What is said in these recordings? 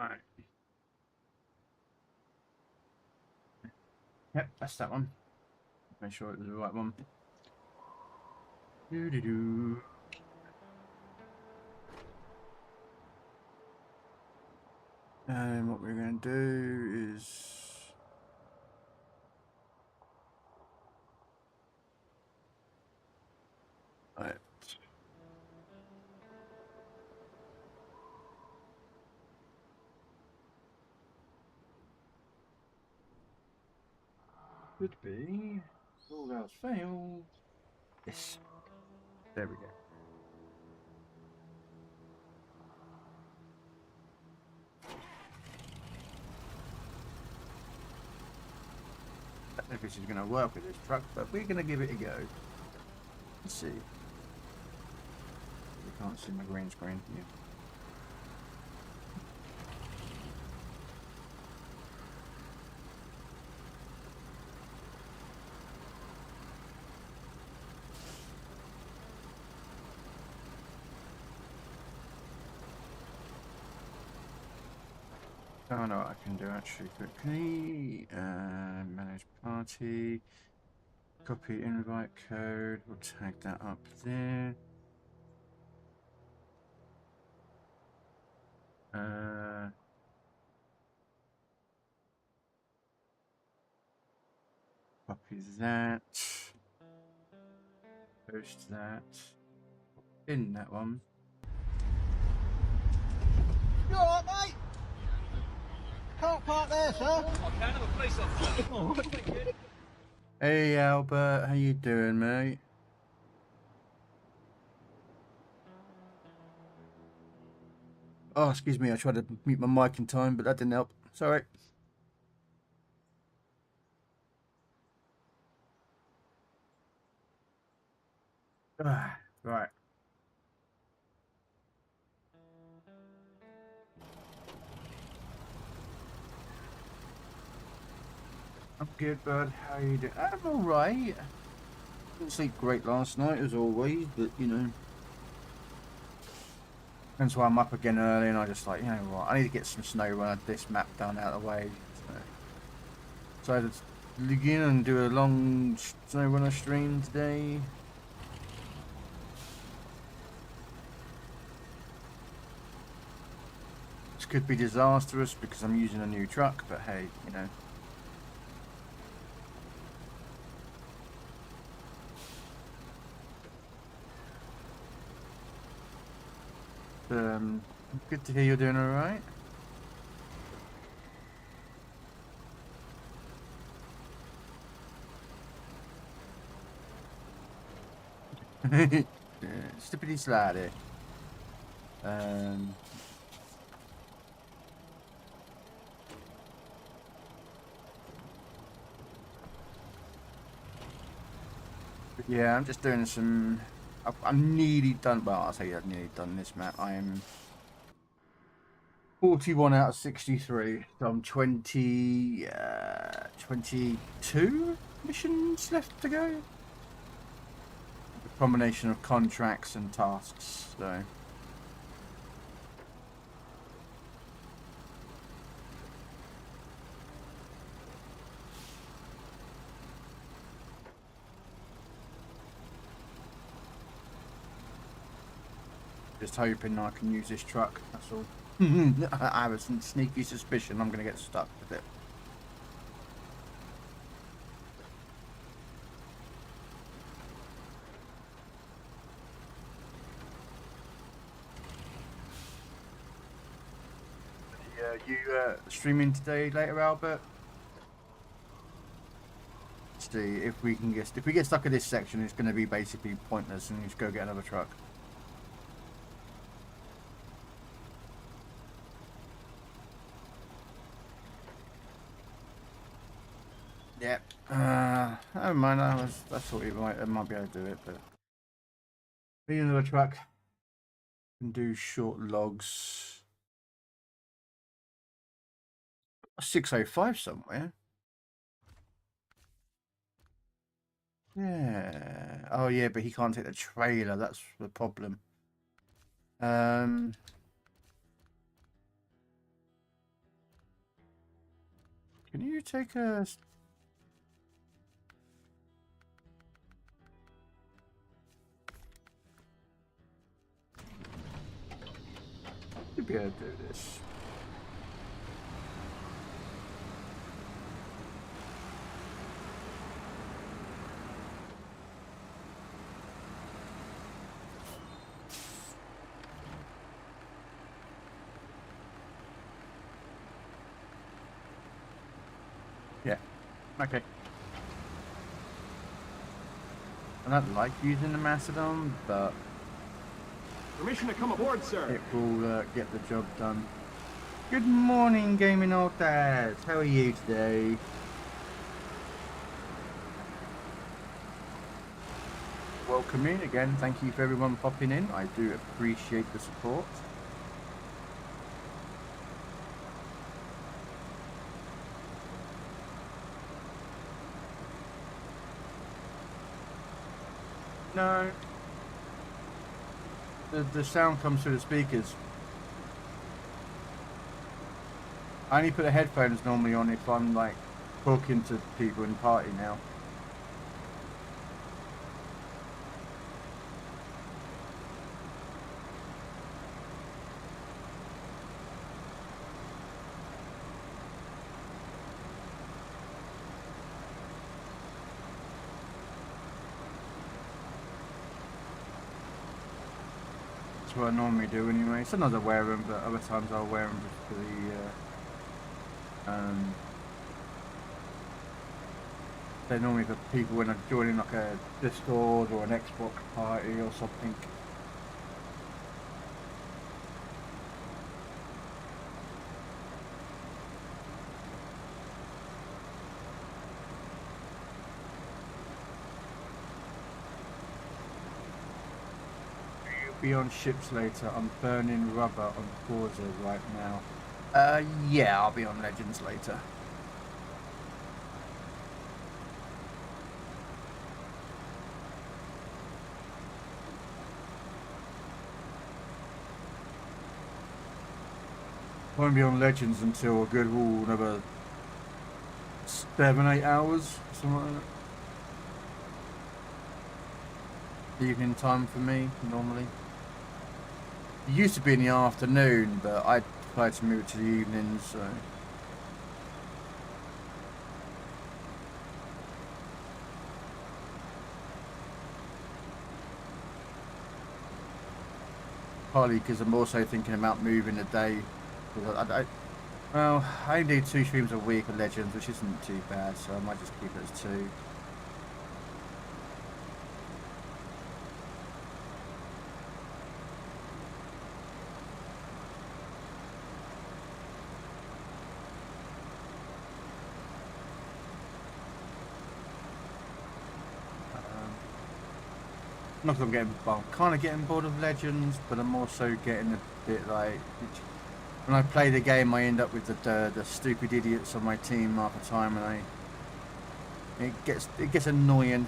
Right. Yep, that's that one. Make sure it was the right one. Doo doo doo. And what we're going to do is right. Could be all else failed. Yes, there we go. I don't know if this is going to work with this truck, but we're going to give it a go. Let's see. You can't see my green screen. Yeah. I know what I can do actually quickly. Manage party. Copy invite code. We'll tag that up there. Copy that. Post that. In that one. You alright, mate? Can't park there, sir. I can have a place off. Oh, thank you. Hey Albert, how you doing, mate? Oh, excuse me, I tried to mute my mic in time, but that didn't help. Sorry. Right. I'm good, bud. How you doing? I'm alright. Didn't sleep great last night, as always, but you know. That's why I'm up again early, and I just like, you know what, I need to get some snow runner this map done out of the way. So I just begin and do a long snow runner stream today. This could be disastrous because I'm using a new truck, but hey, you know. Good to hear you're doing alright. Slippity slidey. Yeah, I'm just doing some. I'm nearly done. Well, I'll say I've nearly done this map. I am 41 out of 63. So I'm 22 missions left to go. A combination of contracts and tasks. So. Just hoping I can use this truck, that's all. I have a sneaky suspicion I'm going to get stuck with it. You streaming today later, Albert? See if we can if we get stuck at this section, it's going to be basically pointless, and you just go get another truck. Yep. I don't mind. I thought it might be able to do it, but being another truck can do short logs. 605 somewhere. Yeah. Oh yeah, but he can't take the trailer. That's the problem. Can you take a... You'd be able to do this. Yeah, okay. I don't like using the Macedon, but Permission to come aboard, sir. it will get the job done. Good morning, gaming old dads. How are you today? Welcome in again. Thank you for everyone popping in. I do appreciate the support. No. The sound comes through the speakers. I only put the headphones normally on if I'm like talking to people in party now. That's what I normally do anyway. Sometimes I wear them, but other times I'll wear them just for the they're normally for people when I'm joining like a Discord or an Xbox party or something. Be on ships later. I'm burning rubber on Forza right now. Yeah, I'll be on Legends later. Won't be on Legends until a good another 7-8 hours, something like that. Evening time for me normally. It used to be in the afternoon, but I tried to move it to the evenings, so. Partly because I'm also thinking about moving a day. Well, I only do 2 streams a week of Legends, which isn't too bad, so I might just keep it as 2. Not that I'm kind of getting bored of Legends, but I'm also getting a bit like, when I play the game, I end up with the stupid idiots on my team half the time, and it gets annoying.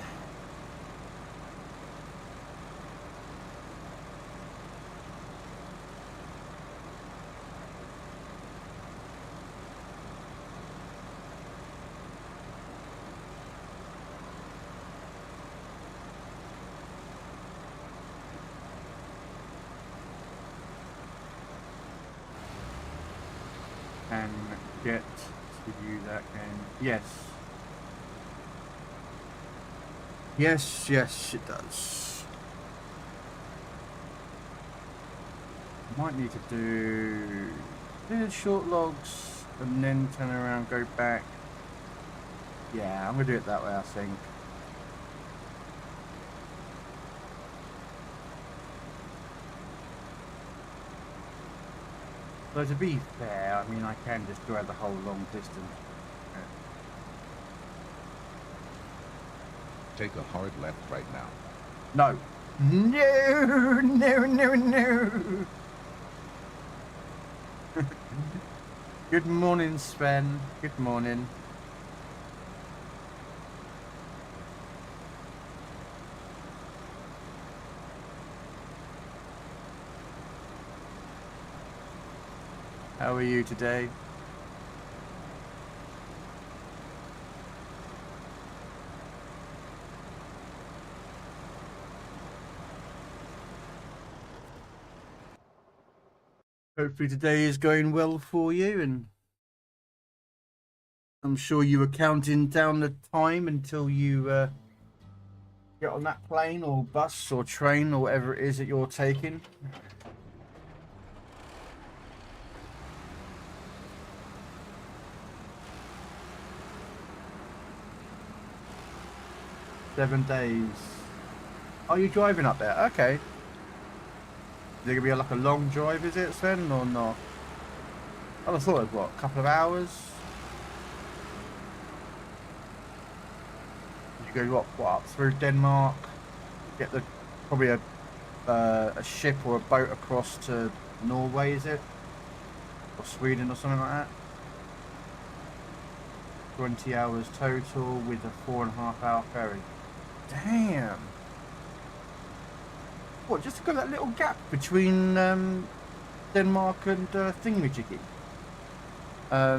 And get to you that game. Yes. Yes, it does. Might need to do short logs and then turn around, go back. Yeah, I'm gonna do it that way, I think. Though to be fair, I mean, I can just go out the whole long distance. Take a hard left right now. No. No. Good morning, Sven. Good morning. How are you today? Hopefully today is going well for you, and I'm sure you were counting down the time until you get on that plane or bus or train or whatever it is that you're taking. $7 days. Are you driving up there? Okay. Is it gonna be like a long drive, is it, Sven, or not? I would have thought it was, what, a couple of hours? You go what up through Denmark, get the probably a ship or a boat across to Norway, is it, or Sweden or something like that? 20 hours total with a 4.5-hour ferry. Damn. What, just to go that little gap between Denmark and thingamajiggy? I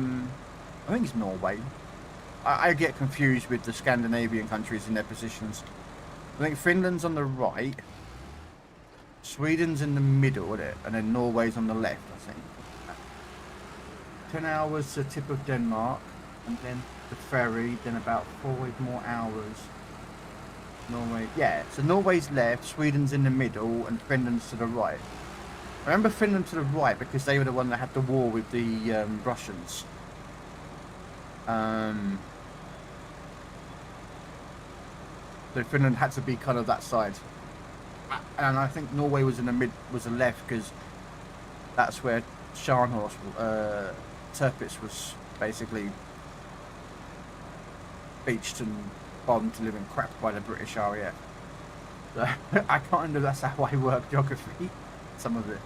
think it's Norway. I get confused with the Scandinavian countries and their positions. I think Finland's on the right, Sweden's in the middle, isn't it? And then Norway's on the left, I think. 10 hours to the tip of Denmark, and then the ferry, then about 4 more hours. Norway, yeah, so Norway's left, Sweden's in the middle, and Finland's to the right. I remember Finland to the right because they were the one that had the war with the Russians. So Finland had to be kind of that side, and I think Norway was in the was the left because that's where Scharnhorst, Tirpitz was basically beached and bombed to live in crap by the British RAF. So I kind of, that's how I work geography, some of it.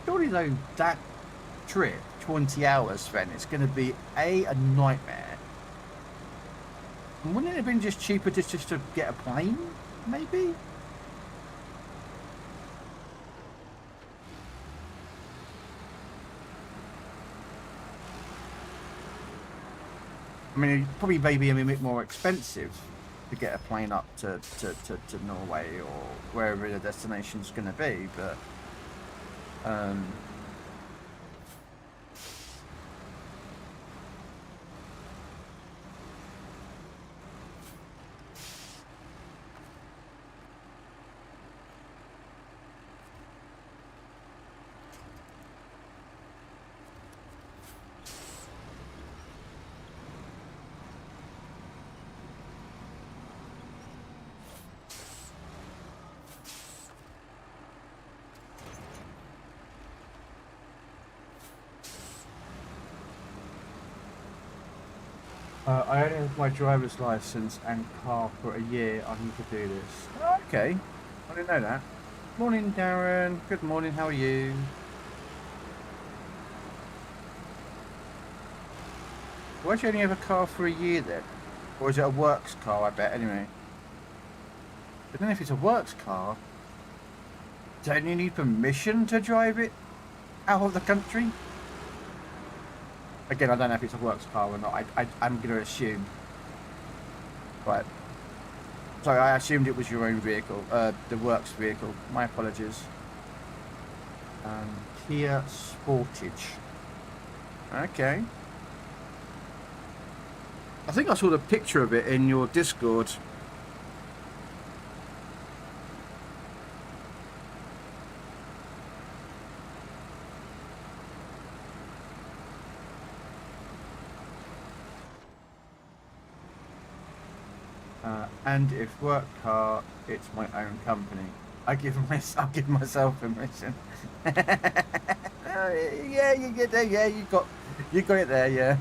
Surely though, that trip, 20 hours, Sven, it's going to be a nightmare. Wouldn't it have been just cheaper just to get a plane, maybe? I mean, it'd probably maybe a bit more expensive to get a plane up to Norway or wherever the destination's going to be, but I only have my driver's license and car for a year. I need to do this. Oh, okay, I didn't know that. Morning, Darren. Good morning. How are you? Why do you only have a car for a year then? Or is it a works car? I bet anyway. But then if it's a works car, don't you need permission to drive it out of the country? Again, I don't know if it's a works car or not. I'm going to assume. Right. Sorry, I assumed it was your own vehicle. The works vehicle. My apologies. Kia Sportage. Okay. I think I saw the picture of it in your Discord. And if work car, it's my own company. I'll give myself permission. Yeah, you get there. Yeah, you got it there. Yeah.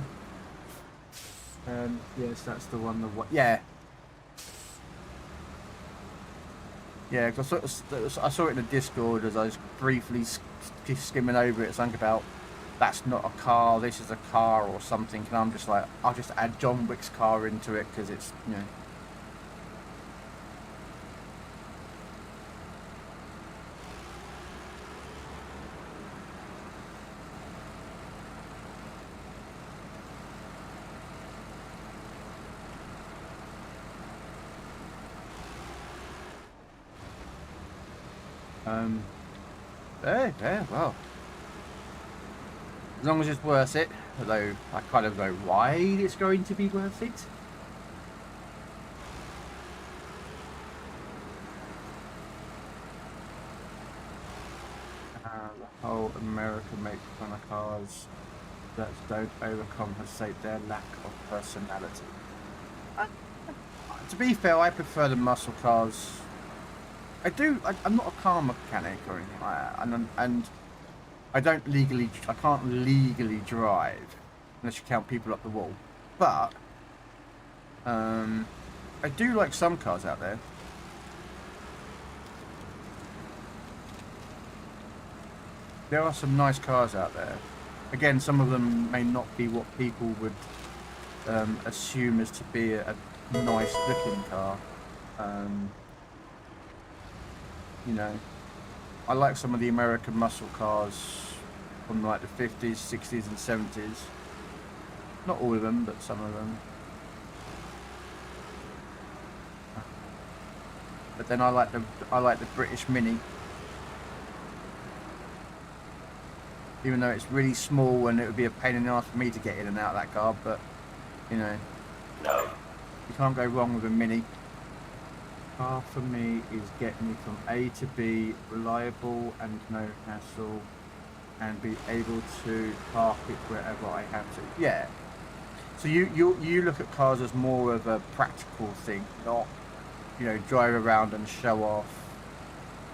Yes, that's the one. Yeah. Yeah, because I saw it in the Discord as I was briefly skimming over it. Something about that's not a car. This is a car or something. And I'm just like, I'll just add John Wick's car into it because it's, you know. Yeah, well, as long as it's worth it, although I kind of know why it's going to be worth it. The whole America makes fun of cars that don't overcompensate their lack of personality. To be fair, I prefer the muscle cars. I'm not a car mechanic or anything like that, and I can't legally drive unless you count people up the wall. But I do like some cars out there. There are some nice cars out there. Again, some of them may not be what people would assume as to be a nice looking car. You know, I like some of the American muscle cars from like the 50s, 60s and 70s. Not all of them, but some of them. But then I like the British Mini. Even though it's really small and it would be a pain in the ass for me to get in and out of that car, but you know, you can't go wrong with a Mini. Car for me is getting me from A to B, reliable and no hassle, and be able to park it wherever I have to. Yeah. So you look at cars as more of a practical thing, not, you know, drive around and show off,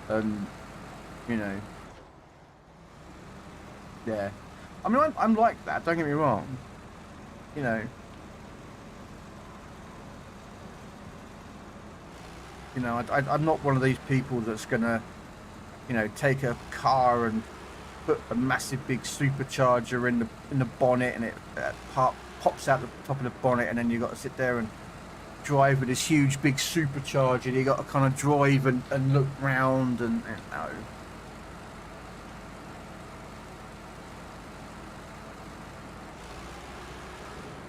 and you know. Yeah, I mean, I'm like that, don't get me wrong, you know. I'm not one of these people that's gonna, you know, take a car and put a massive big supercharger in the bonnet, and it pops out the top of the bonnet, and then you got to sit there and drive with this huge big supercharger, and you got to kind of drive and look round and no.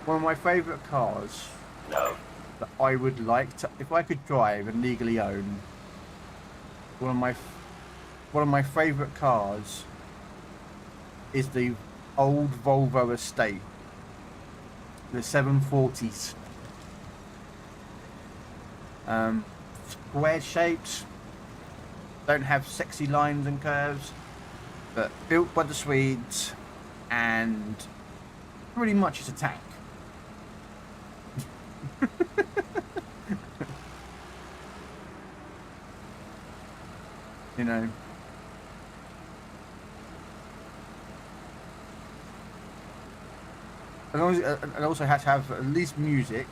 One of my favourite cars that I would like to, if I could drive and legally own, one of my favourite cars is the old Volvo estate, the 740s. Square shaped, don't have sexy lines and curves, but built by the Swedes, and pretty much it's a tank. You know, as long as it also has to have at least music,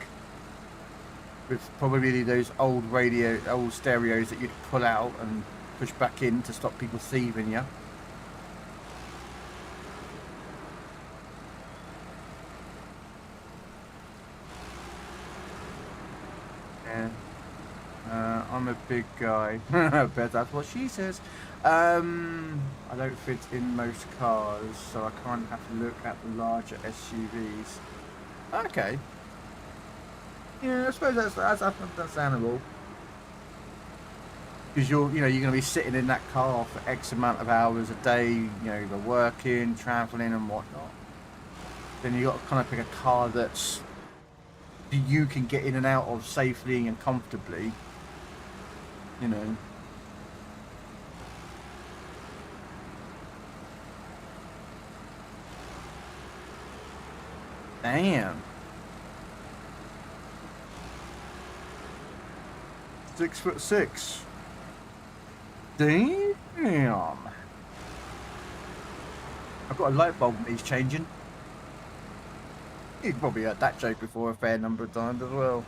with probably those old stereos that you'd pull out and push back in to stop people thieving you. I'm a big guy. I bet that's what she says. I don't fit in most cars, so I can't have to look at the larger SUVs. Okay. Yeah, I suppose that's understandable. Because you're going to be sitting in that car for X amount of hours a day. You know, you're working, travelling, and whatnot. Then you got to kind of pick a car that's you can get in and out of safely and comfortably. You know. Damn. 6'6". Damn. I've got a light bulb that he's changing. You've probably heard that joke before a fair number of times as well.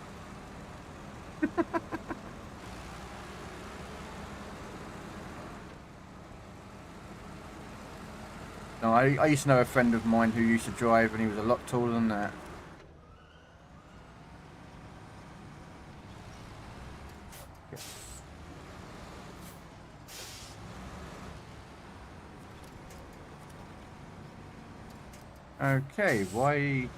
No, I used to know a friend of mine who used to drive, and he was a lot taller than that. Okay, why?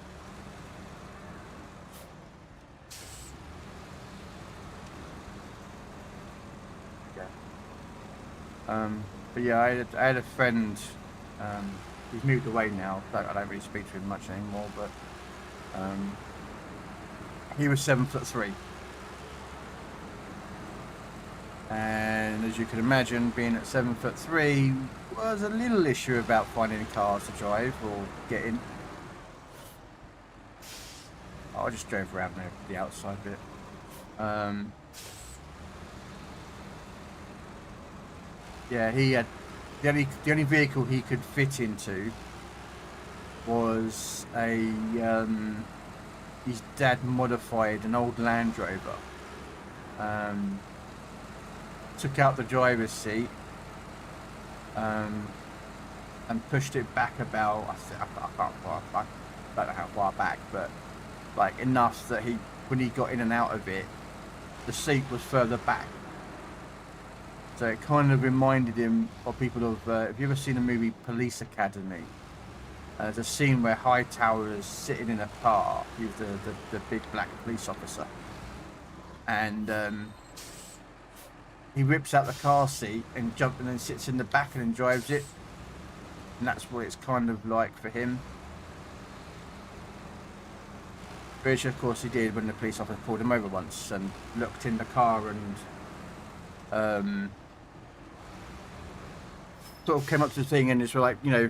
But yeah, I had a friend. He's moved away now. So I don't really speak to him much anymore. But he was 7'3", and as you can imagine, being at 7'3" was a little issue about finding cars to drive or get in. I just drove around the outside bit. Yeah, he had the only vehicle he could fit into was a his dad modified an old Land Rover. Took out the driver's seat and pushed it back about I don't know how far back, but like enough that when he got in and out of it, the seat was further back. So it kind of reminded him of people of, have you ever seen the movie Police Academy? There's a scene where Hightower is sitting in a car, he's the big black police officer. And he rips out the car seat and and then sits in the back and then drives it. And that's what it's kind of like for him. Which of course he did when the police officer pulled him over once and looked in the car and sort of came up to the thing and it's like, you know,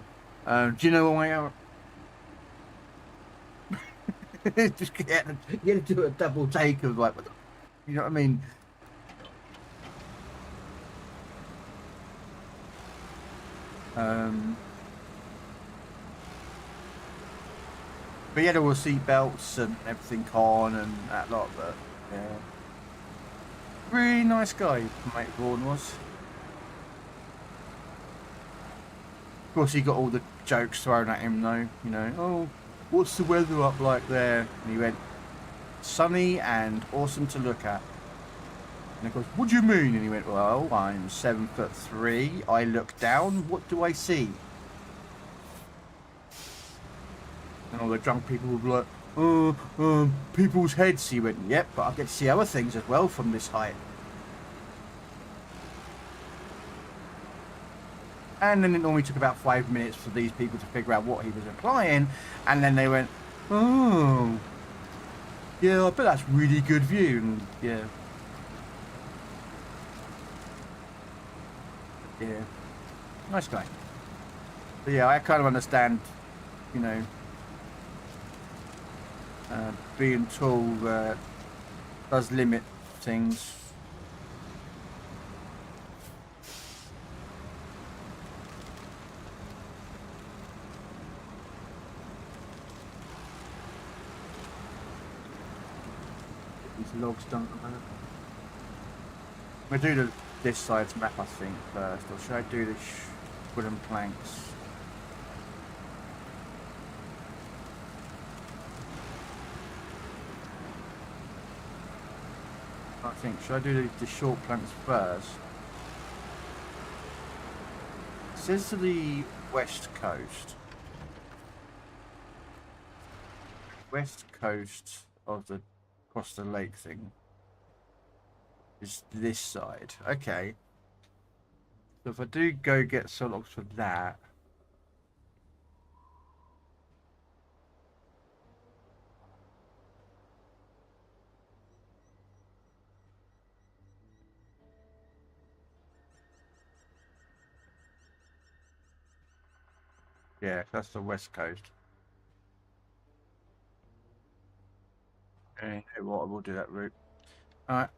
do you know why I just get to do a double take of like, you know what I mean? But he had all the seat belts and everything on and that lot, but yeah. Really nice guy, mate Vaughan was. Of course, he got all the jokes thrown at him though, you know, oh, what's the weather up like there? And he went, sunny and awesome to look at. And he goes, what do you mean? And he went, well, I'm 7'3", I look down, what do I see? And all the drunk people would be like, oh, people's heads. He went, yep, but I get to see other things as well from this height. And then it normally took about 5 minutes for these people to figure out what he was implying. And then they went, oh, yeah, I bet that's really good view. And yeah. Yeah. Nice guy. But yeah, I kind of understand, you know, being tall does limit things. Get these logs done. I'm gonna do this side's map, I think, first, or should I do the wooden planks? I think, should I do the short planks first? It says to the west coast. West coast of the across the lake thing is this side. Okay. So if I do go get some logs for that. Yeah, that's the west coast. Okay, what I will do that route. Alright.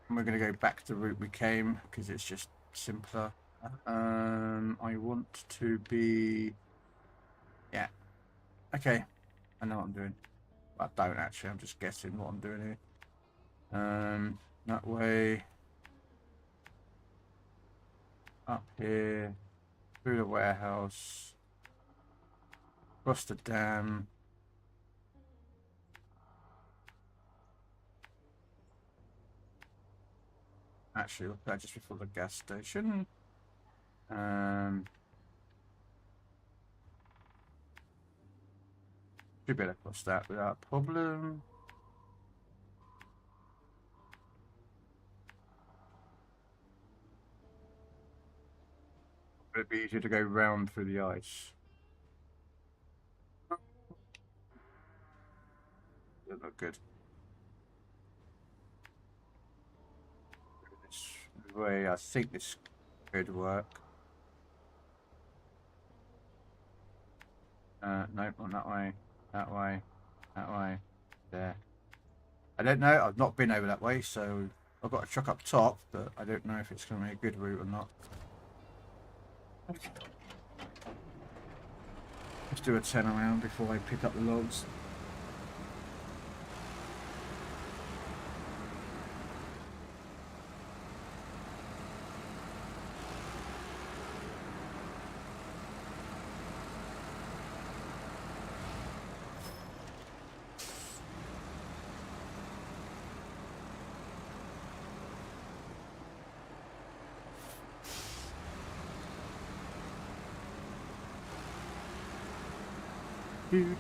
And we're gonna go back to the route we came because it's just simpler. I want to be, yeah. Okay, I know what I'm doing. I don't actually. I'm just guessing what I'm doing here. That way, up here, through the warehouse, across the dam. Actually, look at that just before the gas station. Should be able to cross that without a problem. It'd be easier to go round through the ice. Doesn't look good. This way, I think this could work. Nope, not that way. That way. That way. There. I don't know. I've not been over that way, so I've got a truck up top, but I don't know if it's going to be a good route or not. Okay. Let's do a turn around before I pick up the logs.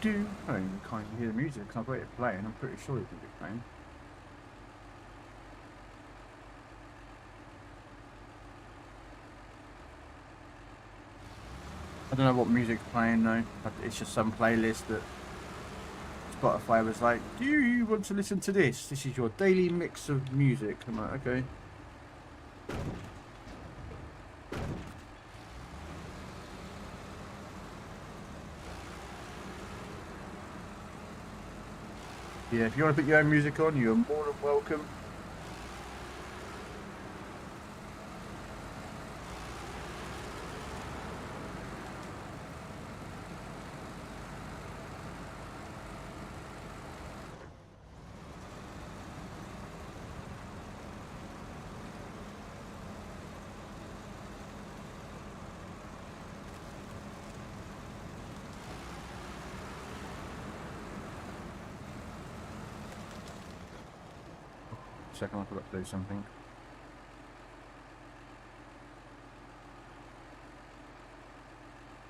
Do. I don't even kind of hear the music because I've got it playing. I'm pretty sure it can be playing. I don't know what music's playing though. But it's just some playlist that Spotify was like, do you want to listen to this? This is your daily mix of music. I'm like, okay. Yeah, if you want to put your own music on, you're more than welcome. Second, I forgot to do something.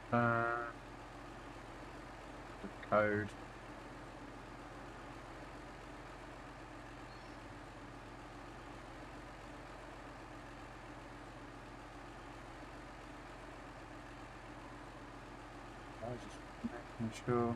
The code. I was just making sure.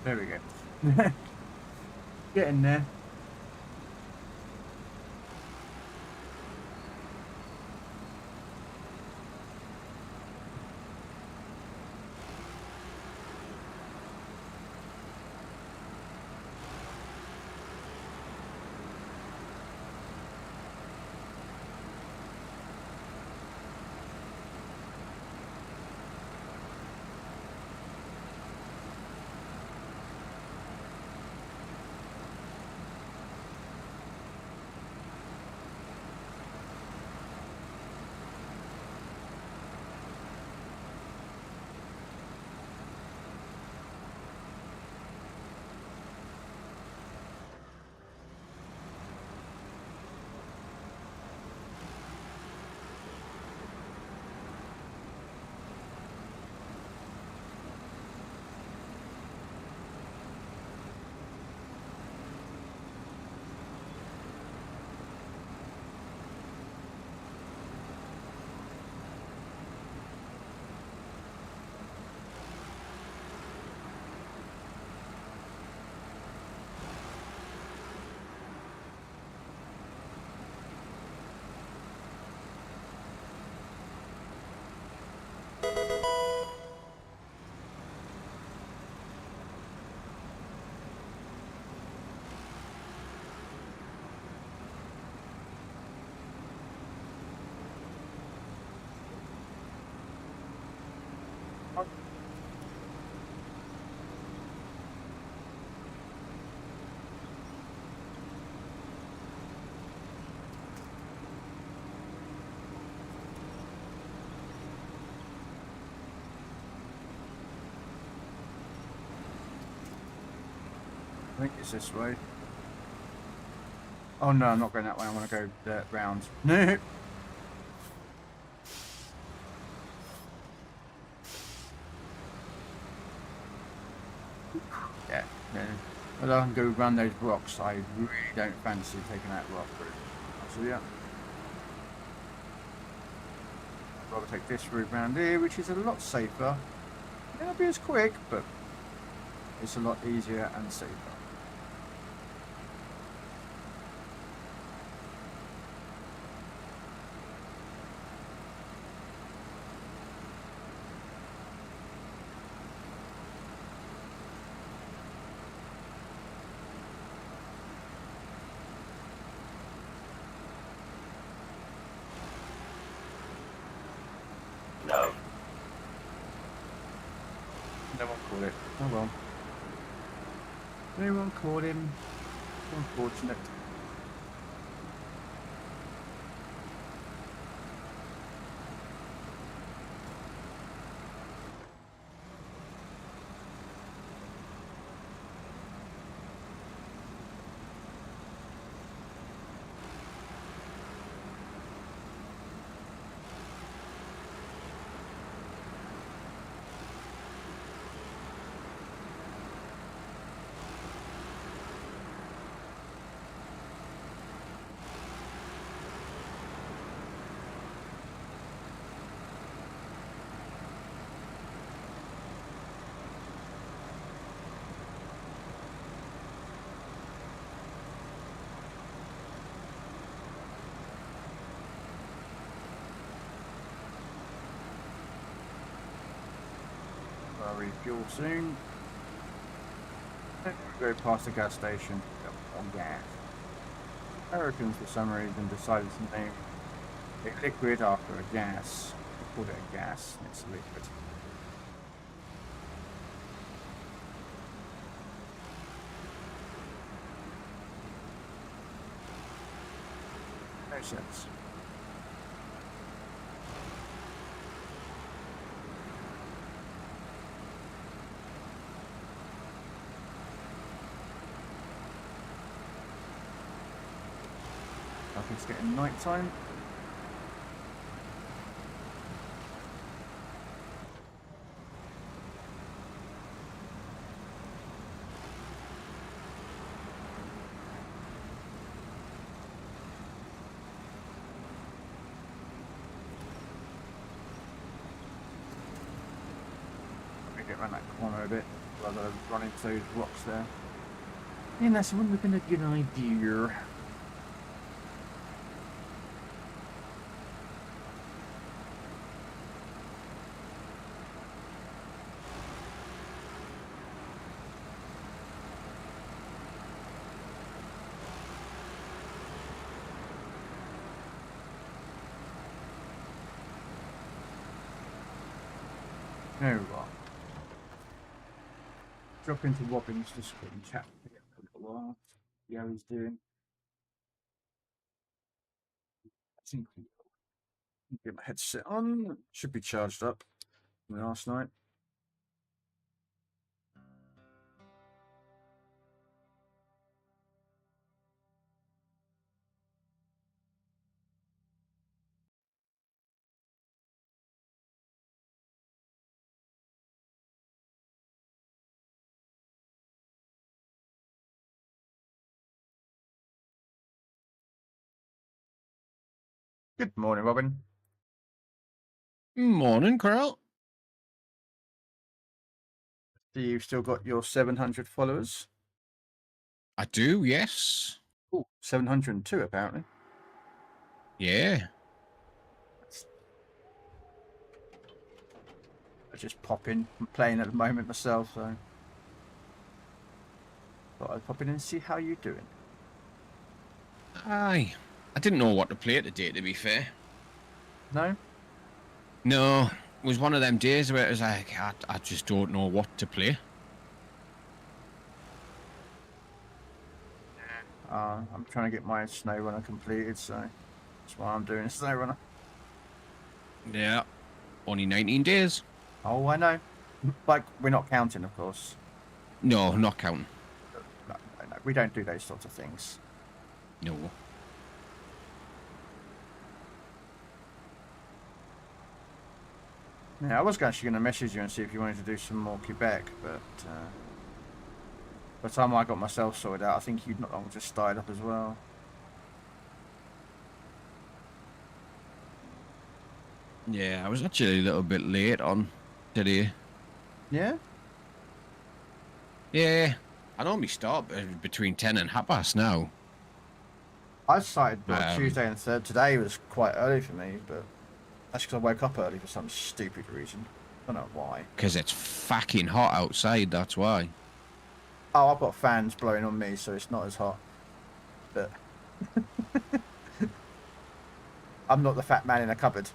There we go. Getting there. think it's this way. Oh no, I'm not going that way. I want to go round. No. Yeah, no. But I can go around those rocks. I really don't fancy taking that rock route. So yeah. I'd rather take this route round here, which is a lot safer. It won't be as quick, but it's a lot easier and safer. No. No one caught it. Oh well. No one caught him. Unfortunate. I'll refuel soon. Go past the gas station on gas. Americans, for some reason, decided to name a liquid after a gas. They called it a gas, and it's a liquid. No sense. I think it's getting night time. Let me get around that corner a bit rather than run into those rocks there. And that's wouldn't have been a good idea. No, what? Drop into Robin's Discord and chat for a little while. See how he's doing. I think I'll get my headset on. Should be charged up from last night. Good morning, Robin. Morning, Krell. So you've still got your 700 followers? I do, yes. Oh, 702 apparently. Yeah. I just pop in. I'm playing at the moment myself, so thought I'd pop in and see how you're doing. Aye. I didn't know what to play today, to be fair. No? No. It was one of them days where it was like, I just don't know what to play. I'm trying to get my snow runner completed, so that's why I'm doing a snow runner. Yeah. Only 19 days. Oh, I know. Like, we're not counting, of course. No, not counting. we don't do those sorts of things. No. Yeah, I was actually going to message you and see if you wanted to do some more Quebec, but by the time I got myself sorted out, I think you'd not long just started up as well. Yeah, I was actually a little bit late on today. Yeah? Yeah, I normally start between 10 and half past now. I started Um, Tuesday and third. Today was quite early for me, but that's because I woke up early for some stupid reason. I don't know why. Because it's fucking hot outside, that's why. Oh, I've got fans blowing on me, so it's not as hot. But I'm not the fat man in a cupboard.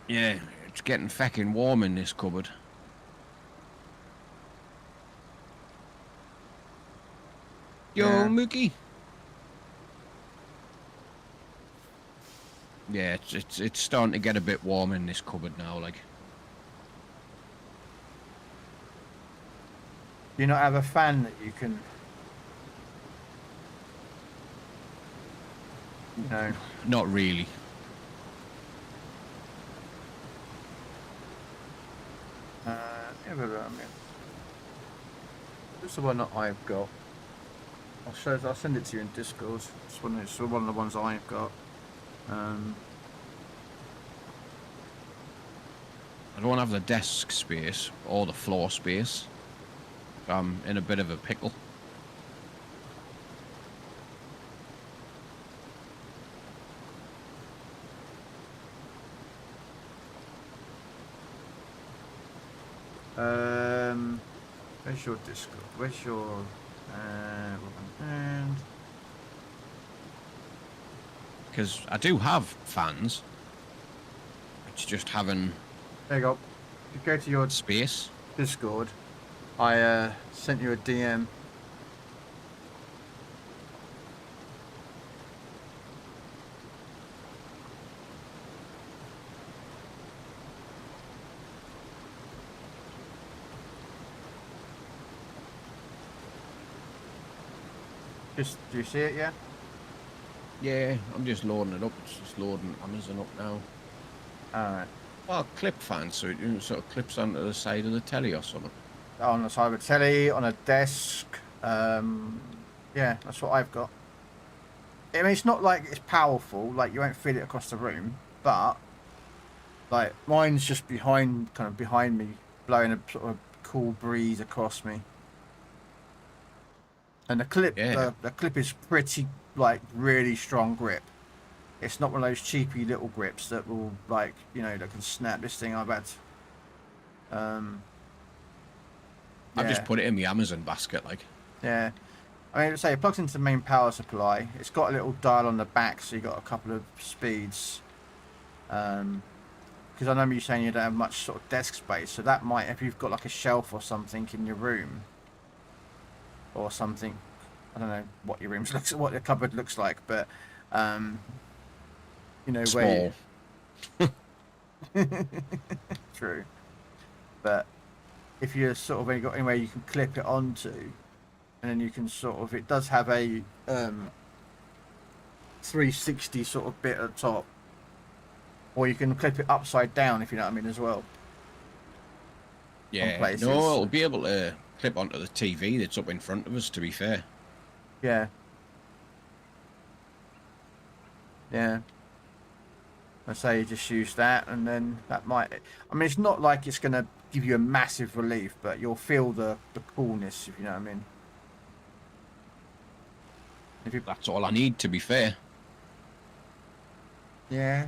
Yeah, it's getting fucking warm in this cupboard. Yo, Yeah. Mookie. Yeah, it's starting to get a bit warm in this cupboard now, like. Do you not have a fan that you can, you know? Not really. Yeah, but, I mean, this is the one that I've got. I'll send it to you in Discord. It's one of the ones I've got. I don't have the desk space or the floor space. So I'm in a bit of a pickle. Where's your Discord? Where's your and Because I do have fans. It's just having there you go. If you go to your space. Discord, I sent you a DM. Do you see it yet? Yeah, I'm just loading it up. It's just loading Amazon up now. Alright. Well, clip fan, so it sort of clips onto the side of the telly or something. On the side of a telly, on a desk. Yeah, that's what I've got. I mean, it's not like it's powerful, like you won't feel it across the room, but like mine's just kind of behind me, blowing a sort of cool breeze across me. And the clip, Yeah. the clip is pretty, like, really strong grip. It's not one of those cheapy little grips that will, like, you know, that can snap this thing. I've just put it in the Amazon basket, like. Yeah. I mean, say it plugs into the main power supply. It's got a little dial on the back, so you got a couple of speeds. Because I remember you saying you don't have much sort of desk space, so that might, if you've got like a shelf or something in your room, or something, I don't know what your what your cupboard looks like, but you know, Small. True. But if you're sort of got anywhere you can clip it onto, and then you can sort of, it does have a 360 sort of bit at the top, or you can clip it upside down, if you know what I mean, as well. Yeah. Places. No, it'll be able to clip onto the TV that's up in front of us, to be fair. Yeah. Yeah. I say you just use that, and then that might, I mean, it's not like it's going to give you a massive relief, but you'll feel the coolness, if you know what I mean. If you, That's all I need, to be fair. yeah.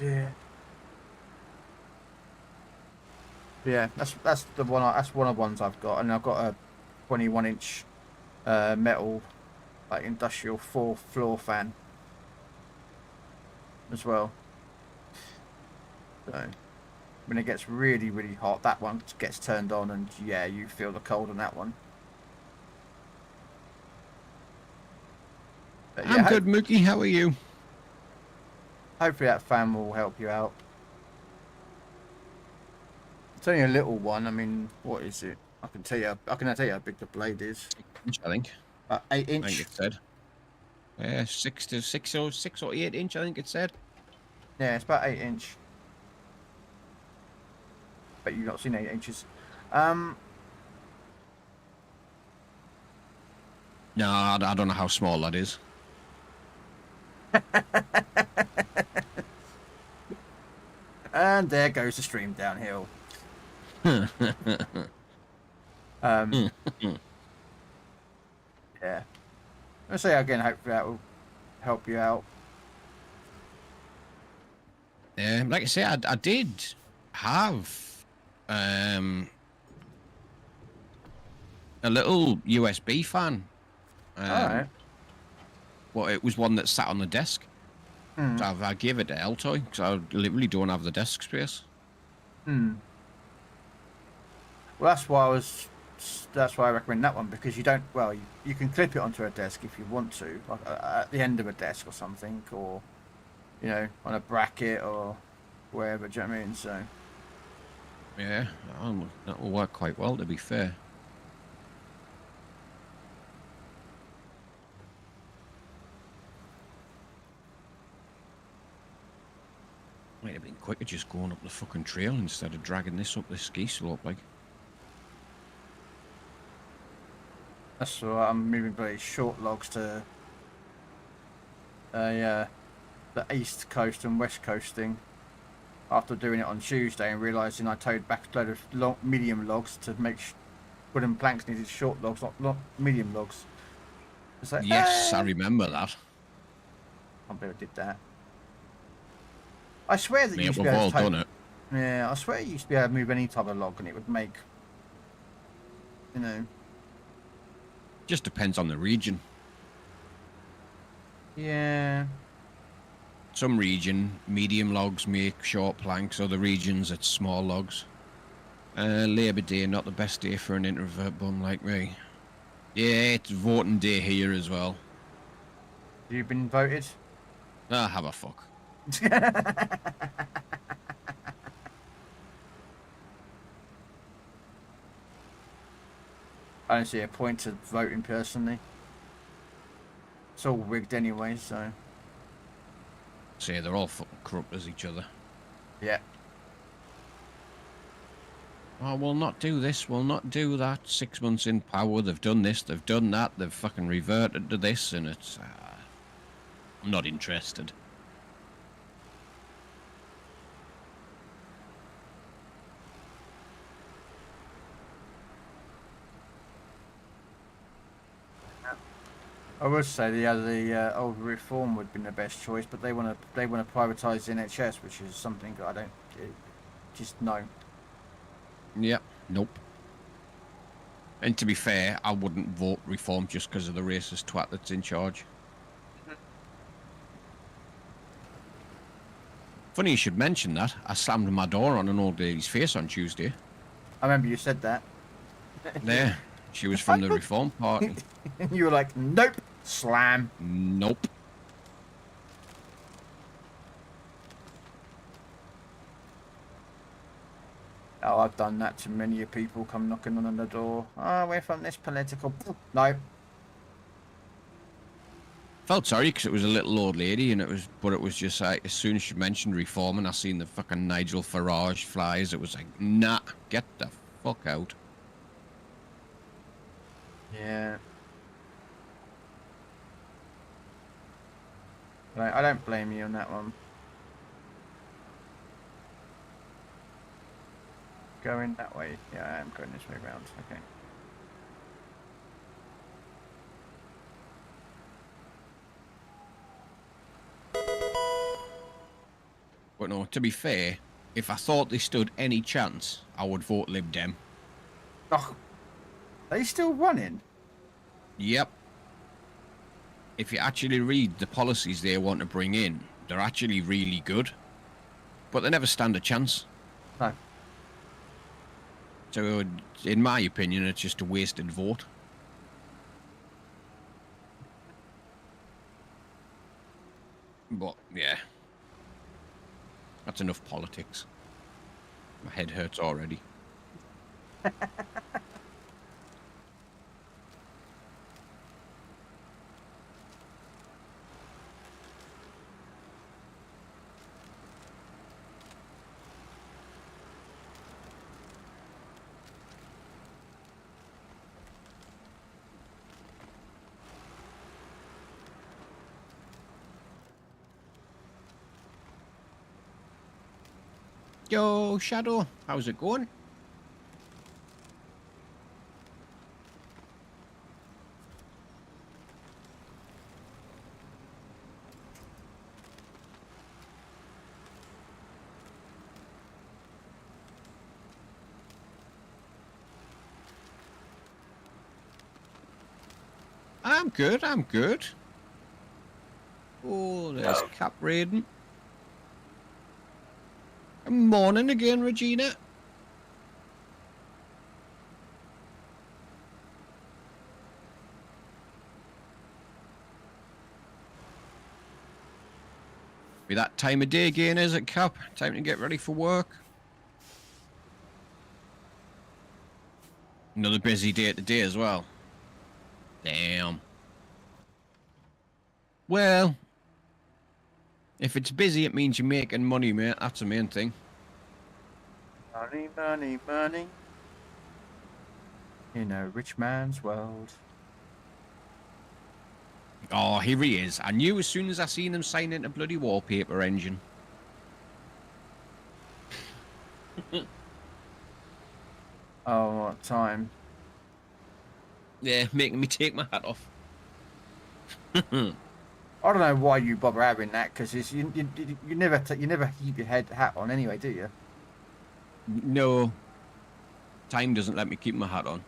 Yeah. Yeah, that's the one. That's one of the ones I've got, and I've got a 21-inch metal, like industrial floor fan as well. So when it gets really, really hot, that one gets turned on, and yeah, you feel the cold on that one. But yeah, I'm good, Mookie. How are you? hopefully that fan will help you out. It's only a little one. I mean, what is it? I can tell you. I can tell you how big the blade is. Inch, I think. 8 I think inch. it said. Yeah, 6 or 8 inch. I think it said. Yeah, it's about 8 inch. But you've not seen 8 inches. Um, No, I don't know how small that is. and there goes the stream downhill. Yeah. Let's say again, hopefully that will help you out. Like I say, I did have a little USB fan. Alright. Well, it was one that sat on the desk. Hmm. So I gave it to Eltoy because I literally don't have the desk space. Hmm. Well, that's why that's why I recommend that one, because you don't. Well, you can clip it onto a desk if you want to, like at the end of a desk or something, or you know, on a bracket or wherever. Do you know what I mean? So. Yeah, that will work quite well, to be fair. Might have been quicker just going up the fucking trail instead of dragging this up this ski slope, like. That's all right. I'm moving very short logs to the east coast and west coasting. After doing it on Tuesday and realising I towed back a load of medium logs to make wooden planks needed short logs, not medium logs. It's like, Yes, I remember that. I can't believe I did that. I swear that you Yeah, used to be we've able all to done it. Yeah, I swear you used to be able to move any type of log and it would make, you know. Just depends on the region. Yeah. Some region, medium logs make short planks. Other regions, it's small logs. Labour Day, not the best day for an introvert bum like me. Yeah, it's voting day here as well. You've been voted? Ah, have a fuck. I don't see a point to voting personally. It's all rigged anyway, so. Say they're all fucking corrupt as each other. Yeah. Oh, we'll not do this, we'll not do that. 6 months in power, they've done this, they've done that, they've fucking reverted to this, and it's... I'm not interested. I would say the old reform would have been the best choice, but they want to privatise the NHS, which is something that I don't just no. Yep, nope. And to be fair, I wouldn't vote reform just because of the racist twat that's in charge. Funny you should mention that. I slammed my door on an old lady's face on Tuesday. I remember you said that. There, she was from the Reform Party. You were like, nope, slam. Nope. Oh, I've done that to many of people come knocking on the door. Oh, we're from this political... No. Felt sorry because it was a little old lady, and it was just like, as soon as she mentioned reform and I seen the fucking Nigel Farage flies, it was like, nah, get the fuck out. Yeah. Right, I don't blame you on that one. Going that way. Yeah, I am going this way round. Okay. But no, to be fair, if I thought they stood any chance, I would vote Lib Dem. Oh, are they still running? Yep. If you actually read the policies they want to bring in, they're actually really good. But they never stand a chance. No. So, in my opinion, it's just a wasted vote. But, yeah. That's enough politics. My head hurts already. Yo, Shadow, how's it going? I'm good, I'm good. Oh, there's Cap Raiden. Good morning again, Regina. Be that time of day again, is it, Cap? Time to get ready for work. Another busy day today as well. Damn. Well, if it's busy, it means you're making money, mate. That's the main thing. Money, money, money. In a rich man's world. Oh, here he is. I knew as soon as I seen him sign into bloody wallpaper engine. Oh, what time? Yeah, making me take my hat off. I don't know why you bother having that, because you never keep your hat on anyway, do you? No. Time doesn't let me keep my hat on.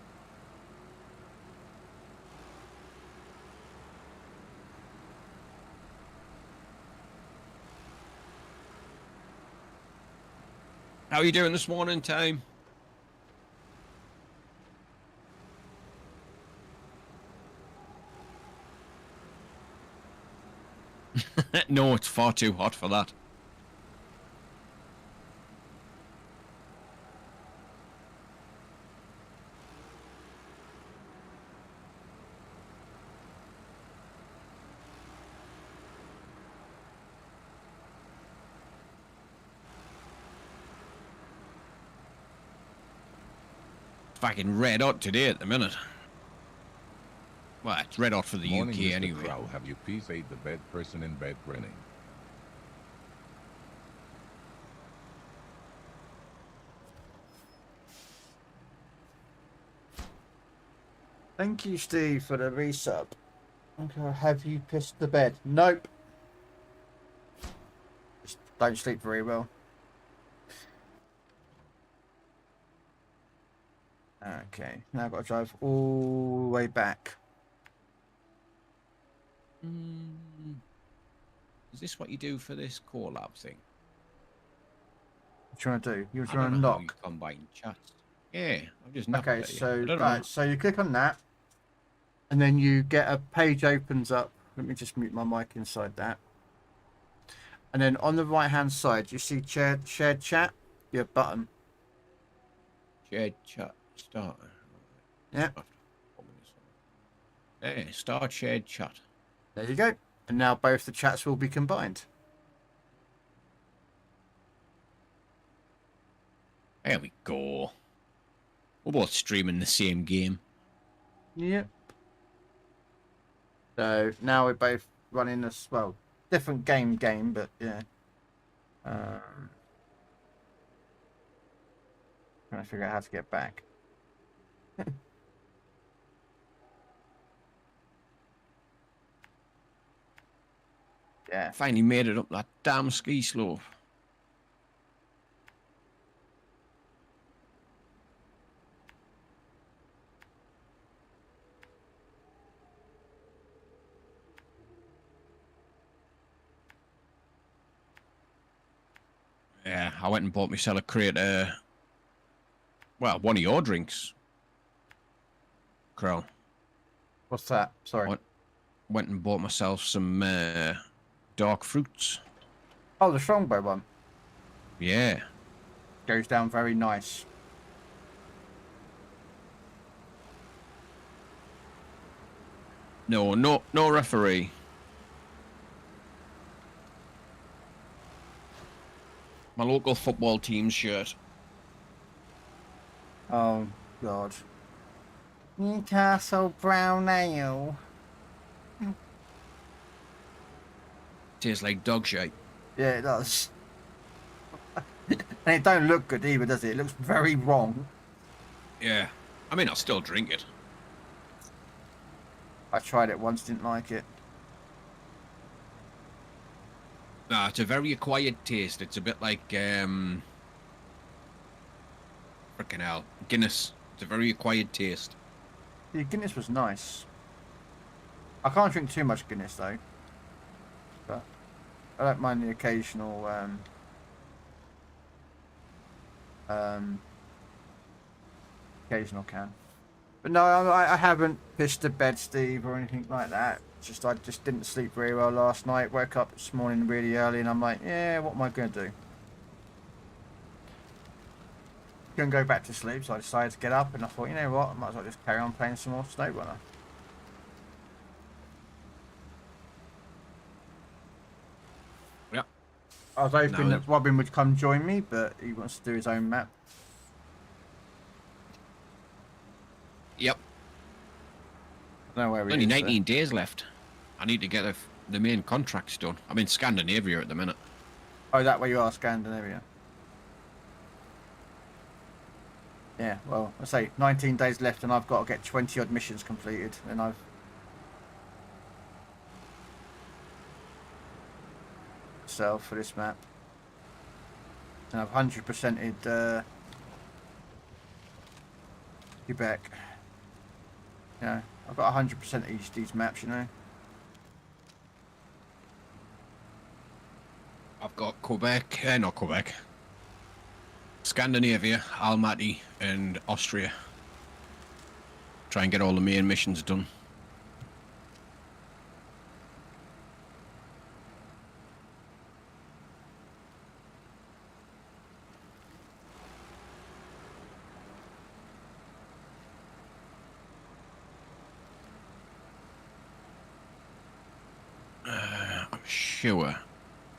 How are you doing this morning, Time? No, it's far too hot for that. It's fucking red hot today at the minute. Well, it's red hot for the Morning, UK Mr. anyway. Krell. Have you please aid the bed person in bed grinning? Thank you, Steve, for the resub. Okay, have you pissed the bed? Nope. Just don't sleep very well. Okay, now I've got to drive all the way back. Is this what you do for this core lab thing? What you trying to do? You're I trying don't to know how you knock. combine chats. Yeah, I'm just knocking Okay, at you. so I don't know. right, so you click on that, and then you get a page opens up. Let me just mute my mic inside that. And then on the right hand side, you see shared chat. Your button. Shared chat start. Yeah. Hey, start shared chat. There you go. And now both the chats will be combined. There we go. We're both streaming the same game. Yep. So now we're both running this, well, different game, but yeah. Trying to figure out how to get back. Yeah. Finally made it up that damn ski slope. Yeah, I went and bought myself a crate of, well, one of your drinks. Krell. What's that? Sorry. Went and bought myself some dark fruits. Oh, the Strongbow one. Yeah. Goes down very nice. No referee. My local football team's shirt. Oh, God. Newcastle Brown Ale. Tastes like dog shit. Yeah, it does. And it don't look good either, does it? It looks very wrong. Yeah. I mean, I'll still drink it. I tried it once, didn't like it. Nah, it's a very acquired taste. It's a bit like, frickin' hell, Guinness. It's a very acquired taste. Yeah, Guinness was nice. I can't drink too much Guinness, though. But I don't mind the occasional, occasional can. But no, I haven't pissed the bed, Steve, or anything like that. I just didn't sleep very well last night. Woke up this morning really early, and I'm like, yeah, what am I going to do? Couldn't go back to sleep, so I decided to get up, and I thought, you know what, I might as well just carry on playing some more SnowRunner. Yeah. I was hoping that Robin would come join me, but he wants to do his own map. Yep. No way. Only 19 days left. I need to get the main contracts done. I'm in Scandinavia at the minute. Oh, that way you are, Scandinavia. Yeah, well, I say 19 days left, and I've got to get 20 odd missions completed, and I've myself for this map, and I've 100%ed Quebec. Yeah, I've got 100% each these maps, you know. I've got Quebec, not Quebec. Scandinavia, Almaty, and Austria. Try and get all the main missions done.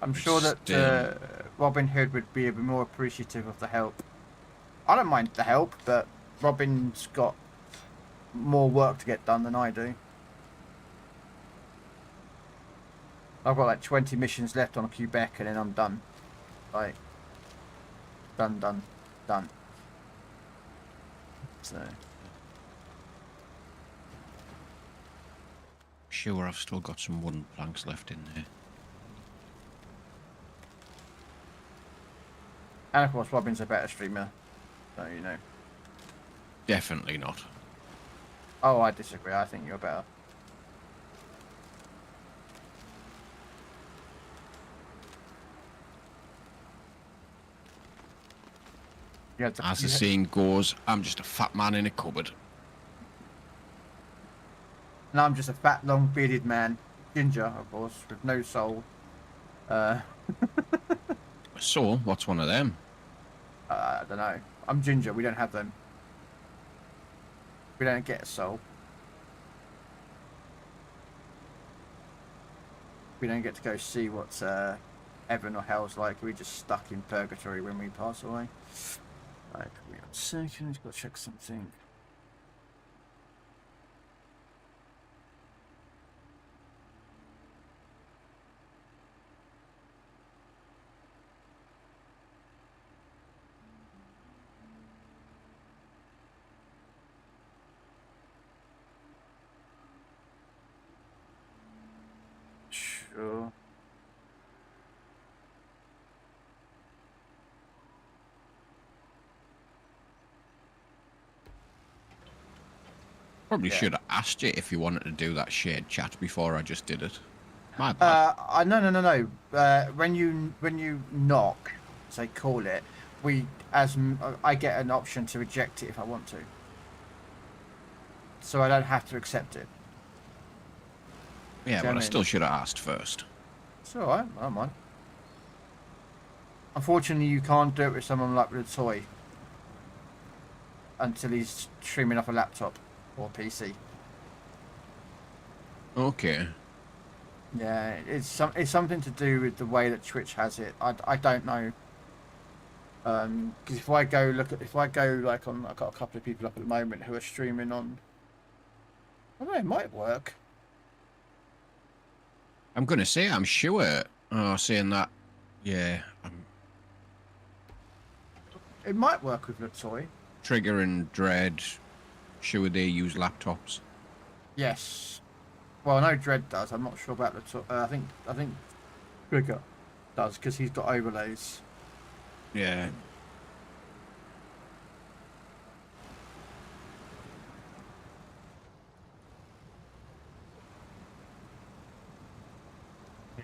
I'm sure that Robin Hood would be a bit more appreciative of the help. I don't mind the help, but Robin's got more work to get done than I do. I've got like 20 missions left on Quebec, and then I'm done. Like, done. So. Sure, I've still got some wooden planks left in there. And of course, Robin's a better streamer, so you know. Definitely not. Oh, I disagree. I think you're better. As the saying goes, I'm just a fat man in a cupboard. And I'm just a fat, long bearded man, ginger, of course, with no soul. So, what's one of them? I don't know. I'm ginger. We don't have them. We don't get a soul. We don't get to go see what heaven or hell's like. We're just stuck in purgatory when we pass away. Right, wait a second. Just got to check something. Sure. Probably should have asked you if you wanted to do that shared chat before I just did it. My bad. No. When you knock, say call it, I get an option to reject it if I want to. So I don't have to accept it. Yeah, but I still should have asked first. It's alright, I don't mind. Unfortunately, you can't do it with someone like with a toy until he's streaming off a laptop or PC. Okay. Yeah, it's something to do with the way that Twitch has it. I don't know. Because if I go like on, I've got a couple of people up at the moment who are streaming on. I don't know, it might work. I'm going to say, I'm sure. Oh, saying that. Yeah. It might work with the toy. Trigger and Dread, sure they use laptops. Yes. Well, I know Dread does. I'm not sure about the toy. I think Trigger does because he's got overlays. Yeah.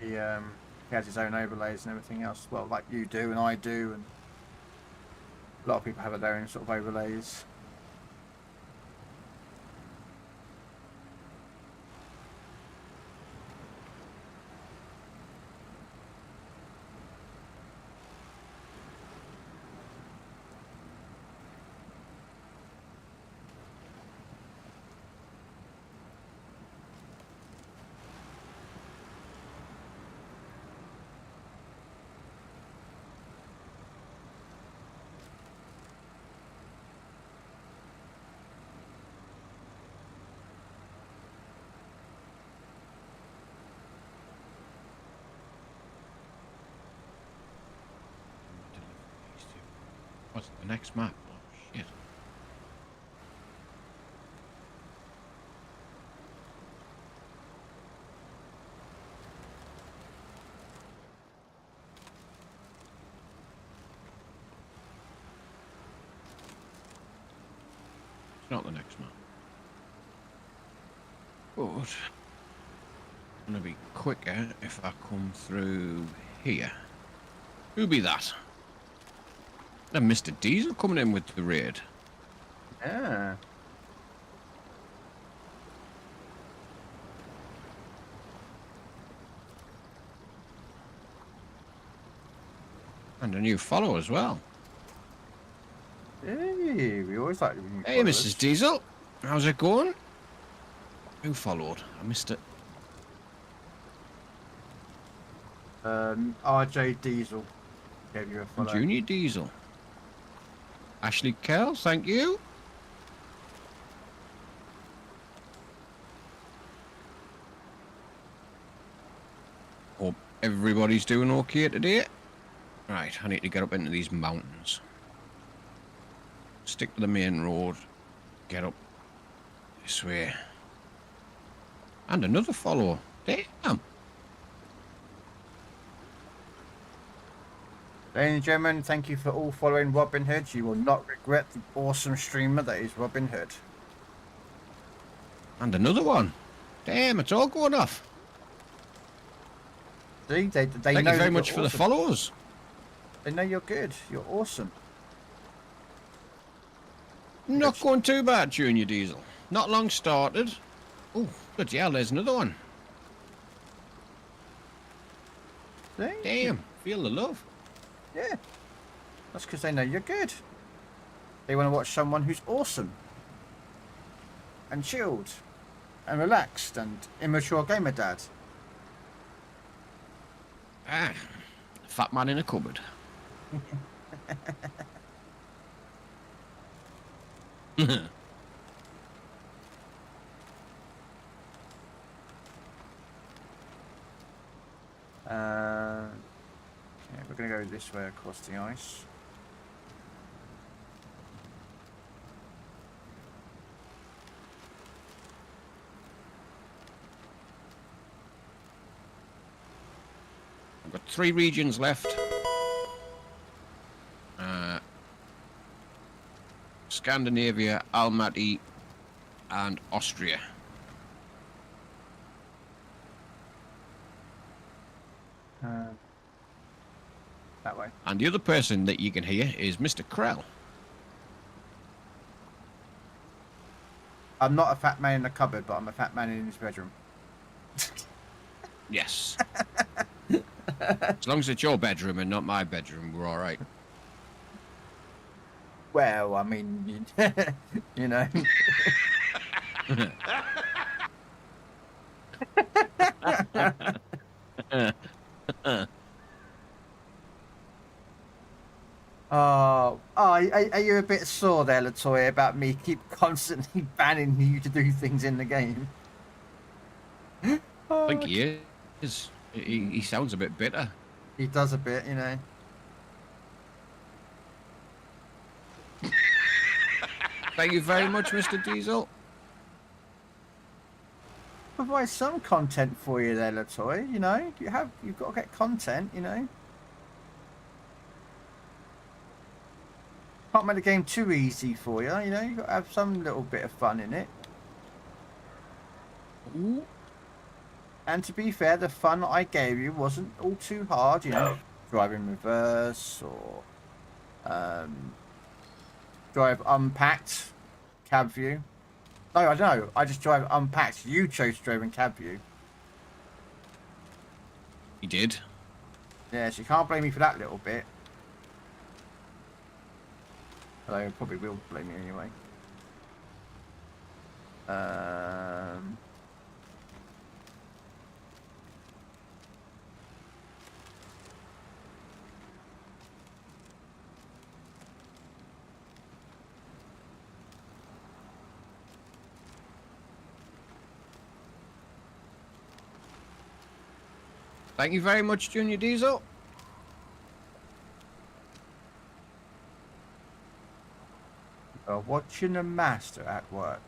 He has his own overlays and everything else. Well, like you do and I do, and a lot of people have their own sort of overlays. What's the next map? Oh, shit. It's not the next map. But it's gonna be quicker if I come through here. Who be that? And Mr. Diesel coming in with the raid. Yeah. And a new follow as well. Hey, we always like new Hey, followers. Mrs. Diesel. How's it going? Who followed? I missed it. RJ Diesel gave you a follow. Junior Diesel. Ashley Kell, thank you. Hope everybody's doing okay today. Right, I need to get up into these mountains. Stick to the main road. Get up this way. And another follower. Damn. Ladies and gentlemen, thank you for all following Robin Hood. You will not regret the awesome streamer that is Robin Hood. And another one. Damn, it's all going off. See, they Thank know you very that much you're for the awesome. followers. They know you're good. You're awesome. Not going too bad, Junior Diesel. Not long started. Oh, good yeah, there's another one. See? Damn, feel the love. Yeah. That's because they know you're good. They want to watch someone who's awesome. And chilled. And relaxed. And immature gamer dad. Ah, fat man in a cupboard. Yeah, we're going to go this way across the ice. I've got 3 regions left. Scandinavia, Almaty, and Austria. That way. And the other person that you can hear is Mr. Krell. I'm not a fat man in a cupboard, but I'm a fat man in his bedroom. Yes. As long as it's your bedroom and not my bedroom, we're all right. Well, I mean, you know. Are you a bit sore there, Latoya, about me keep constantly banning you to do things in the game? I think Oh, he is. He sounds a bit bitter. he does a bit, you know. Thank you very much, Mr. Diesel. Provide some content for you there, Latoya. You know, you've got to get content. You know, can't make the game too easy for you. You know, you've got to have some little bit of fun in it. Ooh. And to be fair, the fun that I gave you wasn't all too hard. You know, driving reverse or drive unpacked cab view. No, I don't know. I just drive unpacked. You chose driving cab view. He did. Yeah, so you can't blame me for that little bit. Although I probably will blame you anyway. Thank you very much, Junior Diesel. Watching a master at work.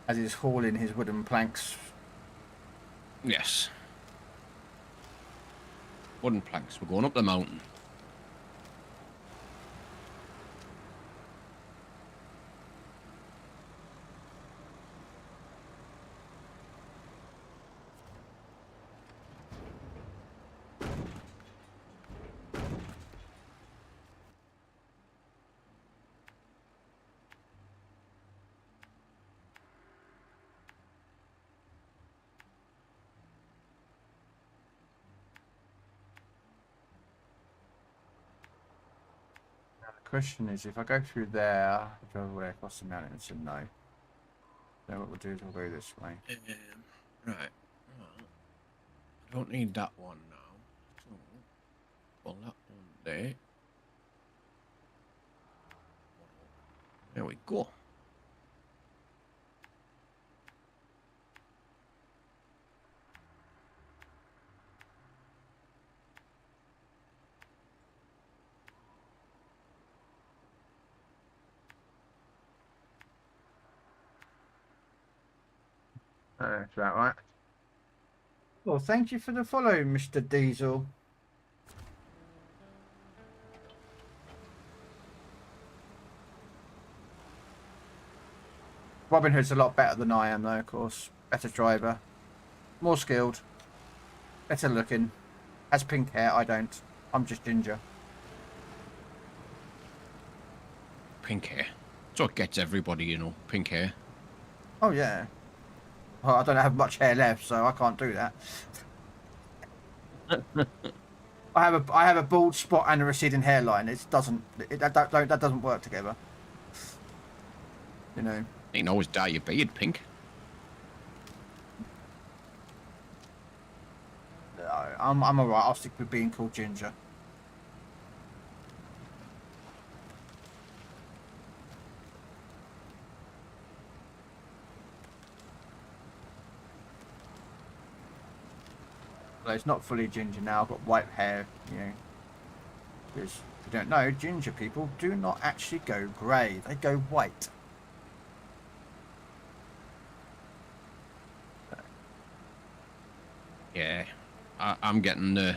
As he's hauling his wooden planks. Yes. Wooden planks. We're going up the mountain. The question is, if I go through there, go all the way across the mountain, it's a no. So what we'll do is we'll go this way. Right. I don't need that one now. So, well, that one there. There we go. Is that right? Well, thank you for the follow, Mr. Diesel. Robin Hood's a lot better than I am, though, of course. Better driver. More skilled. Better looking. Has pink hair, I don't. I'm just ginger. Pink hair. That's what gets everybody, you know. Pink hair. Oh, yeah. Well, I don't have much hair left, so I can't do that. I have a bald spot and a receding hairline. That doesn't work together. You know. You can always dye your beard pink. I'm alright. I'll stick with being called ginger. Well, it's not fully ginger now. I've got white hair, you know. Because if you don't know, ginger people do not actually go grey. They go white. Yeah. I'm getting the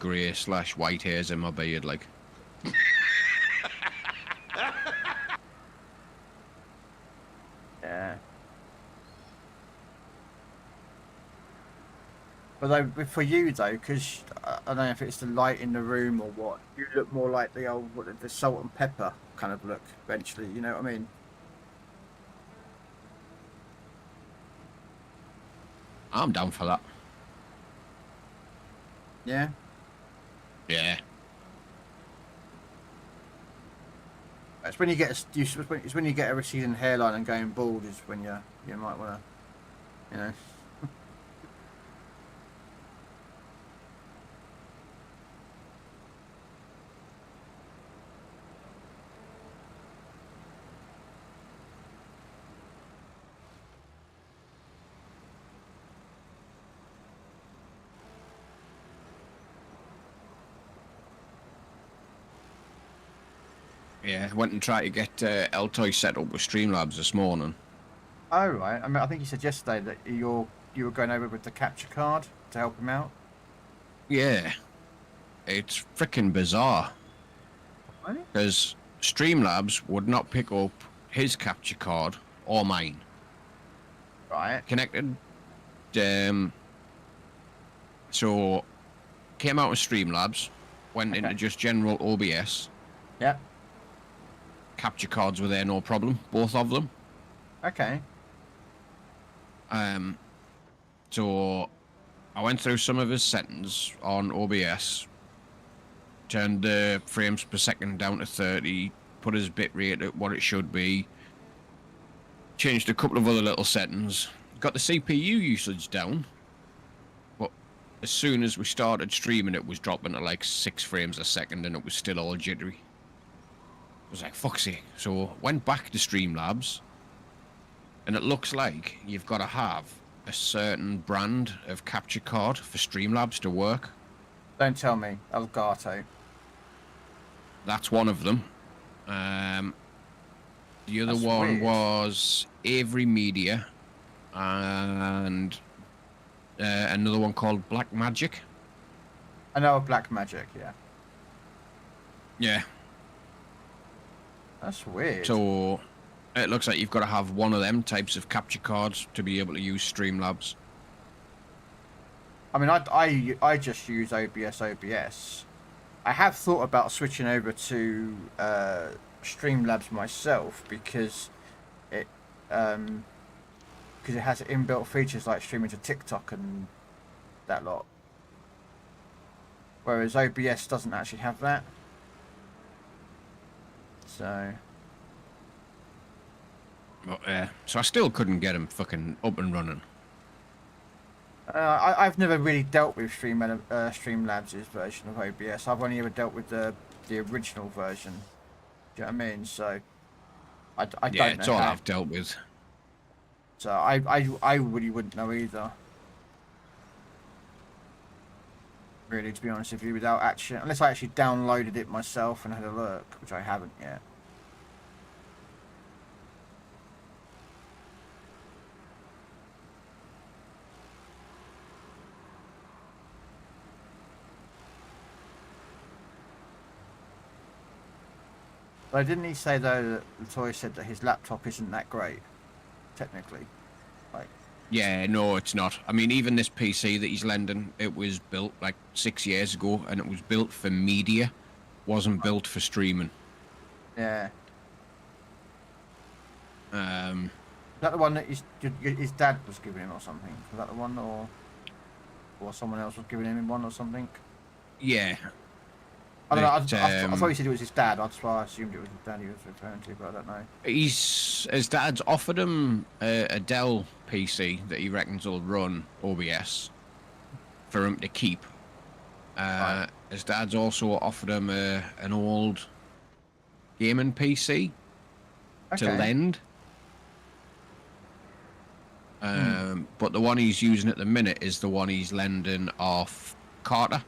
grey / white hairs in my beard, like. Yeah. Although for you though, because I don't know if it's the light in the room or what, you look more like the old the salt and pepper kind of look eventually. You know what I mean? I'm down for that. Yeah. Yeah. It's when you get it's when you get a receding hairline and going bald is when you might want to, you know. Yeah, I went and tried to get Eltoy set up with Streamlabs this morning. Oh right. I mean, I think you said yesterday that you were going over with the capture card to help him out. Yeah, it's freaking bizarre. Because Streamlabs would not pick up his capture card or mine. Right. Connected. So came out with Streamlabs, went into just general OBS. Yep. Capture cards were there, no problem, both of them. Okay. So I went through some of his settings on OBS, turned the frames per second down to 30, put his bitrate at what it should be, changed a couple of other little settings, got the CPU usage down, but as soon as we started streaming it was dropping to like 6 frames a second and it was still all jittery. I was like, fuck's sake. So went back to Streamlabs, and it looks like you've got to have a certain brand of capture card for Streamlabs to work. Don't tell me. Elgate. That's one of them. The other That's one weird. was Avery Media, and another one called Black Magic. I know of Black Magic, yeah. Yeah. That's weird. So it looks like you've got to have one of them types of capture cards to be able to use Streamlabs. I mean, I just use OBS. I have thought about switching over to Streamlabs myself because it has inbuilt features like streaming to TikTok and that lot. Whereas OBS doesn't actually have that. So I still couldn't get him fucking up and running. I've never really dealt with Streamlabs' version of OBS. I've only ever dealt with the original version. Do you know what I mean? So I don't know. It's all I've dealt with. So I really wouldn't know either. Really, to be honest with you, without actually, unless I actually downloaded it myself and had a look, which I haven't yet. But didn't he say though that the toy said that his laptop isn't that great, technically? Like. Yeah, no, it's not. I mean, even this PC that he's lending, it was built like 6 years ago, and it was built for media, wasn't built for streaming. Yeah. Um, Is that the one that his dad was giving him or something? Was that the one, or someone else was giving him one or something? yeah. I don't know. I thought he said it was his dad. That's why I assumed it was his dad he was referring to, but I don't know. His dad's offered him a Dell PC that he reckons will run OBS for him to keep. Right. His dad's also offered him an old gaming PC to lend. But the one he's using at the minute is the one he's lending off Carter.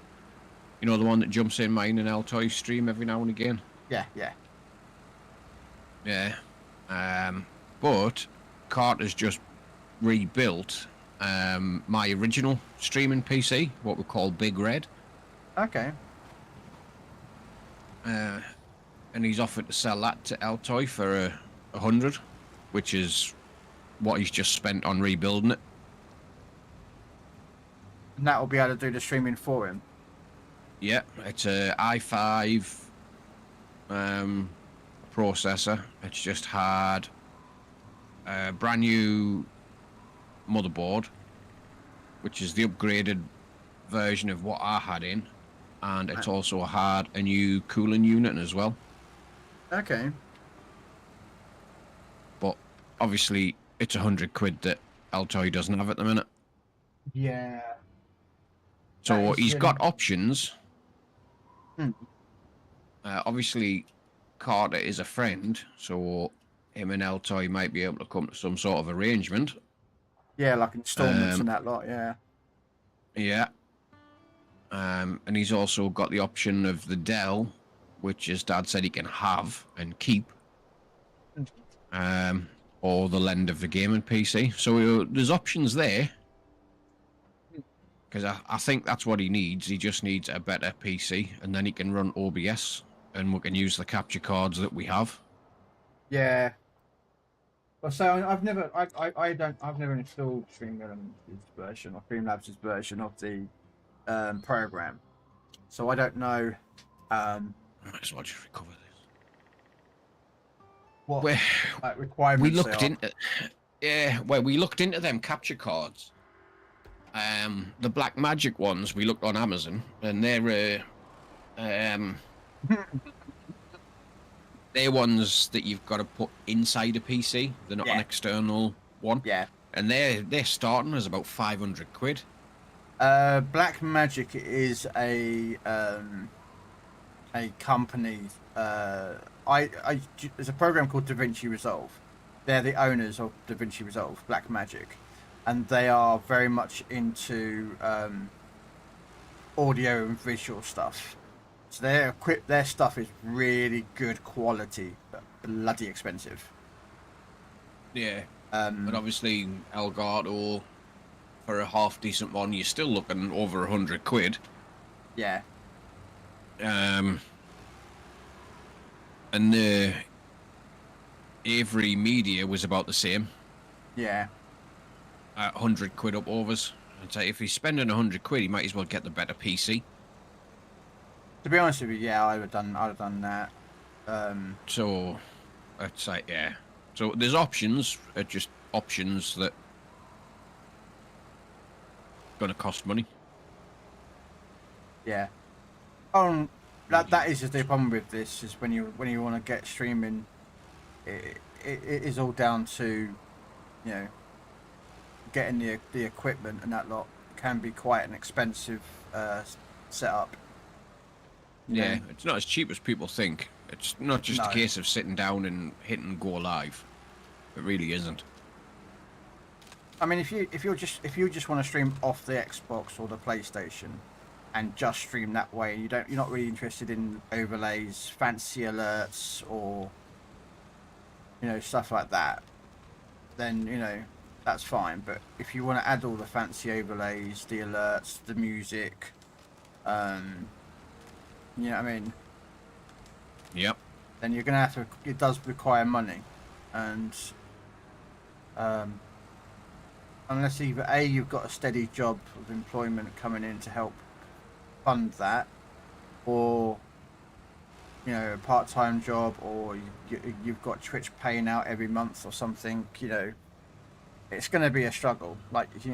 You know, the one that jumps in mine and Eltoy stream every now and again? Yeah. Yeah. But Carter's just rebuilt my original streaming PC, what we call Big Red. Okay. And he's offered to sell that to Eltoy for 100, which is what he's just spent on rebuilding it. And that will be able to do the streaming for him. Yeah, it's a i5 processor. It's just had a brand new motherboard, which is the upgraded version of what I had in, and it's also had a new cooling unit as well. Okay. obviously it's £100 that Altoy doesn't have at the minute. Yeah. So That is he's really- got options. Hmm. Obviously, Carter is a friend, so him and Altoy might be able to come to some sort of arrangement. Yeah, like installments Um, and that lot, yeah. Yeah. And he's also got the option of the Dell, which his dad said he can have and keep. Or the lend of the gaming PC. So there's options there. Because I think that's what he needs. He just needs a better PC, and then he can run OBS, and we can use the capture cards that we have. Yeah. Well, so I've never installed Streamlabs' version or Streamlabs' version of the program, so I don't know I might as well just recover this. what Where requirements we they looked are. into, we looked into them capture cards. The Black Magic ones we looked on Amazon, and they're they're ones that you've got to put inside a PC. They're not an external one. Yeah. And they're starting as about £500. Black Magic is a company. There's a program called DaVinci Resolve. They're the owners of DaVinci Resolve, Black Magic, and they are very much into audio and visual stuff. So their stuff is really good quality, but bloody expensive. Yeah. But obviously, Elgate, for a half decent one, you're still looking over £100. Yeah. And the Avery Media was about the same. Yeah. £100 up overs. I'd say if he's spending £100, he might as well get the better PC. To be honest with you, yeah, I'd have done that. So, it's like, yeah. So there's options, just options that gonna cost money. Yeah. That is just the problem with this, is when you want to get streaming, it is all down to, you know, getting the equipment, and that lot can be quite an expensive setup. Yeah, it's not as cheap as people think. It's not just a case of sitting down and hitting go live. It really isn't. I mean, if you just want to stream off the Xbox or the PlayStation, and just stream that way, you're not really interested in overlays, fancy alerts, or stuff like that, then that's fine. But if you want to add all the fancy overlays, the alerts, the music, you know what I mean? Yep. Then you're gonna have to. It does require money, and unless either A, you've got a steady job of employment coming in to help fund that, or a part-time job, or you've got Twitch paying out every month or something. It's going to be a struggle. Like with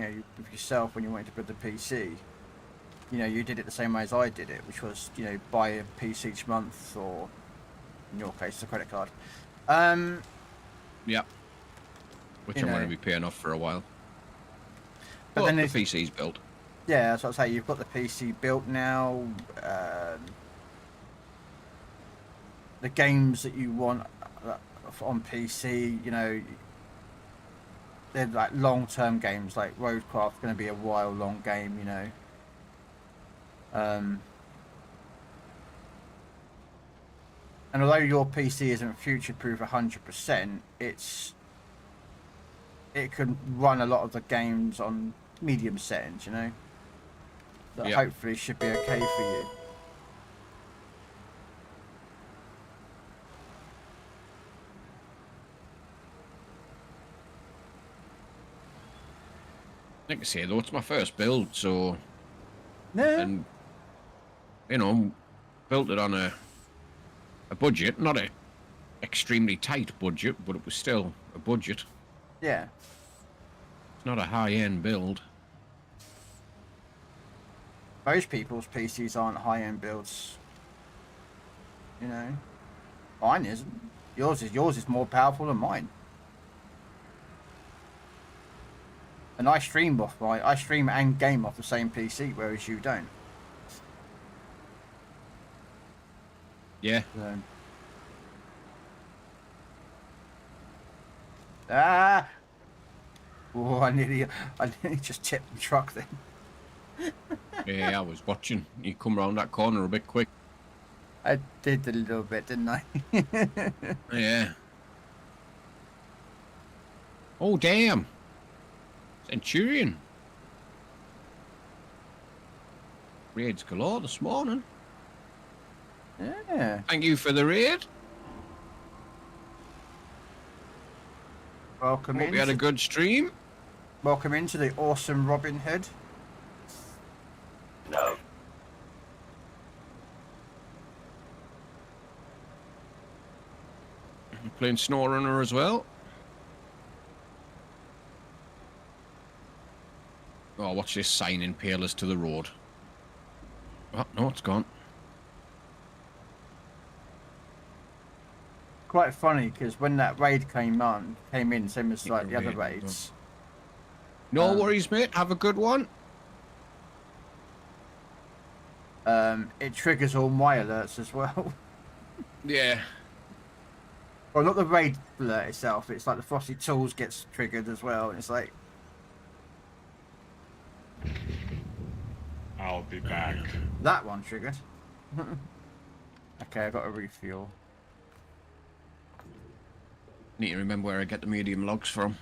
yourself, when you wanted to build the PC, you did it the same way as I did it, which was buy a piece each month, or in your case a credit card. Yep. Which I'm going to be paying off for a while. But then the PC's built. Yeah, that's what I say. You've got the PC built now. The games that you want on PC, they're like long-term games. Like Roadcraft's going to be a while-long game, And although your PC isn't future-proof 100%, it can run a lot of the games on medium settings, that hopefully should be okay for you. Like I say though, it's my first build, so Yeah. and built it on a budget, not a extremely tight budget, but it was still a budget. Yeah. It's not a high-end build. Most people's PCs aren't high-end builds. Mine isn't. Yours is more powerful than mine. And I stream I stream and game off the same PC, whereas you don't. Yeah. So. Ah! Oh, I nearly just tipped the truck then. Yeah, I was watching. You come round that corner a bit quick. I did a little bit, didn't I? Yeah. Oh, damn. Centurion. Raids galore this morning. Yeah. Thank you for the raid. Welcome Hope in. you had a good stream. Welcome into the awesome Robin Hood. No. Playing SnowRunner as well. Oh, watch this sign impale us to the road. Oh, no, it's gone. Quite funny because when that raid came in, same as like the other raids. No worries, mate. Have a good one. It triggers all my alerts as well. Yeah. Well, not the raid alert itself. It's like the Frosty Tools gets triggered as well. And it's like, I'll be back. that one triggered. Okay, I got a refuel. Need to remember where I get the medium logs from.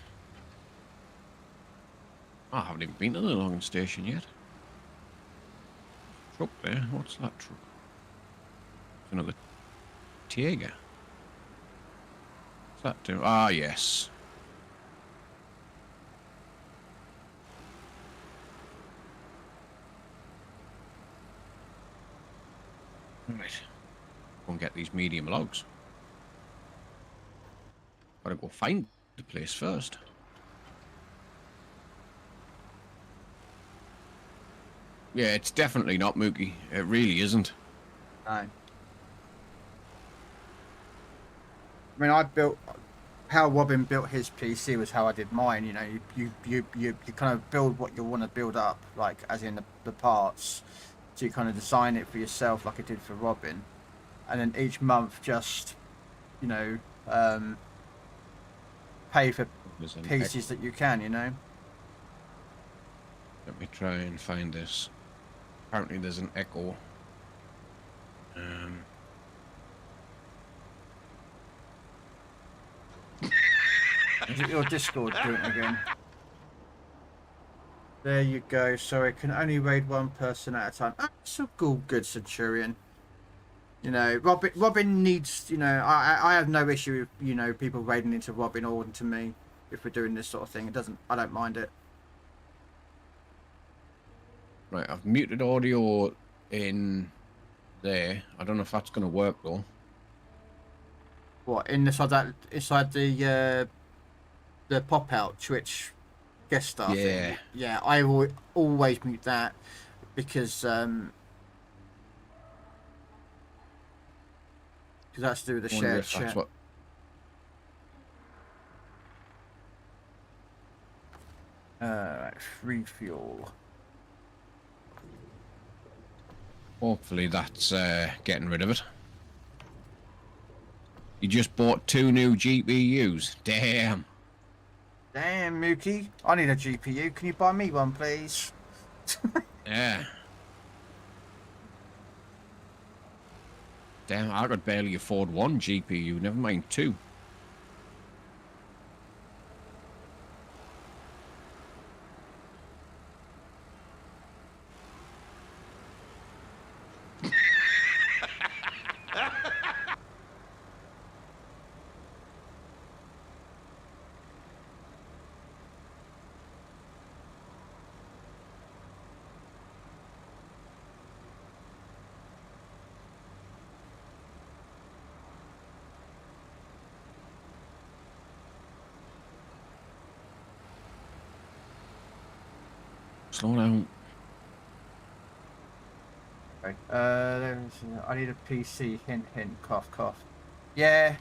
Oh, I haven't even been to the logging station yet. Truck there. What's that truck? It's another Tiega. What's that do? Ah, yes. Right. Go and get these medium logs. Gotta go find the place first. Yeah, it's definitely not Mookie. It really isn't. No. I mean, I built how Robin built his PC was how I did mine. You know, you kind of build what you want to build up, like as in the parts. So you kind of design it for yourself, like I did for Robin, and then each month just, you know, pay for There's an pieces that you can. You know. Let me try and find this. Apparently there's an echo. Is it your Discord doing it again? There you go. Sorry, can only raid one person at a time. That's a good Centurion. You know, Robin needs. You know, I have no issue with people raiding into Robin or into me if we're doing this sort of thing. I don't mind it. Right, I've muted audio in there. I don't know if that's going to work though. What inside the pop out Twitch guest star thing? Yeah, I always mute that because that's to do with the shared chat. Free fuel. Hopefully that's getting rid of it. You just bought 2 new GPUs. Damn. Damn, Mookie. I need a GPU. Can you buy me one, please? Yeah. Damn, I could barely afford 1 GPU, never mind 2. Slow down. Okay. I need a PC. Hint, hint. Cough, cough. Yeah.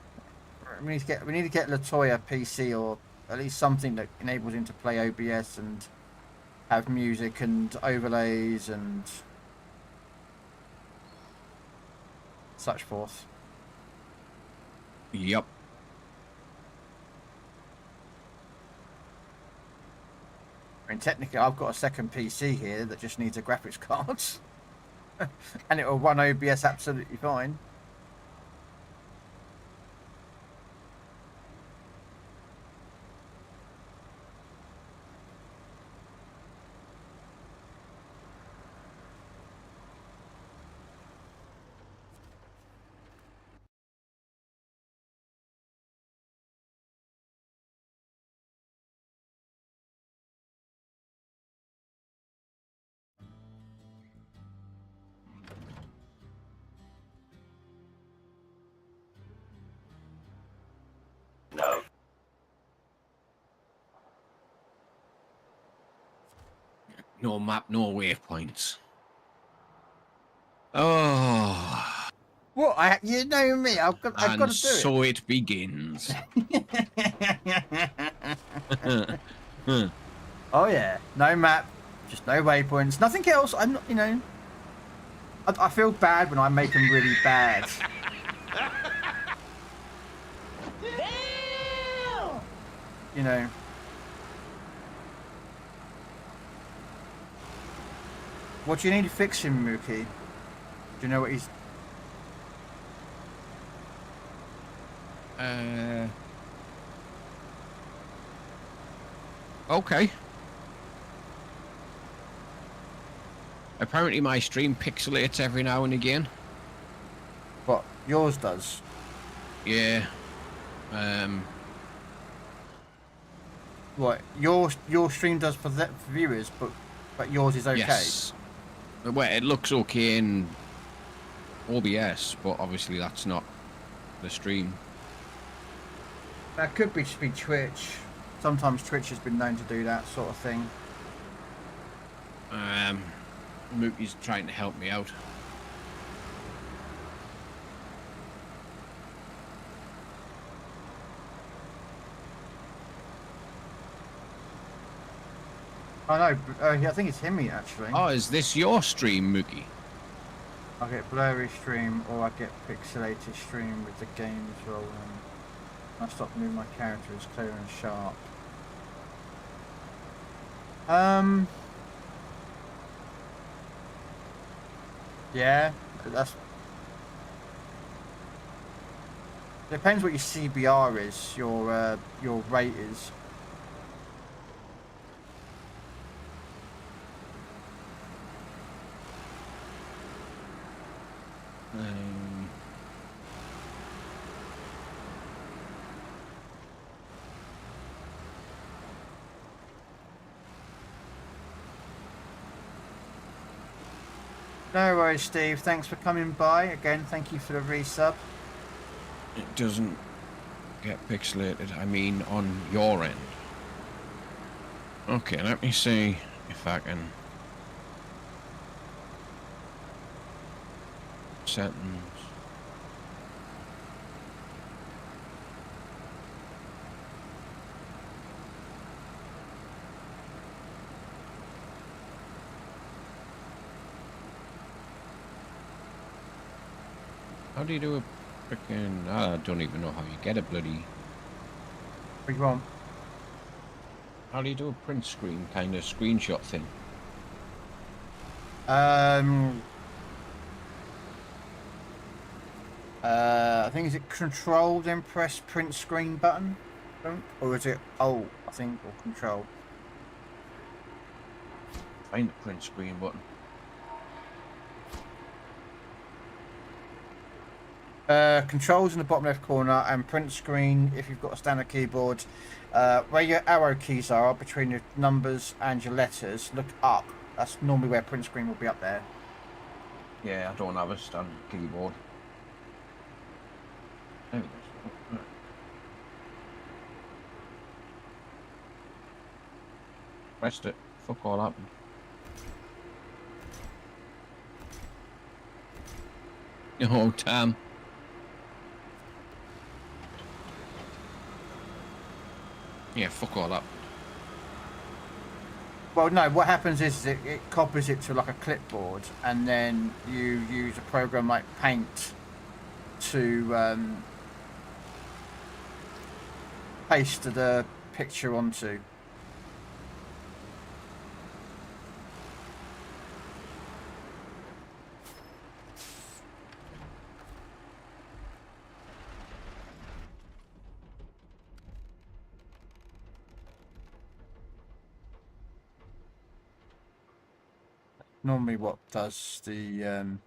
We need to get Latoya PC or at least something that enables him to play OBS and have music and overlays and such forth. Yep. I mean, technically, I've got a second PC here that just needs a graphics card, and it will run OBS absolutely fine. No map, no waypoints. Oh. What? You know me. I've got to do it. So it begins. Oh yeah, no map, just no waypoints, nothing else. I'm not, you know. I feel bad when I make them really bad. You know. What do you need to fix him, Mookie? Do you know what he's... Okay. Apparently my stream pixelates every now and again. What? Yours does? Yeah. What? Your stream does for the viewers, but yours is okay? Yes. Well, it looks okay in OBS, but obviously that's not the stream. That could be just be Twitch. Sometimes Twitch has been known to do that sort of thing. Mookie's trying to help me out. I know. I think it's him actually. Oh, is this your stream, Mookie? I get blurry stream or I get pixelated stream with the games rolling. I stop moving my character is clear and sharp. Yeah, that's... Depends what your CBR is, your rate is. No worries, Steve. Thanks for coming by. Again, thank you for the resub. It doesn't get pixelated, I mean on your end. Okay, let me see if I can... Settings. How do you do a freaking... I don't even know how you get a bloody... What do you want? How do you do a print screen kind of screenshot thing? I think is it Control then press print screen button, or is it Alt? I think, or Control. Find the print screen button. Controls in the bottom left corner and print screen if you've got a standard keyboard. Where your arrow keys are between your numbers and your letters, look up. That's normally where print screen will be up there. Yeah, I don't have a standard keyboard. There we go. Pressed it. Fuck all happened. Oh, damn. Yeah, fuck all that. Well, no, what happens is it copies it to like a clipboard, and then you use a program like Paint to paste the picture onto. Normally what does the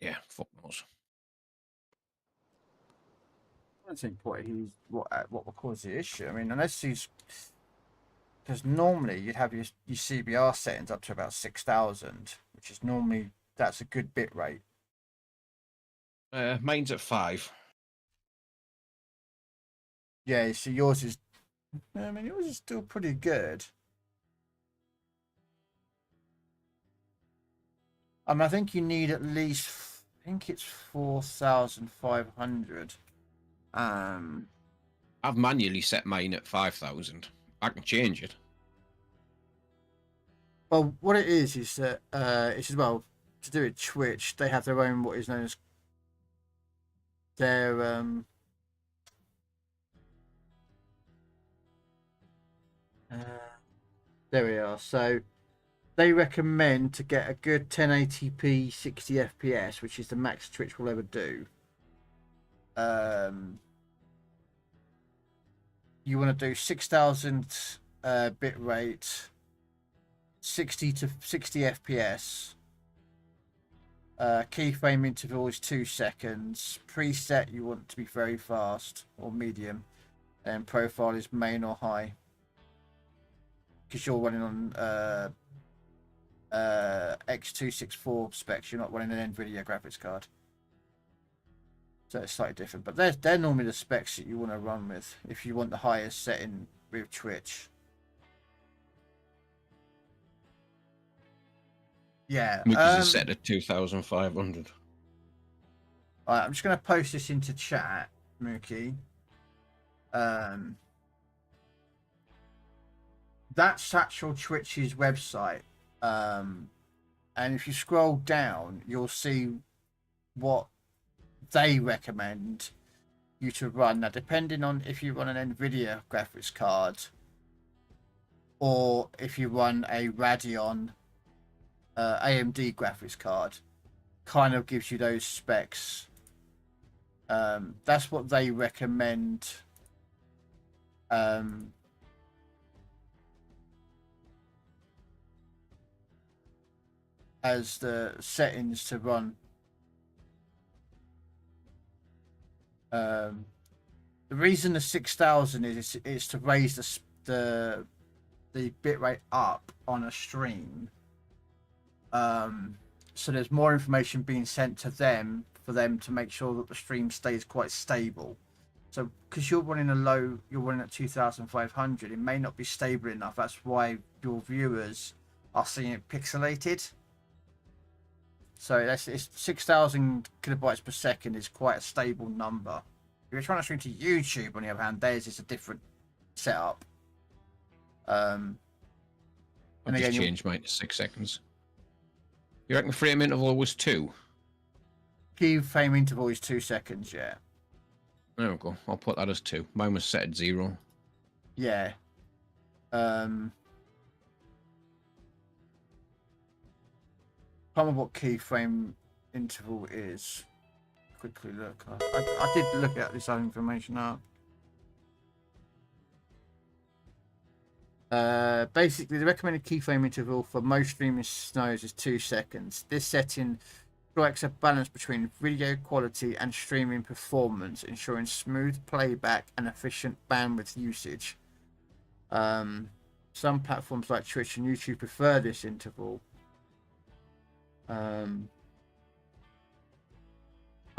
Yeah, fuck knows. I don't think what will cause the issue. I mean, unless he's, because normally you'd have your CBR settings up to about 6,000, which is normally, that's a good bit rate. Mine's at 5. Yeah, so yours is, I mean, yours is still pretty good. I mean, I think you need at least, I think it's 4,500. I've manually set mine at 5,000. I can change it. Well, what it is that it's as well to do with Twitch. They have their own what is known as their there we are. So they recommend to get a good 1080p 60 FPS, which is the max Twitch will ever do. You want to do 6,000 bit rate, 60 to 60 FPS. Keyframe interval is 2 seconds. Preset you want to be very fast or medium, and profile is main or high. Because you're running on X264 specs, you're not running an NVIDIA graphics card. So it's slightly different, but they're normally the specs that you want to run with if you want the highest setting with Twitch. Yeah. Mickey's is set at 2,500. Alright, I'm just going to post this into chat, Mookie. That's actual Twitch's website. And if you scroll down, you'll see what they recommend you to run. Now, depending on if you run an NVIDIA graphics card or if you run a Radeon AMD graphics card, kind of gives you those specs. That's what they recommend. As the settings to run. The reason the 6,000 is to raise the bitrate up on a stream. So there's more information being sent to them for them to make sure that the stream stays quite stable. So because you're running at 2,500, it may not be stable enough. That's why your viewers are seeing it pixelated. So it's 6,000 kilobytes per second is quite a stable number. If you're trying to stream to YouTube, on the other hand, theirs is a different setup. I've just changed mine to 6 seconds. You reckon the frame interval was 2? Key frame interval is 2 seconds, yeah. There we go. I'll put that as 2. Mine was set at 0. Yeah. I can't remember what keyframe interval is. Quickly look. I did look at this information up. Basically, the recommended keyframe interval for most streaming scenarios is 2 seconds. This setting strikes a balance between video quality and streaming performance, ensuring smooth playback and efficient bandwidth usage. Some platforms like Twitch and YouTube prefer this interval. I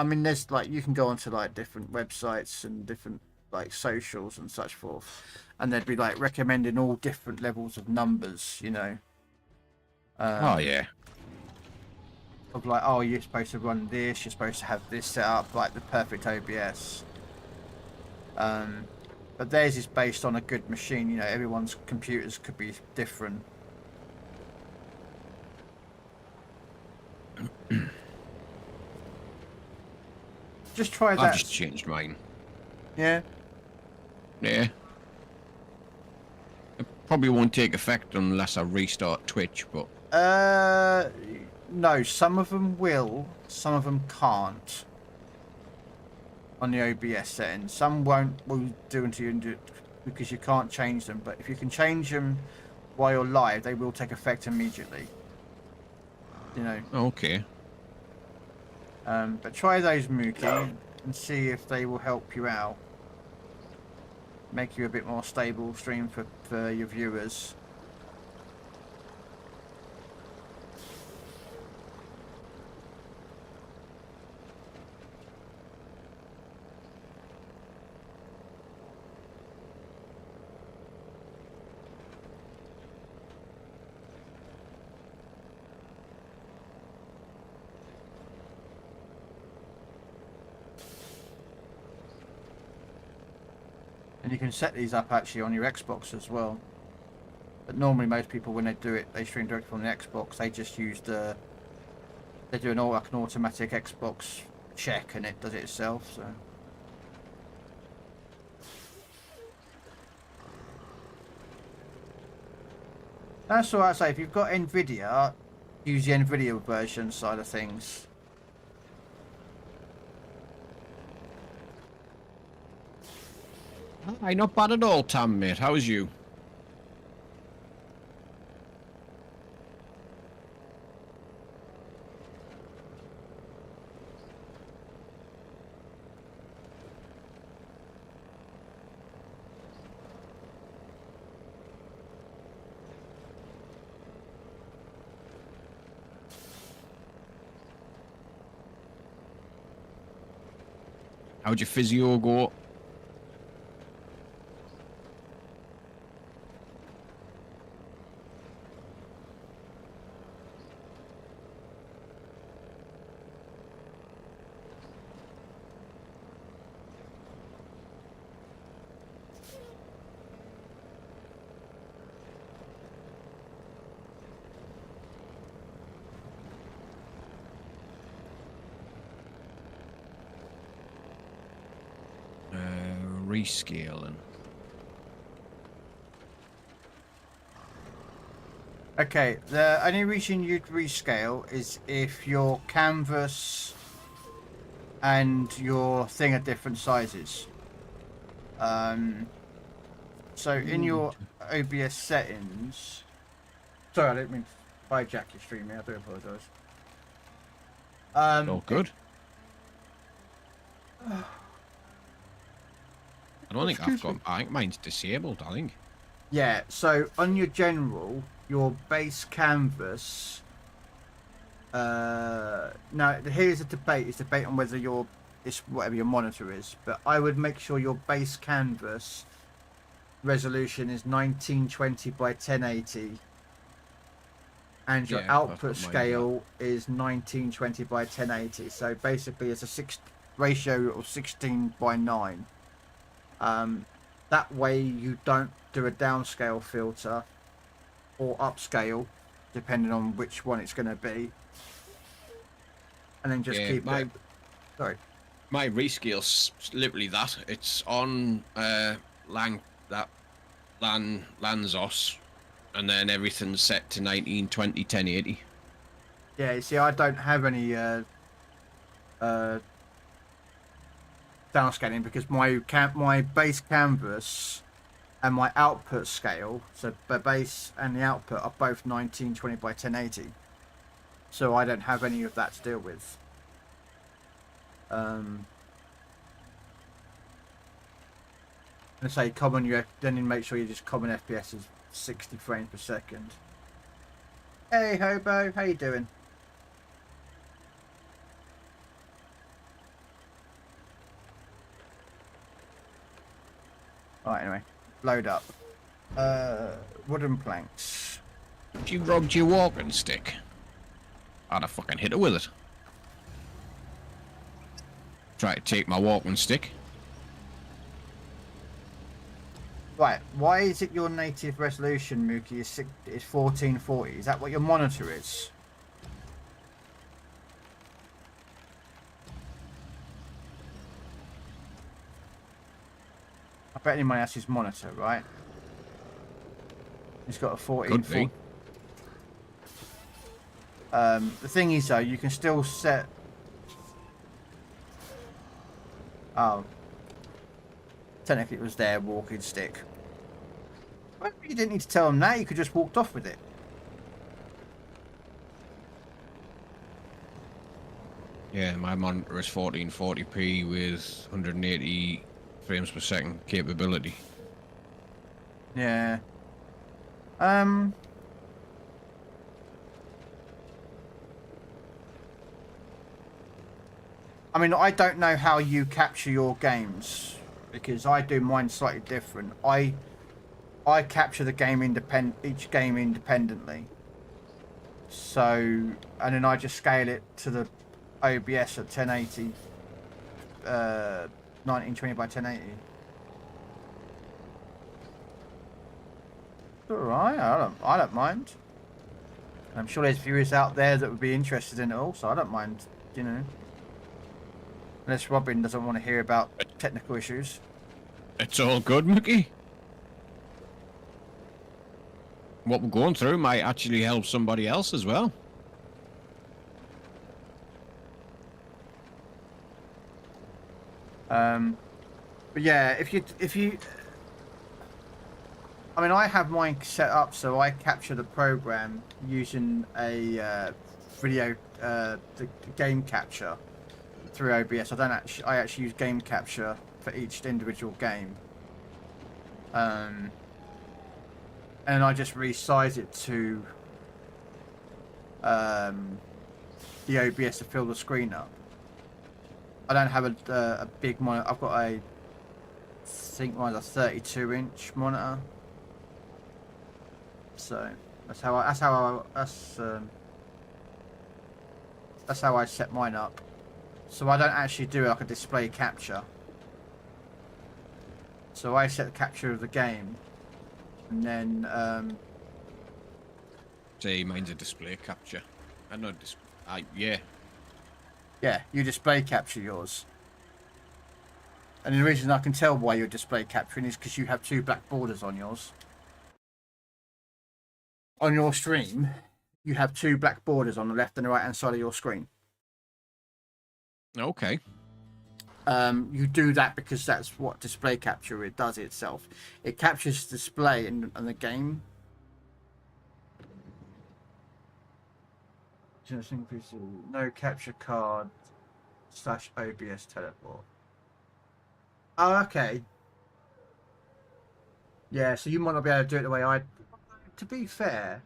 mean, there's like you can go onto like different websites and different like socials and such forth, and they'd be like recommending all different levels of numbers, you know. Oh yeah. Of like, oh, you're supposed to run this, you're supposed to have this set up, like the perfect OBS. But theirs is based on a good machine, you know, everyone's computers could be different. Just try that. I've just changed mine. Yeah. Yeah. It probably won't take effect unless I restart Twitch, but... No, some of them will, some of them can't. On the OBS settings. Some will do until you do it because you can't change them, but if you can change them while you're live, they will take effect immediately. You know. Okay. But try those, Mookie, and see if they will help you out. Make you a bit more stable stream for your viewers. And you can set these up actually on your Xbox as well. But normally most people, when they do it, they stream directly from the Xbox. They just use they do an automatic Xbox check and it does it itself. So that's all I say. If you've got NVIDIA, use the NVIDIA version side of things. Hi, not bad at all, Tam, mate. How's you? How'd your physio go? Rescaling. Okay, the only reason you'd rescale is if your canvas and your thing are different sizes. So in your OBS settings... Sorry, I didn't mean to hijack your stream here, I do apologise. Oh, good. I don't think I've got... I think mine's disabled, I think. Yeah, so on your general, your base canvas... now, here's a debate. It's a debate on whether it's whatever your monitor is. But I would make sure your base canvas resolution is 1920 by 1080. And your output scale is 1920 by 1080. So basically it's a ratio of 16 by 9. That way you don't do a downscale filter or upscale, depending on which one it's going to be. And then just keep it. Sorry. My rescale's literally that. It's on Lanzos, and then everything's set to 1920 1080. Yeah, you see, I don't have any downscaling because my base canvas and my output scale, so the base and the output are both 1920 by 1080. So I don't have any of that to deal with. And say common, then make sure you just common FPS is 60 frames per second. Hey Hobo, how you doing? Right, anyway. Load up. Wooden planks. If you robbed your walking stick, I'd have fucking hit her with it. Try to take my walking stick. Right, why is it your native resolution, Mookie, is 1440? Is that what your monitor is? I bet anyone has his monitor, right? He's got a 1440. The thing is, though, you can still set... Oh. Technically, it was their walking stick. Well, you didn't need to tell them that. You could just walked off with it. Yeah, my monitor is 1440p with 180 frames per second capability. Yeah. I mean, I don't know how you capture your games because I do mine slightly different. I capture the game each game independently. So, and then I just scale it to the OBS at 1080, 1920 by 1080. Alright, I don't mind. I'm sure there's viewers out there that would be interested in it also. I don't mind, you know. Unless Robin doesn't want to hear about technical issues. It's all good, Mickey. What we're going through might actually help somebody else as well. But yeah, if you I mean, I have mine set up so I capture the program using a video the game capture through OBS. I actually use game capture for each individual game, and I just resize it to the OBS to fill the screen up. I don't have a big monitor. I've got I think mine's a 32-inch monitor. So that's how I set mine up. So I don't actually do like a display capture. So I set the capture of the game, and then Say mine's a display capture. I know yeah. Yeah, you display capture yours. And the reason I can tell why you're display capturing is because you have two black borders on yours. On your stream, you have two black borders on the left and the right hand side of your screen. Okay. You do that because that's what display capture it does itself. It captures display in the game. No capture card / OBS teleport. Oh, okay. Yeah, so you might not be able to do it the way I... To be fair,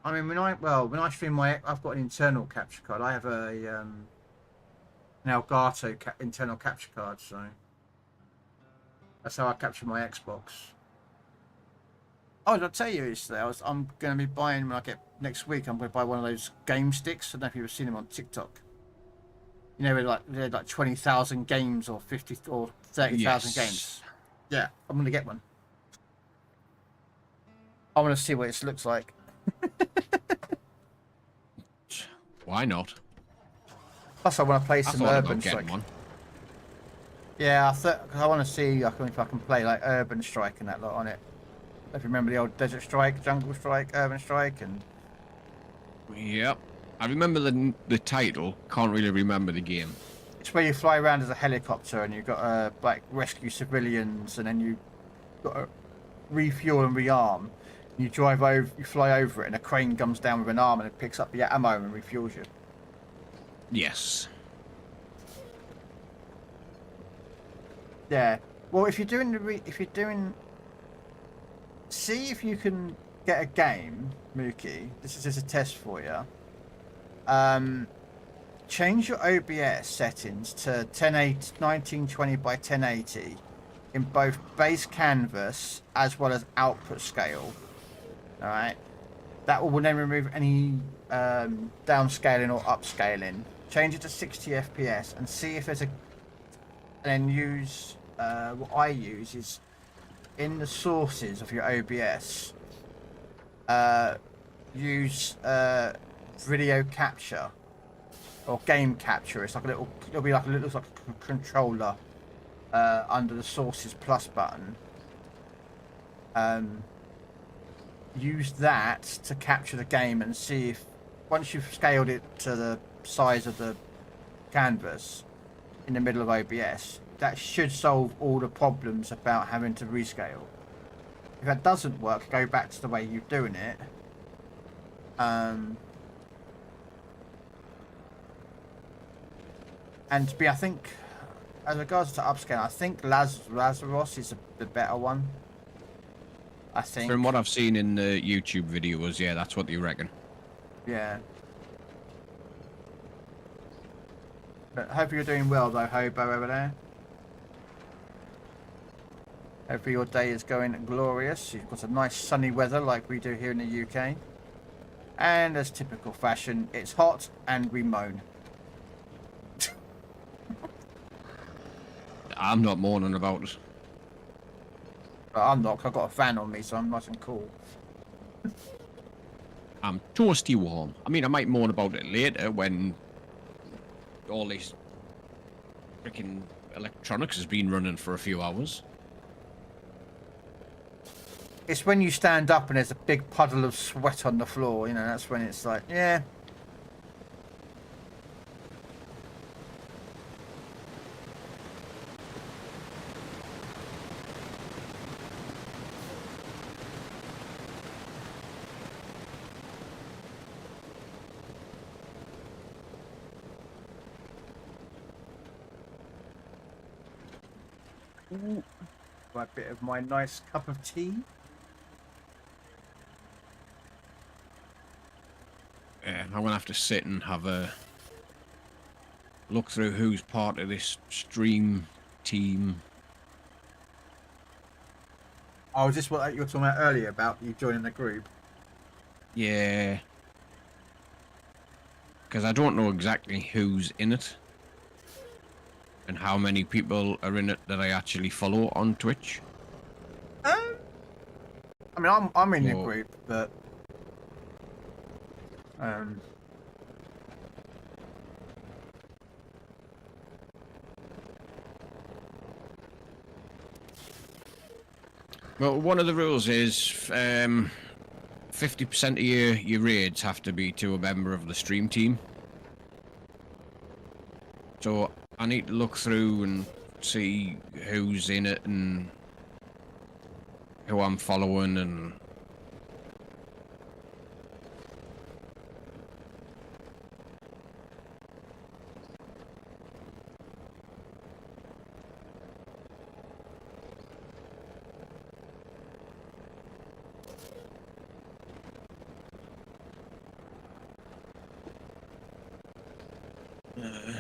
I mean, when I stream I've got an internal capture card. I have an Elgate internal capture card, so that's how I capture my Xbox. Oh, did I tell you yesterday? I'm going to be buying when I get next week. I'm going to buy one of those game sticks. I don't know if you've ever seen them on TikTok. You know, they're like 20,000 games or 50 or 30,000 games. Yeah, I'm going to get one. I want to see what it looks like. Why not? Plus, I want to play some Urban Strike. One. Yeah, I want to see if I can play like Urban Strike and that lot on it. If you remember the old Desert Strike, Jungle Strike, Urban Strike, and... Yep. I remember the title, can't really remember the game. It's where you fly around as a helicopter and you've got to like rescue civilians, and then you got to refuel and rearm. You fly over it, and a crane comes down with an arm and it picks up the ammo and refuels you. Yes. Yeah. Well, if you're doing see if you can get a game, Mookie. This is just a test for you. change your OBS settings to 1920 by 1080 in both base canvas as well as output scale. All right, that will then remove any downscaling or upscaling. Change it to 60 FPS and see if there's a. And then use what I use is in the sources of your OBS. Use video capture or game capture. It's like a little. It'll be like looks like a controller under the sources plus button. Use that to capture the game and see if once you've scaled it to the size of the canvas in the middle of OBS, that should solve all the problems about having to rescale. If that doesn't work, go back to the way you're doing it. And to be, I think, as regards to upscale, I think Lazarus is the better one. I think. From what I've seen in the YouTube videos, yeah, that's what you reckon. Yeah. But hope you're doing well though, Hobo over there. Hopefully your day is going glorious. You've got a nice sunny weather like we do here in the UK. And as typical fashion, it's hot and we moan. I'm not moaning about it. But I'm not, 'cause I've got a fan on me, so I'm nice and cool. I'm toasty warm. I mean, I might moan about it later when all this freaking electronics has been running for a few hours. It's when you stand up and there's a big puddle of sweat on the floor, you know, that's when it's like, yeah. A bit of my nice cup of tea. Yeah, I'm gonna have to sit and have a look through who's part of this stream team. Oh, is this what you were talking about earlier about you joining the group? Yeah. Because I don't know exactly who's in it. And how many people are in it that I actually follow on Twitch. I mean, I'm in the group, but well, one of the rules is 50% of your raids have to be to a member of the stream team. So I need to look through and see who's in it and who I'm following and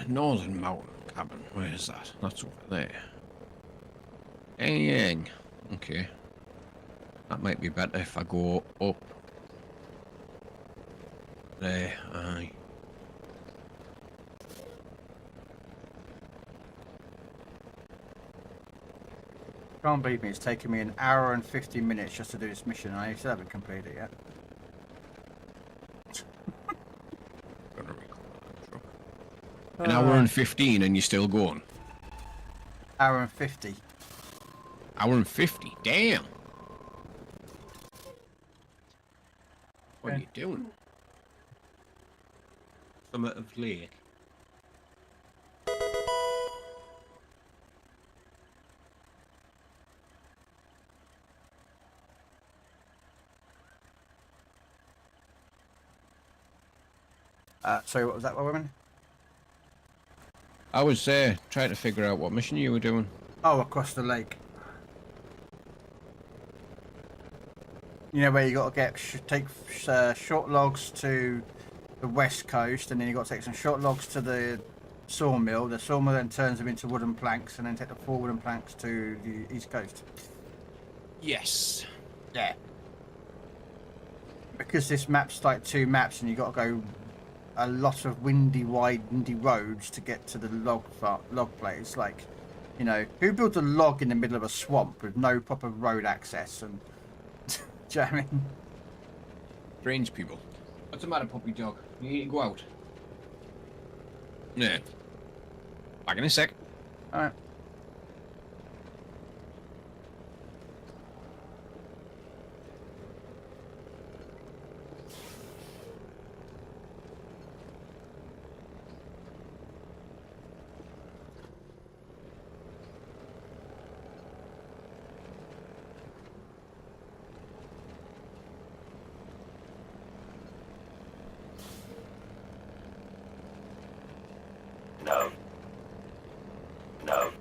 Northern Mountain Cabin. Where is that? That's over there. Dang. Okay. That might be better if I go up there. Aye. can't believe me, it's taken me an hour and 50 minutes just to do this mission. I still haven't completed it yet. An hour and 15 and you're still going? Hour and 50. Hour and 50? Damn! What are you doing? Summit of Lake. Sorry, what was that, woman? I was trying to figure out what mission you were doing. Oh, across the lake. You know where you got to get take short logs to the west coast, and then you got to take some short logs to the sawmill. The sawmill then turns them into wooden planks, and then take the 4 wooden planks to the east coast. Yes. Yeah. Because this map's like 2 maps, and you got to go a lot of windy roads to get to the log place. Like, you know, who built a log in the middle of a swamp with no proper road access? And do you know what I mean? Strange people. What's the matter, puppy dog? You need to go out. Yeah. Back in a sec. All right. No. No.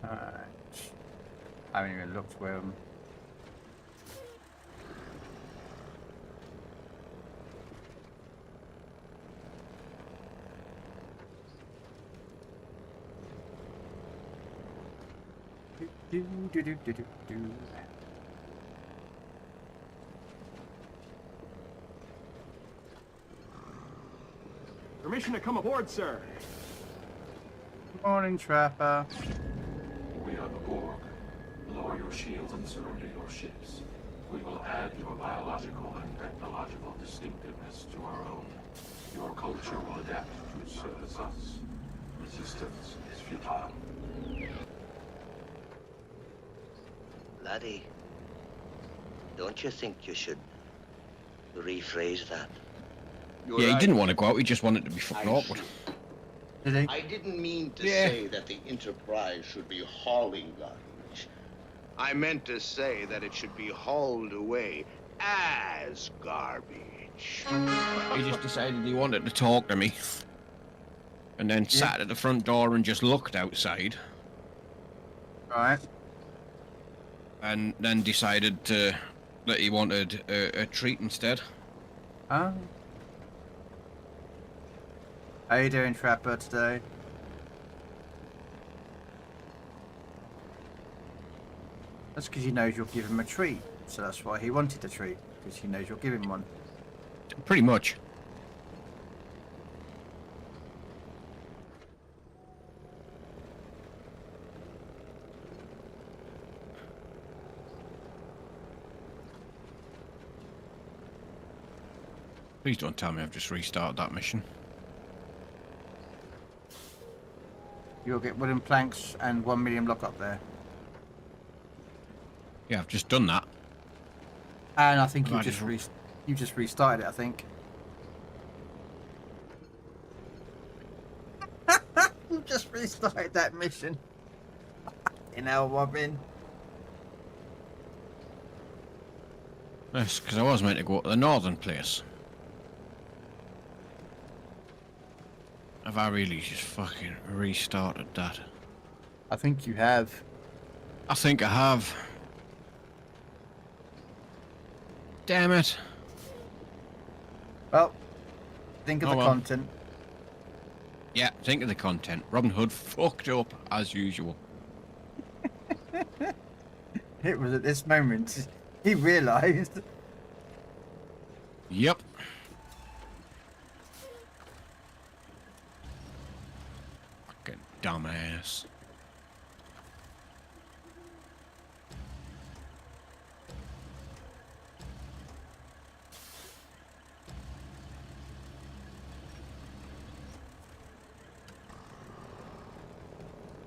Alright. I haven't even looked where do. Permission to come aboard, sir. Morning, Trapper. We are the Borg. Lower your shields and surrender your ships. We will add your biological and technological distinctiveness to our own. Your culture will adapt to service us. Resistance is futile. Laddie, don't you think you should rephrase that? Yeah, he didn't want to go out, he just wanted to be fucking awkward. Did he? I didn't mean to Yeah. say that the Enterprise should be hauling garbage. I meant to say that it should be hauled away as garbage. He just decided he wanted to talk to me. And then sat at the front door and just looked outside. Right. And then decided that he wanted a treat instead. Oh. How you doing, Trapper, today? That's because he knows you'll give him a treat. So that's why he wanted a treat. Because he knows you'll give him one. Pretty much. Please don't tell me I've just restarted that mission. You'll get wooden planks and 1 million block up there. Yeah, I've just done that. And I think you Might just as well. you just restarted it, I think. You just restarted that mission. In hell, Robin. Yes, because I was meant to go to the northern place. Have I really just fucking restarted that? I think you have. I think I have. Damn it. Well, think of Oh, the well. content. Yeah, think of the content. Robin Hood fucked up as usual. It was at this moment he realised. Yep. dumbass.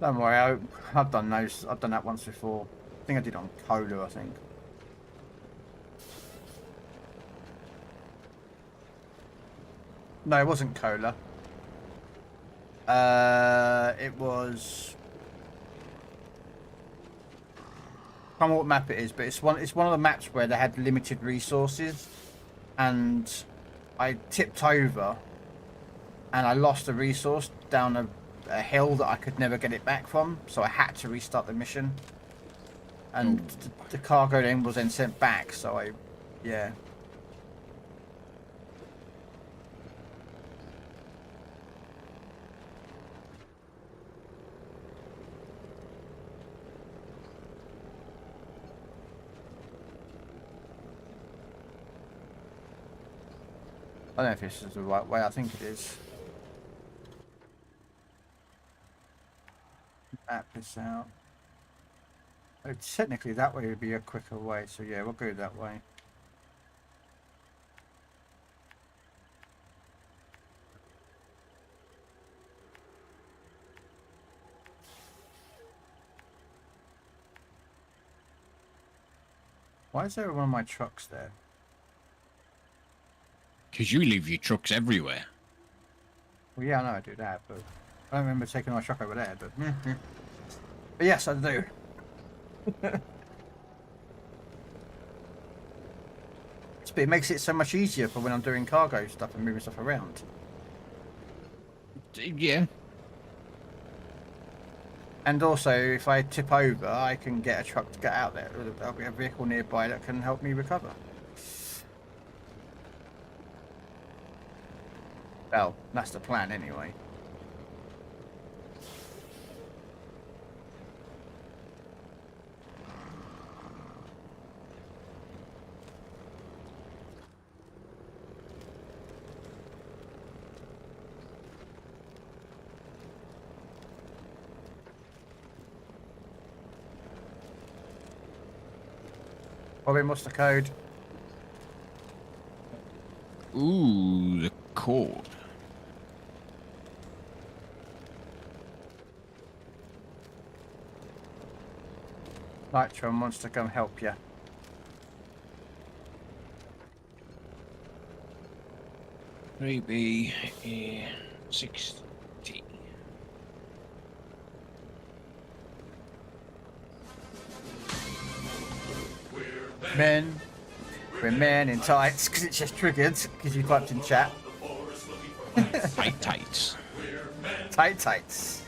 Don't worry, I've done those. I've done that once before. I think I did on Cola, I think. No, it wasn't Cola. It was. I can't remember what map it is, but it's one. It's one of the maps where they had limited resources, and I tipped over, and I lost a resource down a hill that I could never get it back from, so I had to restart the mission. And the cargo then was then sent back, so yeah. I don't know if this is the right way, I think it is. Map this out. Oh, technically that way would be a quicker way, so yeah, we'll go that way. Why is there one of my trucks there? Because you leave your trucks everywhere. Well, yeah, I know I do that, but I don't remember taking my truck over there, but... But yes, I do. But it makes it so much easier for when I'm doing cargo stuff and moving stuff around. Yeah. And also, if I tip over, I can get a truck to get out there. There'll be a vehicle nearby that can help me recover. Well, that's the plan anyway. Robin, what's the code? Ooh, the code. Nitron wants to come help you. Maybe 60. Men. We're men in tights, because it's just triggered, because you typed in chat. Tight tights. Tight tights.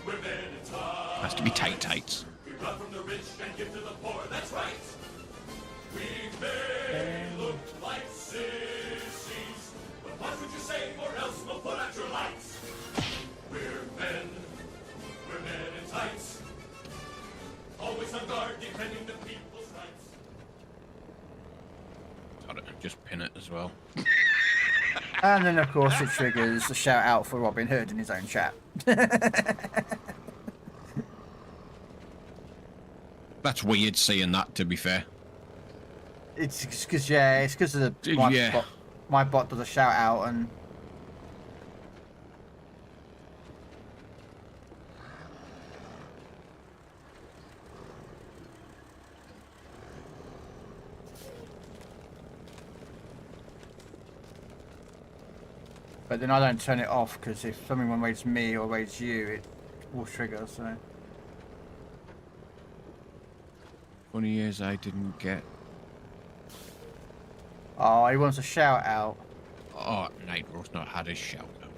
Has to be tight tights. From the rich and give to the poor, that's right. We may look like sissies, but what would you say, or else we'll put out your lights? We're men in tights, always on guard, defending the people's rights. Got it, just pin it as well. And then, of course, it triggers a shout out for Robin Hood in his own chat. That's weird seeing that, to be fair. It's because, yeah, it's because of the my bot does a shout out and. But then I don't turn it off because if someone raids me or raids you, it will trigger, so. 20 years I didn't get. Oh, he wants a shout out. Oh, Nitro's not had his shout out.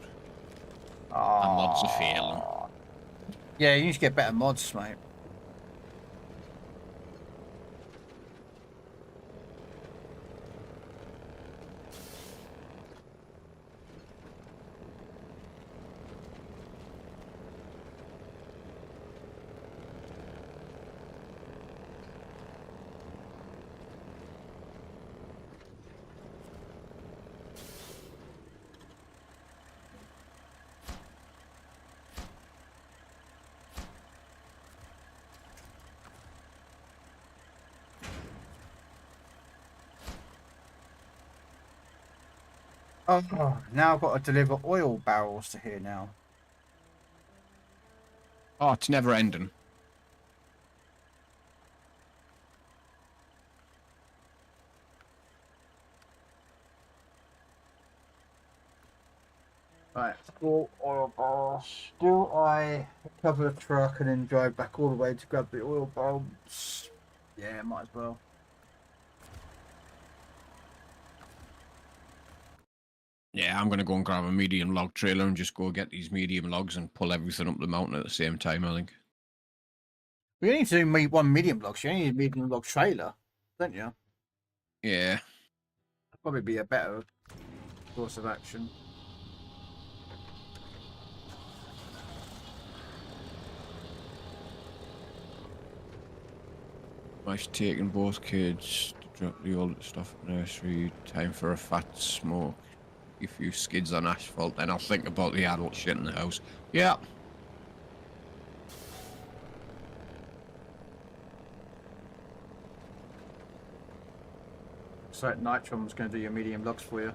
Oh. Our mods are failing. Yeah, you need to get better mods, mate. Oh, now I've got to deliver oil barrels to here now. Oh, it's never ending. Right, 4 oil barrels. Do I cover the truck and then drive back all the way to grab the oil barrels? Yeah, might as well. Yeah, I'm going to go and grab a medium log trailer and just go get these medium logs and pull everything up the mountain at the same time, I think. We only need to do one medium log. So you only need a medium log trailer, don't you? Yeah. Probably be a better course of action. Nice taking both kids to drop the old stuff at nursery. Time for a fat smoke. A few skids on asphalt, then I'll think about the adult shit in the house. Yeah. So Nitron's going to do your medium logs for you.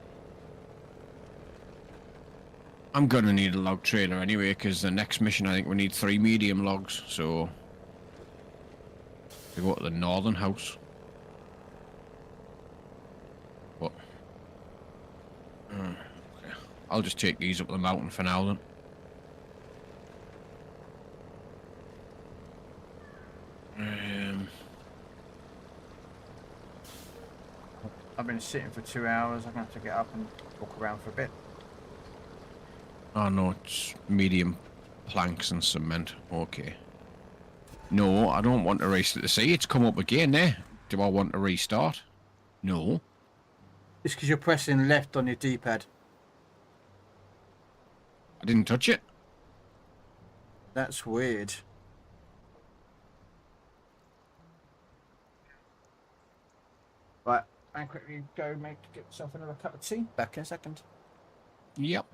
I'm going to need a log trailer anyway, because the next mission I think we need 3 medium logs, so... we go to the northern house. What? Okay. I'll just take these up the mountain for now then. I've been sitting for 2 hours. I'm going to have to get up and walk around for a bit. Oh no, it's medium planks and cement. Okay. No, I don't want to race to the sea. It's come up again there. Do I want to restart? No. It's because you're pressing left on your D-pad. I didn't touch it. That's weird. Right, and quickly go get yourself another cup of tea. Back in a second. Yep.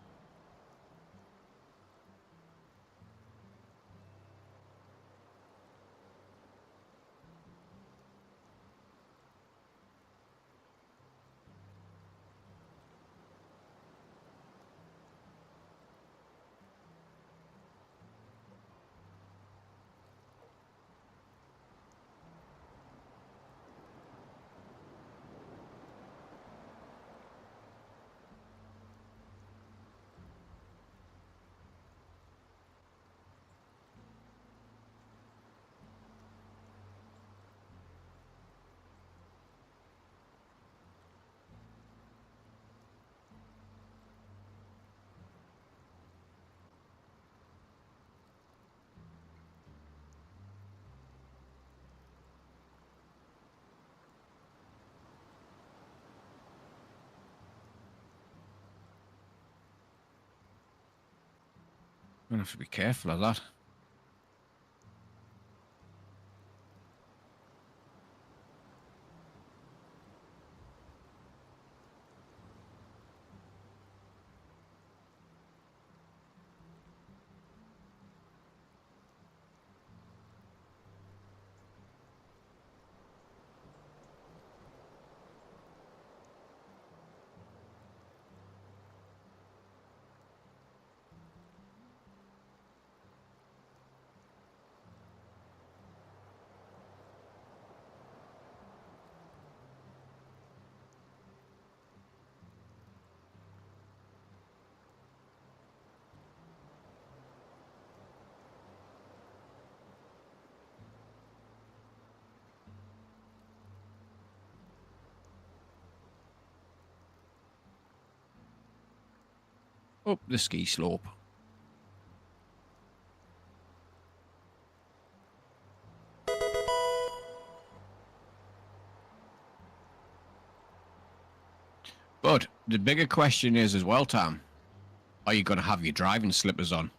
I'm gonna have to be careful of that. Up the ski slope. But the bigger question is as well, Tam, are you going to have your driving slippers on?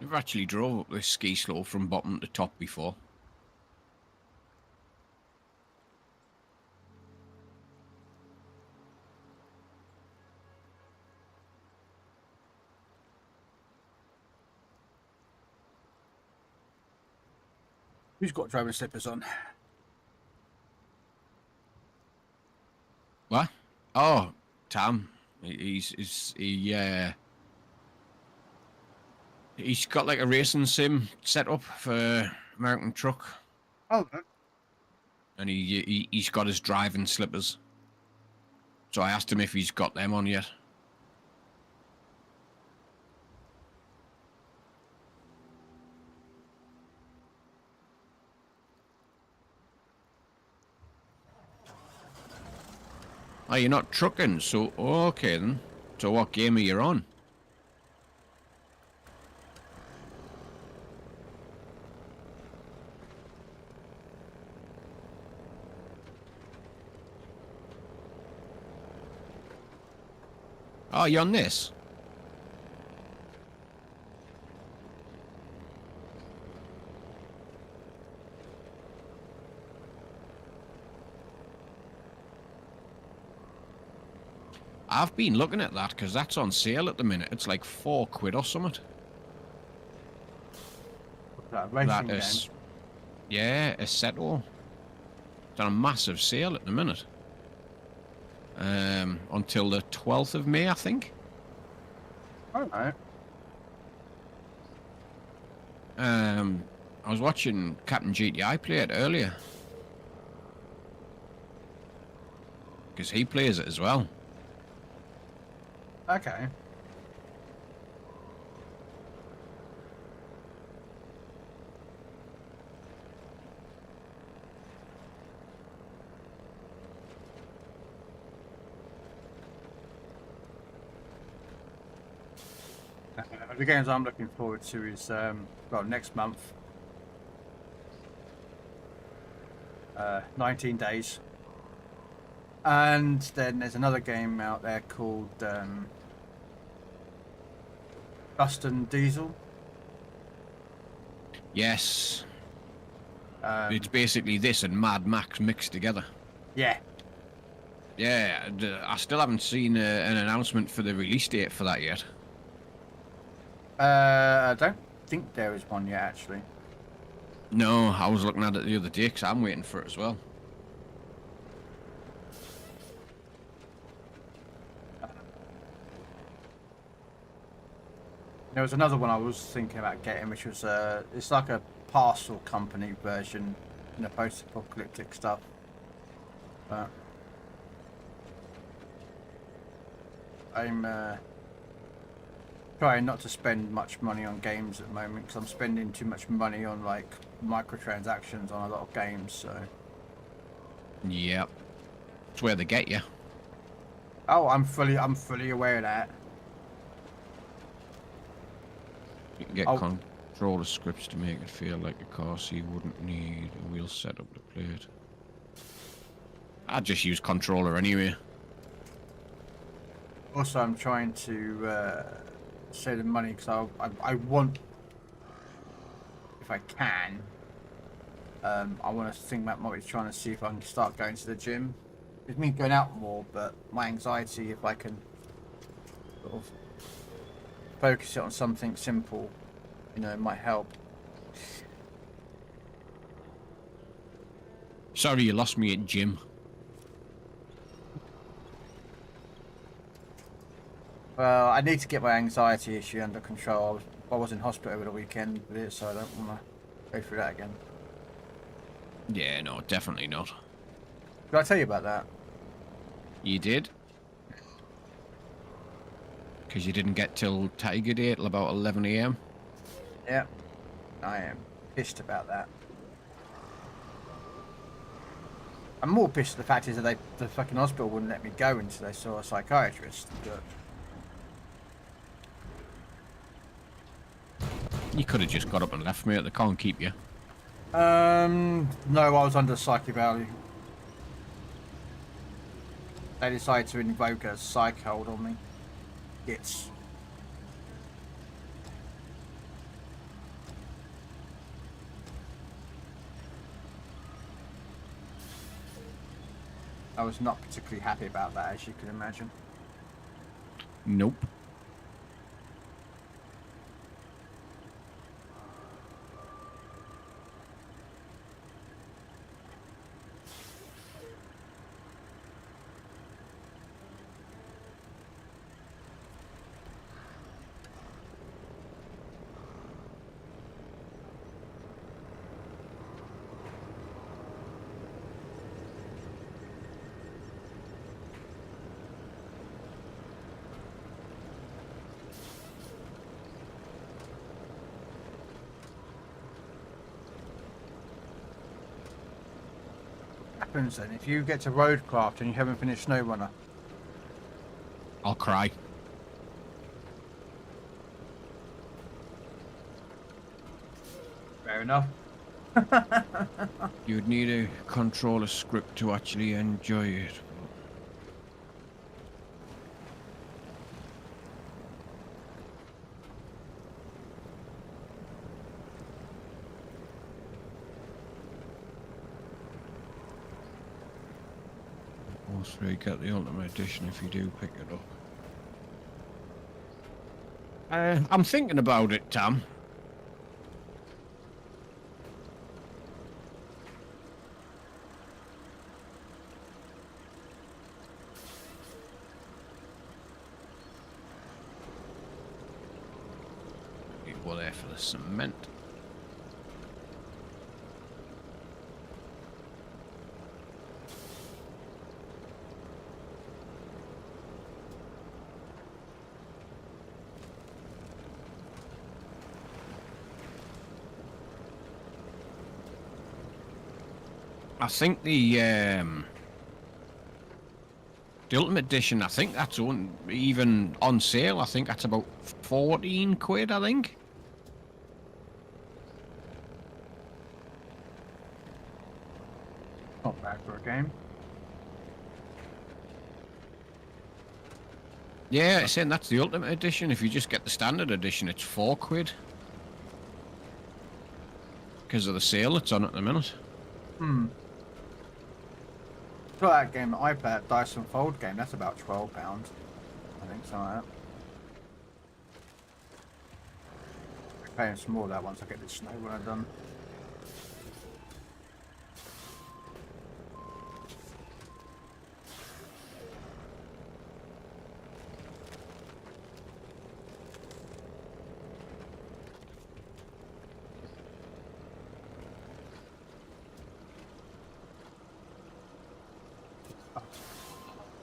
I've actually drove up this ski slope from bottom to top before. Who's got driving slippers on? What? Oh, Tam. He's got like a racing sim set up for American Truck, Oh, and he's got his driving slippers. So I asked him if he's got them on yet. Oh, you're not trucking, so okay then. So what game are you on? Oh, you're on this? I've been looking at that because that's on sale at the minute. It's like £4 or something. that racing That game. is, yeah, a Seto. It's on a massive sale at the minute. Until the 12th of May, I think. I don't know. I was watching Captain GTI play it earlier. Because he plays it as well. Okay. The games I'm looking forward to is well, next month, 19 days, and then there's another game out there called Rust and Diesel. Yes. It's basically this and Mad Max mixed together. Yeah. Yeah, I still haven't seen an announcement for the release date for that yet. I don't think there is one yet, actually. No, I was looking at it the other day because I'm waiting for it as well. There was another one I was thinking about getting, which was it's like a parcel company version, you know, post-apocalyptic stuff. But I'm trying not to spend much money on games at the moment because I'm spending too much money on like microtransactions on a lot of games. So. Yep. It's where they get you. Oh, I'm fully aware of that. You can get Oh. controller scripts to make it feel like a car, so you wouldn't need a wheel setup to play it. I'd just use controller anyway. Also, I'm trying to save the money because I want, if I can, I want to think about what trying to see if I can start going to the gym. It's me going out more, but my anxiety, if I can sort of focus it on something simple, you know, it might help. Sorry you lost me at gym. Well, I need to get my anxiety issue under control. I was in hospital over the weekend with it, so I don't want to go through that again. Yeah, no, definitely not. Did I tell you about that? You did? Because you didn't get till Tiger Day till about 11 AM? Yeah, I am pissed about that. I'm more pissed at the fact is that the fucking hospital wouldn't let me go until they saw a psychiatrist. But You could have just got up and left, mate. They can't keep you. no, I was under psych evaluation. They decided to invoke a psych hold on me. It's I was not particularly happy about that, as you can imagine. Nope. What happens then if you get to roadcraft and you haven't finished SnowRunner? I'll cry. Fair enough. You'd need a controller script to actually enjoy it. Also, you get the Ultimate Edition if you do pick it up. I'm thinking about it, Tam. People there for the cement. I think the Ultimate Edition, I think that's even on sale. I think that's about 14 quid, I think. Not bad for a game. Yeah, it's saying that's the Ultimate Edition. If you just get the Standard Edition, it's 4 quid. Because of the sale that's on at the minute. For that game that I play, that Dyson Fold game, that's about £12. I think, something like that. I'm paying some more of that once I get this SnowRunner done.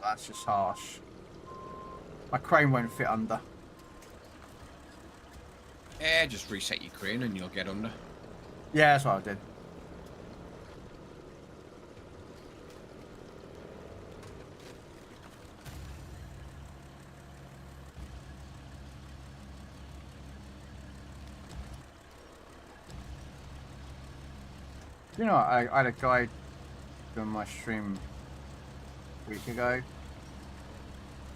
That's just harsh. My crane won't fit under. Yeah, just reset your crane and you'll get under. Yeah, that's what I did. You know, I had a guy on my stream a week ago,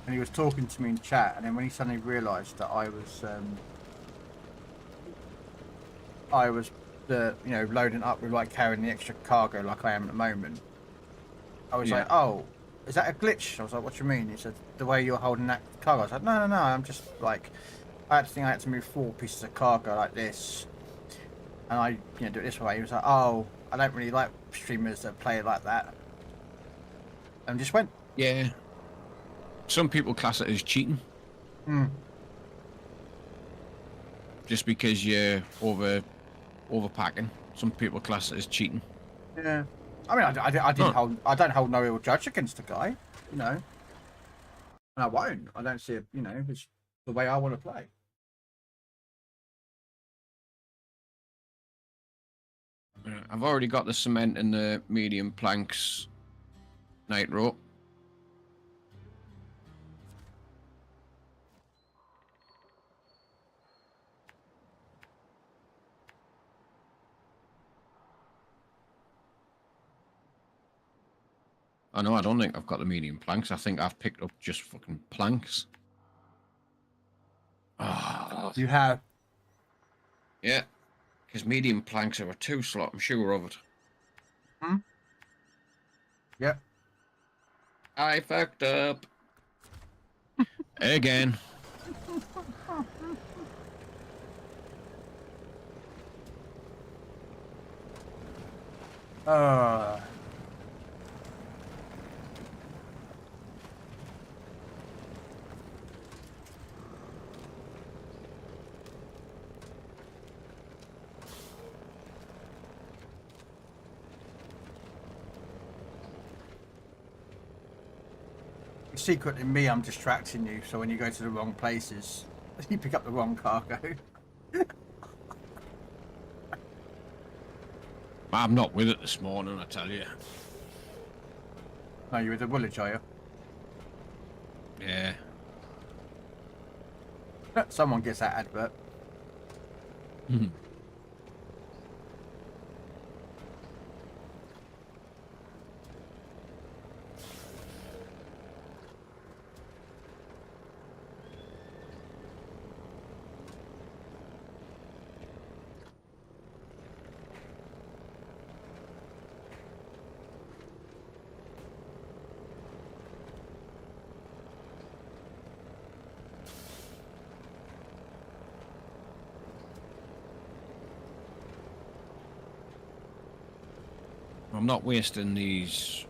and he was talking to me in chat, and then when he suddenly realised that I was you know, loading up with like carrying the extra cargo like I am at the moment, I was like, oh, is that a glitch? I was like, what do you mean? He said, the way you're holding that cargo. I was like, no, I'm just like, I had to move 4 pieces of cargo like this, and I, you know, do it this way. He was like, oh, I don't really like streamers that play it like that, and just went. Yeah. Some people class it as cheating. Just because you're overpacking. Some people class it as cheating. Yeah. I mean, I don't hold no ill judge against the guy, you know. And I won't. I don't see it, you know, it's the way I want to play. I've already got the cement and the medium planks nitro. I know, I don't think I've got the medium planks. I think I've picked up just fucking planks. Oh. You have? Yeah. Because medium planks are a 2 slot, I'm sure of it. Yep. I fucked up. Again. Uh, Secretly, me, I'm distracting you, so when you go to the wrong places, you pick up the wrong cargo. I'm not with it this morning, I tell you. No, you're with the Woolwich, are you? Yeah. Someone gets that advert. I'm not wasting these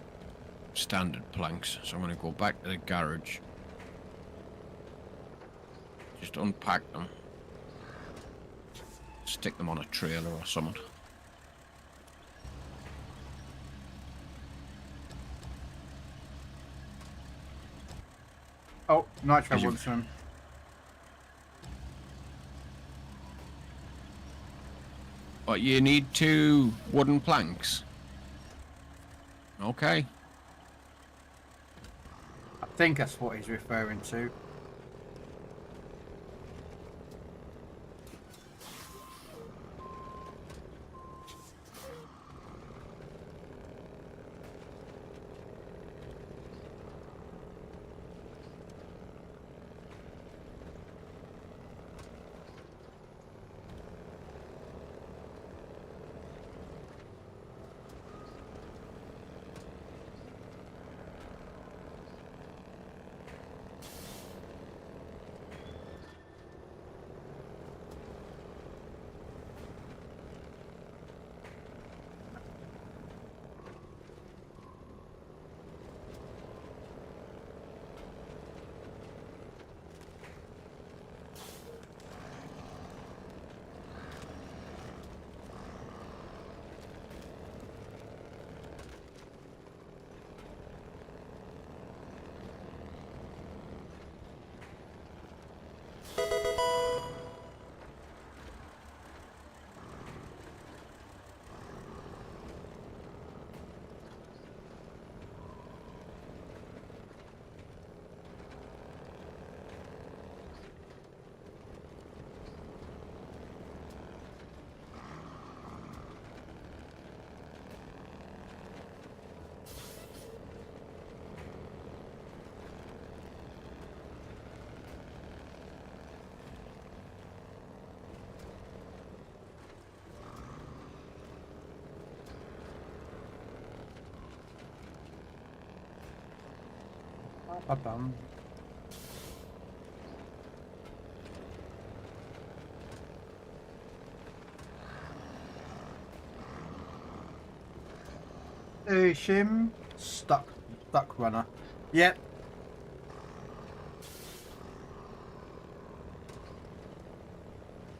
standard planks, so I'm going to go back to the garage. Just unpack them. Stick them on a trailer or something. Oh, Nitro Is you- wants some. But you need 2 wooden planks. Okay. I think that's what he's referring to. Ba-bum. Hey, Shim. Stuck runner. Yep.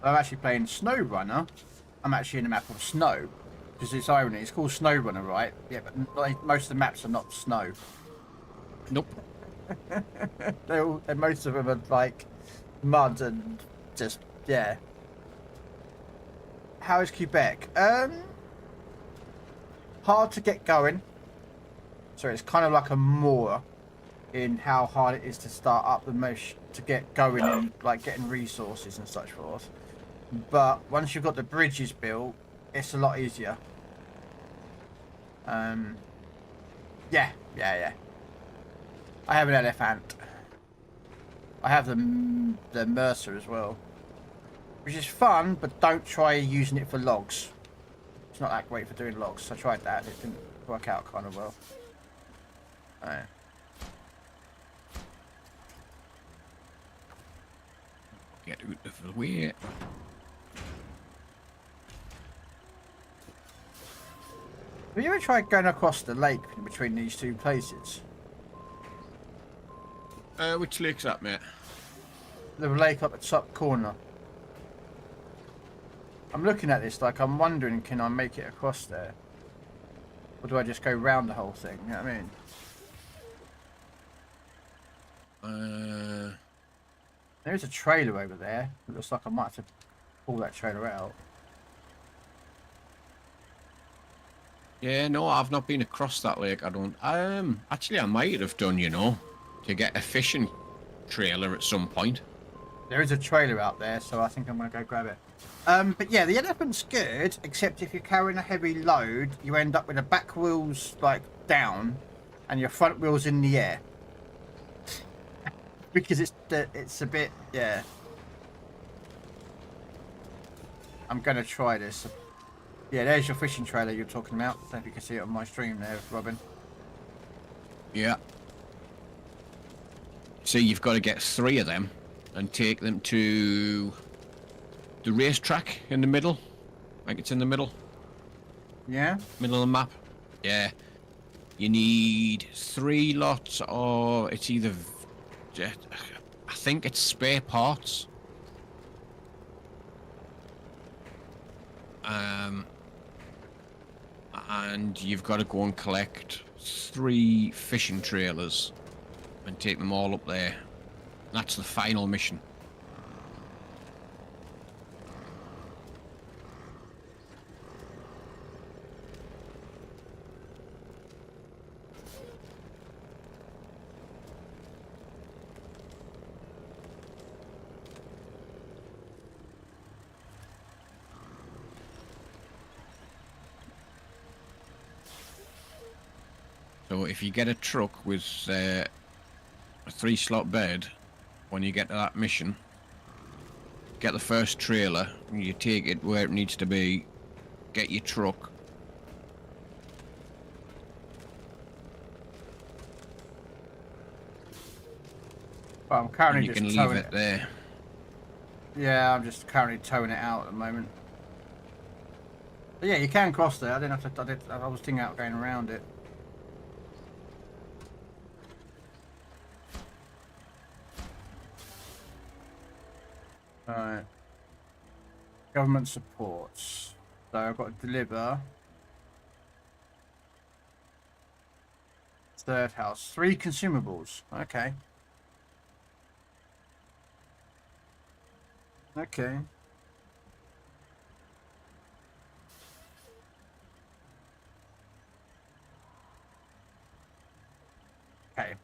I'm actually playing Snow Runner. I'm actually in the map of snow. Because it's irony, it's called Snow Runner, right? Yeah, but most of the maps are not snow. Nope. And most of them are like mud and just, yeah. How is Quebec? Hard to get going. So it's kind of like a moor in how hard it is to start up the mesh to get going and like getting resources and such forth. But once you've got the bridges built, it's a lot easier. Yeah. I have an elephant. I have the Mercer as well, which is fun, but don't try using it for logs. It's not that great for doing logs. I tried that; it didn't work out kind of well. Alright. Get out of the way. Have you ever tried going across the lake between these two places? Which lake's that, mate? The lake up the top corner. I'm looking at this like I'm wondering, can I make it across there? Or do I just go round the whole thing? You know what I mean? There is a trailer over there. It looks like I might have to pull that trailer out. Yeah, no, I've not been across that lake. I don't. Actually, I might have done, you know, to get a fishing trailer at some point. There is a trailer out there, so I think I'm going to go grab it. But yeah, the elephant's good, except if you're carrying a heavy load, you end up with the back wheels like down, and your front wheels in the air. Because it's a bit, yeah. I'm going to try this. Yeah, there's your fishing trailer you're talking about. I don't know if you can see it on my stream there, Robin. Yeah. So you've got to get 3 of them and take them to the racetrack in the middle. Like it's in the middle. Yeah? Middle of the map. Yeah. You need 3 lots of... It's either... I think it's spare parts. And you've got to go and collect 3 fishing trailers and take them all up there. That's the final mission. So if you get a truck with a 3-slot bed, when you get to that mission, get the first trailer, and you take it where it needs to be, get your truck. Well, I'm currently And you just can towing leave it there. Yeah, I'm just currently towing it out at the moment. But yeah, you can cross there. I didn't have to. I was thinking out going around it. Alright. Government supports. So I've got to deliver. Third house. 3 consumables. Okay. Okay. Okay.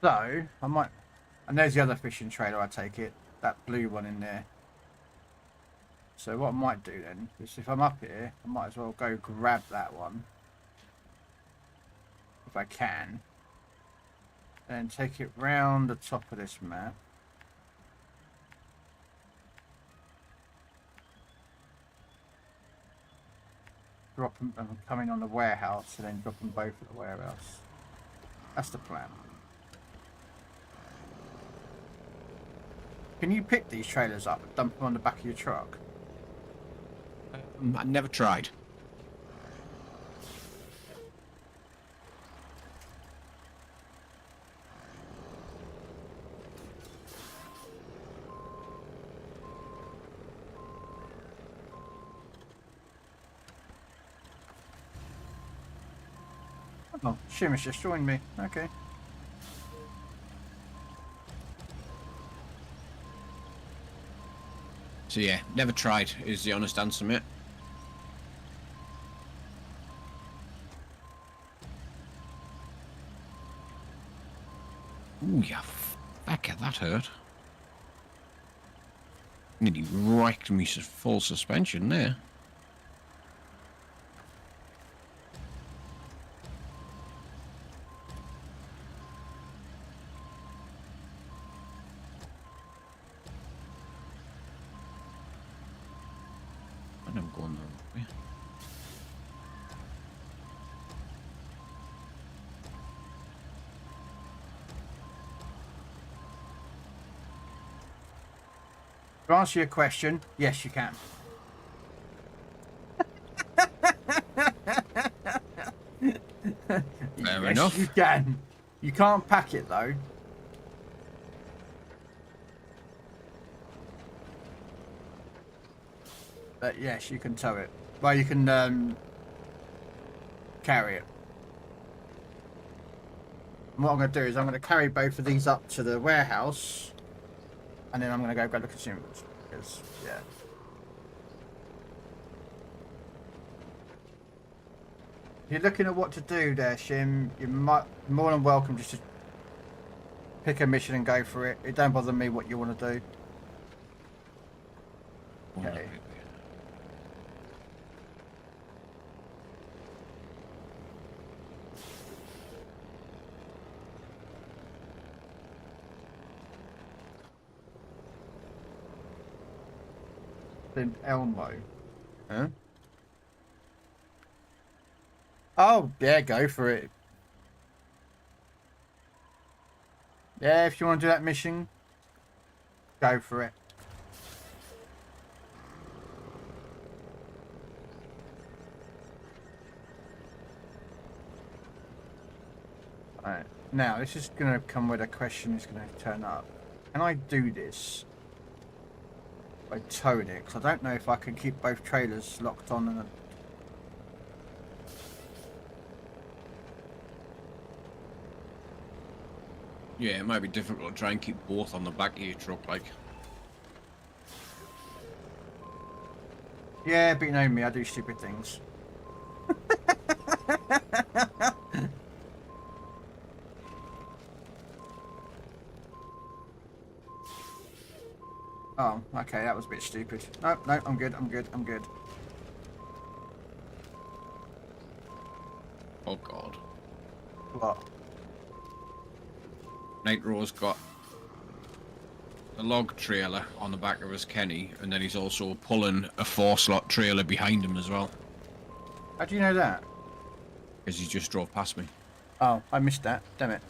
So, I might... And there's the other fishing trailer, I take it. That blue one in there. So what I might do then is if I'm up here, I might as well go grab that one. If I can. And take it round the top of this map. Drop them, and come in on the warehouse and then drop them both at the warehouse. That's the plan. Can you pick these trailers up and dump them on the back of your truck? I never tried. Oh, Shimmer's just joined me. Okay. So yeah, never tried is the honest answer, mate. Ooh, yeah, fucker, that hurt. Nearly wrecked me full suspension there. And I'm going the wrong way. To answer your question, yes, you can. Fair Yes, enough. you can. You can't pack it though. But yes, you can tow it. Well, you can carry it. And what I'm going to do is I'm going to carry both of these up to the warehouse, and then I'm going to go grab the consumables. Because, yeah. If you're looking at what to do there, Shim, you're more than welcome just to pick a mission and go for it. It don't bother me what you want to do. Okay. Then Elmo. Huh? Oh, yeah, go for it. Yeah, if you want to do that mission, go for it. Alright, now this is going to come with a question that's going to turn up. Can I do this by towing it? Because I don't know if I can keep both trailers locked on and... Yeah, it might be difficult to try and keep both on the back of your truck, like. Yeah, but you know me, I do stupid things. Oh, okay, that was a bit stupid. No, no, I'm good, I'm good, I'm good. Oh god. What? Nitro's got a log trailer on the back of his Kenny, and then he's also pulling a 4-slot trailer behind him as well. How do you know that? Because he just drove past me. Oh, I missed that. Damn it.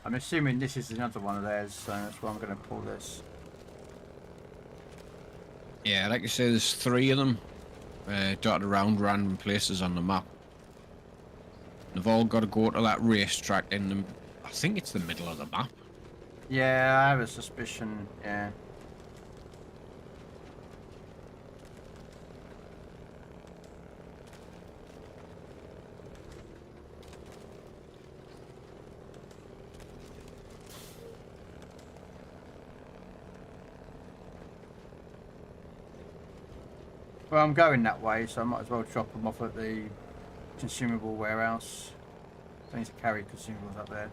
I'm assuming this is another one of theirs, so that's why I'm going to pull this. Yeah, like I say, there's 3 of them dotted around random places on the map. They've all got to go to that racetrack in the... I think it's the middle of the map. Yeah, I have a suspicion, yeah. Well, I'm going that way, so I might as well drop them off at the consumable warehouse. I need to carry consumables up there.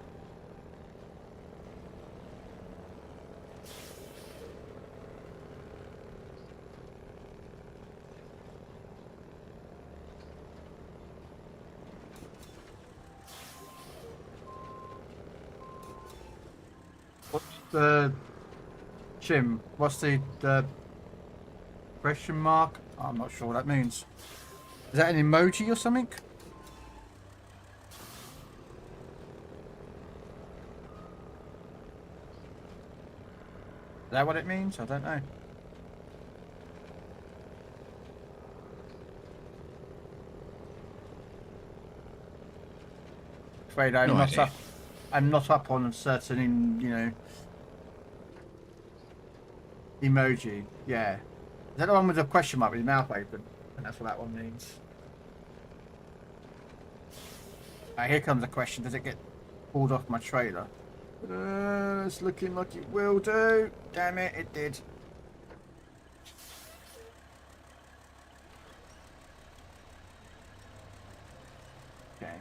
What's the... Jim, what's the question mark? I'm not sure what that means. Is that an emoji or something? Is that what it means? I don't know. Afraid I'm No not idea. up. I'm not up on certain, you know, emoji. Yeah. Is that the one with the question mark with your mouth open? And that's what that one means. Right, here comes the question. Does it get pulled off my trailer? It's looking like it will do. Damn it, it did. Okay.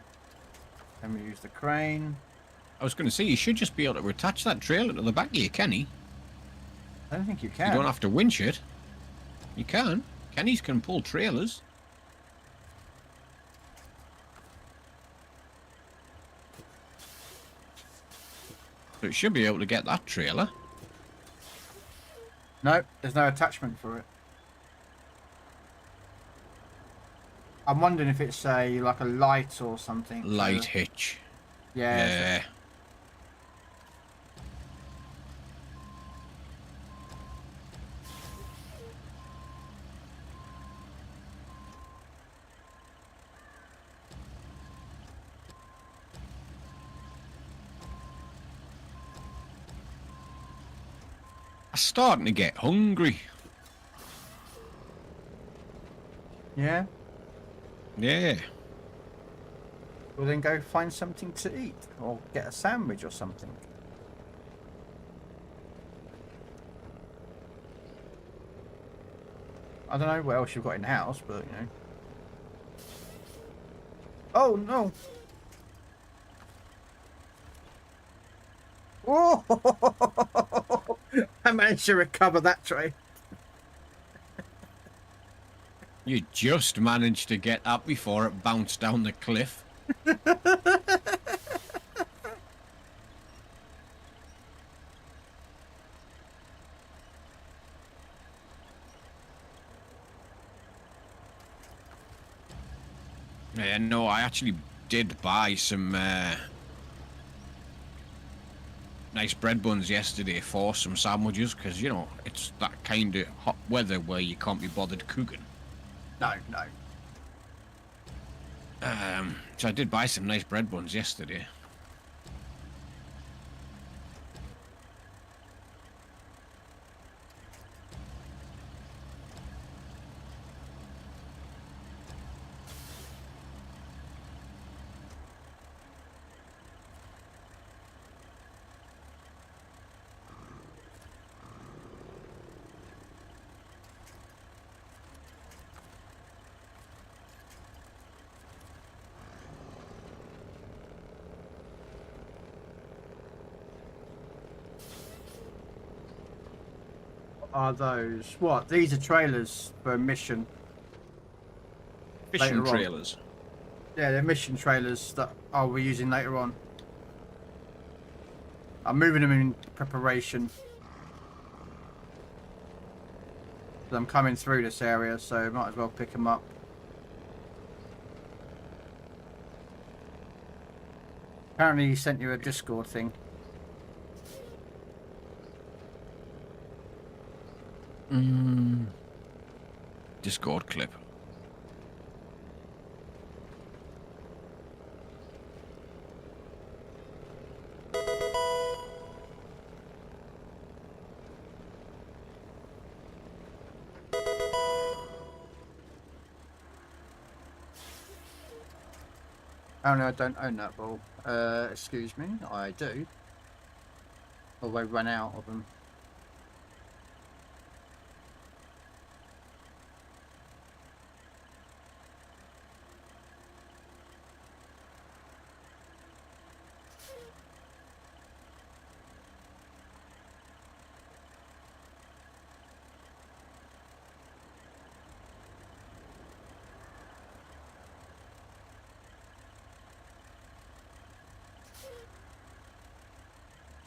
Then we use the crane. I was going to say, you should just be able to attach that trailer to the back of your Kenny. I don't think you can. You don't have to winch it. You can. Kennys can pull trailers. So it should be able to get that trailer. No, there's no attachment for it. I'm wondering if it's like a light or something. Light hitch. Yeah. Yeah. I'm starting to get hungry. Yeah. Yeah. Well, then go find something to eat or get a sandwich or something. I don't know what else you've got in the house, but you know. Oh no! Oh! I managed to recover that tray. You just managed to get up before it bounced down the cliff. Yeah, no, I actually did buy some nice bread buns yesterday for some sandwiches, because, you know, it's that kind of hot weather where you can't be bothered cooking. No, no. So I did buy some nice bread buns yesterday. Are those what? These are trailers for a mission. Fishing Later on. trailers. Yeah, they're mission trailers that I'll be using later on. I'm moving them in preparation. I'm coming through this area, so might as well pick them up. Apparently he sent you a Discord thing. Discord clip. Oh no, I don't own that ball. Excuse me, I do. Although I run out of them.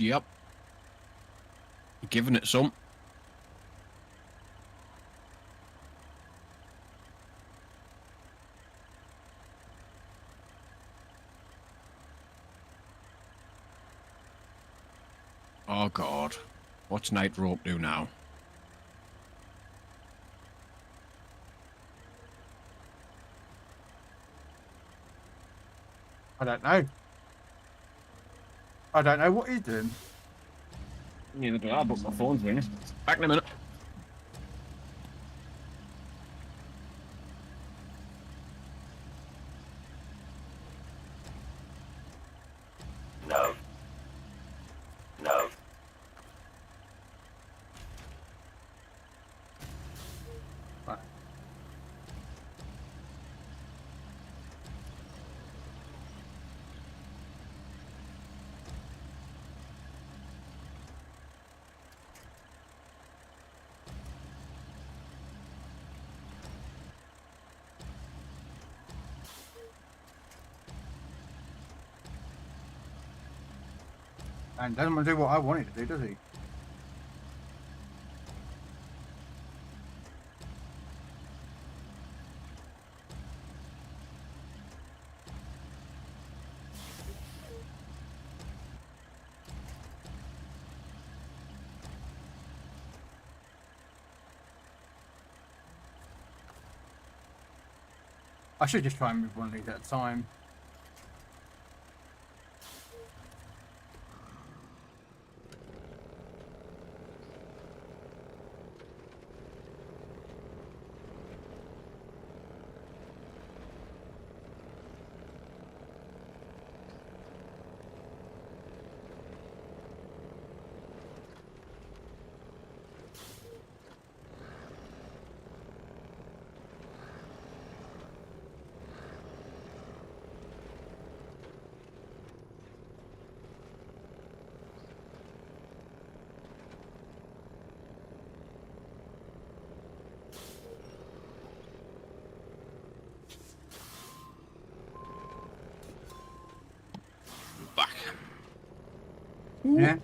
Yep. Giving it some. Oh God. What's Night Rope do now? I don't know. I don't know what he's doing. Neither do I, but my phone's ringing. Back in a minute. No. No. Right. And doesn't want to do what I wanted to do, does he? I should just try and move one of these at a time. Back. Yeah.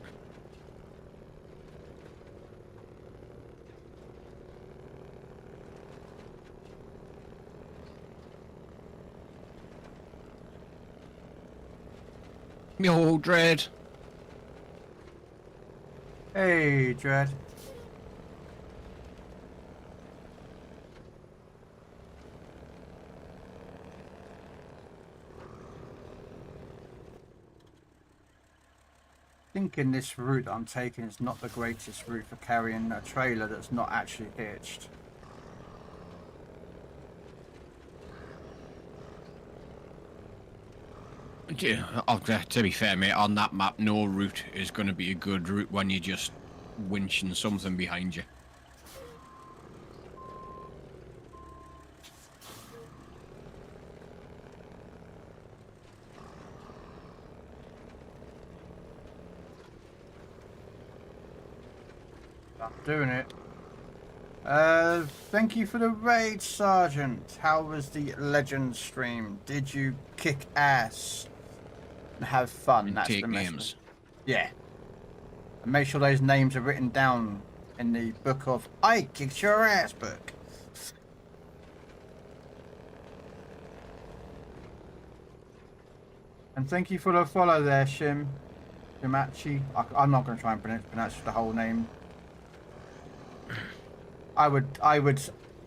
Yo, Dread. Hey, Dread. Thinking this route I'm taking is not the greatest route for carrying a trailer that's not actually hitched. Yeah, to be fair, mate, on that map, no route is going to be a good route when you're just winching something behind you. I'm doing it. Thank you for the raid, Sergeant. How was the Legend stream? Did you kick ass and have fun? And That's take the message. names. Yeah. And make sure those names are written down in the book of I kicked your ass book. And thank you for the follow there, Shimachi. I'm not going to try and pronounce the whole name. I would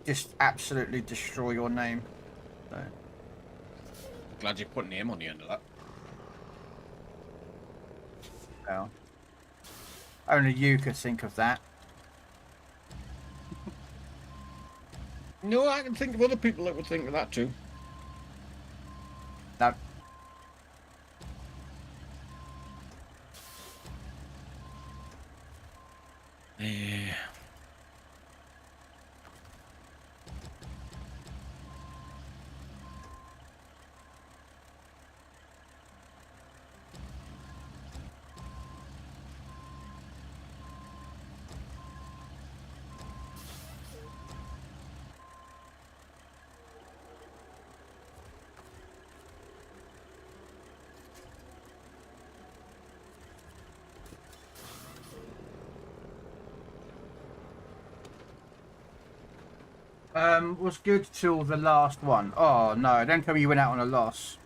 just absolutely destroy your name. So. Glad you put a name on the end of that. Well, only you could think of that. No, I can think of other people that would think of that too. No. Yeah. Was good till the last one. Oh no, don't tell me you went out on a loss.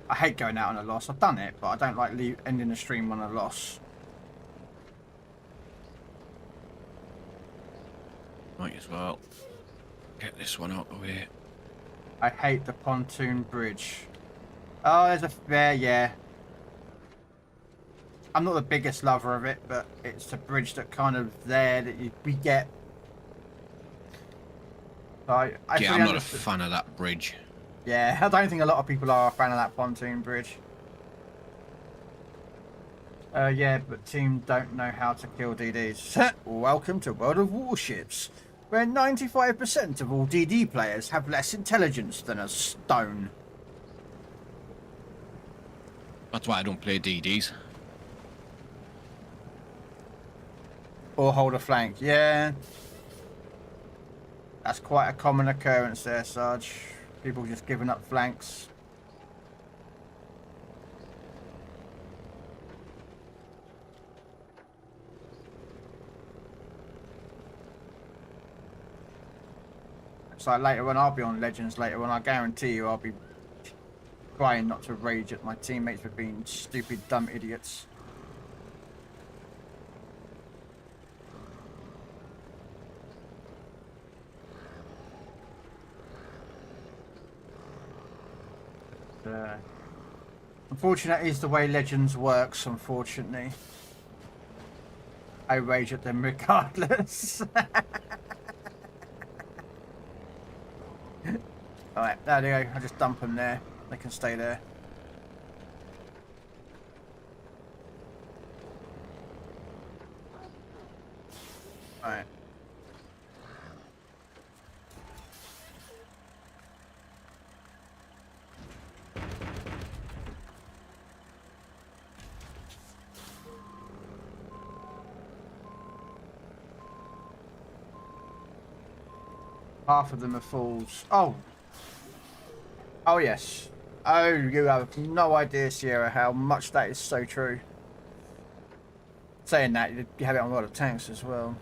I hate going out on a loss. I've done it, but I don't like ending the stream on a loss. Might as well get this one out of here. I hate the pontoon bridge. Oh, there's a yeah. I'm not the biggest lover of it, but it's a bridge that kind of there that we get. So Yeah, I'm not a fan of that bridge. Yeah, I don't think a lot of people are a fan of that pontoon bridge. Yeah, but team don't know how to kill DDs. Welcome to World of Warships, where 95% of all DD players have less intelligence than a stone. That's why I don't play DDs. Or hold a flank, yeah. That's quite a common occurrence there, Sarge. People just giving up flanks. So later on, I'll be on Legends later on. I guarantee you, I'll be trying not to rage at my teammates for being stupid, dumb idiots. Unfortunately, is the way Legends works, unfortunately. I rage at them regardless. Alright, there they go. I just dump them there. They can stay there. Alright. Half of them are fools. Oh! Oh yes. Oh, you have no idea, Sierra, how much that is so true. Saying that, you have it on a lot of tanks as well.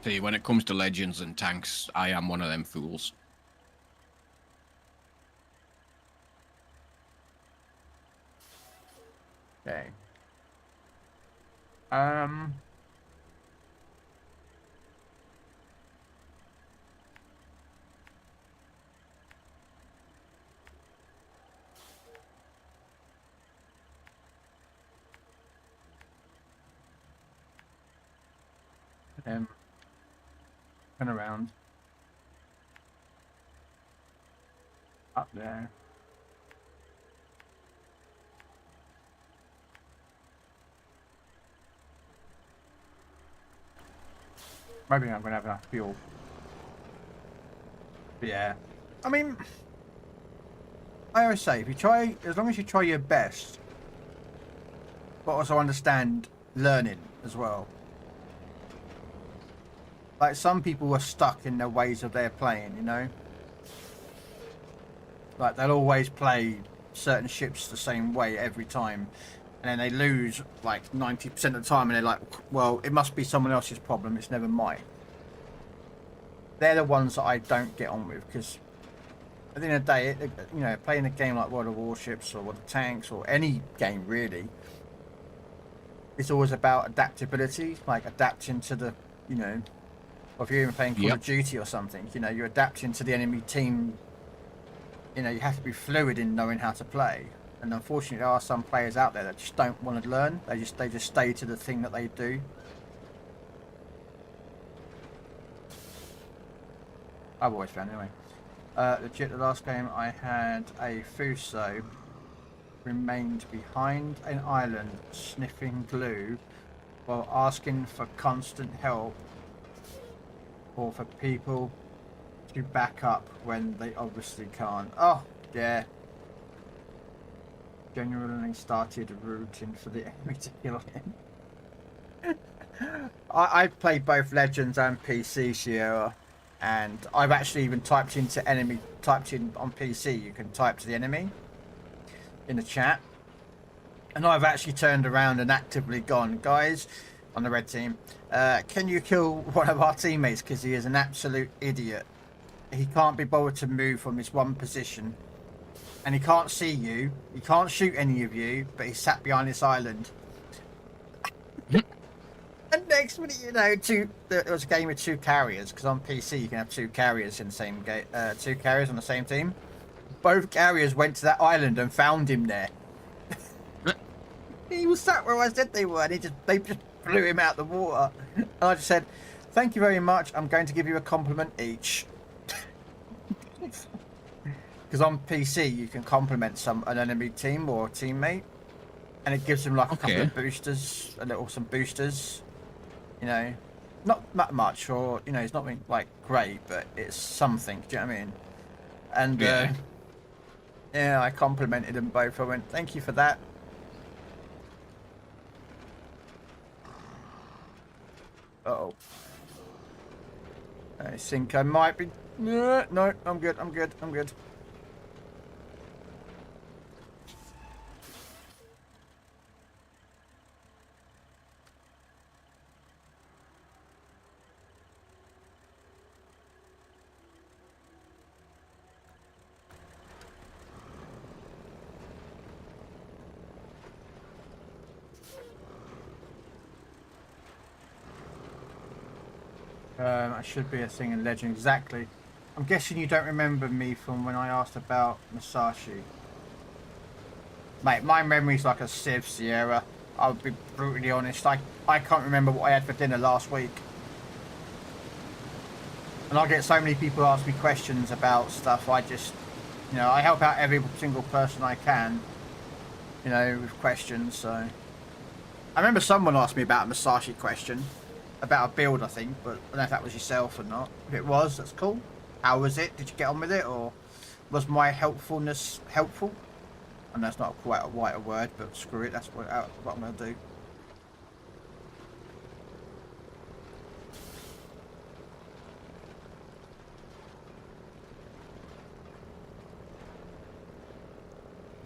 See, when it comes to Legends and tanks, I am one of them fools. Okay. Turn around. Up there. Maybe I'm gonna have enough fuel. But yeah. I mean, I always say, if you try, as long as you try your best, but also understand learning as well. Like, some people are stuck in their ways of their playing, you know? Like, they'll always play certain ships the same way every time. And then they lose, like, 90% of the time. And they're like, well, it must be someone else's problem. It's never mine. They're the ones that I don't get on with. Because at the end of the day, you know, playing a game like World of Warships or World of Tanks or any game, really, it's always about adaptability. Like, adapting to the, you know... Or if you're even playing Call of Duty or something, you know, you're adapting to the enemy team. You know, you have to be fluid in knowing how to play. And unfortunately, there are some players out there that just don't want to learn. They just stay to the thing that they do. I've always found anyway. Legit, the last game I had a Fuso remained behind an island sniffing glue while asking for constant help. Or for people to back up when they obviously can't. Oh, yeah. Genuinely started rooting for the enemy to kill him. I played both Legends and PC, Sierra, and I've actually even typed in on PC, you can type to the enemy in the chat. And I've actually turned around and actively gone, guys, on the red team, can you kill one of our teammates because he is an absolute idiot. He can't be bothered to move from his one position and he can't see you, he can't shoot any of you, but he's sat behind this island. And next minute, you know, there was a game with 2 carriers, because on PC you can have 2 carriers in the same game, 2 carriers on the same team. Both carriers went to that island and found him there. He was sat where I said they were, and they just blew him out the water. And I just said, thank you very much, I'm going to give you a compliment each. Because on PC you can compliment an enemy team or a teammate, and it gives them like a couple of boosters, some boosters, you know, not that much, or, you know, it's not like great, but it's something, do you know what I mean? And yeah, I complimented them both. I went, thank you for that. Uh-oh. I think I might be... No, I'm good, I'm good, I'm good. That should be a thing in Legend, exactly. I'm guessing you don't remember me from when I asked about Musashi. Mate, my memory's like a sieve, Sierra. I'll be brutally honest. I can't remember what I had for dinner last week. And I get so many people ask me questions about stuff. I just, you know, I help out every single person I can, you know, with questions. So I remember someone asked me about a Musashi question, about a build, I think, but I don't know if that was yourself or not. If it was, that's cool. How was it? Did you get on with it, or was my helpfulness helpful? I know it's not quite a word, but screw it. That's what I'm going to do.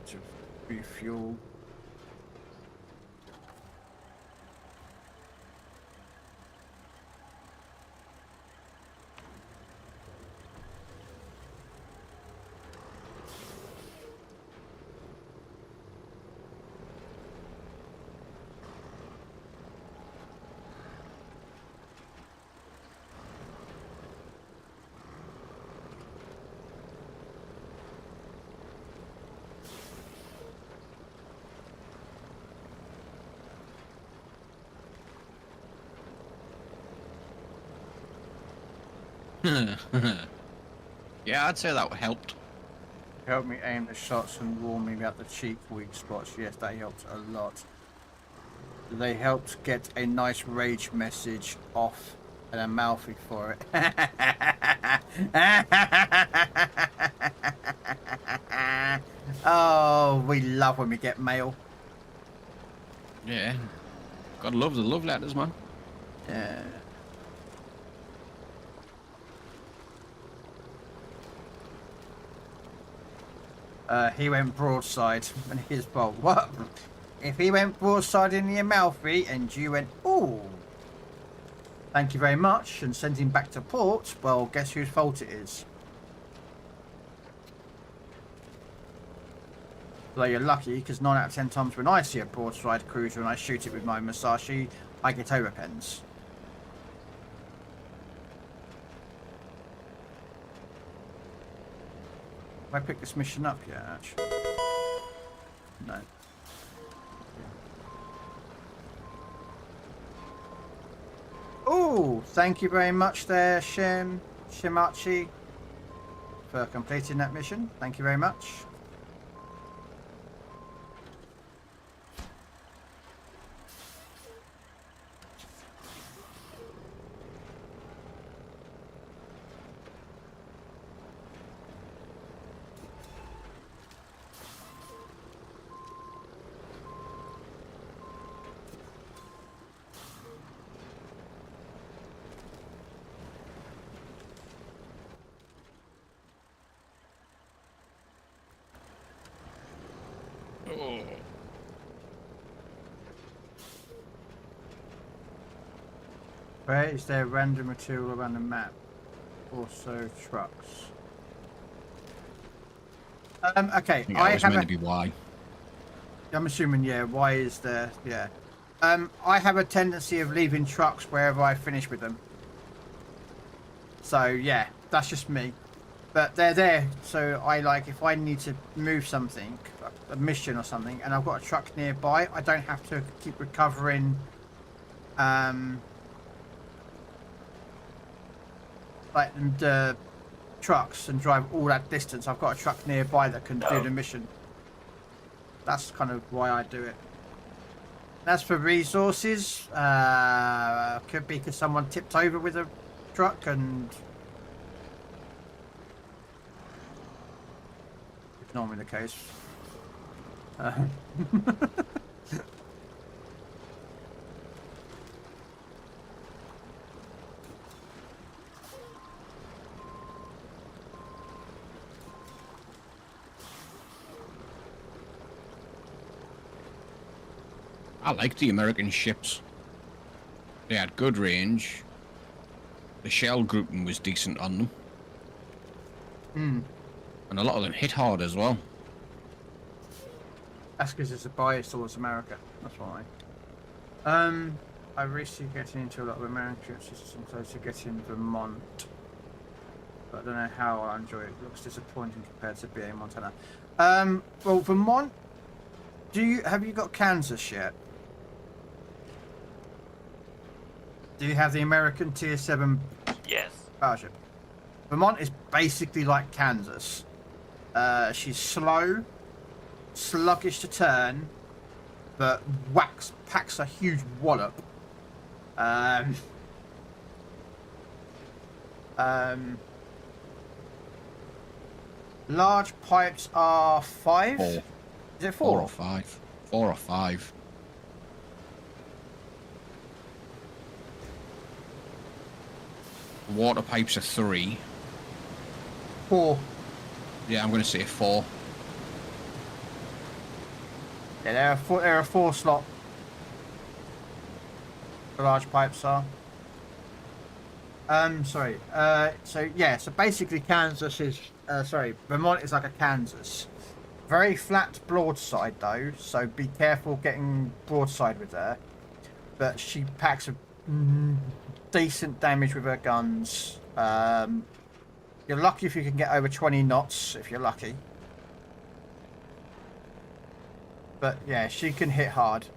To refuel. Yeah, I'd say that helped. Helped me aim the shots and warn me about the cheek weak spots. Yes, that helped a lot. They helped get a nice rage message off and a mouthy for it. Oh, we love when we get mail. Yeah. Gotta love the love letters, man. Yeah. He went broadside and his bolt. What? If he went broadside in the Amalfi and you went, ooh, thank you very much, and sent him back to port, well, guess whose fault it is? Well, you're lucky, because 9 out of 10 times when I see a broadside cruiser and I shoot it with my Musashi, I get overpens. Have I picked this mission up yet, actually? No. Oh, thank you very much there, Shimachi, for completing that mission. Thank you very much. Oh. Where is there random material around the map? Also trucks. Okay, I was meant to be Y. I'm assuming, yeah, why is there, yeah. I have a tendency of leaving trucks wherever I finish with them. So, yeah, that's just me. But they're there, so I like, if I need to move something, a mission or something, and I've got a truck nearby, I don't have to keep recovering, like, the trucks and drive all that distance. I've got a truck nearby that can do the mission. That's kind of why I do it. As for resources, could be because someone tipped over with a truck and it's normally the case. I like the American ships. They had good range. The shell grouping was decent on them. Hmm. And a lot of them hit hard as well. That's because it's a bias towards America. That's why. I recently getting into a lot of American trips, I'm close to getting Vermont. But I don't know how I enjoy it. It looks disappointing compared to BA Montana. Well, Vermont, have you got Kansas yet? Do you have the American Tier 7 Yes. battleship? Vermont is basically like Kansas. She's slow, sluggish to turn, but packs a huge wallop. Large pipes are 5? 4. Is it 4? 4 or 5. 4 or 5. Water pipes are 3. 4. Yeah, I'm going to say 4. Yeah, they're a 4 slot. The large pipes are. Sorry. So basically Kansas is, Vermont is like a Kansas. Very flat broadside though, so be careful getting broadside with her. But she packs a decent damage with her guns. You're lucky if you can get over 20 knots, if you're lucky. But yeah, she can hit hard.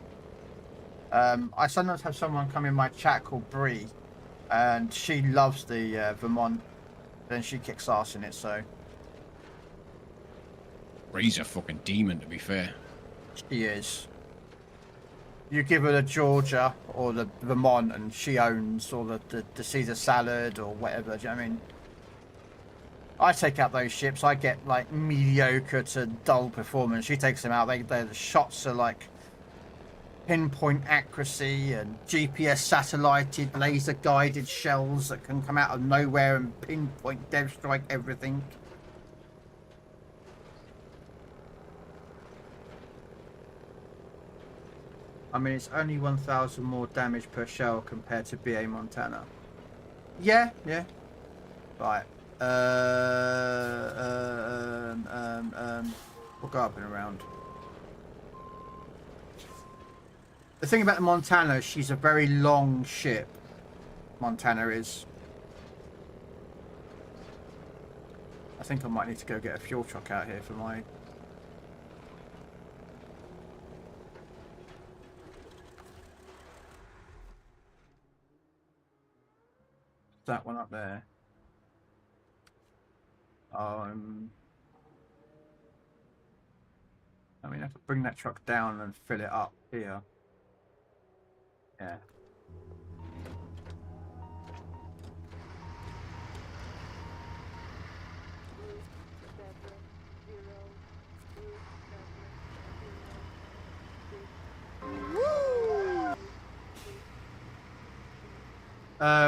I sometimes have someone come in my chat called Bree, and she loves the Vermont. Then she kicks ass in it, so. Bree's a fucking demon, to be fair. She is. You give her the Georgia or the Vermont, and she owns, or the Caesar salad or whatever. Do you know what I mean? I take out those ships. I get like mediocre to dull performance. She takes them out. The shots are like pinpoint accuracy and GPS satellited, laser guided shells that can come out of nowhere and pinpoint dev strike everything. I mean, it's only 1,000 more damage per shell compared to BA Montana. Yeah. Right. We'll go up and around. The thing about the Montana, she's a very long ship. Montana is. I think I might need to go get a fuel truck out here for my. That one up there. I mean, I have to bring that truck down and fill it up here. Yeah.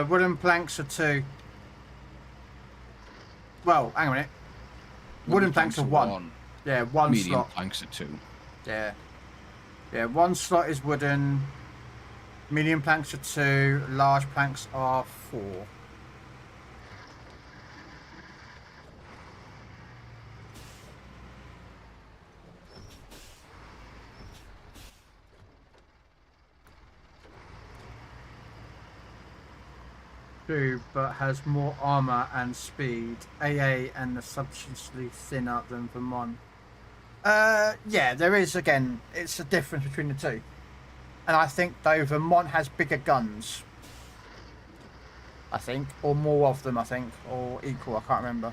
Wooden planks are 2. Well, hang on a minute. Wooden planks are 1. Yeah, 1 Medium slot. planks are 2. Yeah. Yeah, 1 slot is wooden. Medium planks are 2. Large planks are 4. True, but has more armor and speed. AA and the substantially thinner than Vermont. Yeah, there is, again, it's a difference between the two. And I think, though, Vermont has bigger guns. I think. Or more of them, I think. Or equal, I can't remember.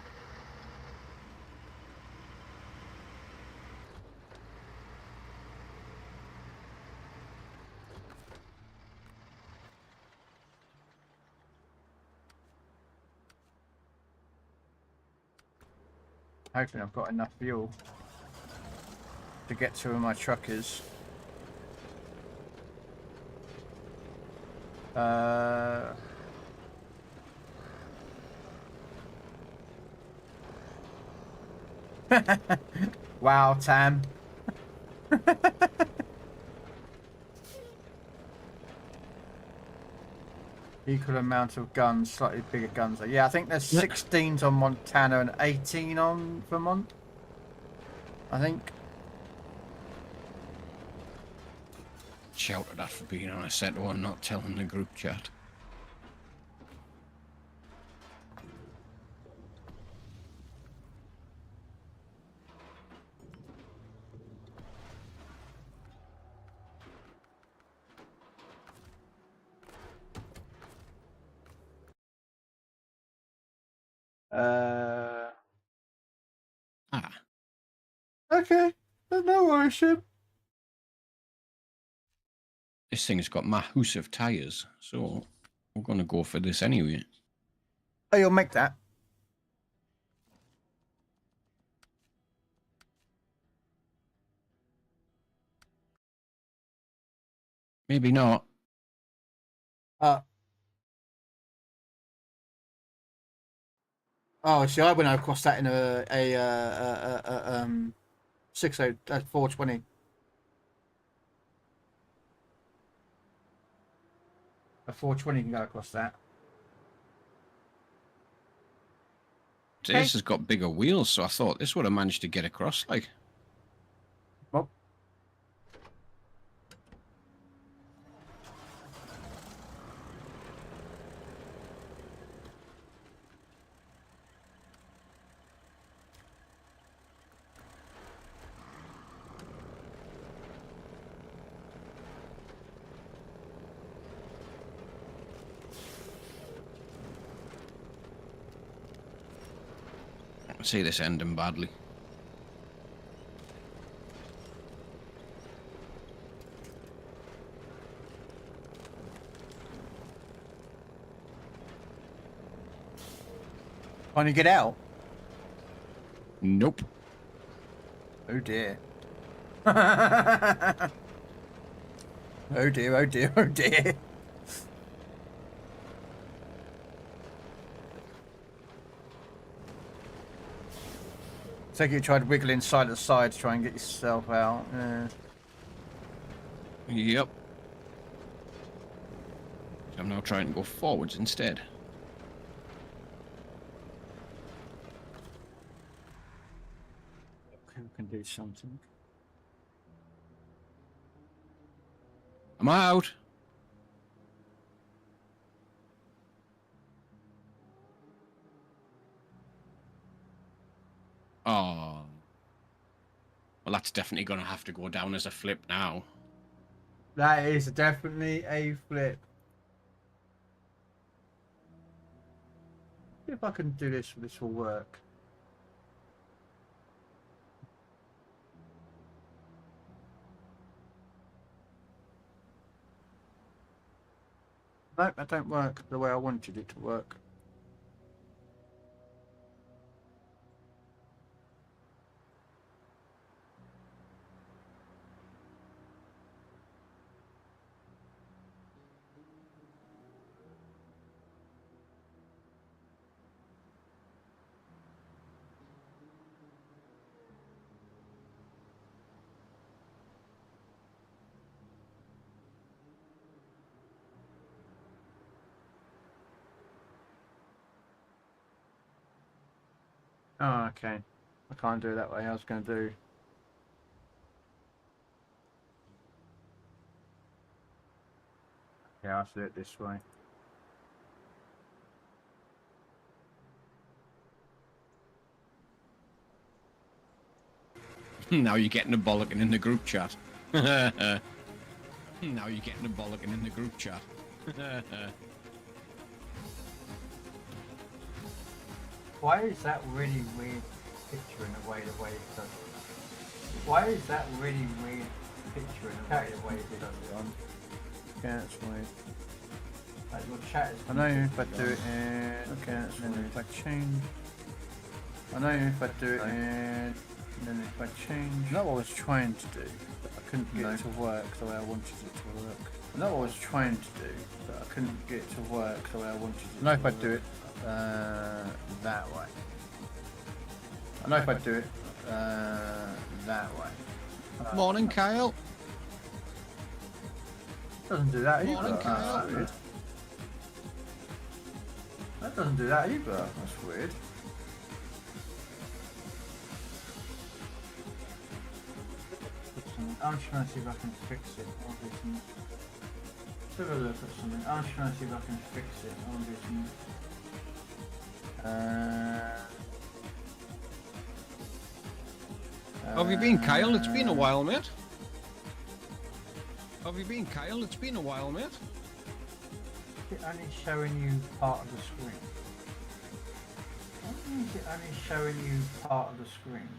Hopefully I've got enough fuel to get to where my truck is. Wow, Tam. Equal amount of guns, slightly bigger guns. Yeah, I think there's 16s on Montana and 18 on Vermont. I think. shouted at for being on a set or not telling the group chat. Okay. No worries, Shib. This thing's got massive tyres, so we're going to go for this anyway. Oh, you'll make that. Maybe not. Oh, see, I went across that in a 420. A 420 can go across that. This has got bigger wheels, so I thought this would have managed to get across, like. Well. I see this ending badly. Can't you get out? Nope. Oh dear. Oh dear, oh dear, oh dear. Take it, you tried wiggling side to side to try and get yourself out. Yep. I'm now trying to go forwards instead. Okay, we can do something. I'm out. Oh. Well, that's definitely going to have to go down as a flip now. That is definitely a flip. See if I can do this, this will work. Nope, that don't work the way I wanted it to work. Oh, okay. I can't do it that way. I was going to do... Yeah, I'll do it this way. Now you're getting a bollocking in the group chat. Now you're getting a bollocking in the group chat. Why is that really weird picture in the way it does it? Why is that really weird picture in the way it does it on? Yeah, that's weird. Like your chat is... I know if I do it in... Okay, that's weird. If I change... I know if I do it in... And then if I change... I know what I was trying to do, but I couldn't get it to work the way I wanted it to work. I know what I was trying to do, but I couldn't get it to work the way I wanted it to work. I know if I do it that way. I know if I do it that way. Morning, Kyle. Doesn't do that either. Morning, Kyle. That's weird. That doesn't do that either. That's weird. Put some I'm trying to see if I can fix it. I'll do some... Let's have a look at something. I'm trying to see if I can fix it. I'll do some... How have you been, Kyle? It's been a while, mate. How have you been, Kyle? It's been a while, mate. Is it only showing you part of the screen? Why is it only showing you part of the screen?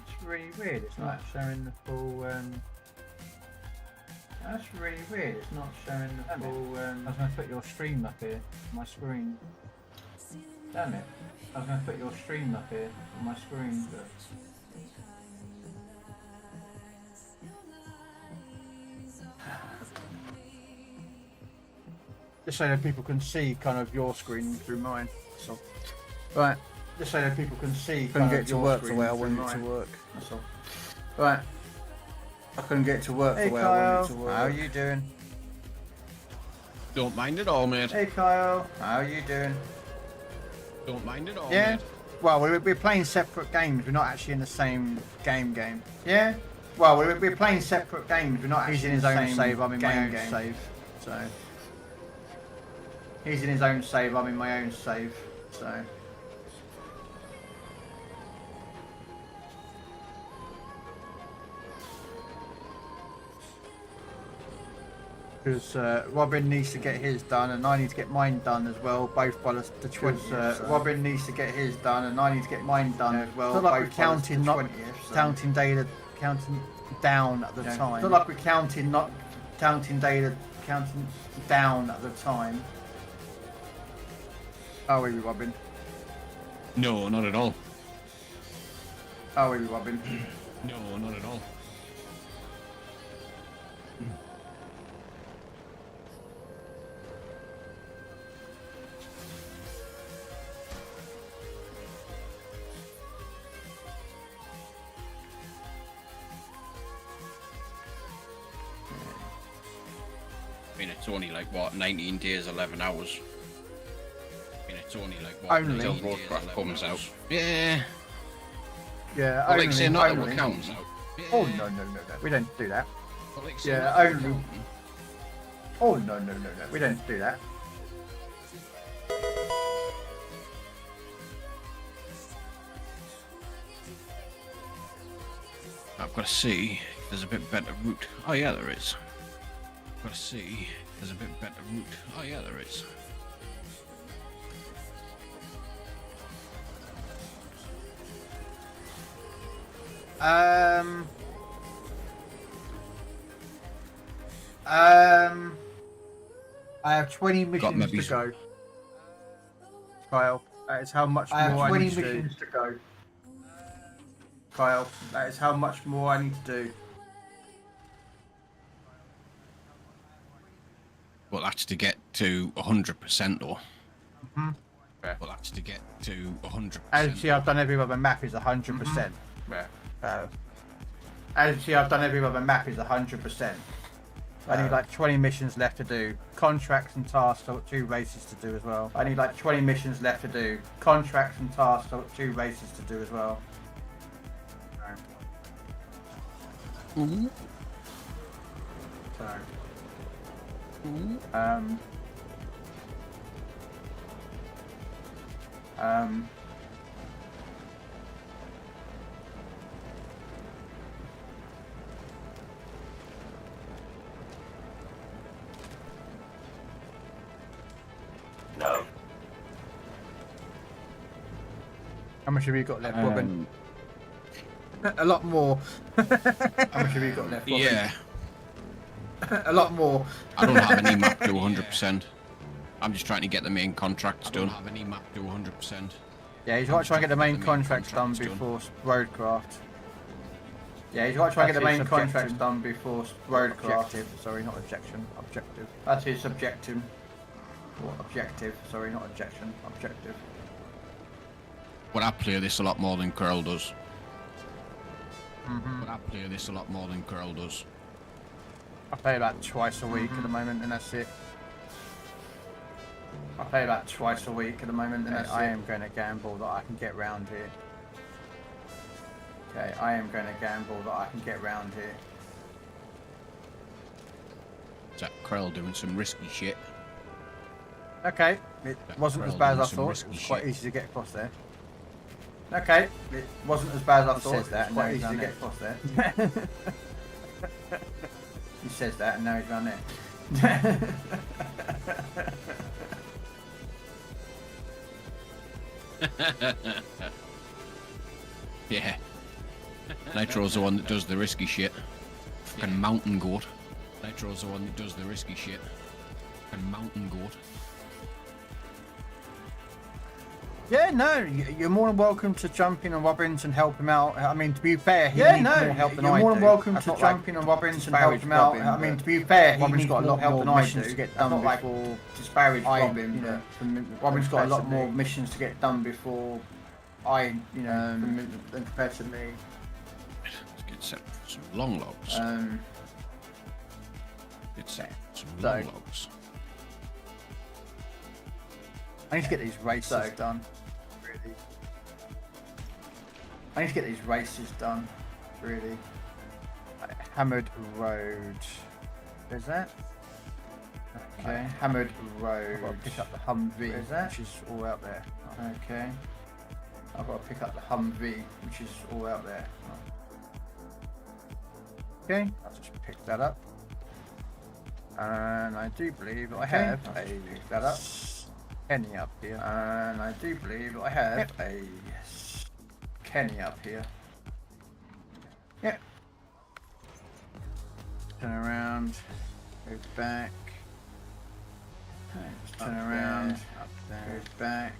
It's really weird. It's not showing the full. That's really weird. It's not showing the full. I was going to put your stream up here on my screen. Damn it! I was going to put your stream up here on my screen, but. Just so that people can see kind of your screen through mine. So, right. Just so that people can see. Couldn't get it to work the way I wanted it to work. That's all. Right. I couldn't get it to work the way I wanted it to work. How are you doing? Don't mind it all, mate. Hey Kyle, how are you doing? Don't mind it all, Yeah. mate. Well, we're playing separate games. We're not actually in the same game. Yeah. Well, we're playing separate games. We're not actually in his own save. I'm in my own save. So. He's in his own save, I'm in my own save, so... Because Robin needs to get his done and I need to get mine done as well, both by the 20th. So. Robin needs to get his done and I need to get mine done as well, both like we're counting, not 20th, so. Counting down at the time. It's not like we're counting, not counting counting down at the time. Are we, Robin? No, not at all. Are we, Robin? No, not at all. I mean, it's only like, what, 19 days, 11 hours. I mean, it's only like, what, Only. until Warcraft comes out. Yeah. Yeah, Well, only. like say not Only. that comes out. Yeah. Oh, no. We don't do that. Well, like say Yeah, not that only. counting. Oh, no. We don't do that. I've got to see if there's a bit better route. Oh, yeah, there is. I've got to see if there's a bit better route. Oh, yeah, there is. I have 20 missions to go. Kyle, that is how much more I have 20 missions to go. Kyle, that is how much more I need to do. Well, that's to get to 100% though. Mm-hmm. Well, that's to get to 100%. As you see, I've done every other map is 100%. As you see, I've done every other map is 100%. I need like 20 missions left to do. Contracts and tasks, 2 races to do as well. I need like 20 missions left to do. Contracts and tasks, 2 races to do as well. Mm-hmm. So. No. How much have you got left, Robin? A lot more. How much have you got left, Robin? Yeah. A lot more. I don't have any map to 100%. I'm just trying to get the main contracts done. I don't have any map to 100%. Yeah, he's got to try and get the main contracts done before roadcraft. Yeah, he's got to try and get the main contracts done before roadcraft. Objective, sorry, not objection. Objective. That's his objective. What objective? Sorry, not objection. Objective. But I play this a lot more than Krell does. Mm-hmm. But I play this a lot more than Krell does. I play about twice a week at the moment, and that's it. I play about twice a week at the moment, and I am going to gamble that I can get round here. Okay, I am going to gamble that I can get round here. Is that Krell doing some risky shit? Okay, it wasn't as bad as I thought. It was quite easy to get across there. Okay, it wasn't as bad as I thought. He says that, and now he's run there. He says that, and now he's run there. Yeah. Nitro's the one that does the risky shit. Fucking mountain goat. Nitro's the one that does the risky shit. Fucking mountain goat. Yeah, no, you're more than welcome to jump in on Robbins and help him out. I mean, to be fair, he needs more help than I do. You're more than welcome to jump in on Robbins and help him out. I mean, to be fair, Robbins got a lot more missions to get done before. Disparage Robin, but Robin's got a lot more missions to get done before than compared to me. Let's get set for some long logs. Get set for some long logs. I need to get these races done. Really. I need to get these races done. Really. Hammered Road. There's that. Okay. Hammered Road. I've got to pick up the Humvee. There's that. Which is all out there. Okay. I've got to pick up the Humvee, which is all out there. Okay. I'll just pick that up. And I do believe I have picked that up. Kenny up here, and I do believe I have a Kenny up here. Yep. Turn around, go back. Just turn around, up there, go back,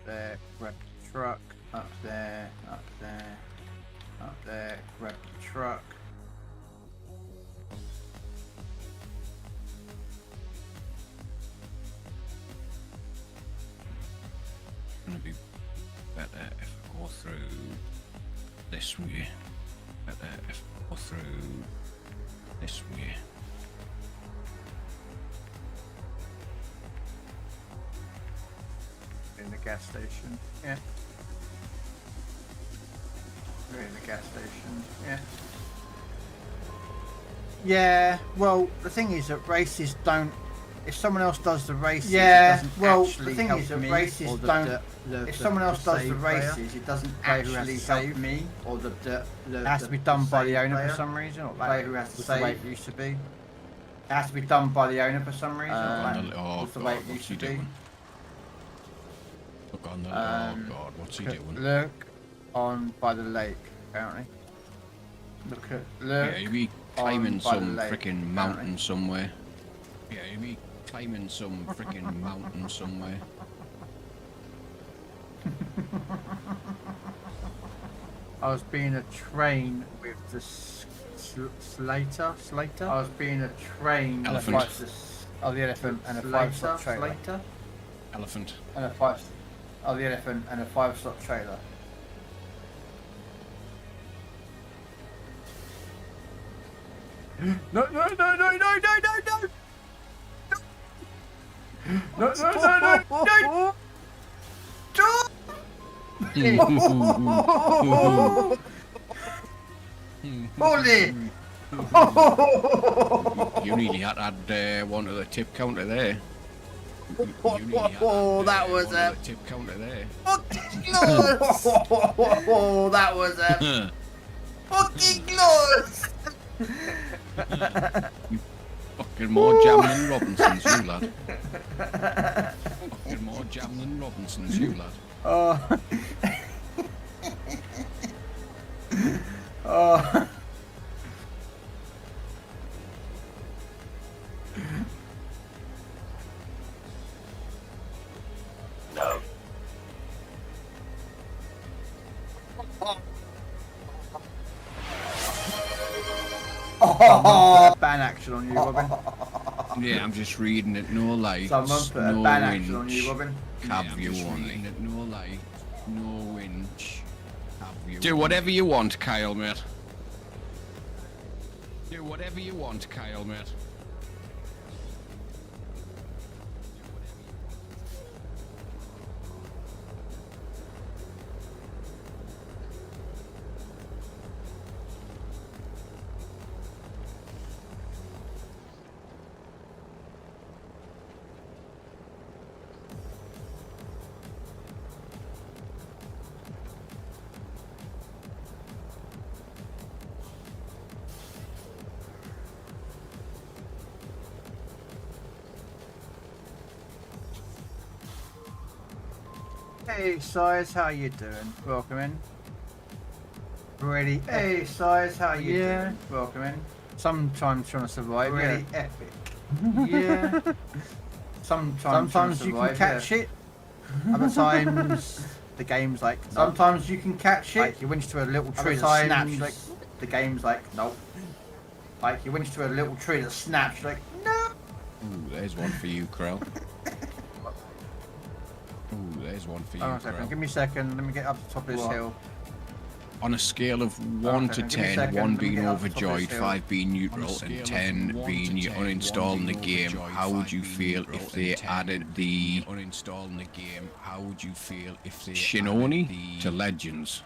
there, grab the truck, up there, up there, up there, grab the truck. Gonna be better if I go through this way. Better if I go through this way. In the gas station, yeah. We're in the gas station, yeah. Yeah, well, the thing is that races don't. If someone else does the races, it doesn't actually help me. Races don't. If someone else does the races, it doesn't actually help me. Or it has to be done by the owner for some reason, or player who has to save. The way it used to be. It has to be done by the owner for some reason. Oh the way it used to be. Look on the. Oh God, what's he doing? Look on by the lake, apparently. Look. Yeah, he'll be climbing some freaking mountain somewhere. Yeah, he'll be climbing some freaking mountain somewhere. I was being a train with the Slater. I was being a train. Elephant. The elephant and a 5-slot trailer. Elephant. And a the elephant and a 5-slot trailer. No! No! Holy! You nearly had to add one to the tip counter there. Oh, that was a tip counter there. fucking close! Oh, that was a fucking close! Fucking more jamming than Robinson's, you lad. Fucking more jamming than Robinson's, you lad. Oh. Oh. No. Ban action on you, Robin. Yeah, I'm just reading it, no light. Someone put a ban action on you, Robin. Cab view only. It, no light, no winch. Do whatever you want, Kyle, mate. Do whatever you want, Kyle, mate. Hey, Size, how you doing? Welcome in. Really. Hey, Size, how you doing? Welcome in. Sometimes trying to survive. Really epic. Yeah. Sometimes you can catch it. Other times the game's like. Sometimes you can catch it. Like you winch to a little tree that snaps. Like the game's like nope. Like you winch to a little tree that snaps. Like no. Ooh, there's one for you, Krell. Ooh, there's one for you, Krell. Give me a second. Let me get up the top of this hill. On a scale of 1 to 10, 1 being overjoyed, 5 being neutral, and 10 being uninstalling the game, how would you feel if they added the uninstalling the game? How would you feel if they Shinoni to Legends?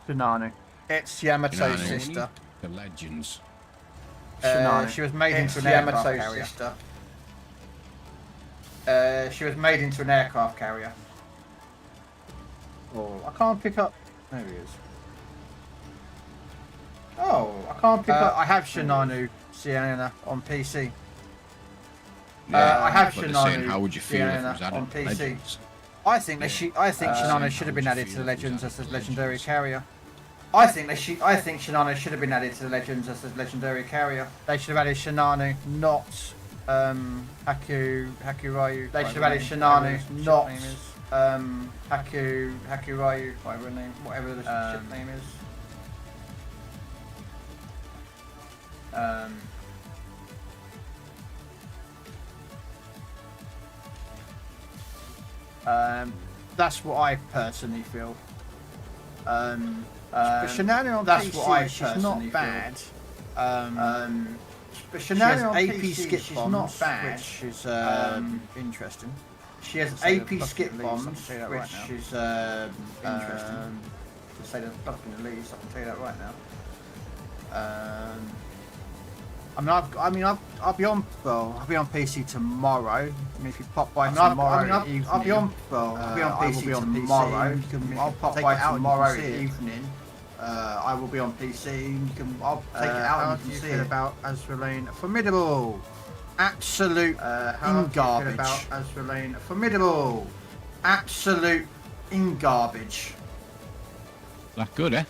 Shinani. It's Yamato's sister. To Legends. She was made into an aircraft carrier. She was made into an aircraft carrier. Oh, I can't pick up. There he is. Oh, I can't pick up. I have Shinanu Sienna on PC. I have Shinanu how would you feel if it was added on PC. Legends? I think Shinano should have been added to the Legends as a legendary carrier. I think Shinano should have been added to the Legends as a legendary carrier. They should have added Shinanu, not Haku Ryu. They should have added Shinanu, not Haku Ryu, whatever the ship name is. That's what I personally feel. But Shenanigan on that's PC, what I she's not bad. But Shenanigan on AP PC, skip bombs, not bad, which is interesting. She has AP skip bombs, which is interesting. To say the fucking least, I can tell you that right now. I'll be on PC tomorrow. I mean, if you pop by tomorrow evening, I'll be on PC tomorrow. I'll pop by tomorrow evening. I will be on PC. I'll take it out and you can see it about Azraelane. Formidable, absolute in garbage. About Azraelane. Formidable, absolute in garbage. That good, eh?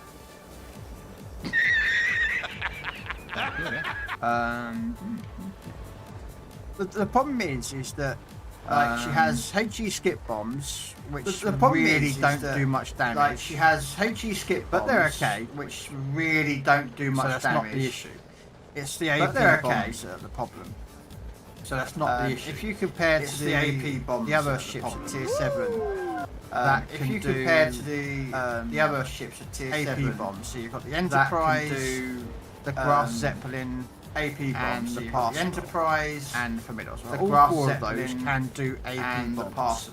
The problem is that she has HE skip bombs, which really don't do much damage. Like she has HE skip bombs, but they're okay, which really don't do much damage. So that's not the issue. It's the AP bombs that are the problem. So that's not the issue. If you compare to the AP bombs, the other ships at tier 7, if you compare to the other ships at tier 7 AP bombs, so you've got the Enterprise, the Grass Zeppelin, AP bombs, the Enterprise, and Formidable. The Grass Zeppelin can do AP bombs.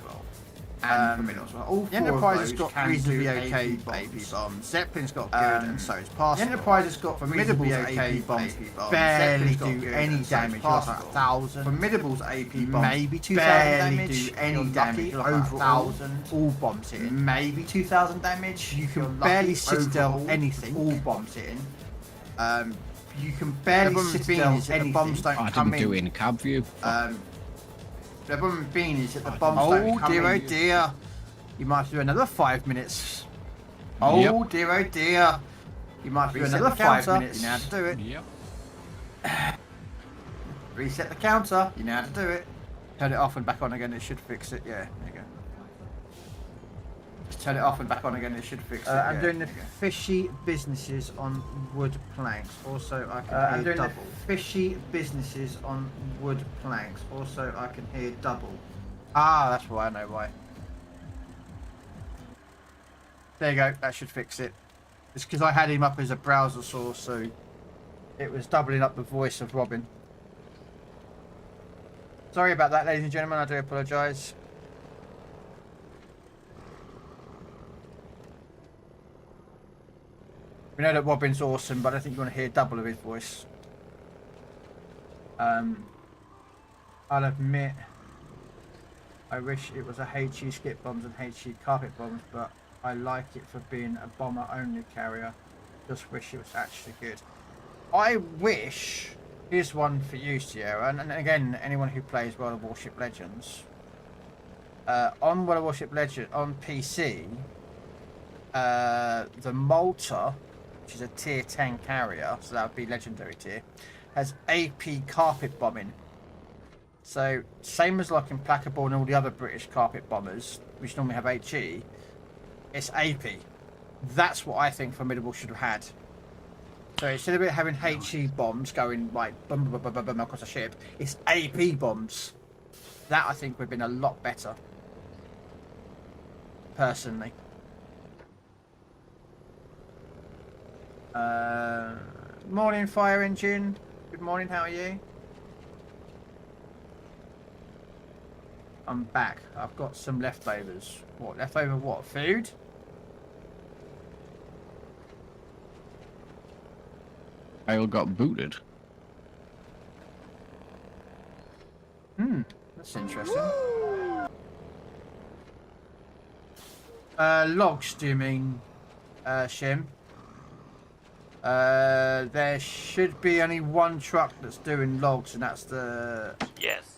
And Formidable. All the Enterprise has got reasonably okay AP bombs. Zeppelin's got good, and so is Parsable. The Enterprise has got Formidable's AP bombs. Barely do any damage. Like 1,000. Formidable's AP bombs maybe 2,000 damage. Do any damage. Over 1,000. All bombs hitting. Maybe 2,000 damage. You can barely citadel anything. All bombs hitting. You can barely citadel anything. The bombs don't come in. I didn't do it in cab view. The problem being is that the bombs don't come in. Oh dear. You might have to do another 5 minutes. Oh dear, oh dear. You might have to do another 5 minutes. You know how to do it. Yep. Reset the counter. You know how to do it. Turn it off and back on again. It should fix it. Yeah, there you go. Just turn it off and back on again. It should fix it. I'm doing the fishy businesses on wood planks. Also, I can hear double. The fishy businesses on wood planks. Also, I can hear double. Ah, that's why. I know why. There you go. That should fix it. It's because I had him up as a browser source, so it was doubling up the voice of Robin. Sorry about that, ladies and gentlemen. I do apologise. We know that Robin's awesome, but I don't think you want to hear double of his voice. I'll admit, I wish it was a HE skip bombs and HE carpet bombs, but I like it for being a bomber only carrier. Just wish it was actually good. I wish, here's one for you, Sierra, and again, anyone who plays World of Warship Legends. On World of Warship Legend on PC, the Malta, which is a tier 10 carrier, so that would be legendary tier, has AP carpet bombing. So same as like Implacable and all the other British carpet bombers, which normally have HE, it's AP. That's what I think Formidable should have had. So instead of it having HE bombs going like boom, boom, boom, boom, boom across a ship, it's AP bombs. That I think would have been a lot better. Personally. Morning, Fire Engine. Good morning, how are you? I'm back. I've got some leftovers. What, leftover what? Food? Kyle got booted. That's interesting. Logs, do you mean, Shim? There should be only one truck that's doing logs, and that's the... Yes.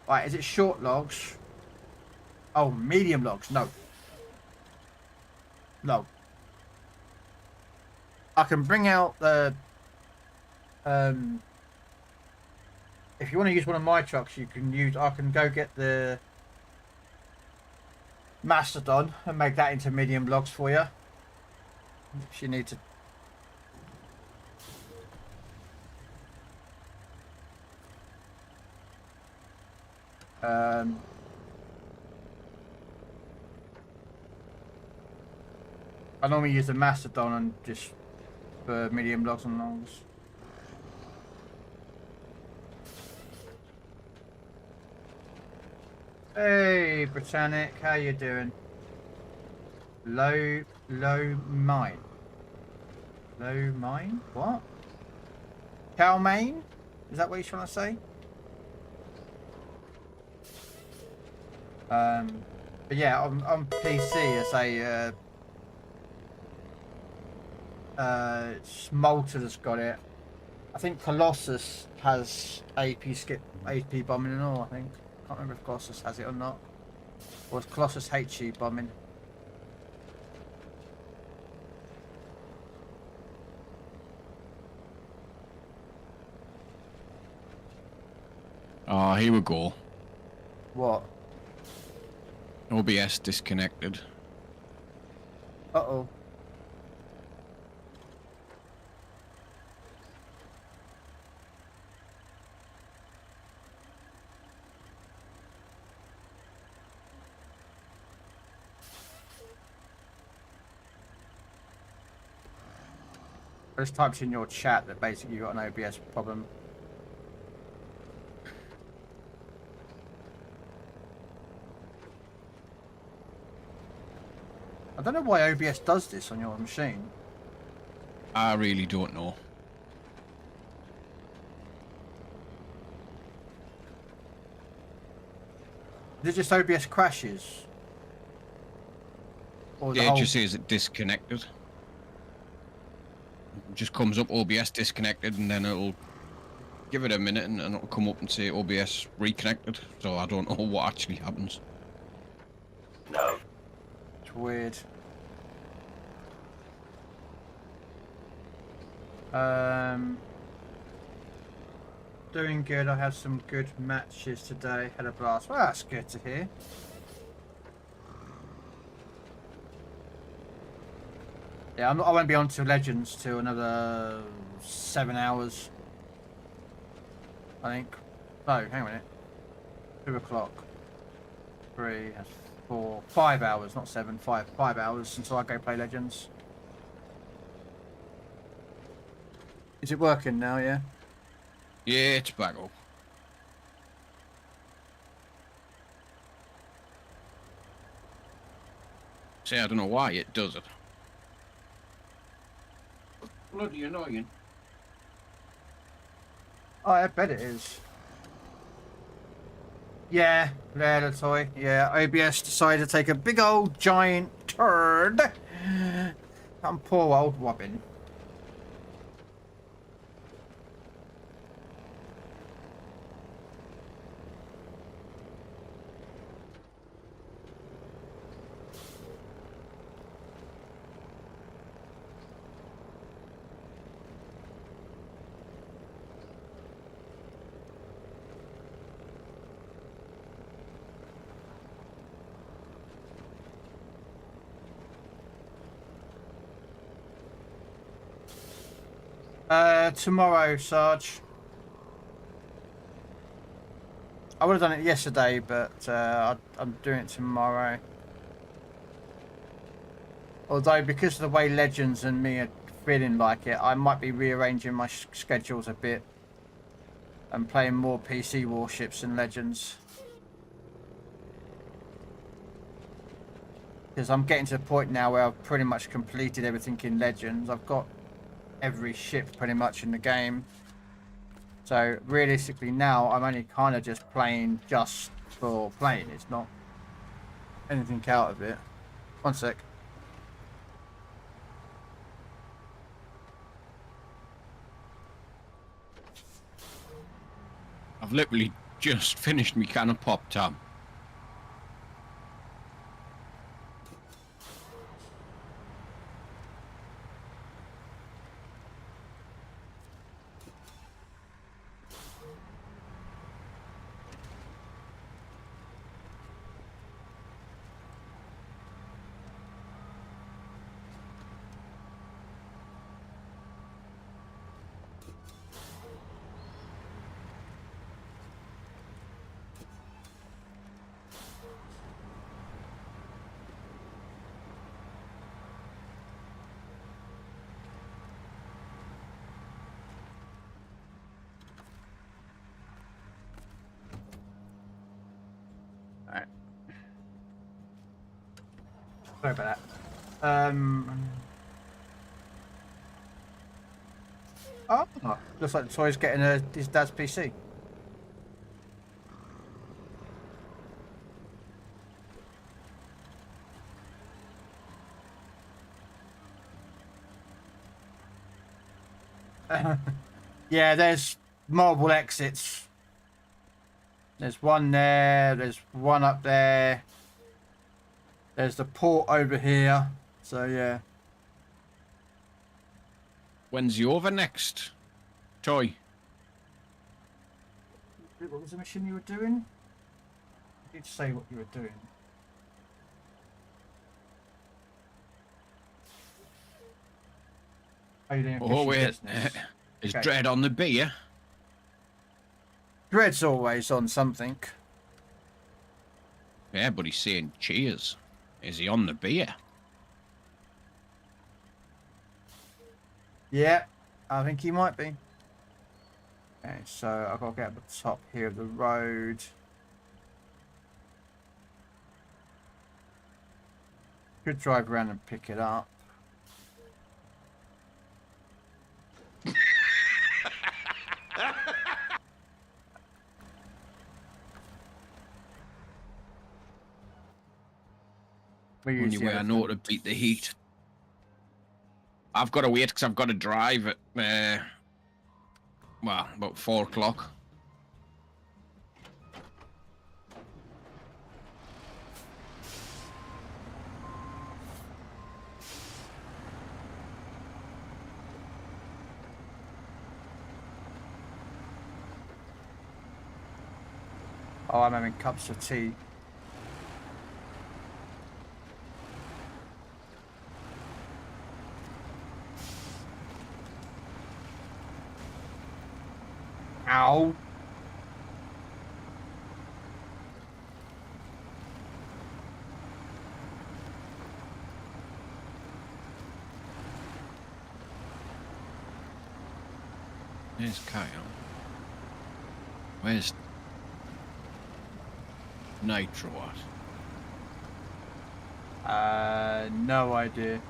Right, is it short logs? Oh, medium logs. No. No. I can bring out the... if you want to use one of my trucks, you can use... I can go get the Mastodon and make that into medium logs for you. If you need to... I normally use the Mastodon and just for medium logs and longs. Hey, Britannic, how you doing? Low mine. Low mine? What? Calmaine? Is that what you're trying to say? But yeah, on PC, it's a Malta has got it. I think Colossus has AP bombing and all. I think. Can't remember if Colossus has it or not. Or is Colossus HE bombing? Oh, here we go. What? OBS disconnected. Uh-oh. I just typed in your chat that basically you got an OBS problem. I don't know why OBS does this on your machine. I really don't know. Is it just OBS crashes? Or Yeah, it just says it disconnected. It just comes up OBS disconnected, and then it'll give it a minute and it'll come up and say OBS reconnected. So I don't know what actually happens. No. It's weird. Doing good. I had some good matches today. Had a blast. Well, that's good to hear. Yeah, I won't be on to Legends till another 7 hours. I think. No, hang on a minute. 2 o'clock. 3, that's 4, 5 hours, not 7, 5 hours until I go play Legends. Is it working now, yeah? Yeah, it's back up. See, I don't know why it does it. Bloody annoying. Oh, I bet it is. Yeah, there the toy. Yeah, OBS decided to take a big old giant turd. And poor old Robin. Tomorrow, Sarge. I would have done it yesterday, but I'm doing it tomorrow. Although, because of the way Legends and me are feeling like it, I might be rearranging my schedules a bit and playing more PC warships than Legends. Because I'm getting to the point now where I've pretty much completed everything in Legends. I've got every ship pretty much in the game. So realistically now I'm only kind of just playing just for playing. It's not anything out of it. One sec. I've literally just finished my can of pop, Tom. Sorry about that. Oh, looks like the toy's getting his dad's PC. Yeah, there's multiple exits. There's one there, there's one up there. There's the port over here. So, yeah. When's you over next, Toy? What was the mission you were doing? You did say what you were doing. Are you doing Oh, wait. business? Is Okay. Dread on the beer? Dread's always on something. Yeah, but he's saying cheers. Is he on the beer? Yeah, I think he might be. Okay, so I've got to get up the top here of the road. Could drive around and pick it up. Only way I know to beat the heat. I've got to wait because I've got to drive at, well, about 4 o'clock. Oh, I'm having cups of tea. Ow. Where's Kyle? Where's Nitro at? No idea.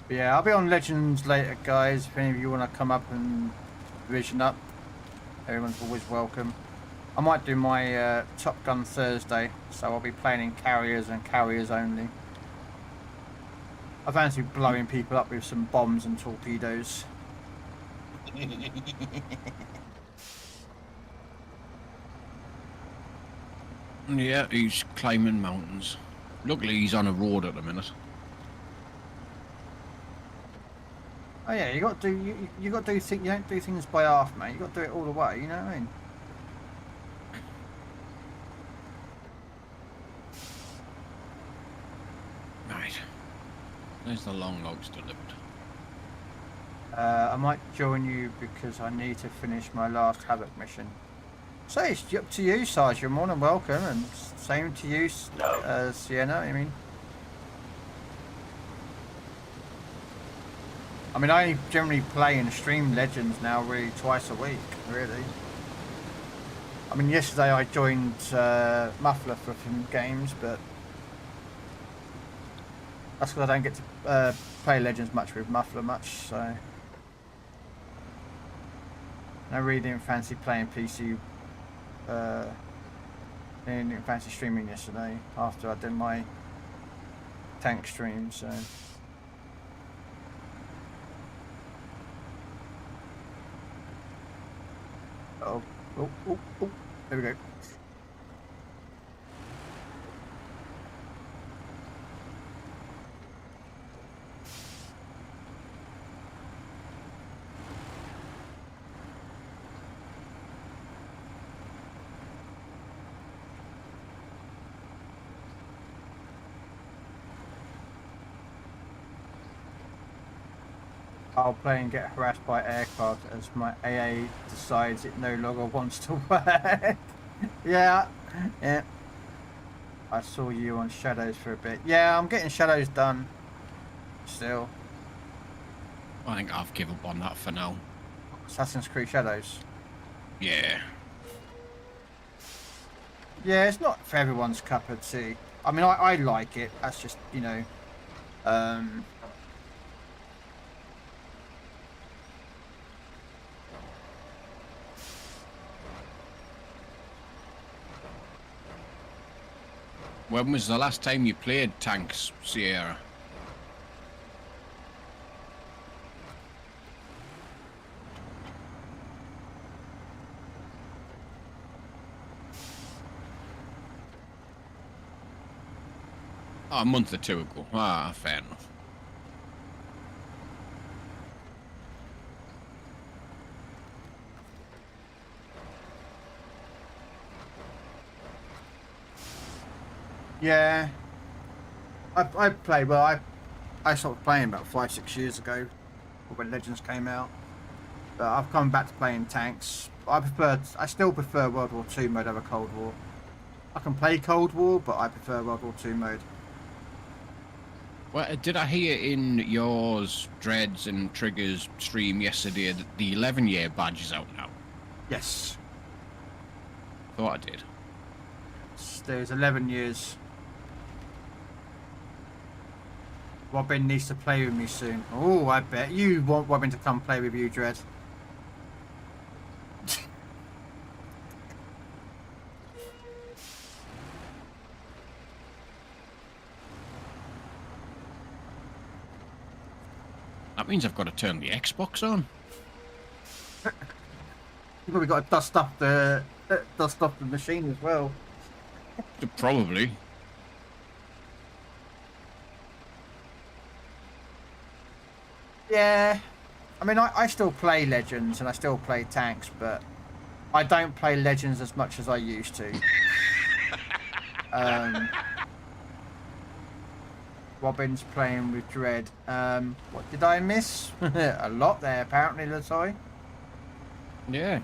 But yeah, I'll be on Legends later, guys. If any of you want to come up and vision up, everyone's always welcome. I might do my Top Gun Thursday, so I'll be playing in carriers and carriers only. I fancy blowing people up with some bombs and torpedoes. Yeah, he's climbing mountains. Luckily, he's on a road at the minute. Oh yeah, you got to do you got to do you don't do things by half, mate. You got to do it all the way. You know what I mean? Right. There's the long logs delivered. I might join you because I need to finish my last Havoc mission. So it's up to you, Sarge. You're more than welcome, and same to you, Sienna. I mean, I generally play and stream Legends now really twice a week, really. I mean, yesterday I joined Muffler for some games, but that's because I don't get to play Legends much with Muffler so. I really didn't fancy playing PC, didn't fancy streaming yesterday after I did my tank stream, so. Oh, there we go. I'll play and get harassed by aircraft as my AA decides it no longer wants to work. Yeah. I saw you on Shadows for a bit. Yeah, I'm getting Shadows done. Still. I think I've given up on that for now. Assassin's Creed Shadows. Yeah. Yeah, it's not for everyone's cup of tea. I mean, I like it. That's just, you know, When was the last time you played tanks, Sierra? Oh, a month or two ago. Ah, fair enough. yeah. I play, well, I stopped playing about 5-6 years ago when Legends came out. But I've come back to playing tanks. I still prefer World War II mode over Cold War. I can play Cold War, but I prefer World War II mode. Well, did I hear in yours, Dreads and Triggers stream yesterday that the 11-year badge is out now? Yes. Thought I did. There's 11 years. Robin needs to play with me soon. Oh, I bet you want Robin to come play with you, Dread. That means I've got to turn the Xbox on. You've probably got to dust off the machine as well. Probably. Yeah. I mean, I still play Legends and I still play tanks, but I don't play Legends as much as I used to. Robin's playing with Dread. What did I miss? A lot there, apparently, Latoy. Yeah.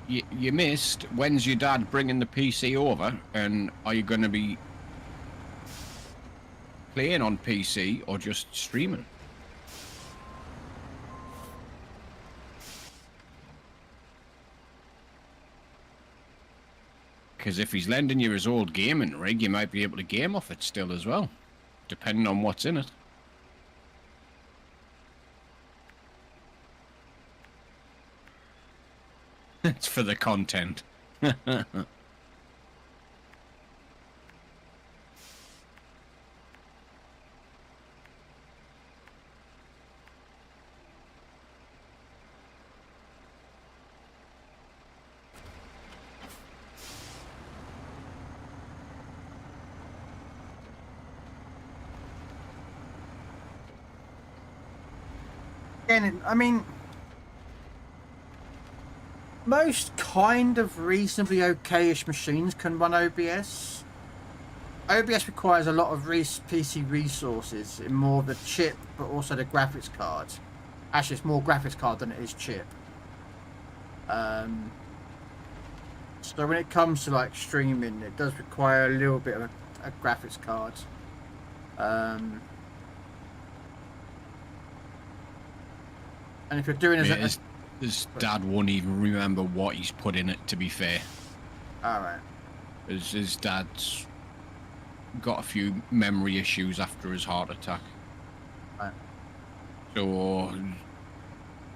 You missed. When's your dad bringing the PC over? And are you going to be playing on PC or just streaming? Because if he's lending you his old gaming rig, you might be able to game off it still as well, depending on what's in it. It's for the content. Again, I mean, most kind of reasonably okay-ish machines can run OBS. OBS requires a lot of PC resources in more of the chip, but also the graphics card. Actually, it's more graphics card than it is chip. So when it comes to like streaming, it does require a little bit of a graphics card. And if you're doing his dad won't even remember what he's put in it, to be fair. Alright. His dad's got a few memory issues after his heart attack. Right. So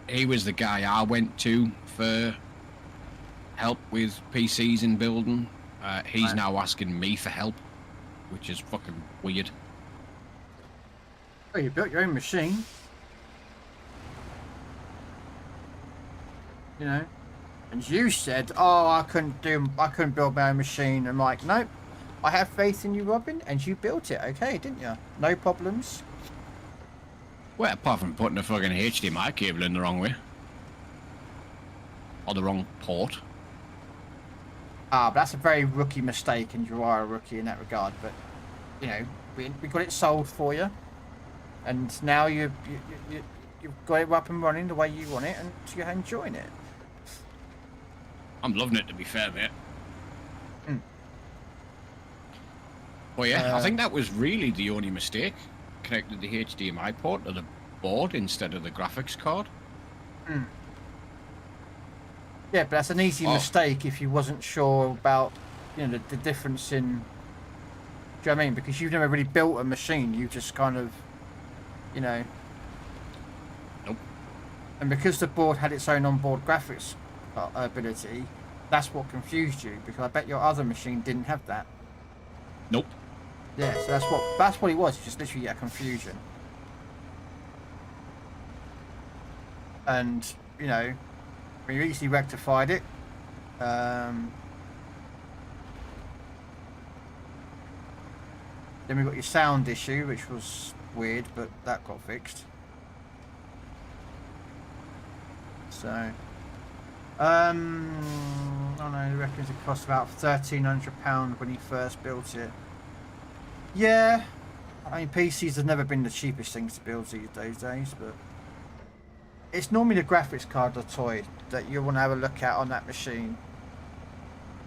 he was the guy I went to for help with PCs and building. He's Right. now asking me for help, which is fucking weird. Oh, you built your own machine. You know, and you said, "Oh, I couldn't build my own machine." I'm like, "Nope, I have faith in you, Robin, and you built it, okay, didn't you? No problems." Well, apart from putting a fucking HDMI cable in the wrong way. Or the wrong port. Ah, but that's a very rookie mistake, and you are a rookie in that regard. But you know, we got it sold for you, and now you've got it up and running the way you want it, and you're enjoying it. I'm loving it, to be fair, mate. Mm. Well, yeah, I think that was really the only mistake. Connected the HDMI port to the board instead of the graphics card. Mm. Yeah, but that's an easy mistake if you wasn't sure about, you know, the difference in. Do you know what I mean? Because you've never really built a machine. You just kind of, you know. Nope. And because the board had its own onboard graphics ability, that's what confused you. Because I bet your other machine didn't have that. Nope. Yeah, so that's what it was. Just literally a confusion. And you know, we easily rectified it. Then we got your sound issue, which was weird, but that got fixed. So, I don't know, he reckons it cost about £1,300 when he first built it. Yeah, I mean, PCs have never been the cheapest things to build these days, but it's normally the graphics card or toy that you want to have a look at on that machine,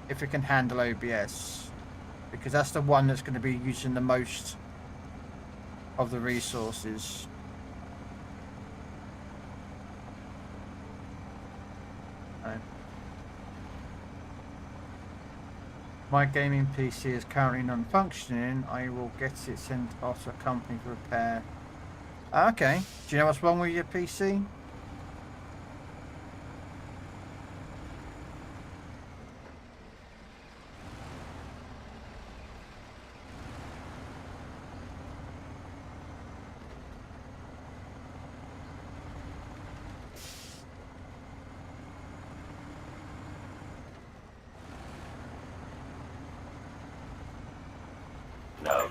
if it can handle OBS, because that's the one that's going to be using the most of the resources. My gaming PC is currently non-functioning. I will get it sent off to a company for repair. Okay. Do you know what's wrong with your PC? No.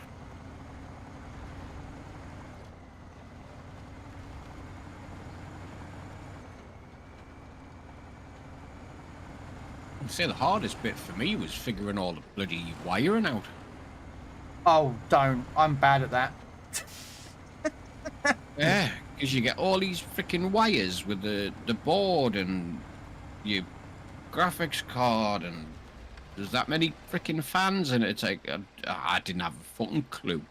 I'd say the hardest bit for me was figuring all the bloody wiring out. Oh, don't. I'm bad at that. Yeah, because you get all these freaking wires with the board and your graphics card, and there's that many freaking fans, and it's like, I didn't have a fucking clue.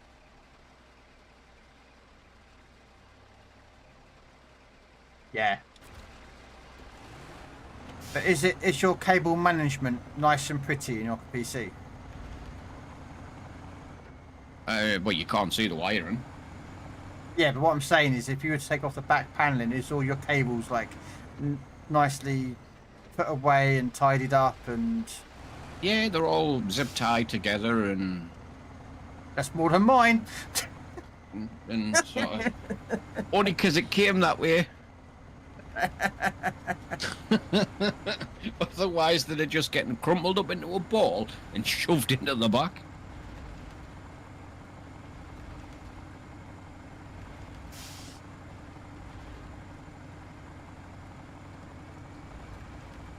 Yeah. But is your cable management nice and pretty in your PC? Well, you can't see the wiring. Yeah, but what I'm saying is, if you were to take off the back paneling, is all your cables like nicely put away and tidied up, and Yeah, they're all zip tied together and that's more than mine. sort of, only because it came that way. Otherwise, they're just getting crumpled up into a ball and shoved into the back.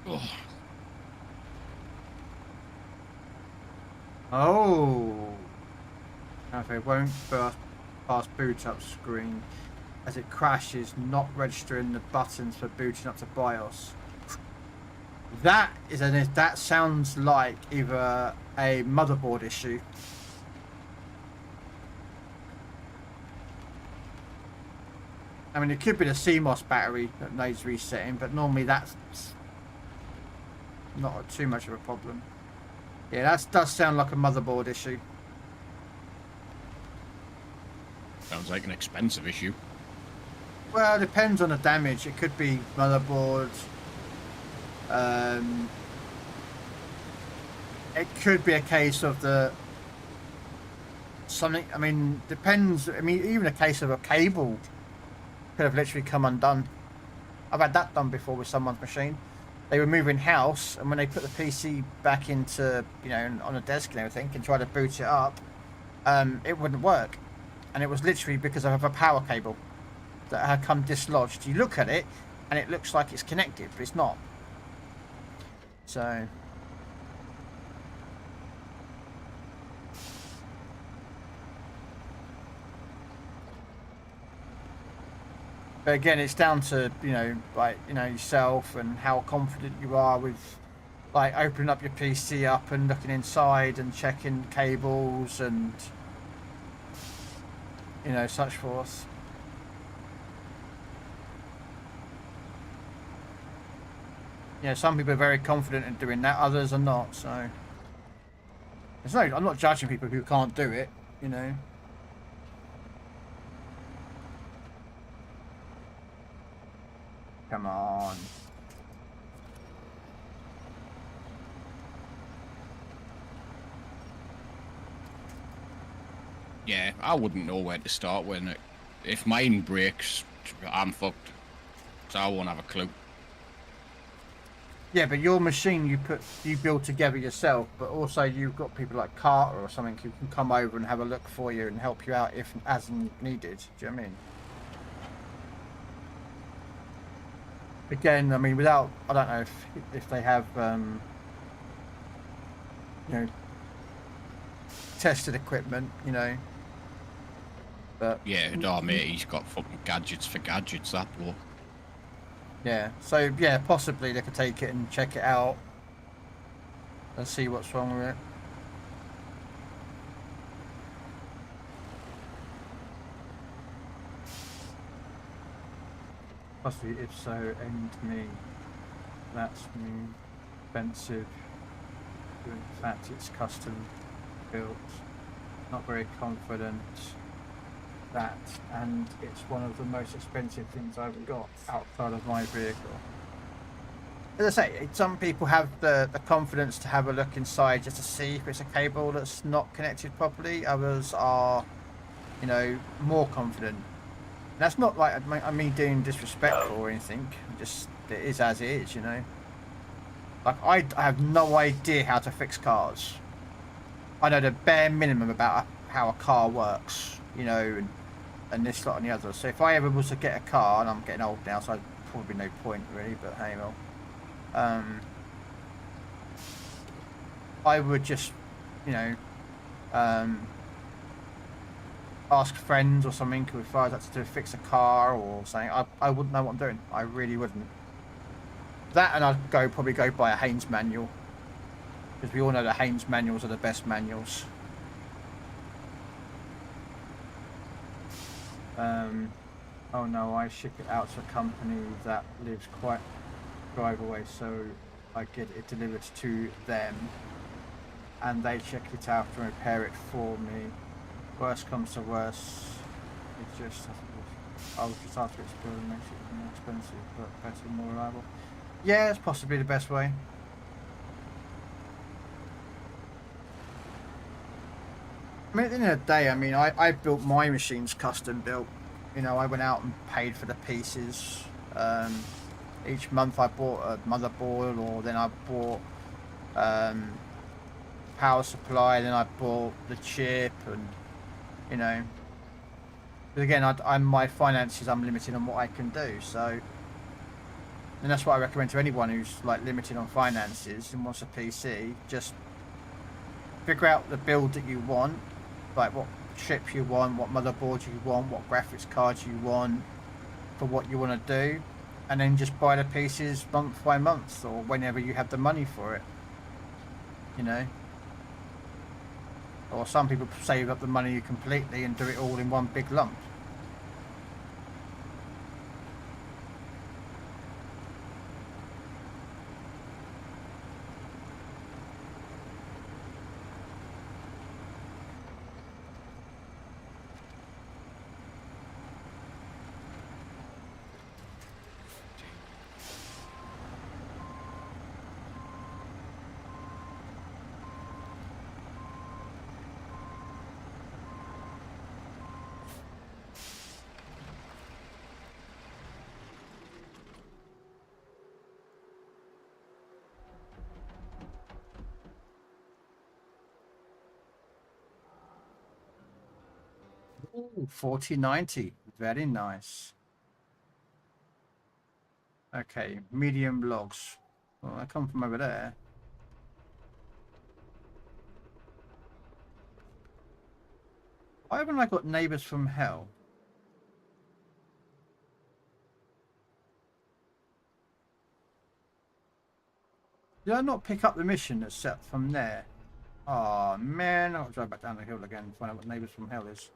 Oh. Oh. Okay, won't pass boot up screen as it crashes, not registering the buttons for booting up to BIOS. That sounds like either a motherboard issue. I mean, it could be the CMOS battery that needs resetting, but normally that's not too much of a problem. Yeah, that does sound like a motherboard issue. Sounds like an expensive issue. Well, it depends on the damage. It could be motherboard. It could be a case of something. I mean, depends. I mean, even a case of a cable could have literally come undone. I've had that done before with someone's machine. They were moving house, and when they put the PC back into, you know, on a desk and everything, and tried to boot it up, it wouldn't work. And it was literally because of a power cable that had come dislodged. You look at it, and it looks like it's connected, but it's not. So... But again, it's down to, you know, like, you know, yourself and how confident you are with, like, opening up your PC up and looking inside and checking cables and, you know, such forth. Yeah, some people are very confident in doing that, others are not, so... I'm not judging people who can't do it, you know. Come on. Yeah, I wouldn't know where to start when if mine breaks, I'm fucked. So I won't have a clue. Yeah, but your machine you build together yourself, but also you've got people like Carter or something who can come over and have a look for you and help you out if as needed. Do you know what I mean? Again, I mean, without, I don't know if they have, you know, tested equipment, you know, but... Yeah, no, mate, he's got fucking gadgets for gadgets, that bloke. Yeah, so, yeah, possibly they could take it and check it out and see what's wrong with it. Possibly, if so, end me. That's me. Expensive. In fact, it's custom built. Not very confident. That, and it's one of the most expensive things I've got outside of my vehicle. As I say, some people have the confidence to have a look inside just to see if it's a cable that's not connected properly. Others are, you know, more confident. That's not like I mean doing disrespectful or anything. Just it is as it is, you know. Like I have no idea how to fix cars. I know the bare minimum about how a car works, you know, and this lot and the other. So if I ever was to get a car, and I'm getting old now, so I'd probably no point really. But hey, well, I would just, you know, ask friends or something if I was to fix a car or something. I wouldn't know what I'm doing. I really wouldn't. That, and I'd probably go buy a Haste manual, because we all know the Haste manuals are the best manuals. Oh no, I ship it out to a company that lives quite a drive away, so I get it delivered to them and they check it out and repair it for me. Worst comes to worst, it just, I'll just have to explore and make it more expensive, but better and more reliable. Yeah, it's possibly the best way. I mean, at the end of the day, I mean, I built my machines custom built. You know, I went out and paid for the pieces. Each month I bought a motherboard, or then I bought power supply, then I bought the chip, and you know. But again, I'm my finances, I'm limited on what I can do, so. And that's what I recommend to anyone who's like limited on finances and wants a PC. Just figure out the build that you want, like what chip you want, what motherboard you want, what graphics cards you want for what you want to do, and then just buy the pieces month by month or whenever you have the money for it, you know. Or some people save up the money completely and do it all in one big lump. Ooh, 4090, very nice. Okay, medium logs. Well, I come from over there. Why haven't I got neighbors from hell? Did I not pick up the mission that's set from there? Oh man, I'll drive back down the hill again and find out what neighbors from hell is.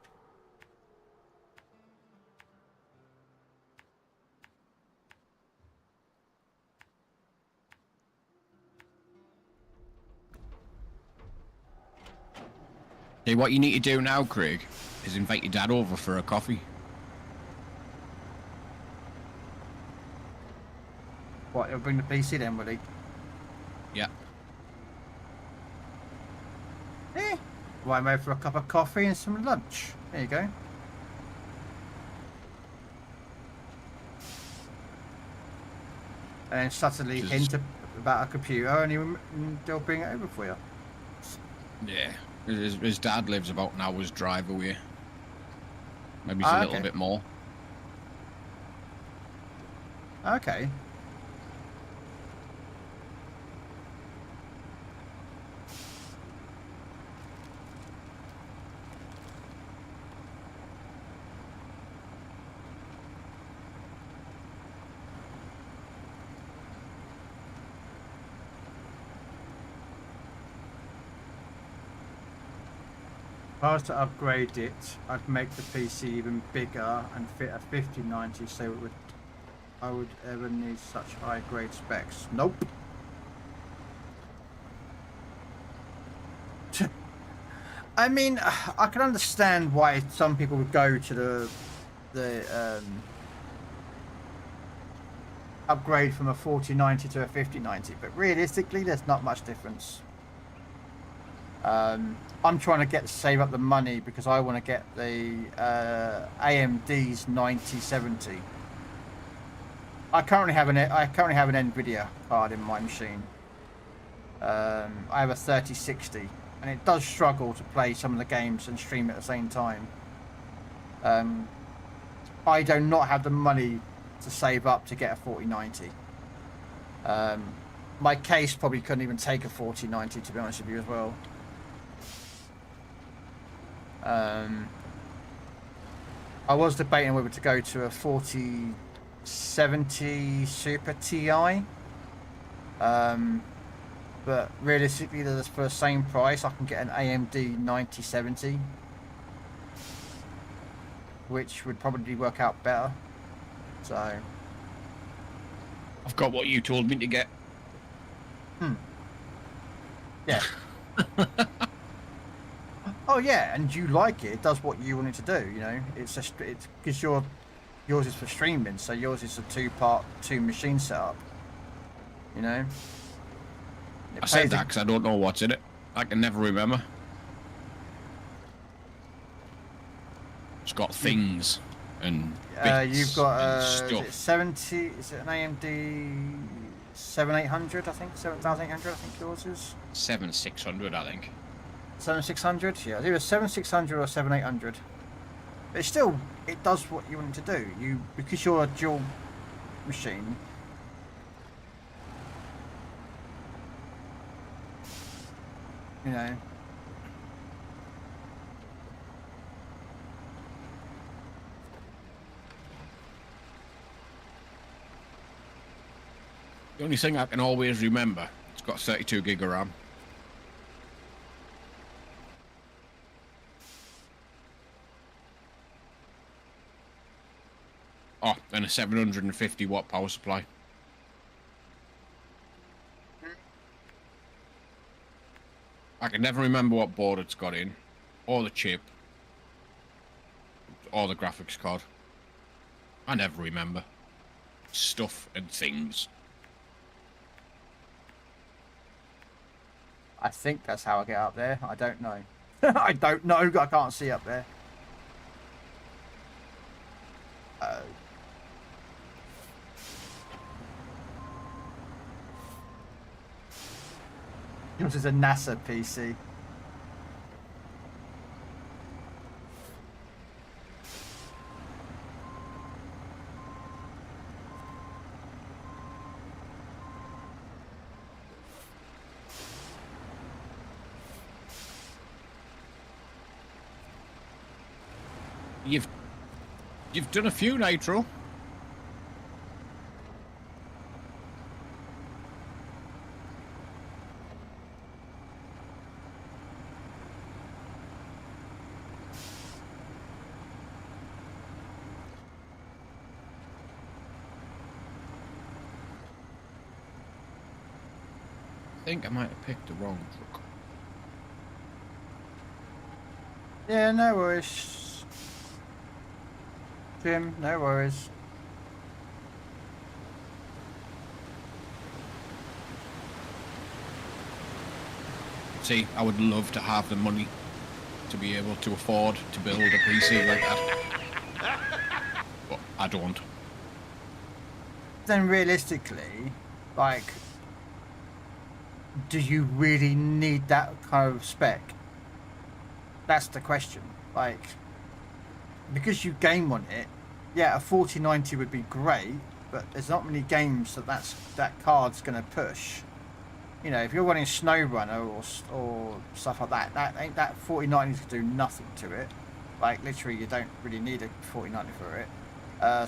Hey, what you need to do now, Craig, is invite your dad over for a coffee. What, he'll bring the PC then, will he? Yeah. Eh, why am I for a cup of coffee and some lunch? There you go. And then subtly hint about a computer and they'll bring it over for you. Yeah. His dad lives about an hour's drive away. Maybe it's a little bit more. Okay. If I was to upgrade it, I'd make the PC even bigger and fit a 5090 so I would ever need such high grade specs. Nope. I mean, I can understand why some people would go to the upgrade from a 4090 to a 5090, but realistically there's not much difference. I'm trying to save up the money because I want to get the AMD's 9070. I currently have an NVIDIA card in my machine. I have a 3060, and it does struggle to play some of the games and stream at the same time. I do not have the money to save up to get a 4090. My case probably couldn't even take a 4090, to be honest with you as well. I was debating whether to go to a 4070 Super Ti, but realistically, for the same price, I can get an AMD 9070, which would probably work out better. So, I've got what you told me to get. Yeah. Oh yeah, and you like it. It does what you want it to do. You know, it's because yours is for streaming, so yours is a two machine setup. You know. I said that because I don't know what's in it. I can never remember. It's got things and bits you've got and is stuff. it 70? Is it an AMD 7800? I think 7800. I think yours is 7600, I think. 7600. Yeah, it's either 7600 or 7800. But it's still, it does what you want it to do. Because you're a dual machine. You know. The only thing I can always remember, it's got 32 gig of RAM. Oh, and a 750 watt power supply. I can never remember what board it's got in, or the chip, or the graphics card. I never remember. Stuff and things. I think that's how I get up there. I don't know. I don't know. I can't see up there. Yours is a NASA PC. You've done a few, Nitro. I think I might have picked the wrong truck. Yeah, no worries. Jim, no worries. See, I would love to have the money to be able to afford to build a PC like that. But I don't. Then realistically, like, do you really need that kind of spec? That's the question. Like, because you game on it, yeah, a 4090 would be great, but there's not many games that card's going to push. You know, if you're running SnowRunner or stuff like that, that 4090 is going to do nothing to it. Like, literally, you don't really need a 4090 for it.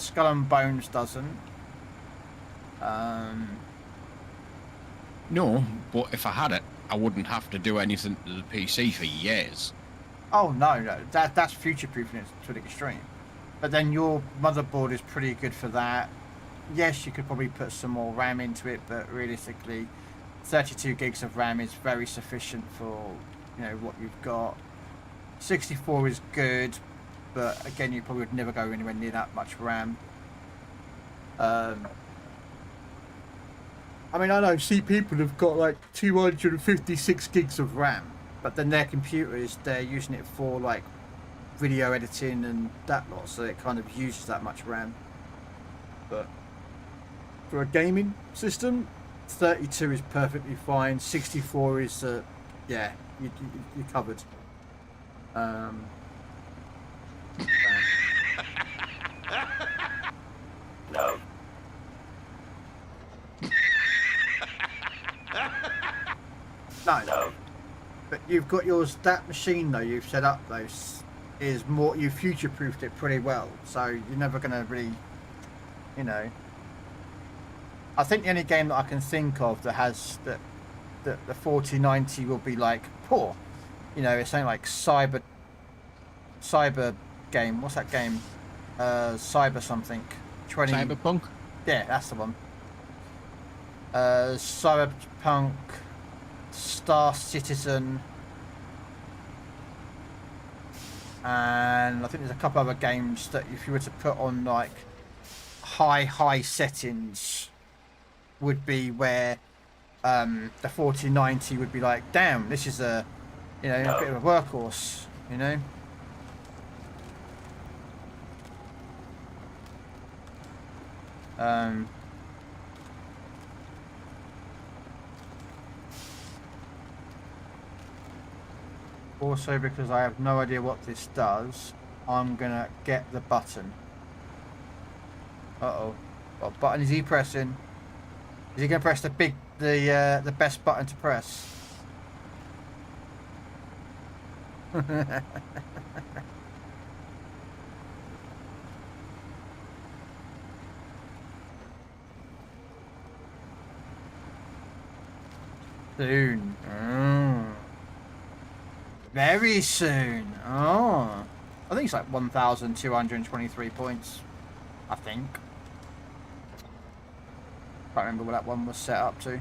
Skull and Bones doesn't. No, but if I had it, I wouldn't have to do anything to the PC for years. Oh no, that's future-proofing it to the extreme. But then your motherboard is pretty good for that. Yes, you could probably put some more RAM into it, but realistically, 32 gigs of RAM is very sufficient for, you know, what you've got. 64 is good, but again, you probably would never go anywhere near that much RAM. I mean, I know, see people have got like 256 gigs of RAM, but then their computers, they're using it for like video editing and that lot, so it kind of uses that much RAM. But for a gaming system, 32 is perfectly fine. 64 is, yeah, you're covered. No. No. But you've got yours, that machine though, you've set up though, is more, you future-proofed it pretty well, so you're never going to really, you know. I think the only game that I can think of that has that the 4090 will be like poor, you know, it's something like cyber game. What's that game? Cyber something. Cyberpunk? Yeah, that's the one. Cyberpunk, Star Citizen, and I think there's a couple other games that if you were to put on like high settings would be where the 4090 would be like, damn, this is a, you know, a bit of a workhorse, you know. Also, because I have no idea what this does, I'm gonna get the button. Uh-oh. What button is he pressing? Is he gonna press the best button to press? Soon. Oh. Very soon. Oh. I think it's like 1,223 points. I think. Can't remember what that one was set up to.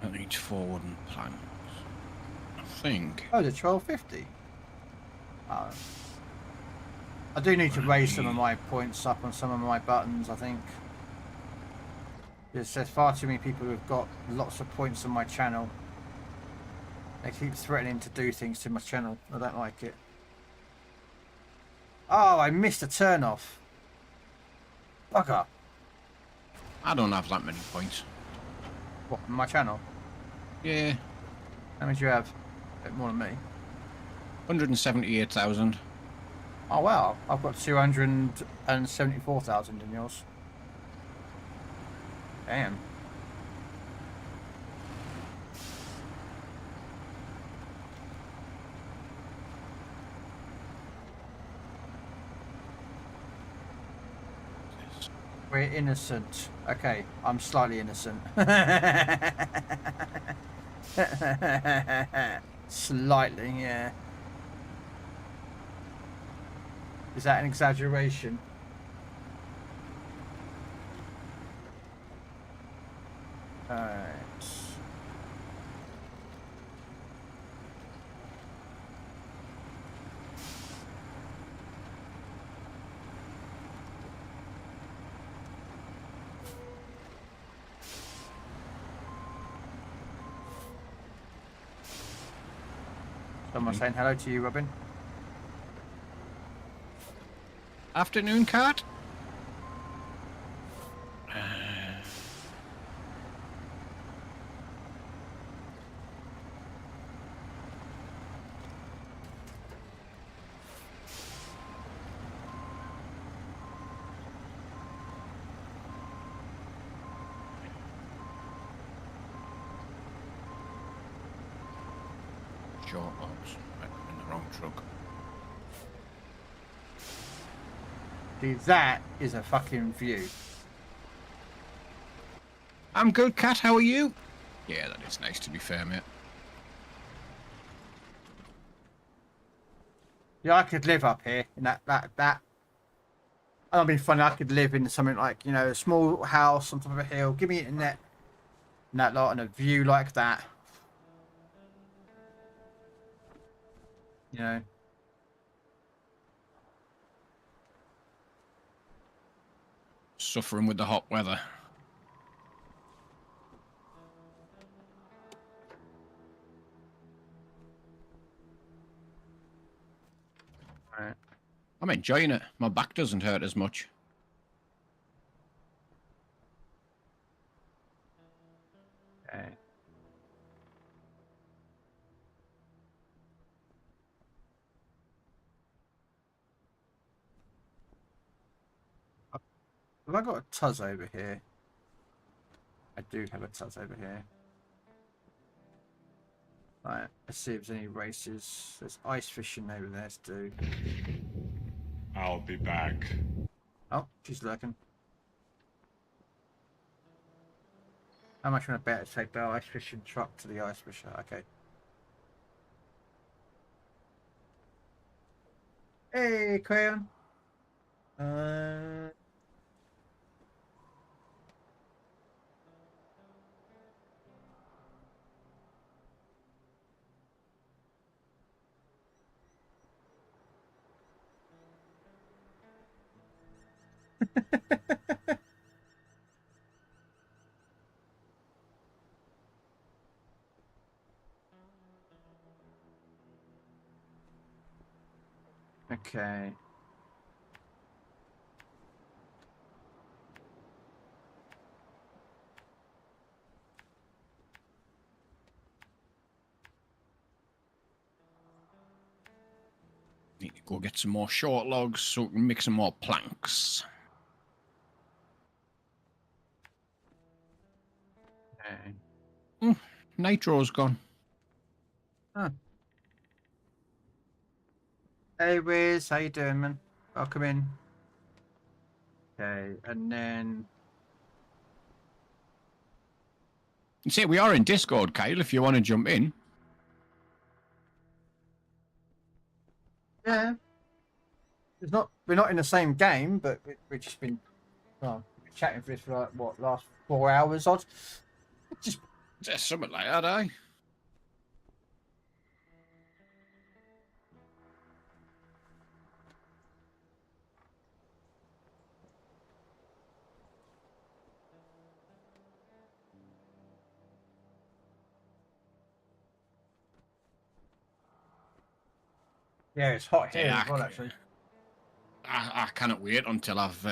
I need 4 wooden planks. I think. Oh, the 1250. Oh. I do need to raise some of my points up on some of my buttons, I think. There's far too many people who've got lots of points on my channel. They keep threatening to do things to my channel. I don't like it. Oh, I missed a turn off. Fucker. I don't have that many points. What, on my channel? Yeah. How many do you have? A bit more than me. 178,000. Oh wow, I've got 274,000 in yours. Damn. We're innocent. Okay, I'm slightly innocent. Slightly, yeah. Is that an exaggeration? Alright. Someone saying hello to you, Robin. Afternoon, cat. Short logs. I'm in the wrong truck. See, that is a fucking view. I'm good, cat. How are you? Yeah, that is nice, to be fair, mate. Yeah, I could live up here in that. That'd be funny. I could live in something like, you know, a small house on top of a hill. Give me internet and that lot and a view like that. You know. Suffering with the hot weather. Right. I'm enjoying it. My back doesn't hurt as much. Okay. Have I got a Tuz over here? I do have a Tuz over here. Right, let's see if there's any races. There's ice fishing over there to do. I'll be back. Oh, she's lurking. How much want to bet to take the ice fishing truck to the ice fisher? Okay. Hey, Crayon. Okay. Need to go get some more short logs so we can make some more planks. Okay. Nitro's gone. Huh. Hey, Wiz, how you doing, man? Welcome in. Okay, and then See, we are in Discord, Kyle, if you want to jump in. Yeah. We're not in the same game, but we've just been chatting for this for like, what, last 4 hours odd. Just Just something like that, eh? yeah, it's hot here Yeah, as well actually. I cannot wait until I've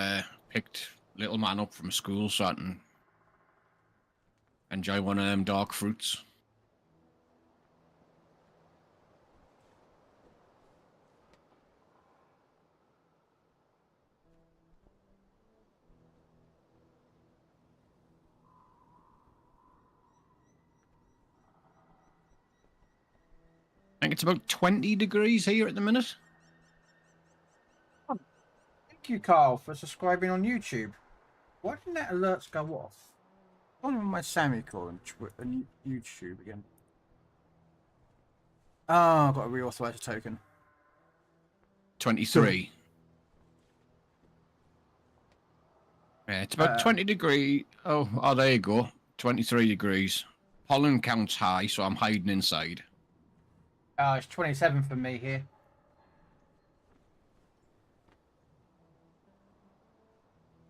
picked little man up from school so I can enjoy one of them dark fruits. I think it's about 20 degrees here at the minute. Thank you, Carl, for subscribing on YouTube. Why didn't that alerts go off? On my Sammy call on YouTube again. Oh, I've got to reauthorize a token. 23. Yeah, it's about 20 degree. Oh, there you go. 23 degrees. Pollen counts high, so I'm hiding inside. It's 27 for me here.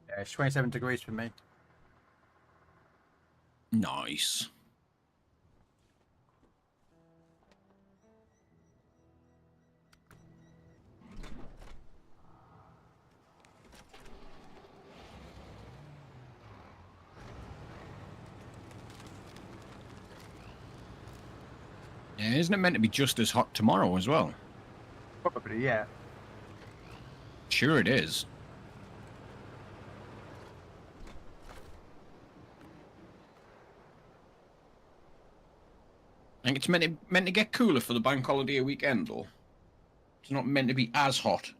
Yeah, it's 27 degrees for me. Nice. Yeah, isn't it meant to be just as hot tomorrow as well? Probably, yeah. Sure it is. I think it's meant to get cooler for the bank holiday weekend, though. It's not meant to be as hot.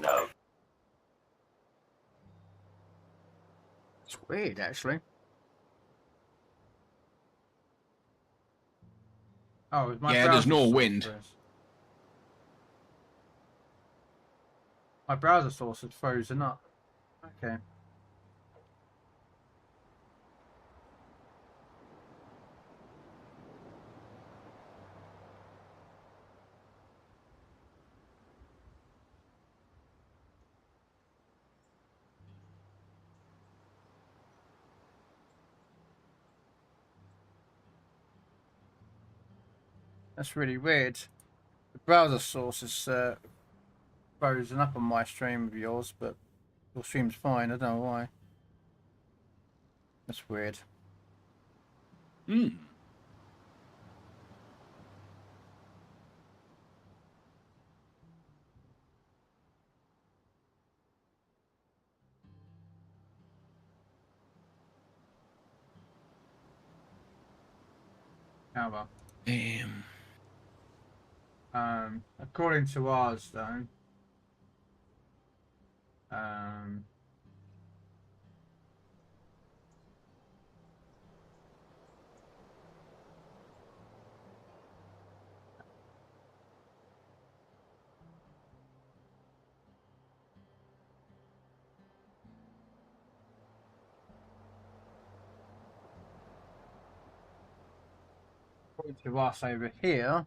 No. It's weird, actually. Oh, my Yeah, there's no browser wind. source. My browser source is frozen up. Okay. That's really weird. The browser source is frozen up on my stream of yours, but your stream's fine. I don't know why. That's weird. Hmm. How about? Damn. According to ours, though, according to us over here,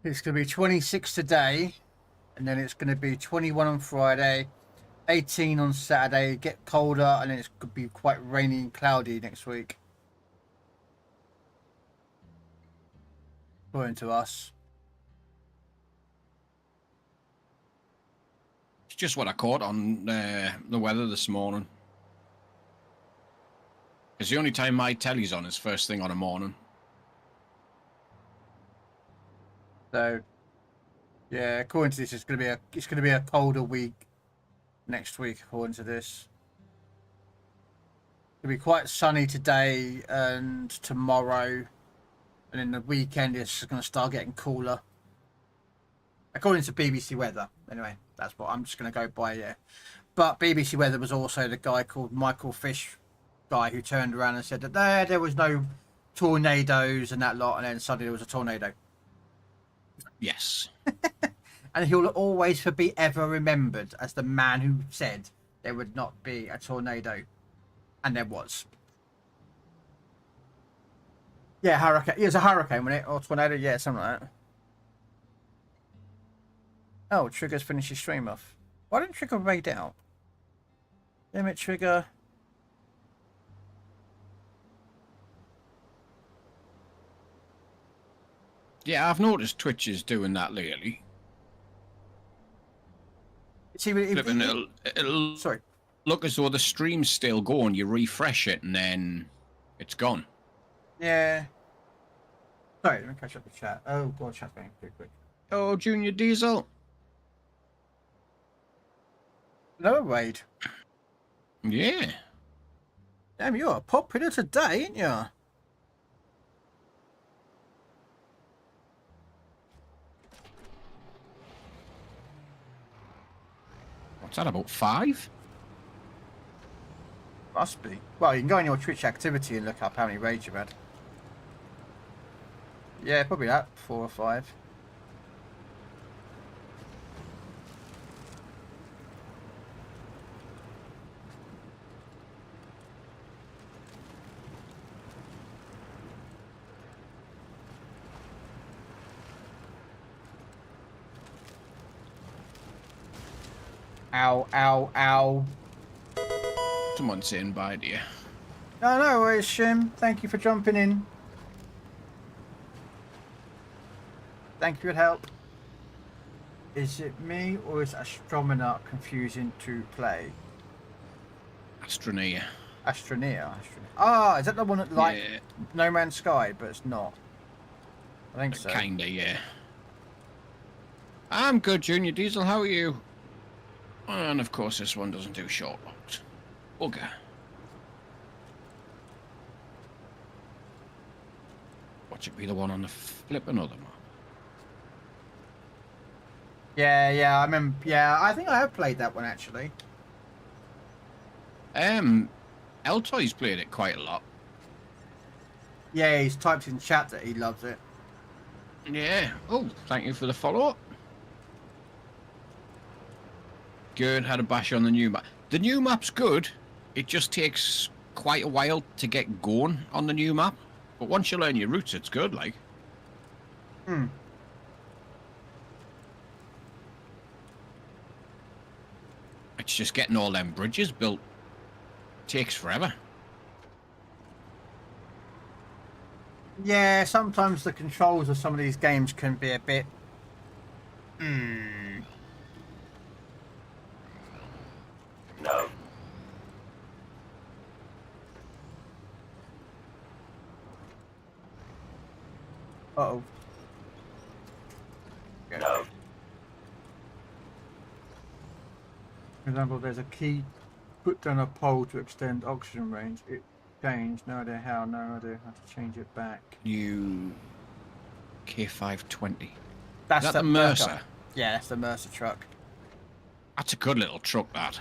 it's going to be 26 today, and then it's going to be 21 on Friday, 18 on Saturday, get colder, and then it's going to be quite rainy and cloudy next week. According to us. It's just what I caught on the weather this morning. Because the only time my telly's on is first thing on a morning. So, yeah, according to this, it's going to be a colder week next week. According to this, it'll be quite sunny today and tomorrow, and then the weekend it's going to start getting cooler. According to BBC Weather. Anyway, that's what I'm just going to go by, yeah. But BBC Weather was also the guy called Michael Fish guy who turned around and said that there was no tornadoes and that lot, and then suddenly there was a tornado. Yes. And he'll always be ever remembered as the man who said there would not be a tornado. And there was. Yeah, hurricane. Yeah, it was a hurricane, wasn't it? Or tornado, yeah, something like that. Oh, Trigger's finished his stream off. Why didn't Trigger raid out? Damn it, Trigger. Yeah, I've noticed Twitch is doing that lately. See, It'll sorry. Look as though the stream's still going. You refresh it and then it's gone. Yeah. Sorry, let me catch up the chat. Oh, God, chat's going pretty quick. Oh, Junior Diesel. Another raid. Yeah. Damn, you're popular today, ain't you? What's that, about 5? Must be. Well, you can go on your Twitch activity and look up how many raids you've had. Yeah, probably that. 4 or 5. Ow, ow, ow. Someone's saying bye to you. No, no worries, Shim. Thank you for jumping in. Thank you for your help. Is it me or is Astronaut confusing to play? Astroneer. Astroneer. Ah, is that the one that like Yeah. No Man's Sky, but it's not? I think so. Kinda, yeah. I'm good, Junior Diesel. How are you? And of course, this one doesn't do short box. Okay. Watch it be the one on the flipping other map. Yeah, I remember. Yeah, I think I have played that one actually. Eltoy's played it quite a lot. Yeah, he's typed in chat that he loves it. Yeah. Oh, thank you for the follow-up. Good, had a bash on the new map. The new map's good. It just takes quite a while to get going on the new map. But once you learn your routes, it's good, like. It's just getting all them bridges built. Takes forever. Yeah, sometimes the controls of some of these games can be a bit... No. Uh-oh. No. For example, there's a key put down a pole to extend oxygen range. It changed. No idea how. No idea how to change it back. New K520. That's Is that the Mercer? Yeah, that's the Mercer truck. That's a good little truck, that.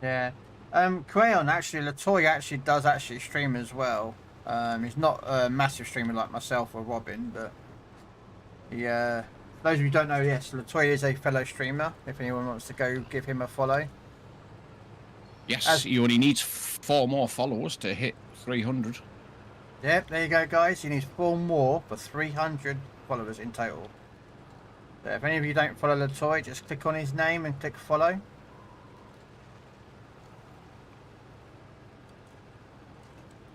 Yeah. Crayon actually, Latoy actually does stream as well. He's not a massive streamer like myself or Robin, but he, for those of you who don't know, yes, Latoy is a fellow streamer. If anyone wants to go give him a follow. Yes, he only needs 4 more followers to hit 300. Yep, there you go, guys. He needs 4 more for 300 followers in total. So if any of you don't follow Latoy, just click on his name and click follow.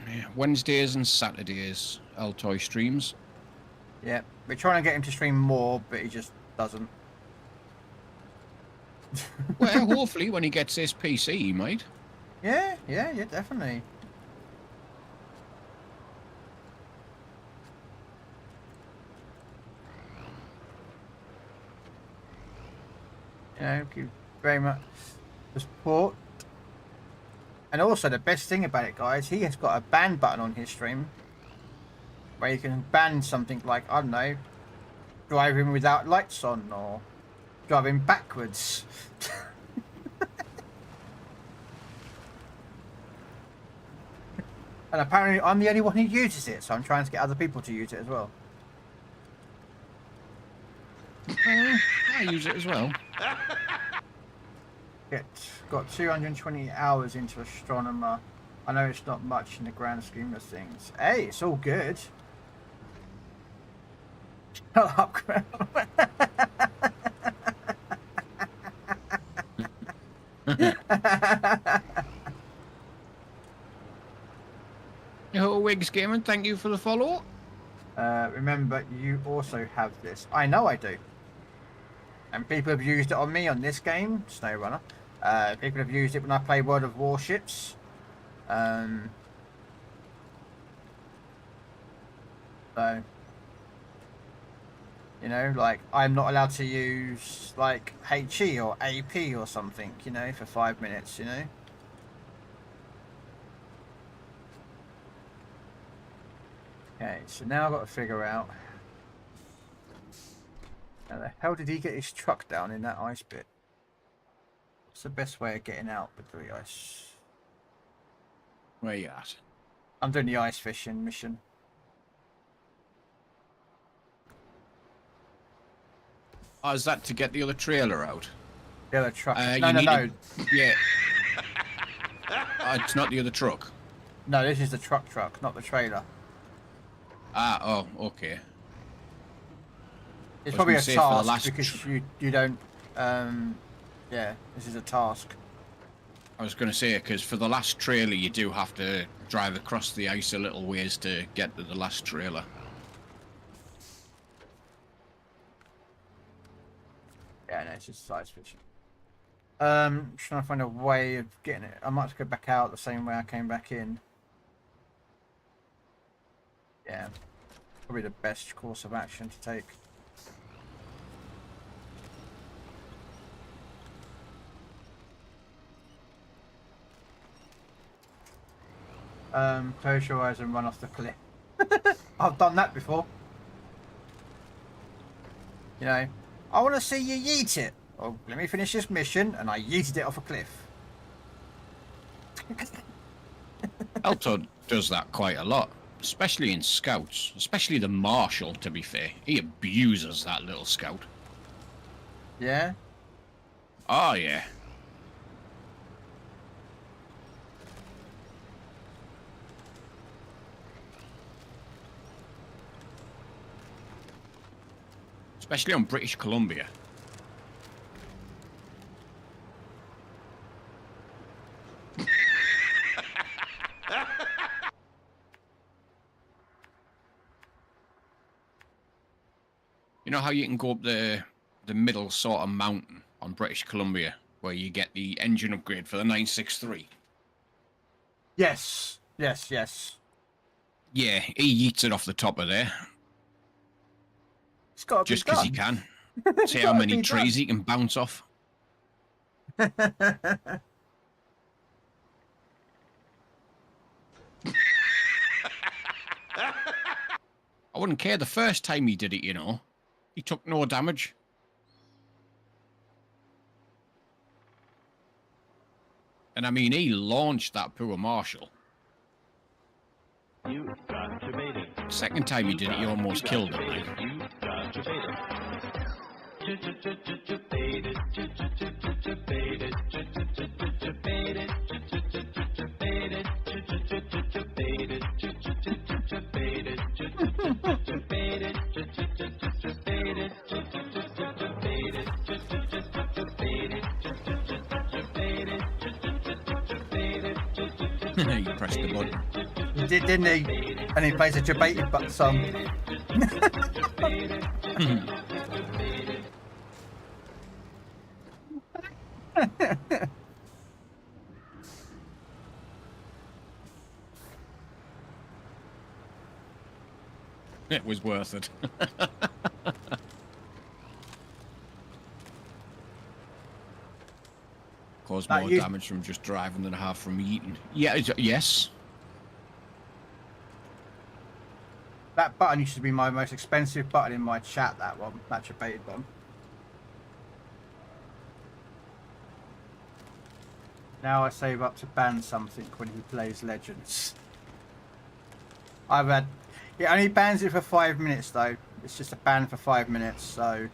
Yeah, Wednesdays and Saturdays, Altoy streams. Yep, we're trying to get him to stream more, but he just doesn't. Well, hopefully when he gets his PC, he might. Yeah, definitely. Thank you very much for support. And also, the best thing about it, guys, he has got a ban button on his stream where you can ban something like, I don't know, driving without lights on or driving backwards. And apparently I'm the only one who uses it, so I'm trying to get other people to use it as well. I use it as well. Got 220 hours into Astronomer. I know it's not much in the grand scheme of things. Hey, it's all good. Shut up, Krell. Yo, Wigs Gaming, thank you for the follow. Remember, you also have this. I know I do. And people have used it on me on this game, SnowRunner. People have used it when I play World of Warships. So, you know, like, I'm not allowed to use, like, HE or AP or something, you know, for 5 minutes, you know? Okay, so now I've got to figure out how the hell did he get his truck down in that ice bit? What's the best way of getting out with the ice? Where you at? I'm doing the ice fishing mission. Oh, is that to get the other trailer out? The other truck. No. Yeah. It's not the other truck. No, this is the truck, not the trailer. Ah, oh, okay. It's probably a task because you don't. Yeah, this is a task. I was going to say, because for the last trailer, you do have to drive across the ice a little ways to get to the last trailer. Yeah, no, it's just ice fishing. Trying to find a way of getting it. I might have to go back out the same way I came back in. Yeah, probably the best course of action to take. Close your eyes and run off the cliff. I've done that before. You know, I want to see you yeet it. Oh, let me finish this mission, and I yeeted it off a cliff. Alto does that quite a lot, especially in scouts, especially the Marshal, to be fair. He abuses that little scout. Yeah? Oh, yeah. Especially on British Columbia. You know how you can go up the middle sort of mountain on British Columbia where you get the engine upgrade for the 963? Yes. Yes, yes. Yeah, he yeets it off the top of there. It's got to just be because done. he can. See how many trees he can bounce off. I wouldn't care the first time he did it, you know. He took no damage. And I mean, he launched that poor Marshal. You got debated. Second time he did it, he almost killed him. Like. You got debated. You pressed the button. He did, didn't he? And he plays a debated butt song. It was worth it. cause That more you- damage from just driving than I have from eating. Yeah, yes. That button used to be my most expensive button in my chat, that one. That debated button. Now I save up to ban something when he plays Legends. I've had... It only bans it for 5 minutes, though. It's just a ban for 5 minutes, so...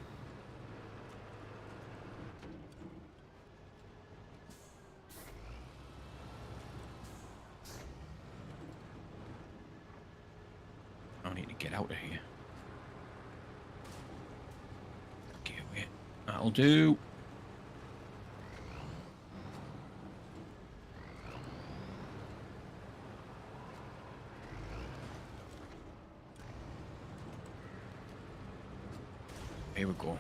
I need to get out of here. Okay, wait. That'll do. Here we go.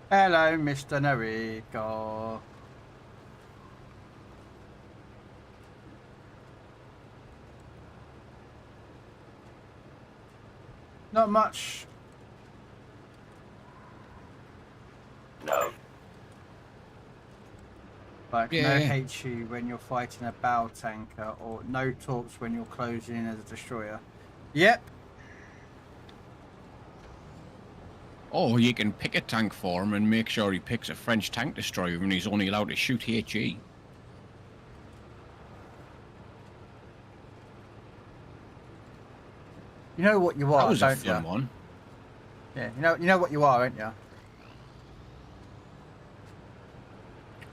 Hello, Mr. Nariko. Not much. No. Like no Yeah. HE when you're fighting a bow tanker, or no torps when you're closing in as a destroyer. Yep. Oh, you can pick a tank for him and make sure he picks a French tank destroyer and he's only allowed to shoot HE. You know what you are, That was a don't fun you? one. Yeah, you know what you are, don't you?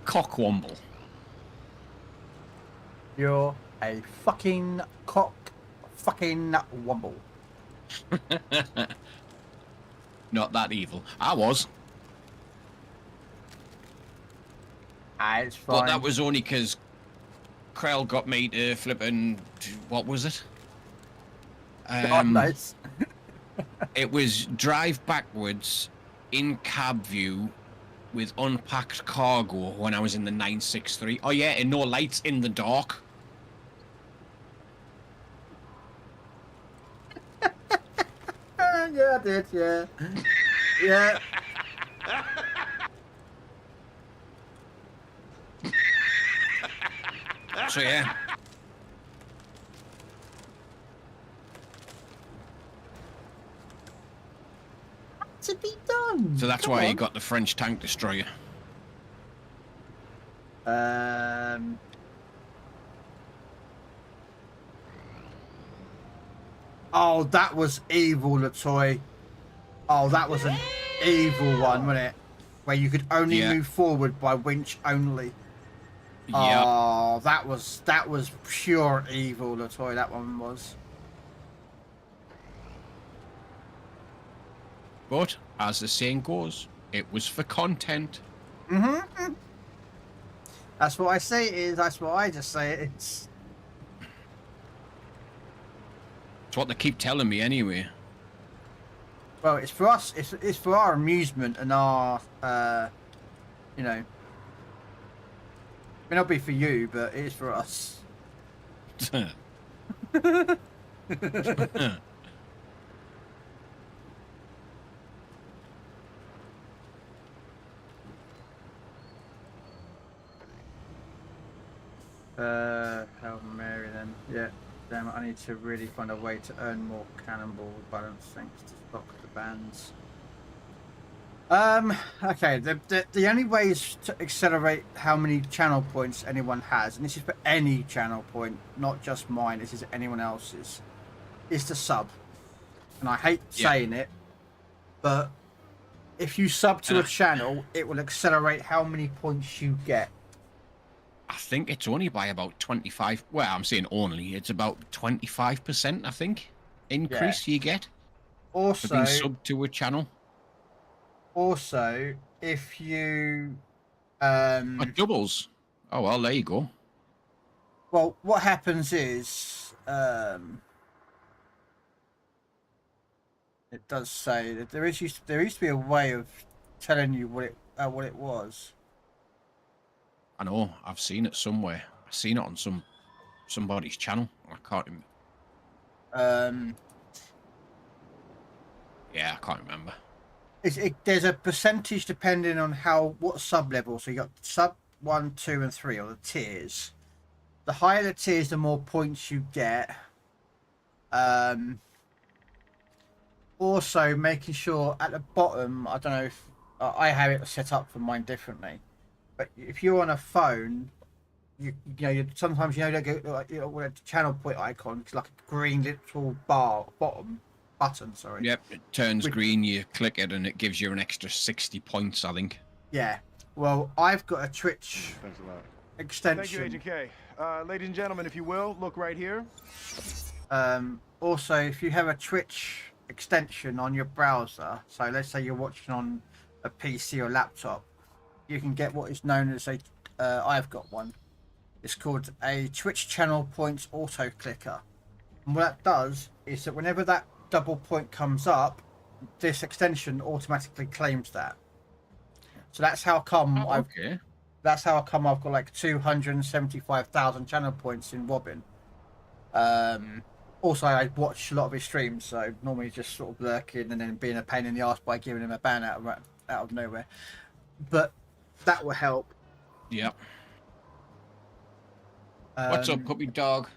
Cockwomble. You're a fucking fucking womble. Not that evil. I was. It's fine. But that was only because Krell got me to flipping... What was it? God knows. It was drive backwards in cab view with unpacked cargo when I was in the 963. Oh yeah, and no lights in the dark. Yeah, I did, yeah. Yeah. So yeah. To be done. So that's Come why he on. got the French tank destroyer. Oh, that was evil, Latoy. Oh, that was an evil one, wasn't it? Where you could only Yeah. move forward by winch only. Yeah. Oh, that was pure evil, Latoy. That one was. But as the saying goes, it was for content. Mm-hmm. That's what I say it is. That's what I just say it is. It's what they keep telling me anyway. Well, it's for us. It's for our amusement and our, you know. It may not be for you, but it is for us. Hail Mary then. Yeah. Damn it, I need to really find a way to earn more cannonball balance thanks to stock the bands. Okay, the only ways to accelerate how many channel points anyone has, and this is for any channel point, not just mine, this is anyone else's, is to sub. And I hate saying it, but if you sub to a channel, it will accelerate how many points you get. I think it's only by about 25. Well, I'm saying only. It's about 25%, I think, increase you get for Also, being subbed to a channel. Also, if you Doubles. Oh well, there you go. well, what happens is It does say that there used to be a way of telling you what it was. I know. I've seen it somewhere. I've seen it on somebody's channel. I can't. Yeah, I can't remember. There's a percentage depending on what sub level. So you got sub 1, 2, and 3, or the tiers. The higher the tiers, the more points you get. Also, making sure at the bottom, I don't know if I have it set up for mine differently, but if you're on a phone, sometimes you don't get a channel point icon. It's like a green little button. Sorry. Yep, it turns green. You click it, and it gives you an extra 60 points, I think. Yeah. Well, I've got a Twitch extension. Thank you, Agent K. Ladies and gentlemen, if you will, look right here. Also, if you have a Twitch extension on your browser, so let's say you're watching on a PC or laptop, you can get what is known as I've got one. It's called a Twitch channel points auto clicker. And what that does is that whenever that double point comes up, this extension automatically claims that. So that's how come That's how come I've got like 275,000 channel points in Wobbin. Also, I watch a lot of his streams, so normally just sort of lurking and then being a pain in the ass by giving him a ban out of nowhere. But that will help. Yep. What's up, puppy dog?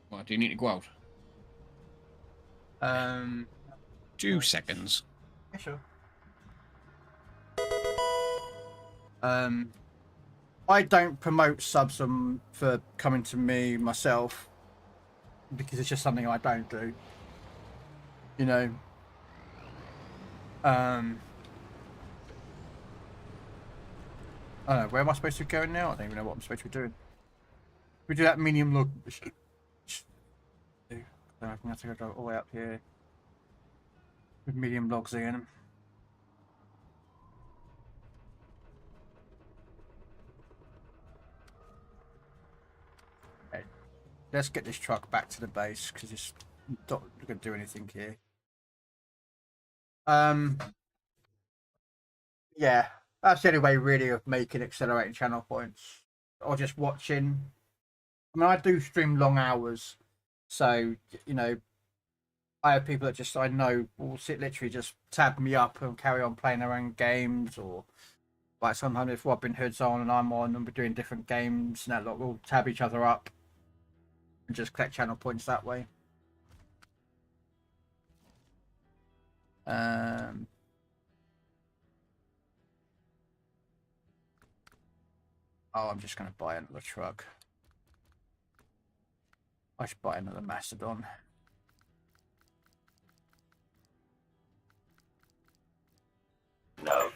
What, do you need to go out? 2 seconds. Yeah, sure. I don't promote subs for coming to me myself because it's just something I don't do. You know. I don't know, where am I supposed to be going now? I don't even know what I'm supposed to be doing. We do that medium log. I think I have to go all the way up here with medium logs in. Okay. Let's get this truck back to the base because it's not going to do anything here. Yeah, that's the only way really of making accelerating channel points, or just watching. I mean, I do stream long hours, so you know, I have people that I know will literally just tab me up and carry on playing their own games, or like sometimes if Robin Hood's on and I'm on and we're doing different games, and that lot we'll tab each other up and just collect channel points that way. Oh, I'm just going to buy another truck. I should buy another Mastodon. No.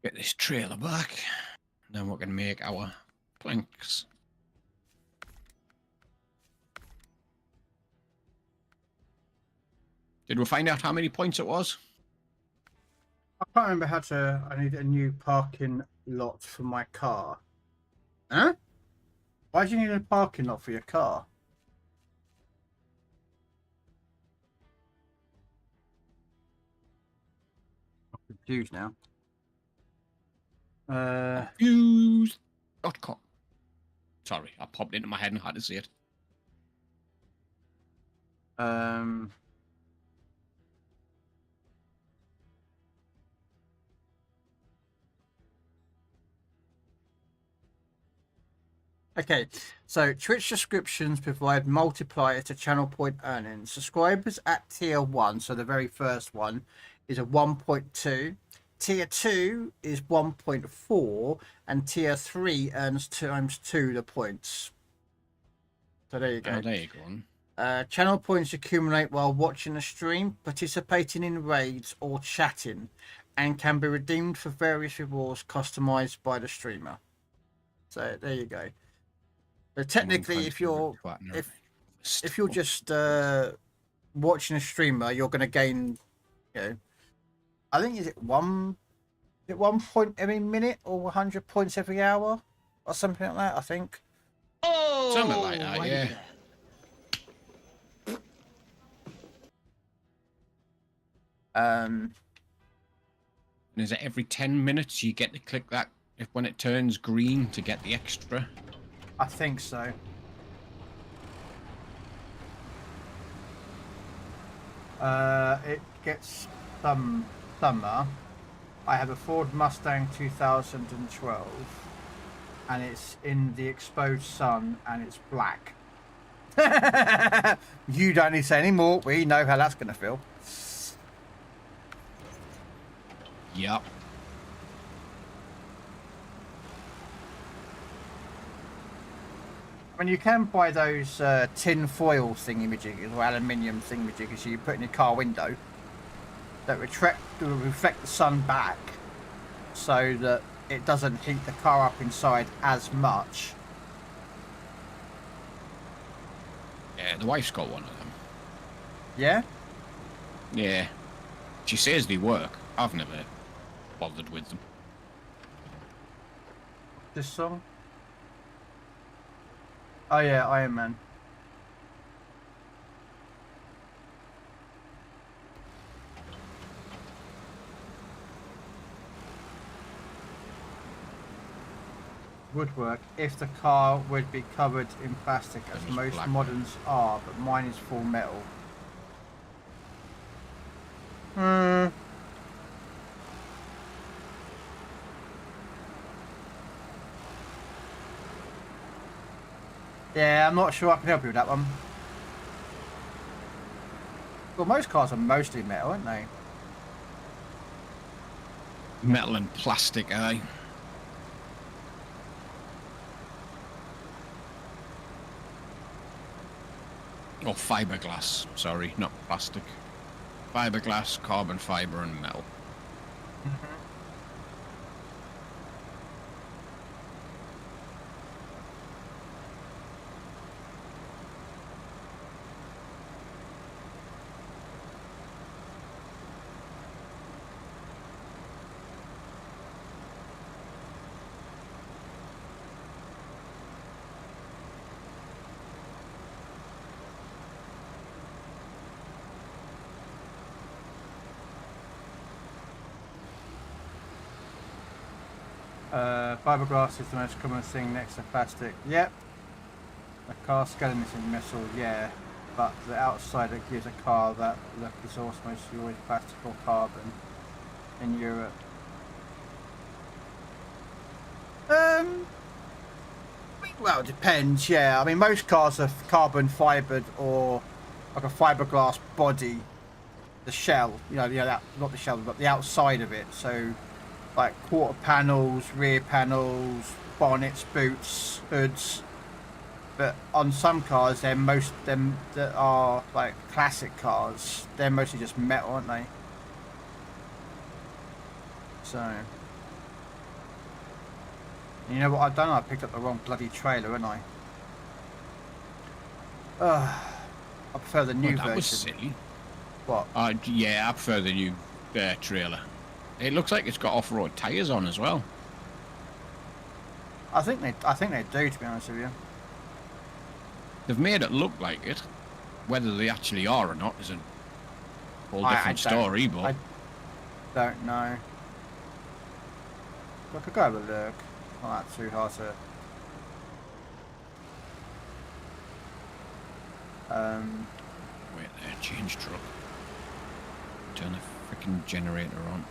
Get this trailer back. Then we're going to make our planks. Did we find out how many points it was? I can't remember how to. I need a new parking lot for my car. Huh? Why do you need a parking lot for your car? I'm confused now. Confused.com. Sorry, I popped into my head and had to say it. Um, okay, so Twitch subscriptions provide multiplier to channel point earnings. Subscribers at tier 1, so the very first one, is a 1.2. Tier 2 is 1.4, and tier 3 earns times 2 the points. So there you go. Oh, there you go. Channel points accumulate while watching a stream, participating in raids, or chatting, and can be redeemed for various rewards customized by the streamer. So there you go. So technically, if you're just watching a streamer, you're going to gain, you know, I think is it 1 point every minute or 100 points every hour or something like that. I think. Oh, something like that, yeah. Um, And is it every 10 minutes you get to click that if when it turns green to get the extra? I think so. It gets summer. I have a Ford Mustang 2012, and it's in the exposed sun, and it's black. You don't need to say any more. We know how that's going to feel. Yep. I mean, you can buy those tin foil thingy-majiggers or aluminium thingy-majiggers you put in your car window that reflect the sun back so that it doesn't heat the car up inside as much. Yeah, the wife's got one of them. Yeah? Yeah. She says they work. I've never bothered with them. This song? Oh yeah, Iron Man. Woodwork, if the car would be covered in plastic as It's most black. moderns are, but mine is full metal. Yeah, I'm not sure I can help you with that one. Well, most cars are mostly metal, aren't they? Metal and plastic, aye. Or fiberglass, sorry, not plastic. Fiberglass, carbon fiber, and metal. Fiberglass is the most common thing next to plastic. Yep. The car skeleton is in metal, yeah. But the outside that gives a car that look is also mostly always plastic or carbon in Europe. Well, it depends, yeah. I mean, most cars are carbon fibered or like a fiberglass body. The shell, that, not the shell, but the outside of it. So, like quarter panels, rear panels, bonnets, boots, hoods. But on some cars, most of them that are like classic cars, they're mostly just metal, aren't they? So, you know what I've done? I picked up the wrong bloody trailer, haven't I? I prefer the new version. That was silly. What? Yeah, I prefer the new trailer. It looks like it's got off-road tyres on as well. I think they do, to be honest with you. They've made it look like it. Whether they actually are or not is a whole different story, but I don't know. I could go have a look. Not that too hard to. wait there. Change truck. Turn the freaking generator on.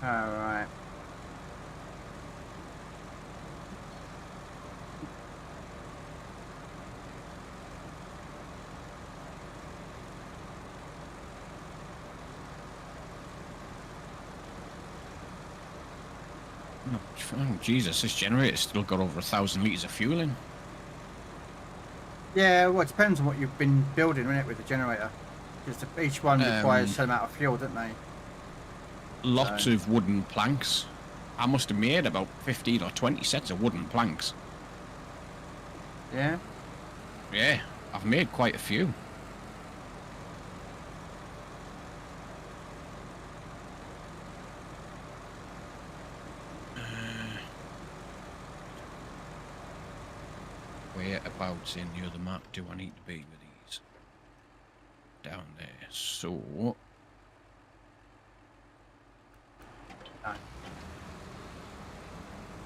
Alright. Oh, Jesus, this generator's still got over 1,000 litres of fuel in. Yeah, well, it depends on what you've been building, isn't it, with the generator? Because each one requires a certain amount of fuel, don't they? Lots of wooden planks. I must have made about 15 or 20 sets of wooden planks. Yeah? Yeah, I've made quite a few. Whereabouts in the other map do I need to be with these? Down there. So...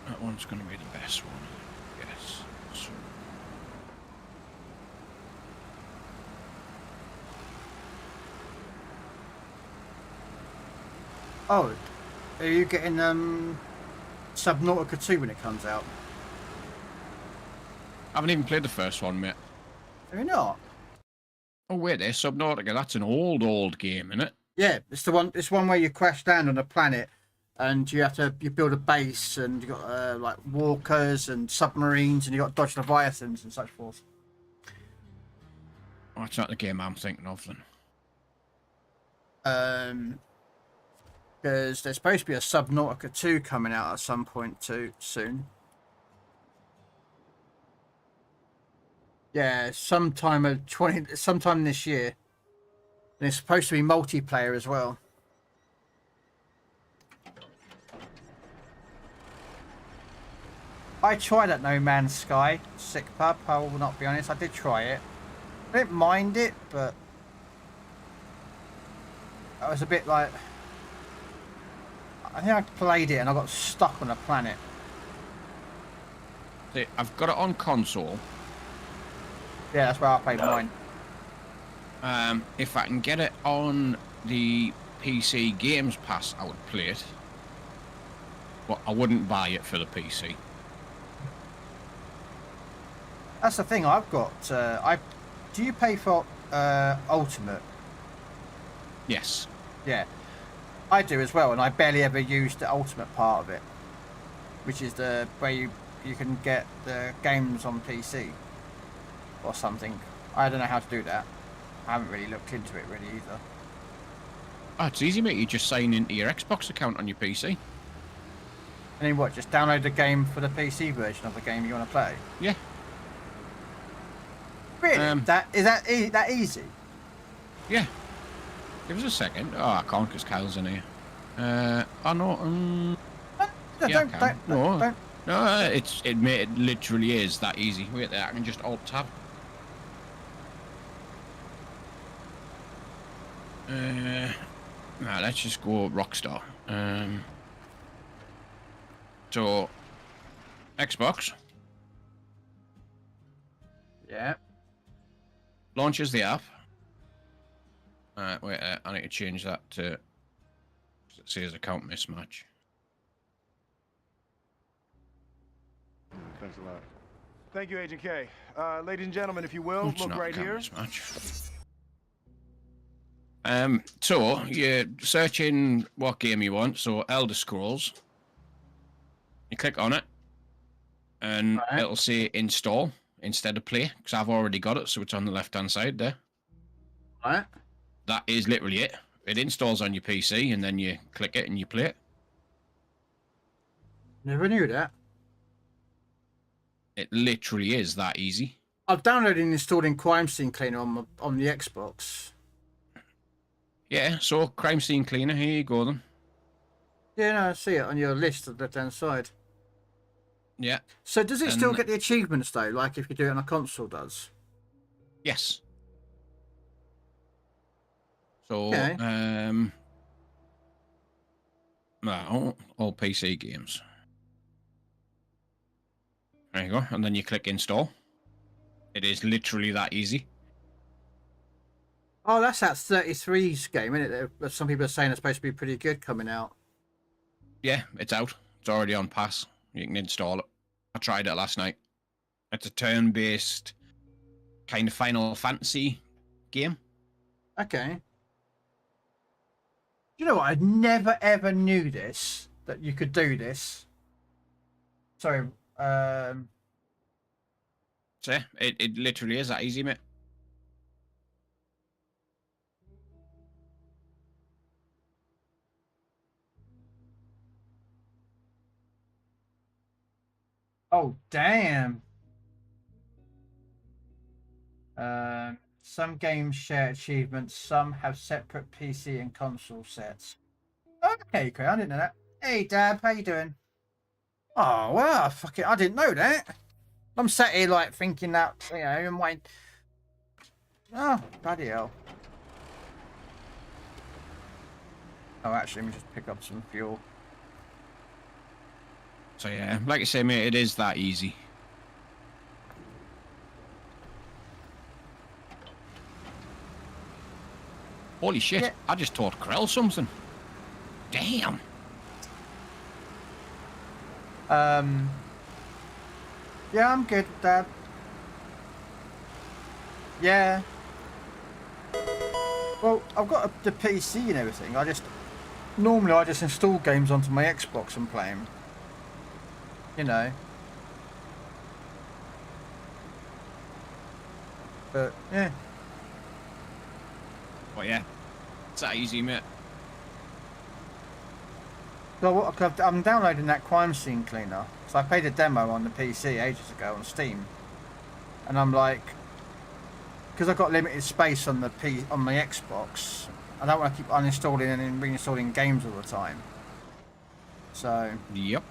that one's going to be the best one, I guess. So... oh, are you getting Subnautica 2 when it comes out? I haven't even played the first one, mate. Are you not? Oh, wait there, Subnautica. That's an old game, isn't it? Yeah, it's the one. It's one where you crash land on a planet, and you build a base, and you got like walkers and submarines, and you got dodge leviathans and such forth. Oh, that's not the game I'm thinking of then. Because there's supposed to be a Subnautica 2 coming out at some point too soon. Yeah, sometime this year. And it's supposed to be multiplayer as well. I tried that No Man's Sky, sick pup, I will not be honest. I did try it. I didn't mind it, but I was a bit like... I think I played it and I got stuck on a planet. See, I've got it on console. Yeah, that's where I played mine. If I can get it on the PC Games Pass, I would play it. But I wouldn't buy it for the PC. That's the thing, I've got... do you pay for Ultimate? Yes. Yeah. I do as well, and I barely ever use the Ultimate part of it. Which is the where you can get the games on PC. Or something. I don't know how to do that. I haven't really looked into it really either. Oh, it's easy, mate. You just sign into your Xbox account on your PC. And then what? Just download the game for the PC version of the game you want to play? Yeah. Really? That easy? Yeah. Give us a second. Oh, I can't because Kyle's in here. Oh no. No, it literally is that easy. Wait there, I can just alt tab. Right, let's just go Rockstar. So, Xbox. Yeah. Launches the app. Wait, I need to change that to... it says account mismatch. Thanks a lot. Thank you, Agent K. Ladies and gentlemen, if you will, It's look not right account here. mismatch. So you're searching what game you want. So Elder Scrolls. You click on it, and it'll say install instead of play because I've already got it, so it's on the left-hand side there. Right. That is literally it. It installs on your PC, and then you click it and you play it. Never knew that. It literally is that easy. I've downloaded and installed in Crime Scene Cleaner on the Xbox. Yeah, so Crime Scene Cleaner, here you go then. Yeah, no, I see it on your list at the left-hand side. Yeah. So does it still And- get the achievements though, like if you do it on a console does? Yes. So, Okay. well, all PC games. There you go, and then you click install. It is literally that easy. Oh, that's that 33's game, isn't it? That some people are saying it's supposed to be pretty good coming out. Yeah, it's out. It's already on pass. You can install it. I tried it last night. It's a turn-based kind of Final Fantasy game. Okay. You know what? I never ever knew this, that you could do this. Sorry. So it literally is that easy, mate. Oh, damn. Some games share achievements. Some have separate PC and console sets. Okay, Krell, I didn't know that. Hey, Dad, how you doing? Oh, well, fuck it, I didn't know that. I'm sat here, like, thinking that, you know, in my... Oh, bloody hell. Oh, actually, let me just pick up some fuel. So yeah, like I say, mate, it is that easy. Holy shit, Yeah. I just taught Krell something. Damn. Yeah, I'm good, Dad. Yeah. Well, I've got the PC and everything. Normally I just install games onto my Xbox and play them. You know. But, yeah. But yeah, it's that easy, mate. So I'm downloading that crime scene cleaner. So I played a demo on the PC ages ago on Steam, and I'm like, because I've got limited space on on my Xbox, I don't want to keep uninstalling and then reinstalling games all the time. So Yep.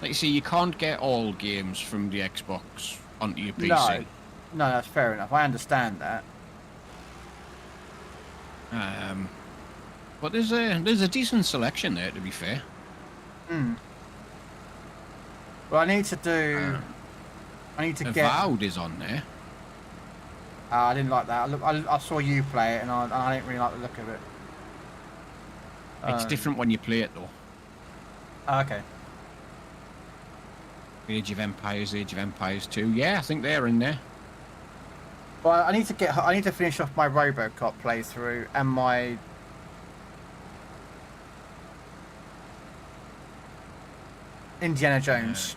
Like you see, you can't get all games from the Xbox onto your PC. No, that's fair enough. I understand that. But there's a decent selection there, to be fair. Well, I need to do. I need to get. Avowed is on there. I didn't like that. I saw you play it, and I didn't really like the look of it. It's different when you play it, though. Okay. Age of Empires 2. Yeah, I think they're in there. Well, I need to finish off my RoboCop playthrough and my. Indiana Jones.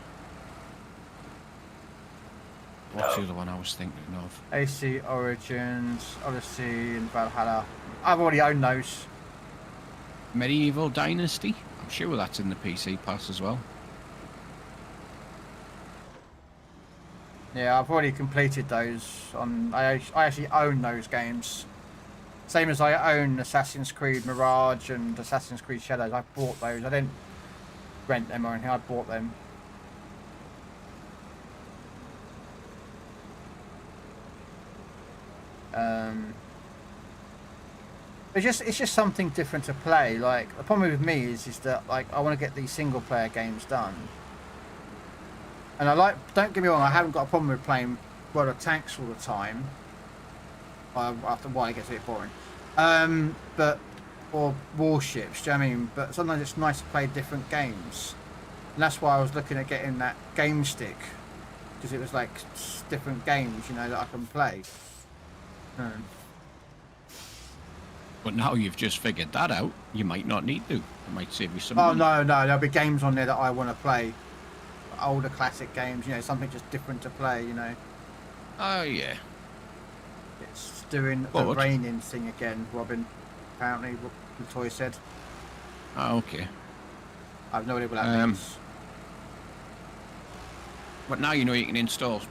What's the other one I was thinking of? AC Origins, Odyssey, and Valhalla. I've already owned those. Medieval Dynasty. I'm sure that's in the PC pass as well. Yeah, I've already completed those. I actually own those games. Same as I own Assassin's Creed Mirage and Assassin's Creed Shadows. I bought those. I didn't rent them or anything. I bought them. It's just something different to play. Like the problem with me is that like I want to get these single player games done. And don't get me wrong, I haven't got a problem with playing World of Tanks all the time. After a while it gets a bit boring. Or Warships, do you know what I mean? But sometimes it's nice to play different games. And that's why I was looking at getting that game stick. Because it was like different games, you know, that I can play. But now you've just figured that out, you might not need to. It might save you some Oh, money. no, there'll be games on there that I want to play. Older classic games, you know, something just different to play, you know. Oh, yeah. It's doing the raining thing again, Robin. Apparently, what the toy said. Oh, okay. I have no idea what that means. But now you know you can install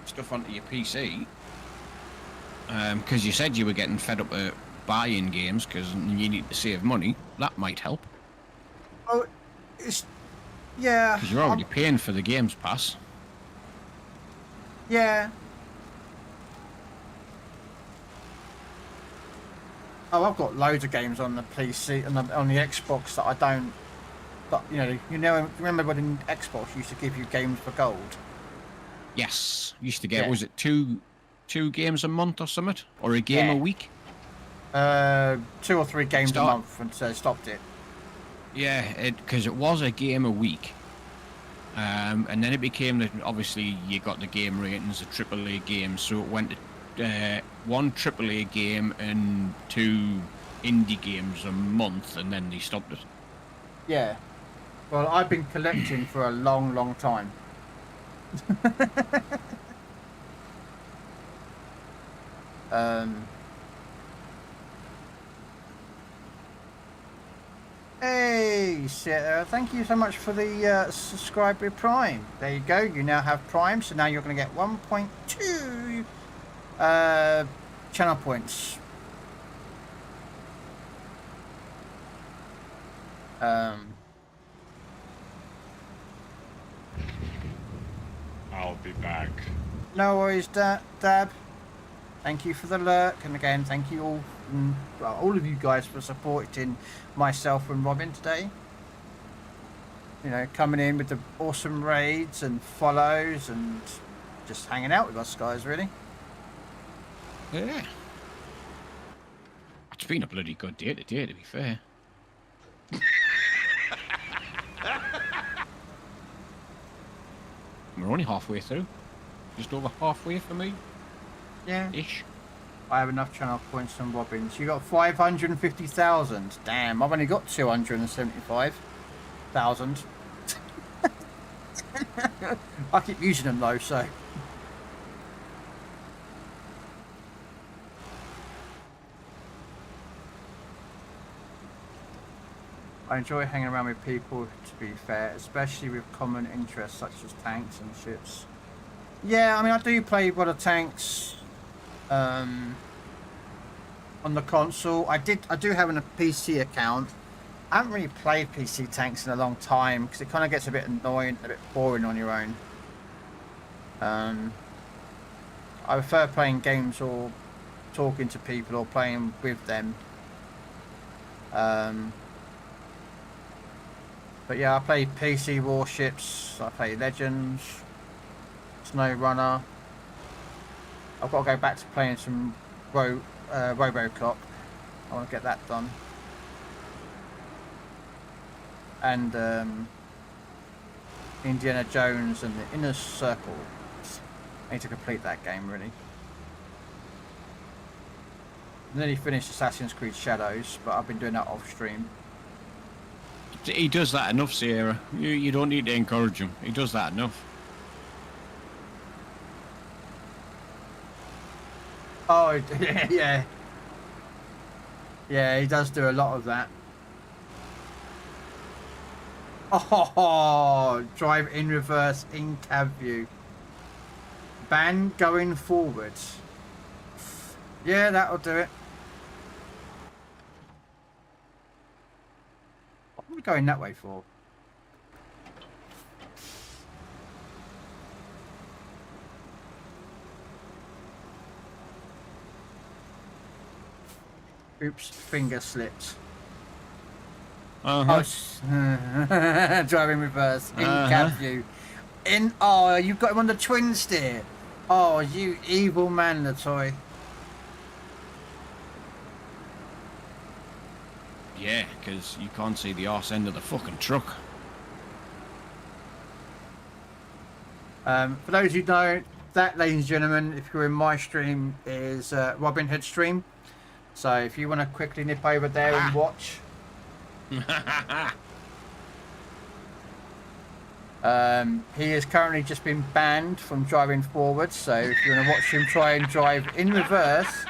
stuff onto your PC. Because you said you were getting fed up buying games because you need to save money. That might help. Oh, it's yeah. Because you're already paying for the Games Pass. Yeah. Oh, I've got loads of games on the PC and on the Xbox that I don't. But you know, remember when Xbox used to give you games for gold? Yes. Used to get, Yeah. was it two games a month or something? Or a game a week? 2 or 3 games a month, and so stopped it. Yeah, because it was a game a week. And then it became that obviously you got the game ratings, the AAA games, so it went to 1 AAA game and 2 indie games a month, and then they stopped it. Yeah. Well, I've been collecting for a long, long time. Hey, Sarah, thank you so much for the subscribe with Prime. There you go. You now have Prime, so now you're going to get 1.2 channel points. I'll be back. No worries, Dab. Thank you for the lurk, and again, thank you all, all of you guys for supporting myself and Robin today. You know, coming in with the awesome raids and follows and just hanging out with us guys, really. Yeah. It's been a bloody good day today, to be fair. We're only halfway through. Just over halfway for me. Yeah. Ish. I have enough channel points from Robin's. You got 550,000. Damn, I've only got 275,000. I keep using them though, so. I enjoy hanging around with people, to be fair, especially with common interests such as tanks and ships. Yeah, I mean, I do play World of Tanks on the console. I do have a PC account. I haven't really played PC Tanks in a long time because it kind of gets a bit annoying, a bit boring on your own. I prefer playing games or talking to people or playing with them. But yeah, I play PC Warships, I play Legends, Snow Runner. I've got to go back to playing some Robocop. I want to get that done. And Indiana Jones and the Inner Circle. I need to complete that game, really. Nearly finished Assassin's Creed Shadows, but I've been doing that off stream. He does that enough, Sierra. You don't need to encourage him. He does that enough. Oh, yeah. Yeah, he does do a lot of that. Oh, drive in reverse in cab view. Ban going forwards. Yeah, that'll do it. What are we going that way for? Oops, finger slipped. Uh-huh. Oh, driving reverse in cab view. Oh, you've got him on the twin steer. Oh, you evil man, the toy. Yeah, because you can't see the arse end of the fucking truck. For those who don't, that, ladies and gentlemen, if you're in my stream, is Robin Hood stream. So if you want to quickly nip over there and watch. He has currently just been banned from driving forward, so if you want to watch him try and drive in reverse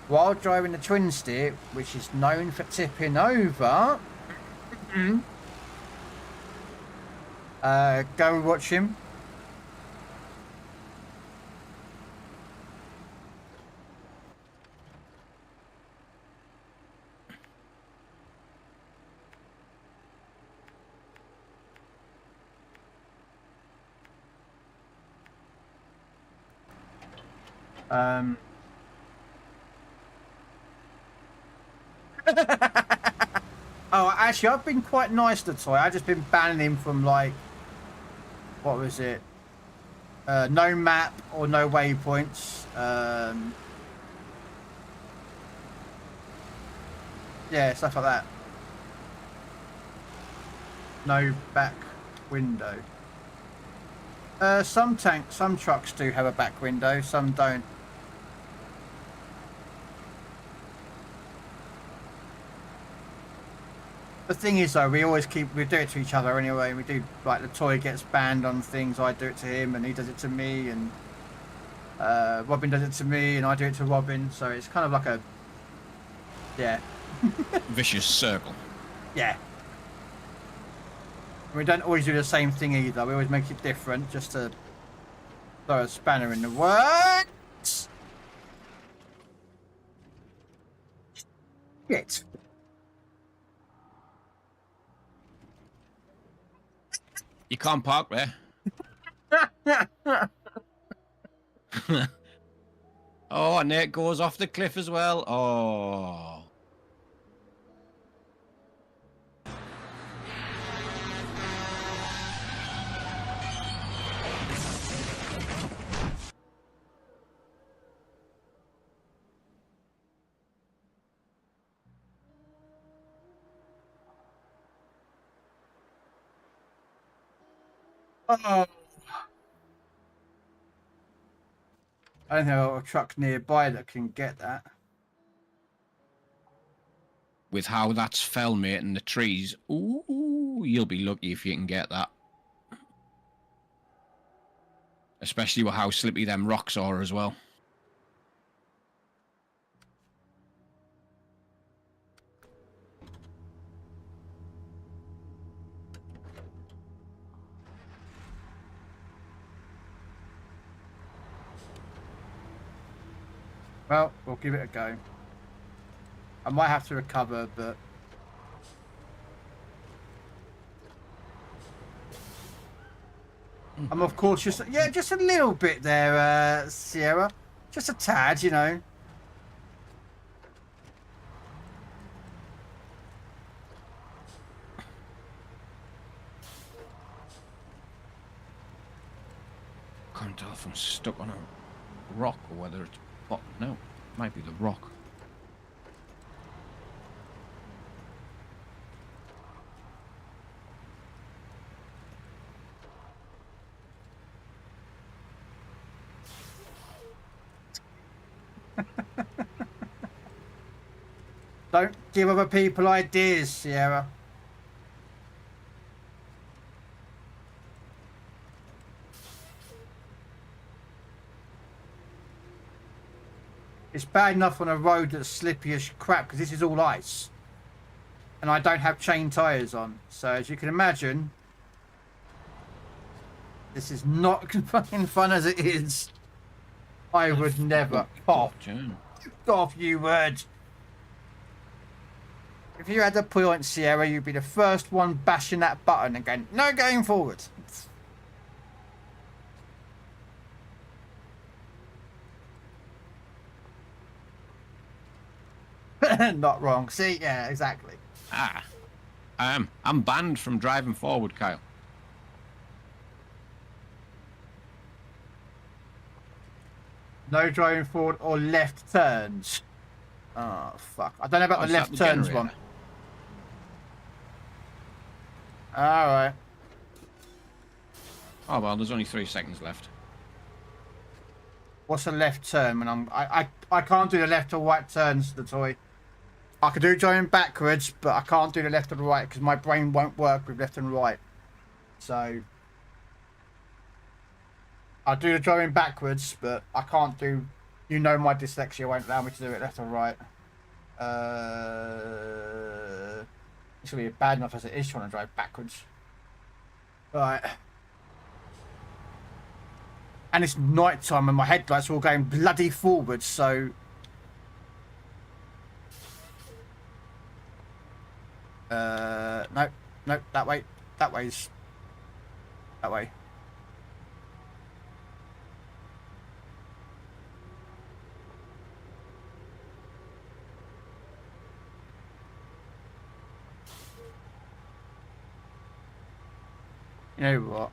while driving the twin steer, which is known for tipping over, go watch him. Oh, actually, I've been quite nice to Toy. I've just been banning him from, like, what was it? No map or no waypoints. Yeah, stuff like that. No back window. Some trucks do have a back window, some don't. The thing is, though, we do it to each other anyway. We do, like, the Toy gets banned on things, I do it to him, and he does it to me, and Robin does it to me, and I do it to Robin, so it's kind of like a, yeah. Vicious circle. Yeah. We don't always do the same thing either. We always make it different, just to throw a spanner in the works. Shit. You can't park there. Oh, and it goes off the cliff as well. Oh. Oh. I don't have a truck nearby that can get that. With how that's fell, mate, and the trees. Ooh, you'll be lucky if you can get that. Especially with how slippy them rocks are as well. Well, we'll give it a go. I might have to recover, but... I'm of course just a little bit there, Sierra. Just a tad, you know. Can't tell if I'm stuck on a rock or whether it's... Oh, no, it might be the rock. Don't give other people ideas, Sierra. It's bad enough on a road that's slippy as crap because this is all ice. And I don't have chain tyres on. So as you can imagine, this is not fucking fun as it is. I would never. Cough. Cough, you word. If you had a point, Sierra, you'd be the first one bashing that button and going, no going forward. Not wrong. See, yeah, exactly. Ah, I'm banned from driving forward, Kyle. No driving forward or left turns. Oh, fuck. I don't know about the left turns one. Alright. Oh, well, there's only 3 seconds left. What's a left turn when I can't do the left or right turns to the Toy. I can do driving backwards, but I can't do the left or the right because my brain won't work with left and right. So I'll do the driving backwards, but I can't do, you know, my dyslexia won't allow me to do it left or right. It's gonna be bad enough as it is trying to drive backwards. Right. And it's night time and my headlights are all going bloody forward, so no, that way. That way. You know what?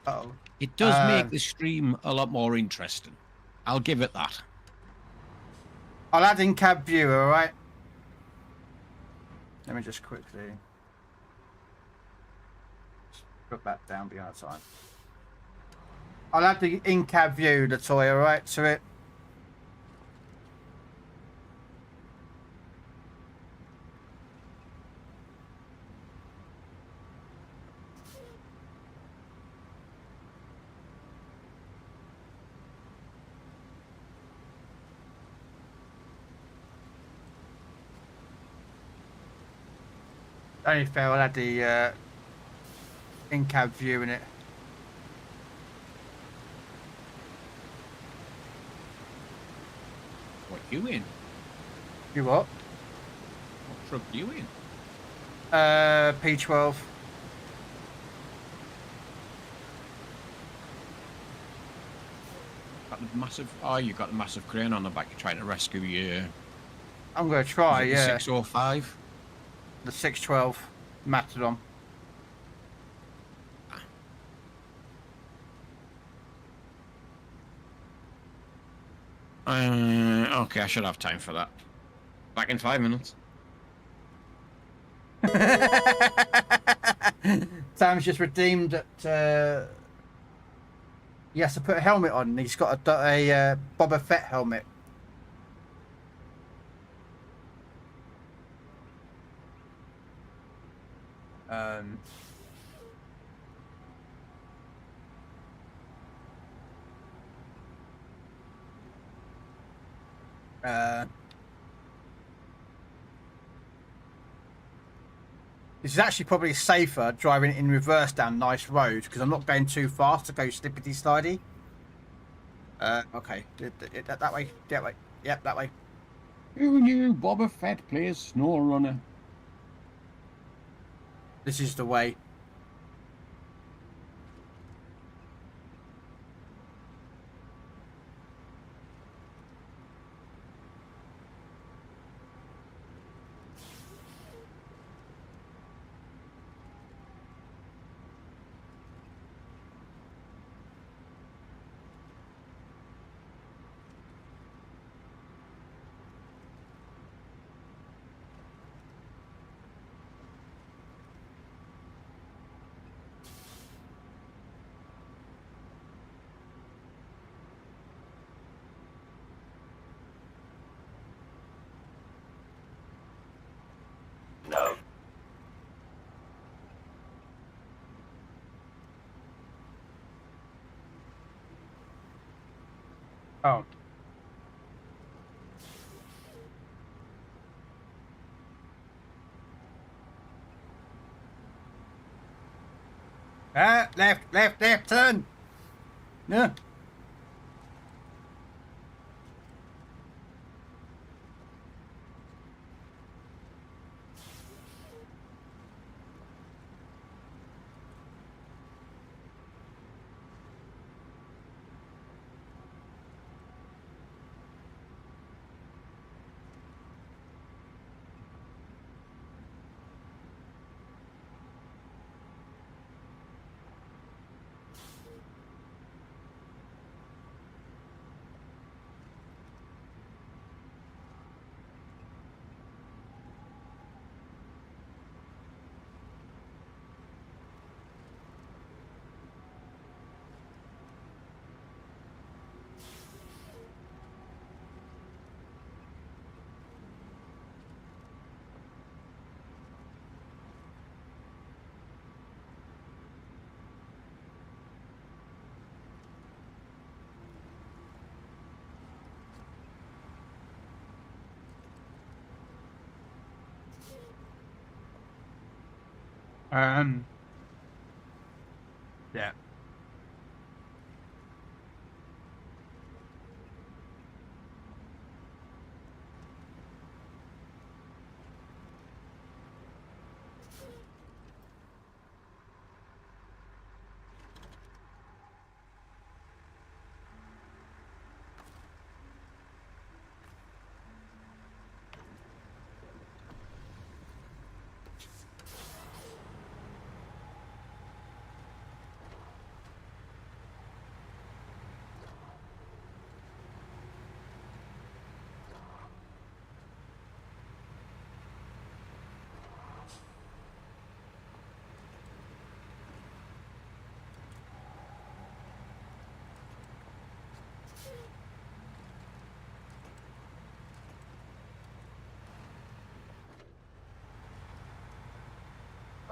Oh. It does make the stream a lot more interesting. I'll give it that. I'll add in cab view, alright? Let me just quickly put that down behind time. I'll add the in-cab view, the toy, alright, to it. Only fair, I'll add the in-cab view in it. What you in? You what? What truck you in? P12. Got the massive. Oh, you got the massive crane on the back. You're trying to rescue your. I'm gonna try, the yeah. 605. The 612 Mastodon. Okay, I should have time for that. Back in 5 minutes. Sam's just redeemed that he has to put a helmet on. He's got a Boba Fett helmet. This is actually probably safer driving in reverse down nice roads because I'm not going too fast to go slippity slidey. Okay, that way, that way, yep, that way. Who knew Boba Fett plays Snow Runner? This is the way. No. Oh. Left, turn. Yeah. Yeah.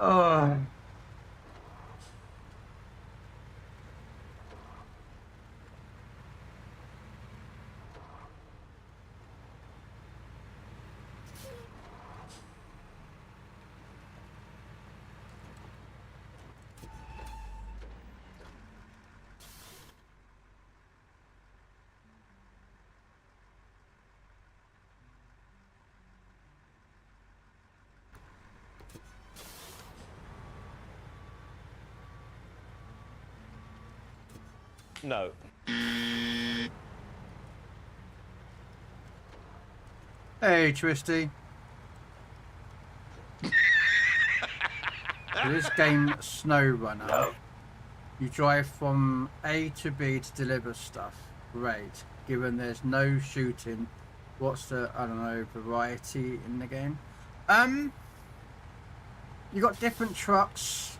Oh. No. Hey, Twisty. This game, SnowRunner. No. You drive from A to B to deliver stuff. Great. Given there's no shooting, what's the, I don't know, variety in the game? You got different trucks.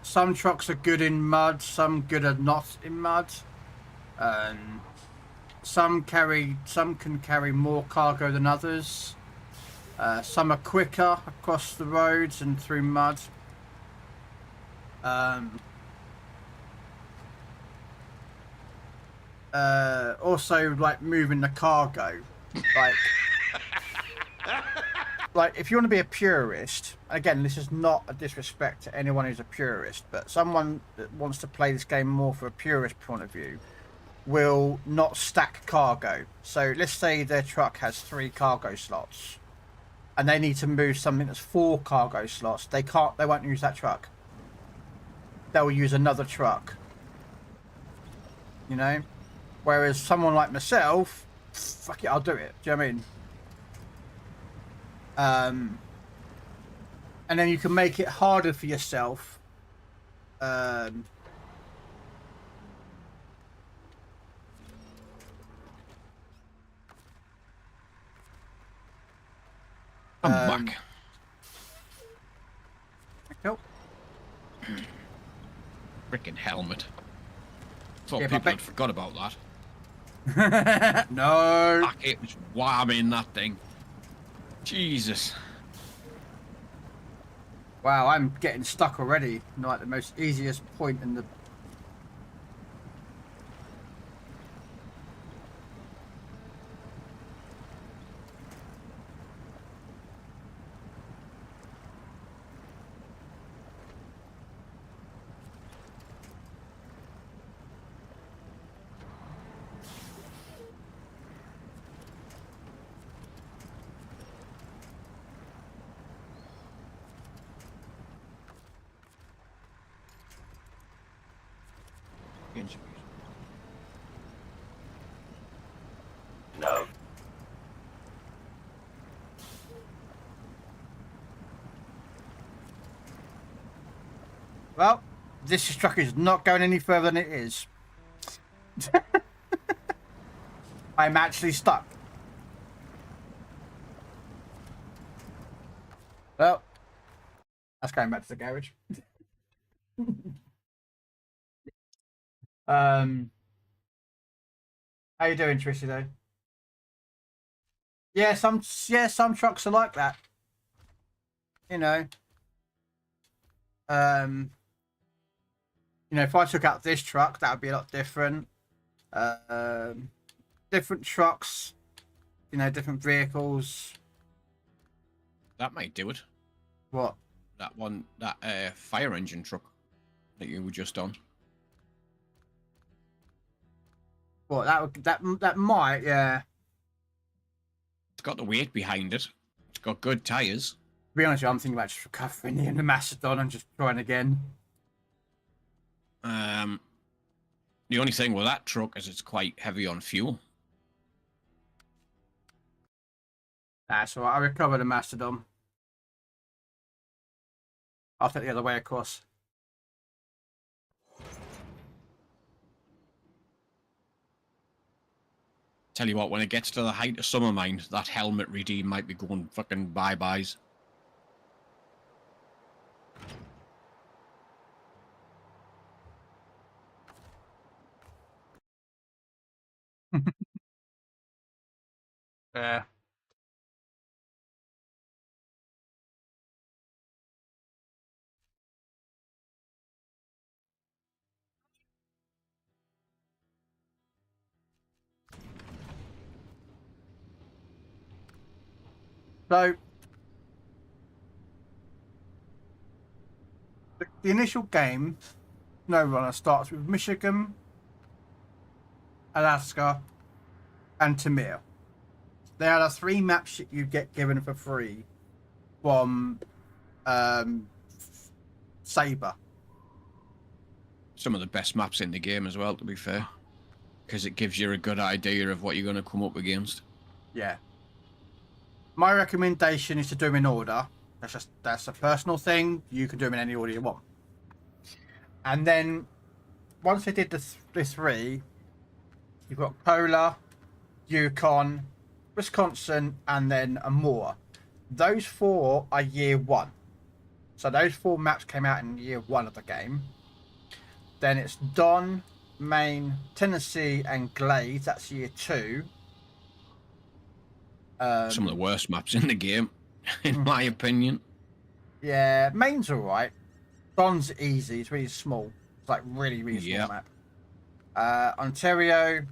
Some trucks are good in mud, some good are not in mud. Some can carry more cargo than others. Some are quicker across the roads and through mud. Also, like moving the cargo, like if you want to be a purist, again, this is not a disrespect to anyone who's a purist, but someone that wants to play this game more for a purist point of view will not stack cargo. So let's say their truck has 3 cargo slots and they need to move something that's 4 cargo slots. They won't use that truck. They'll use another truck, you know? Whereas someone like myself, fuck it, I'll do it. Do you know what I mean? And then you can make it harder for yourself. I'm back. Cool. Freaking helmet. Thought Yeah, people had forgot about that. No. Fuck, it was whamming that thing. Jesus. Wow, I'm getting stuck already. Not the most easiest point in the... No. Well, this truck is not going any further than it is. I'm actually stuck. Well, that's going back to the garage. How you doing, Trishy? Though, yeah, some trucks are like that. You know, if I took out this truck, that would be a lot different. Different trucks, different vehicles. That might do it. What? That one, that fire engine truck that you were just on. Well, that might, yeah. It's got the weight behind it. It's got good tires. To be honest with you, I'm thinking about just recovering in the Macedon and just trying again. The only thing with that truck is it's quite heavy on fuel. That's all right. I recover the Macedon. I'll take the other way across. Tell you what, when it gets to the height of summer mine, that helmet redeem might be going fucking bye-byes. Yeah. So the initial game, no runner starts with Michigan, Alaska, and Tamir. They are the 3 maps that you get given for free from Saber. Some of the best maps in the game as well, to be fair, because it gives you a good idea of what you're going to come up against. Yeah. My recommendation is to do them in order. That's a personal thing. You can do them in any order you want. And then once they did the 3, you've got Cola, Yukon, Wisconsin, and then Amur. Those 4 are year 1. So those 4 maps came out in year 1 of the game. Then it's Don, Maine, Tennessee, and Glades. That's year 2. Some of the worst maps in the game, in my opinion. Yeah, Maine's alright. Don's easy. It's really small. It's like really, really small map. Ontario,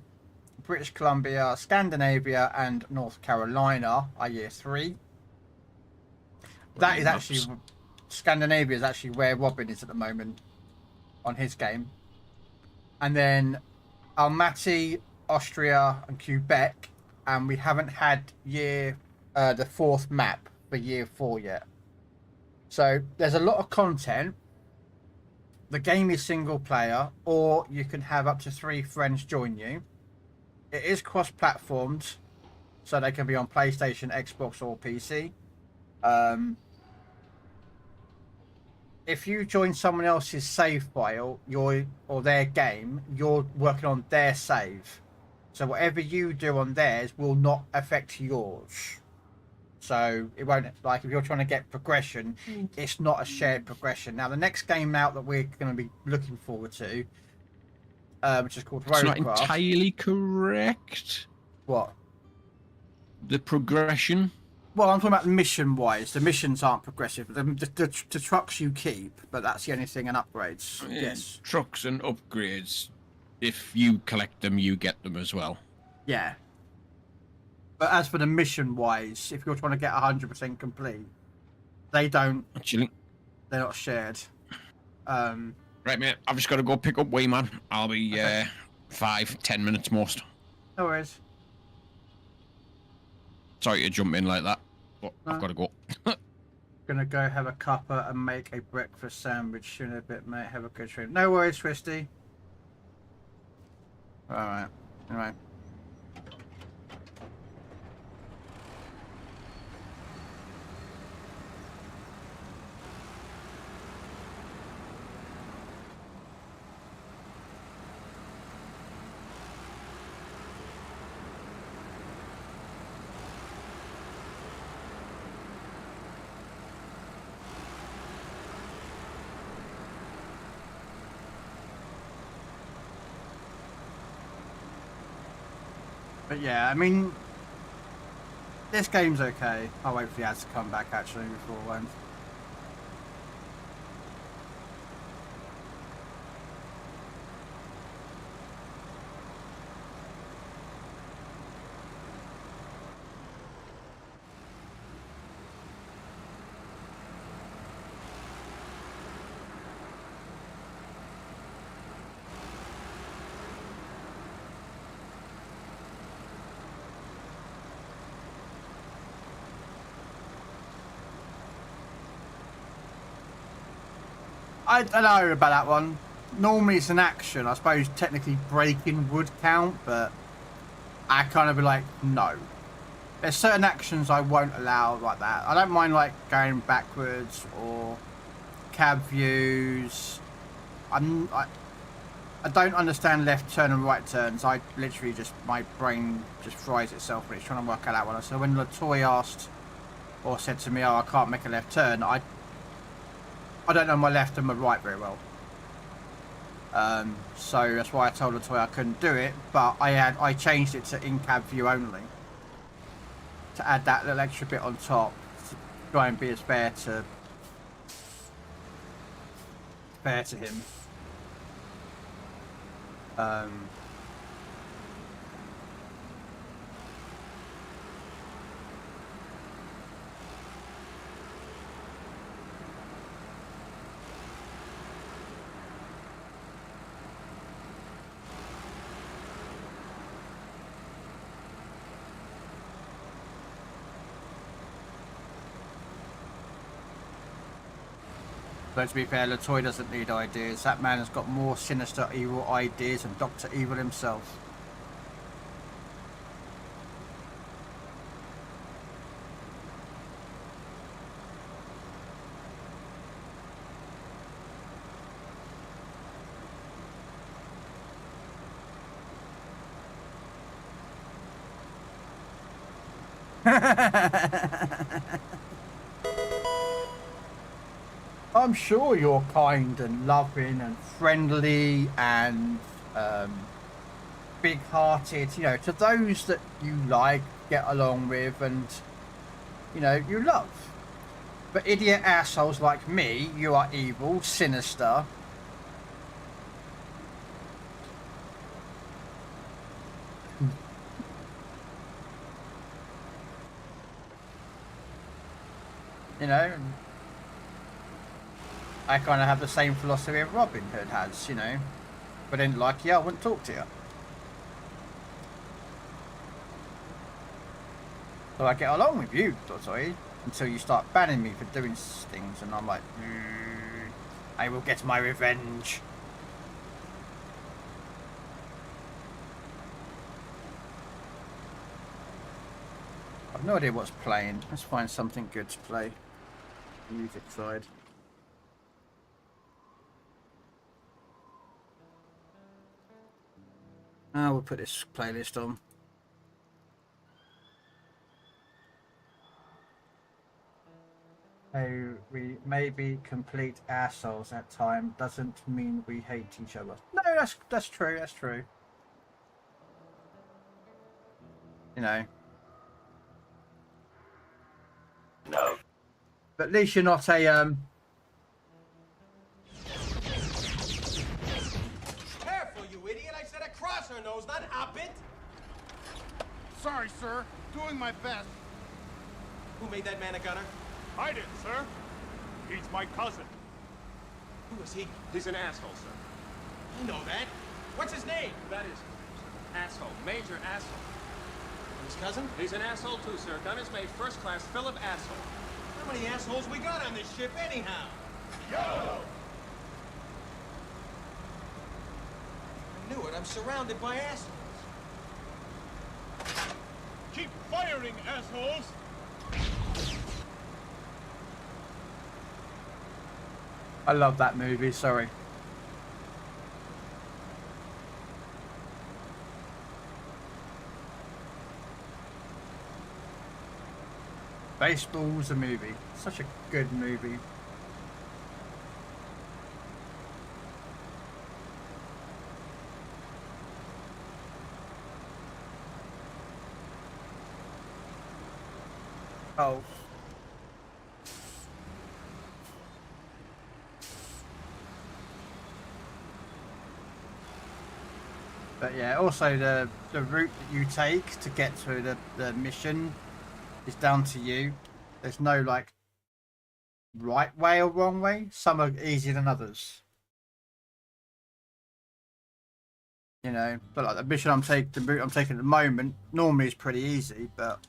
British Columbia, Scandinavia, and North Carolina are year 3. That is actually Scandinavia is actually where Robin is at the moment on his game. And then Almaty, Austria, and Quebec, and we haven't had the 4th map for year 4 yet. So there's a lot of content. The game is single player, or you can have up to 3 friends join you. It is cross-platformed, so they can be on PlayStation, Xbox, or PC. If you join someone else's save file, or their game, you're working on their save. So whatever you do on theirs will not affect yours. So it won't, like if you're trying to get progression, it's not a shared progression. Now the next game out that we're going to be looking forward to, which is called Roadcraft. It's not entirely correct. What? The progression? Well, I'm talking about mission-wise. The missions aren't progressive. The trucks you keep, but that's the only thing, and upgrades. Yes. Trucks and upgrades. If you collect them, you get them as well. Yeah. But as for the mission-wise, if you're trying to get 100% complete, they don't... Actually. They're not shared. Right, mate. I've just got to go pick up Wayman. I'll be 5-10 minutes most. No worries. Sorry to jump in like that, but I've got to go. Gonna go have a cuppa and make a breakfast sandwich in a bit, mate. Have a good trip. No worries, Twisty. Alright. Alright. But yeah, I mean, this game's okay. I'll wait for the ads to come back actually before one. I don't know about that one. Normally it's an action. I suppose technically braking would count, but I kind of be like, no. There's certain actions I won't allow like that. I don't mind like going backwards or cab views. I don't understand left turn and right turns. I literally just, my brain just fries itself when it's trying to work out that one. So when Latoy asked or said to me, oh, I can't make a left turn, I don't know my left and my right very well. So that's why I told Latoya I couldn't do it, but I changed it to in-cab view only to add that little extra bit on top to try and be as fair to him. But to be fair, Latoy doesn't need ideas. That man has got more sinister evil ideas than Dr. Evil himself. I'm sure you're kind and loving and friendly and big-hearted, you know, to those that you like, get along with, and, you know, you love. But idiot assholes like me, you are evil, sinister. You know, I kind of have the same philosophy Robin Hood has, you know. If I didn't like you, I wouldn't talk to you. So I get along with you, Dotoy, until you start banning me for doing things, and I'm like, I will get my revenge. I've no idea what's playing. Let's find something good to play. Music side. We'll put this playlist on. So we may be complete assholes at time doesn't mean we hate each other. No, that's true. That's true. You know. No. But at least you're not a Careful, you idiot! I said across her nose, not up it. Sorry, sir. Doing my best. Who made that man a gunner? I did, sir. He's my cousin. Who is he? He's an asshole, sir. You know that. What's his name? That is asshole. Major asshole. His cousin? He's an asshole too, sir. Gunner's made first class Philip asshole. How many assholes we got on this ship anyhow? Yo! I knew it. I'm surrounded by assholes. Keep firing, assholes! I love that movie, sorry. Baseball's a movie. Such a good movie. Oh. But yeah, also the route that you take to get to the mission is down to you. There's no like right way or wrong way. Some are easier than others. You know, but like the mission the route I'm taking at the moment normally is pretty easy, but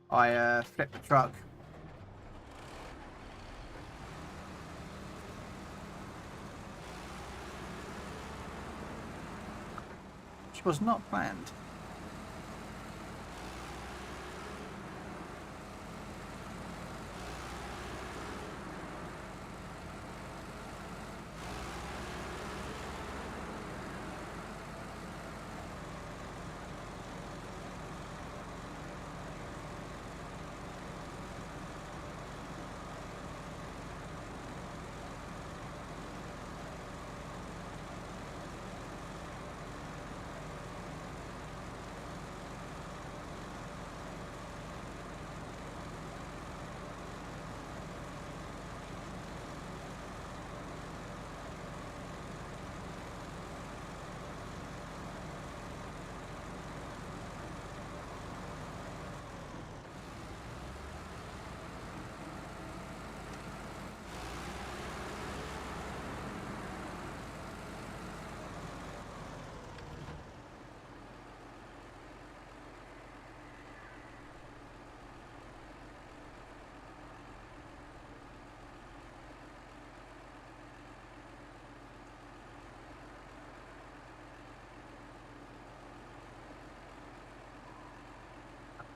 I flipped the truck. Which was not planned.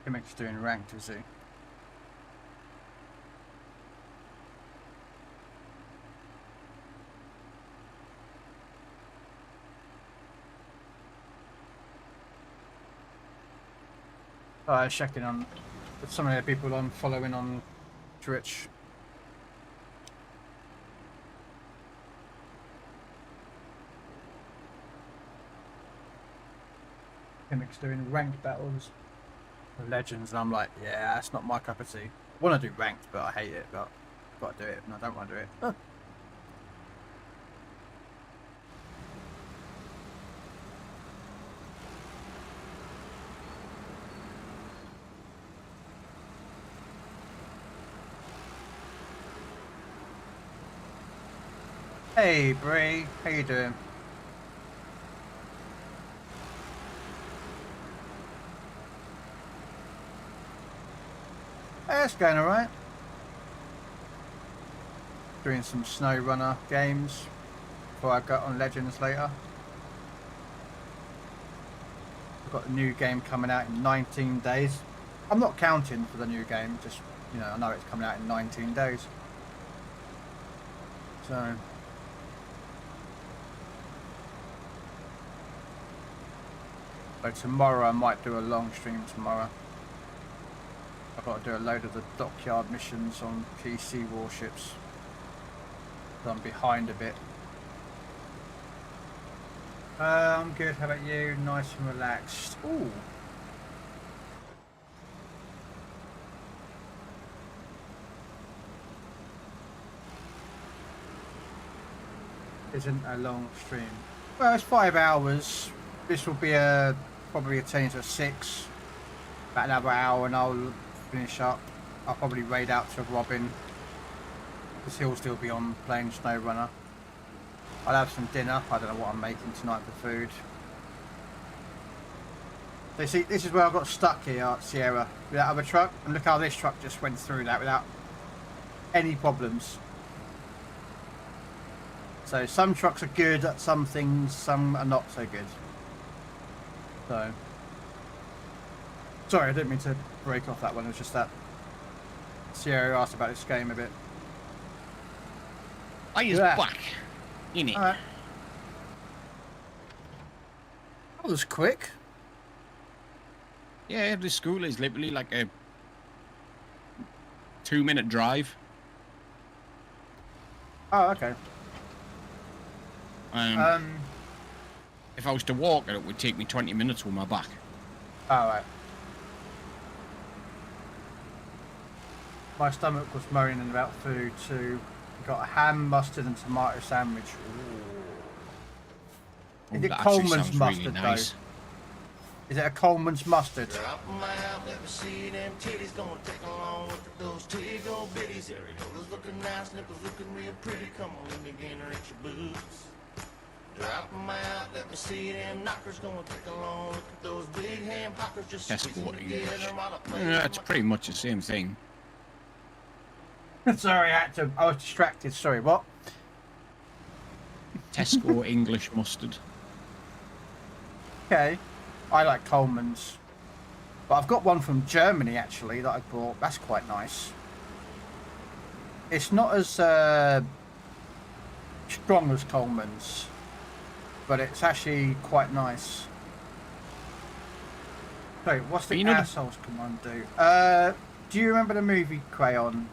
Gimmick's doing ranked, is he? Checking on with some of the people on following on Twitch. Gimmick's doing ranked battles with legends, and I'm like, yeah, that's not my cup of tea. I want to do ranked, but I hate it. But I've got to do it, and I don't want to do it. Huh. Hey Bree, how you doing? Hey, it's going alright. Doing some snow runner games before I go on Legends later. I've got a new game coming out in 19 days. I'm not counting for the new game, just, you know, I know it's coming out in 19 days. So... So tomorrow I might do a long stream tomorrow. I've got to do a load of the dockyard missions on PC warships. So I'm behind a bit. I'm good, how about you? Nice and relaxed. Ooh. Isn't a long stream. Well, it's 5 hours. This will be probably a 10 to 6. About another hour and I'll finish up. I'll probably raid out to Robin, because he'll still be on playing SnowRunner. I'll have some dinner. I don't know what I'm making tonight for food. So you see, this is where I got stuck here, Sierra, with that other truck. And look how this truck just went through that without any problems. So some trucks are good at some things, some are not so good. So, sorry, I didn't mean to break off that one. It was just that Sierra asked about this game a bit. I is back, innit? Alright. That was quick. Yeah, this school is literally like a 2-minute drive. Oh, okay. If I was to walk, it would take me 20 minutes with my back. Alright. My stomach was moaning about food too. Got a ham, mustard and tomato sandwich. Ooh. Is it Coleman's mustard really nice. Though? Is it a Coleman's mustard? Tesco English. It's pretty much the same thing. Sorry, I was distracted. Sorry, what? Tesco English mustard. Okay. I like Coleman's. But I've got one from Germany, actually, that I bought. That's quite nice. It's not as strong as Coleman's, but it's actually quite nice. So, what's the assholes command do? Do you remember the movie Crayon?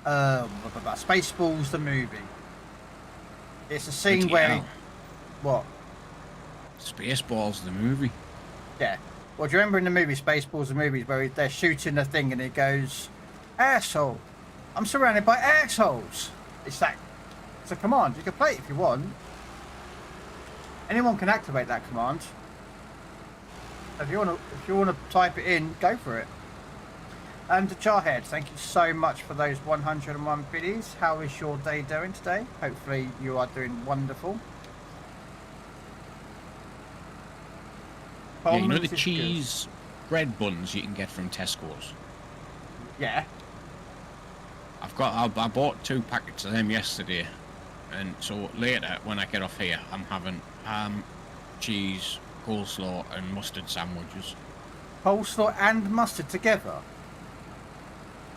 Spaceballs, the movie. It's a scene where... What? Spaceballs, the movie? Yeah. Well, do you remember in the movie Spaceballs, the movie, where they're shooting the thing and it goes, asshole, I'm surrounded by assholes. It's a command. You can play it if you want. Anyone can activate that command. If you want to type it in, go for it. And to Charhead, thank you so much for those 101 biddies. How is your day doing today? Hopefully you are doing wonderful. Yeah, you know the cheese bread buns you can get from Tesco's? Yeah. I bought 2 packets of them yesterday, and so later when I get off here I'm having ham, cheese, coleslaw and mustard sandwiches. Coleslaw and mustard together?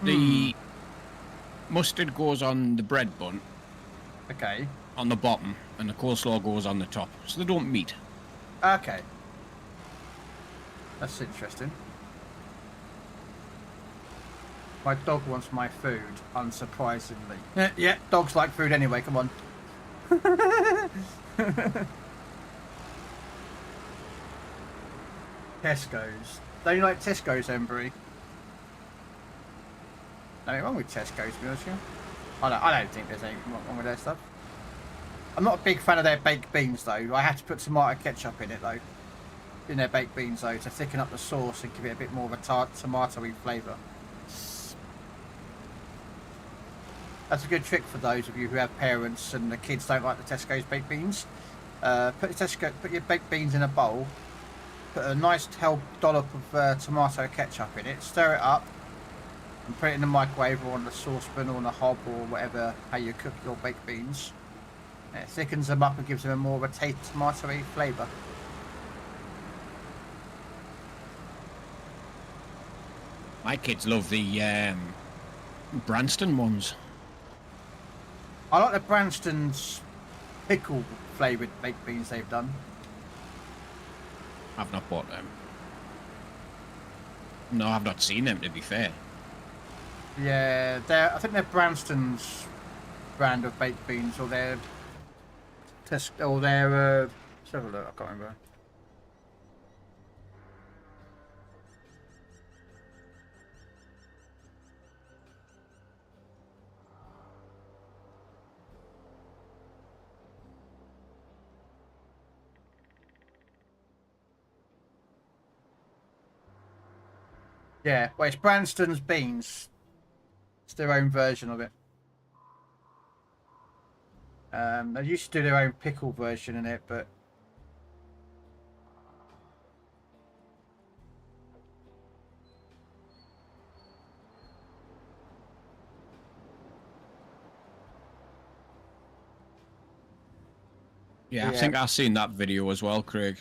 The mustard goes on the bread bun. Okay. On the bottom, and the coleslaw goes on the top, so they don't meet. Okay. That's interesting. My dog wants my food, unsurprisingly. Yeah, dogs like food anyway, come on. Tesco's. Don't you like Tesco's, Embry? Nothing wrong with Tesco's, to be honest with you. I don't think there's anything wrong with their stuff. I'm not a big fan of their baked beans, though. I have to put tomato ketchup in it, though. In their baked beans, though, to thicken up the sauce and give it a bit more of a tomatoey flavour. That's a good trick for those of you who have parents and the kids don't like the Tesco's baked beans. Put your baked beans in a bowl. Put a nice dollop of tomato ketchup in it. Stir it up. And put it in the microwave or on the saucepan or on the hob or whatever, how you cook your baked beans. It thickens them up and gives them a more of a tomatoey flavour. My kids love the Branston ones. I like the Branston's pickle flavoured baked beans they've done. I've not bought them. No, I've not seen them, to be fair. Yeah, I think they're Branston's brand of baked beans, or their let's have a look, I can't remember. Yeah, well, it's Branston's beans. It's their own version of it. They used to do their own pickle version in it, but yeah, I think I've seen that video as well, Craig.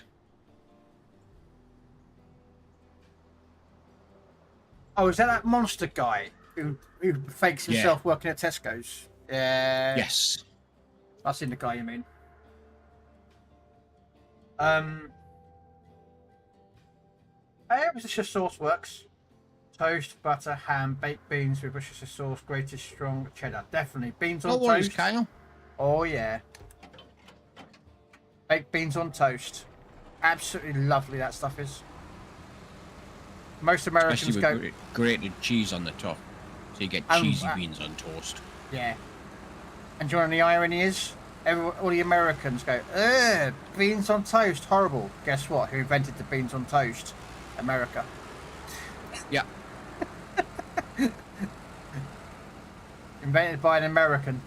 Oh, is that monster guy who fakes himself working at Tesco's? Yeah. Yes. I've seen the guy you mean. Worcestershire sauce works. Toast, butter, ham, baked beans with Worcestershire sauce, grated strong cheddar. Definitely. Beans on toast. What is Kyle? Oh, yeah. Baked beans on toast. Absolutely lovely that stuff is. Most Americans especially with grated cheese on the top, so you get cheesy beans on toast. Yeah. And do you know what the irony is? All the Americans go, ugh, beans on toast, horrible. Guess what? Who invented the beans on toast? America. Yeah. Invented by an American.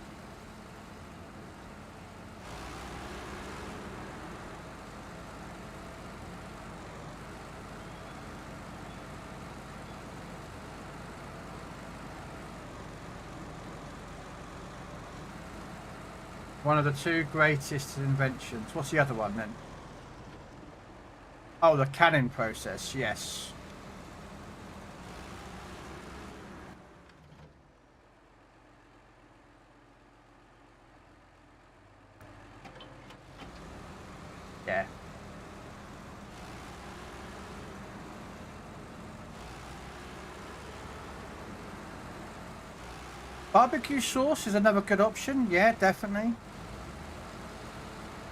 One of the two greatest inventions. What's the other one then? Oh, the canning process, yes. Yeah. Barbecue sauce is another good option. Yeah, definitely.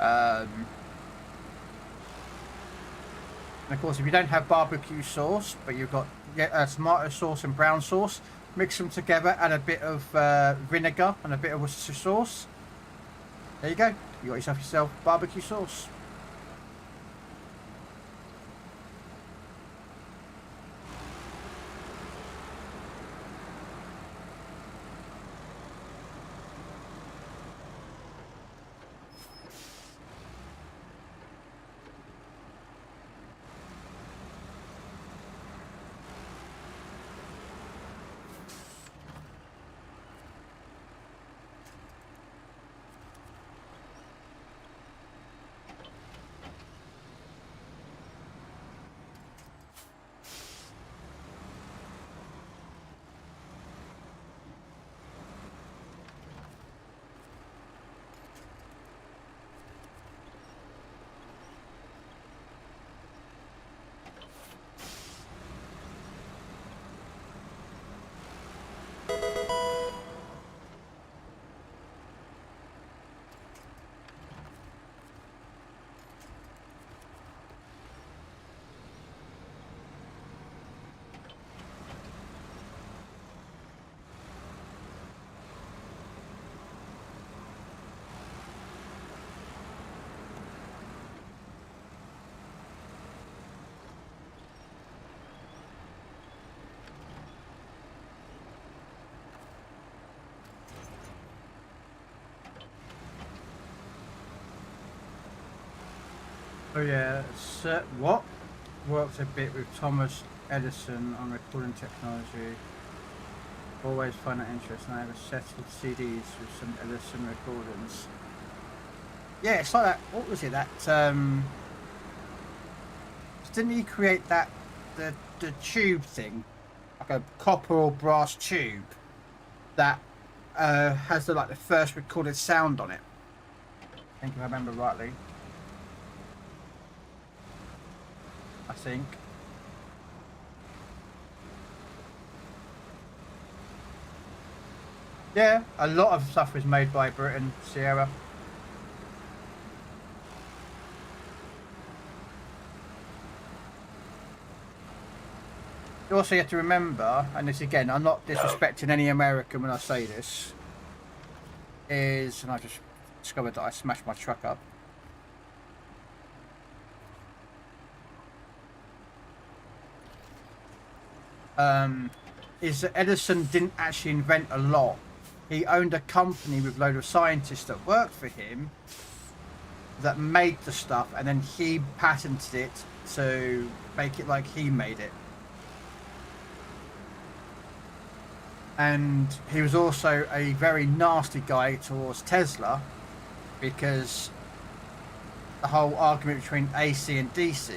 And of course, if you don't have barbecue sauce, but you've got tomato sauce and brown sauce, mix them together, add a bit of vinegar and a bit of Worcestershire sauce. There you go. You got yourself barbecue sauce. Oh yeah, what? Worked a bit with Thomas Edison on recording technology. Always find that interesting. I have a set of CDs with some Edison recordings. Yeah, it's like that. What was it? That didn't he create that the tube thing, like a copper or brass tube that has the the first recorded sound on it? I think if I remember rightly. I think. Yeah, a lot of stuff was made by Britain, Sierra. You also have to remember, and this again, I'm not disrespecting any American when I say this, and I just discovered that I smashed my truck up. Is that Edison didn't actually invent a lot. He owned a company with a load of scientists that worked for him that made the stuff, and then he patented it to make it like he made it. And he was also a very nasty guy towards Tesla, because the whole argument between AC and DC,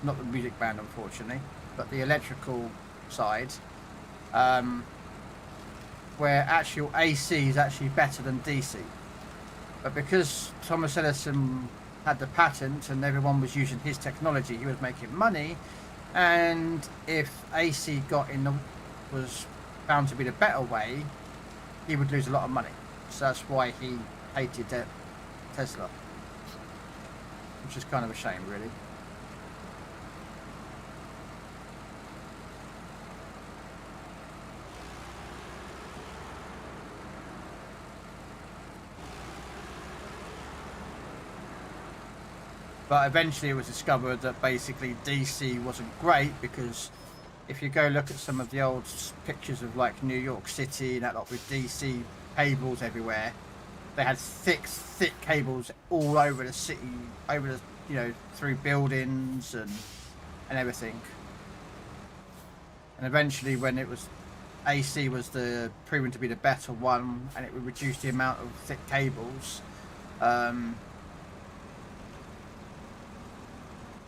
not the music band unfortunately, but the electrical side, where actual AC is actually better than DC. But because Thomas Edison had the patent and everyone was using his technology, he was making money, and if AC was found to be the better way, he would lose a lot of money. So that's why he hated Tesla, which is kind of a shame, really. But eventually it was discovered that basically DC wasn't great, because if you go look at some of the old pictures of like New York City and that lot with DC cables everywhere, they had thick cables all over the city, over the, through buildings and everything. And eventually, when it was AC was proven to be the better one, and it would reduce the amount of thick cables.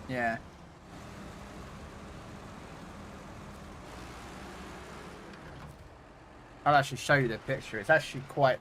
Yeah. I'll actually show you the picture. It's actually quite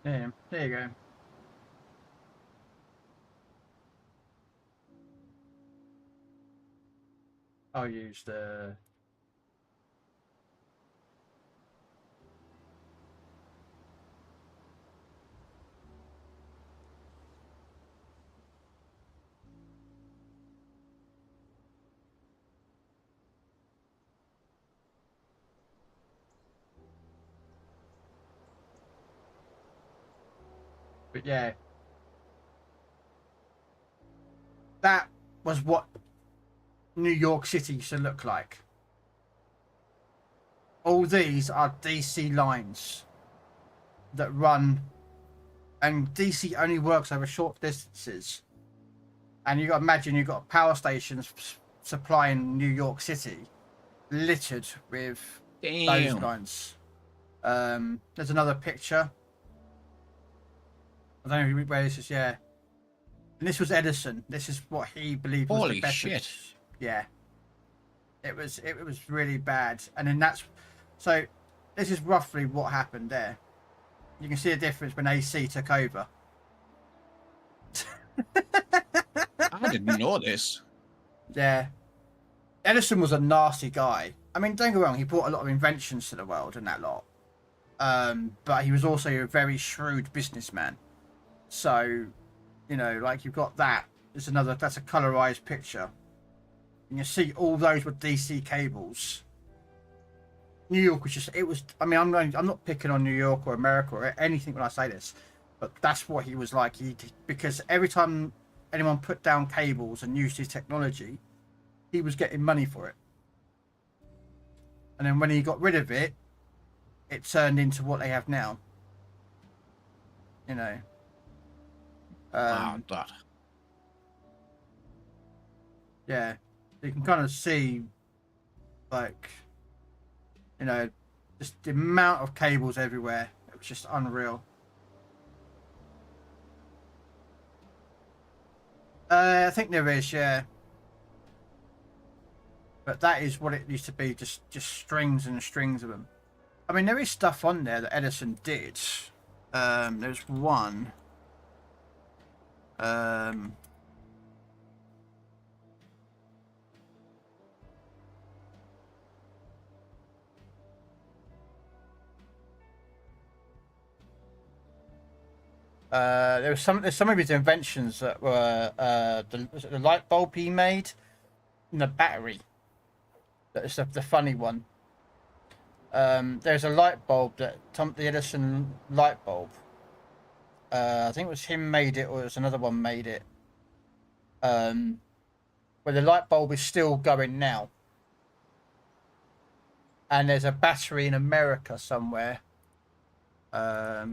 yeah, there you go. I'll use the but yeah, that was what New York City used to look like. All these are DC lines that run, and DC only works over short distances. And you got to imagine, you've got power stations supplying New York City, littered with those lines. There's another picture. I don't know where this is. Yeah, and this was Edison. This is what he believed was Holy the better. shit! Yeah, It was really bad, and then so this is roughly what happened there. You can see the difference when AC took over. I didn't know this. Yeah, Edison was a nasty guy. I mean, don't get me wrong, he brought a lot of inventions to the world and that lot. But he was also a very shrewd businessman. So, you know, like you've got that. There's another. That's a colorized picture. And you see all those with DC cables. New York was just. It was. I mean, I'm not picking on New York or America or anything when I say this, but that's what he was like. Because every time anyone put down cables and used his technology, he was getting money for it. And then when he got rid of it, it turned into what they have now. You know. That. Yeah, you can kind of see, like, you know, just the amount of cables everywhere. It was just unreal. I think there is, yeah. But that is what it used to be, just strings and strings of them. I mean, there is stuff on there that Edison did. There's one. There's some of his inventions that were the light bulb he made and the battery. That's the funny one. There's a light bulb that the Edison light bulb. I think it was him made it, or it was another one made it. Where the light bulb is still going now. And there's a battery in America somewhere. I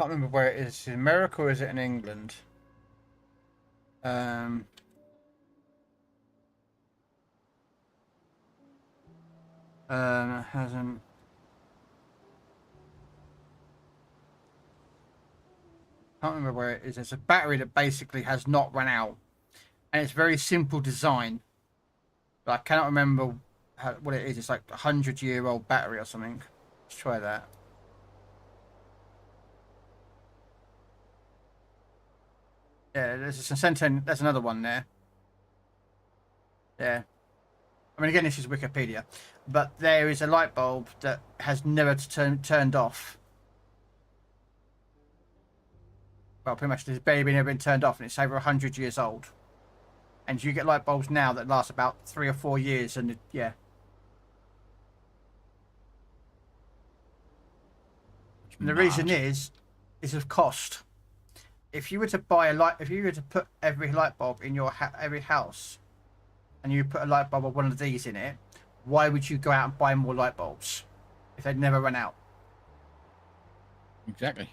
can't remember where it is. Is it in America or is it in England? It hasn't. Can't remember where it is. It's a battery that basically has not run out, and it's very simple design. But I cannot remember what it is. It's like a 100-year-old battery or something. Let's try that. Yeah, there's another one there. Yeah. I mean, again, this is Wikipedia, but there is a light bulb that has never turned off. Well, pretty much, it's barely never been turned off, and it's over 100 years old. And you get light bulbs now that last about 3 or 4 years, and yeah. And the reason is of cost. If you were to buy if you were to put every light bulb in your every house, and you put a light bulb of one of these in it, why would you go out and buy more light bulbs if they'd never run out? Exactly.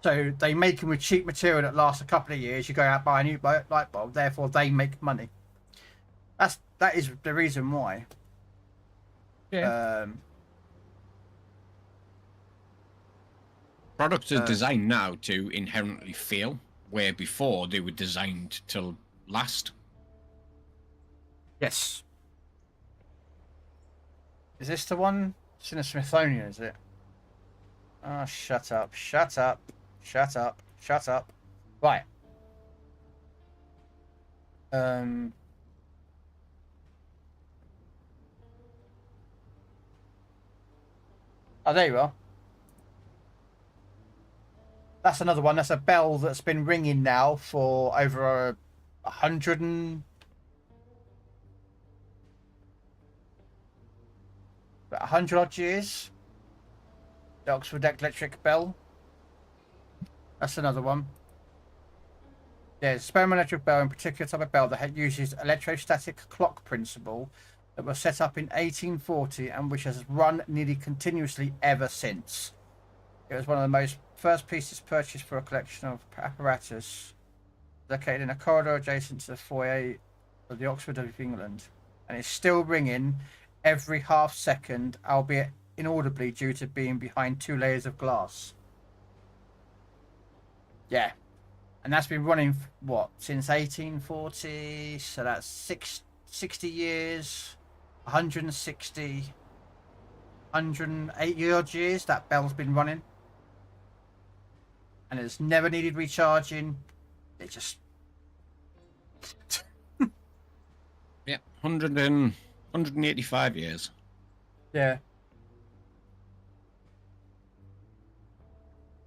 So they make them with cheap material that lasts a couple of years. You go out and buy a new light bulb, therefore they make money. That is the reason why. Yeah. Products are designed now to inherently fail, where before they were designed to last. Yes. Is this the one? It's in the Smithsonian, is it? Oh, shut up. Shut up. Shut up. Shut up. Right. Oh, there you are. That's another one. That's a bell that's been ringing now for over 100 and... about 100 odd years. The Oxford Electric Bell. That's another one. Yeah, it's a experimental electric bell, in particular type of bell that uses electrostatic clock principle that was set up in 1840 and which has run nearly continuously ever since. It was one of the first pieces purchased for a collection of apparatus located in a corridor adjacent to the foyer of the Oxford of England. and it's still ringing every half second, albeit inaudibly due to being behind 2 layers of glass. Yeah. And that's been running, what, since 1840? So that's 60 years, 160, 180 odd years that bell's been running. And it's never needed recharging. It just... Yeah, 185 years. Yeah.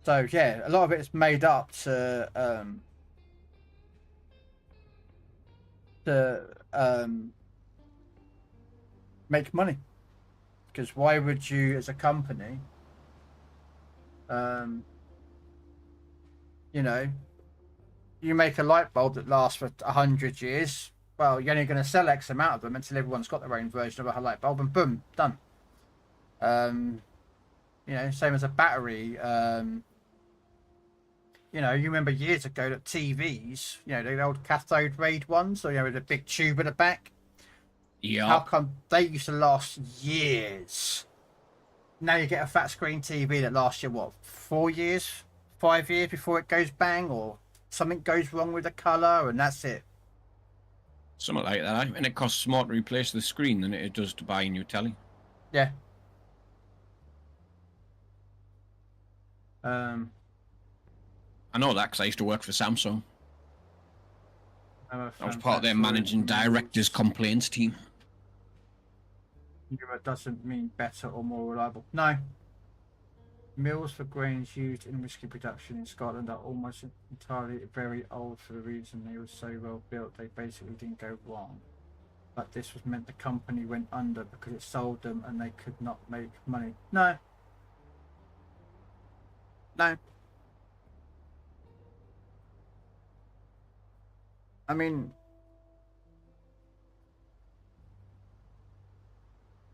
So yeah, a lot of it's made up to make money. Because why would you, as a company, you know, you make a light bulb that lasts for 100 years. Well, you're only going to sell X amount of them until everyone's got their own version of a light bulb, and boom, done. You know, same as a battery. You know, you remember years ago that TVs, you know, the old cathode ray ones, or, you know, with a big tube at the back. Yeah. How come they used to last years? Now you get a fat screen TV that lasts you, what, 4 years, 5 years before it goes bang, or something goes wrong with the colour, and that's it. Something like that, and it costs more to replace the screen than it does to buy a new telly. Yeah. I know that because I used to work for Samsung. I was part of their that's managing director's complaints team. Newer doesn't mean better or more reliable. No. Mills for grains used in whiskey production in Scotland are almost entirely very old for the reason they were so well built they basically didn't go wrong. But this was meant the company went under because it sold them and they could not make money. No. No. I mean,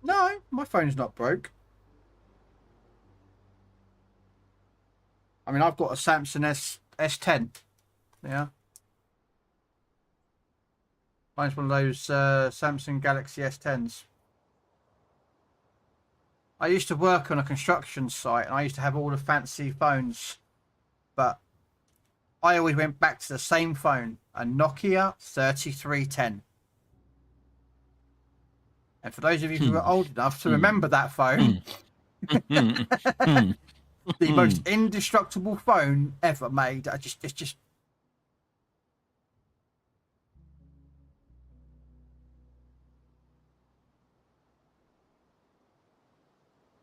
no, my phone's not broke. I mean, I've got a Samsung S10. Yeah. Mine's one of those Samsung Galaxy S10s. I used to work on a construction site and I used to have all the fancy phones. But I always went back to the same phone, a Nokia 3310. And for those of you who are old enough to remember that phone, the most indestructible phone ever made. It's just.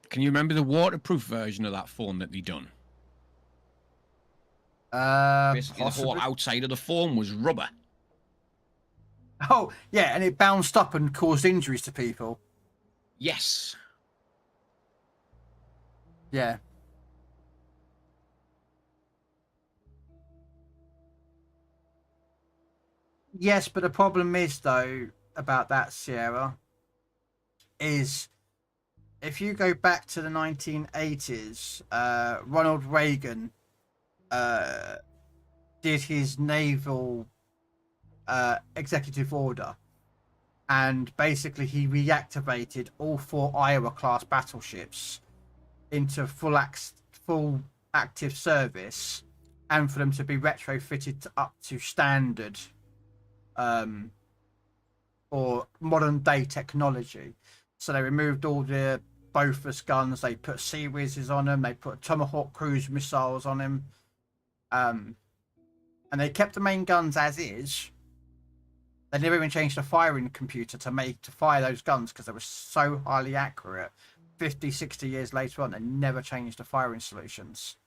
Can you remember the waterproof version of that phone that they done? Basically, Possibly. the whole outside of the phone was rubber. Oh, yeah, and it bounced up and caused injuries to people. Yes. Yeah. Yes, but the problem is, though, about that, Sierra, is if you go back to the 1980s, Ronald Reagan did his naval executive order, and basically he reactivated all 4 Iowa-class battleships into full active service, and for them to be retrofitted up to standard or modern day technology. So they removed all the Bofors guns, they put Series on them, they put Tomahawk cruise missiles on them, and they kept the main guns as is. They never even changed the firing computer to fire those guns because they were so highly accurate. 50, 60 years later on, they never changed the firing solutions.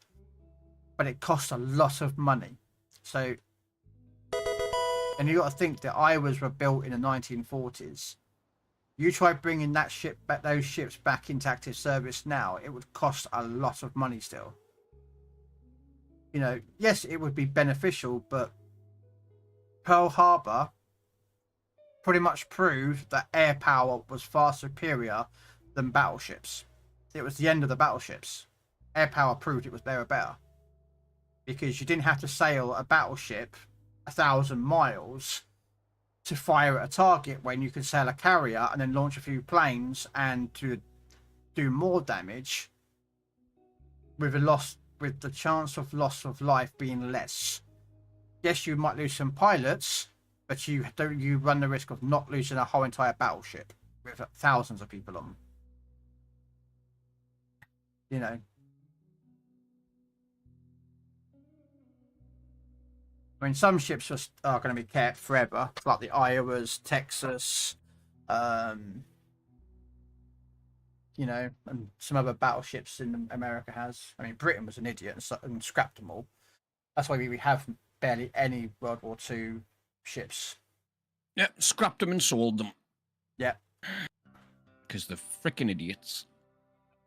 But it cost a lot of money. So, and you got to think that Iowas were built in the 1940s. You try bringing those ships back into active service now, it would cost a lot of money still. You know, yes, it would be beneficial, but Pearl Harbor pretty much proved that air power was far superior than battleships. It was the end of the battleships. Air power proved it was there or better. Because you didn't have to sail a battleship 1,000 miles to fire at a target when you could sail a carrier and then launch a few planes and to do more damage with the chance of loss of life being less. Yes, you might lose some pilots, but you run the risk of not losing a whole entire battleship with thousands of people on. You know. I mean, some ships just are going to be kept forever, like the Iowas, Texas, you know, and some other battleships in America has. I mean, Britain was an idiot and scrapped them all. That's why we have barely any World War II ships. Yeah, scrapped them and sold them. Yeah. Because they're freaking idiots.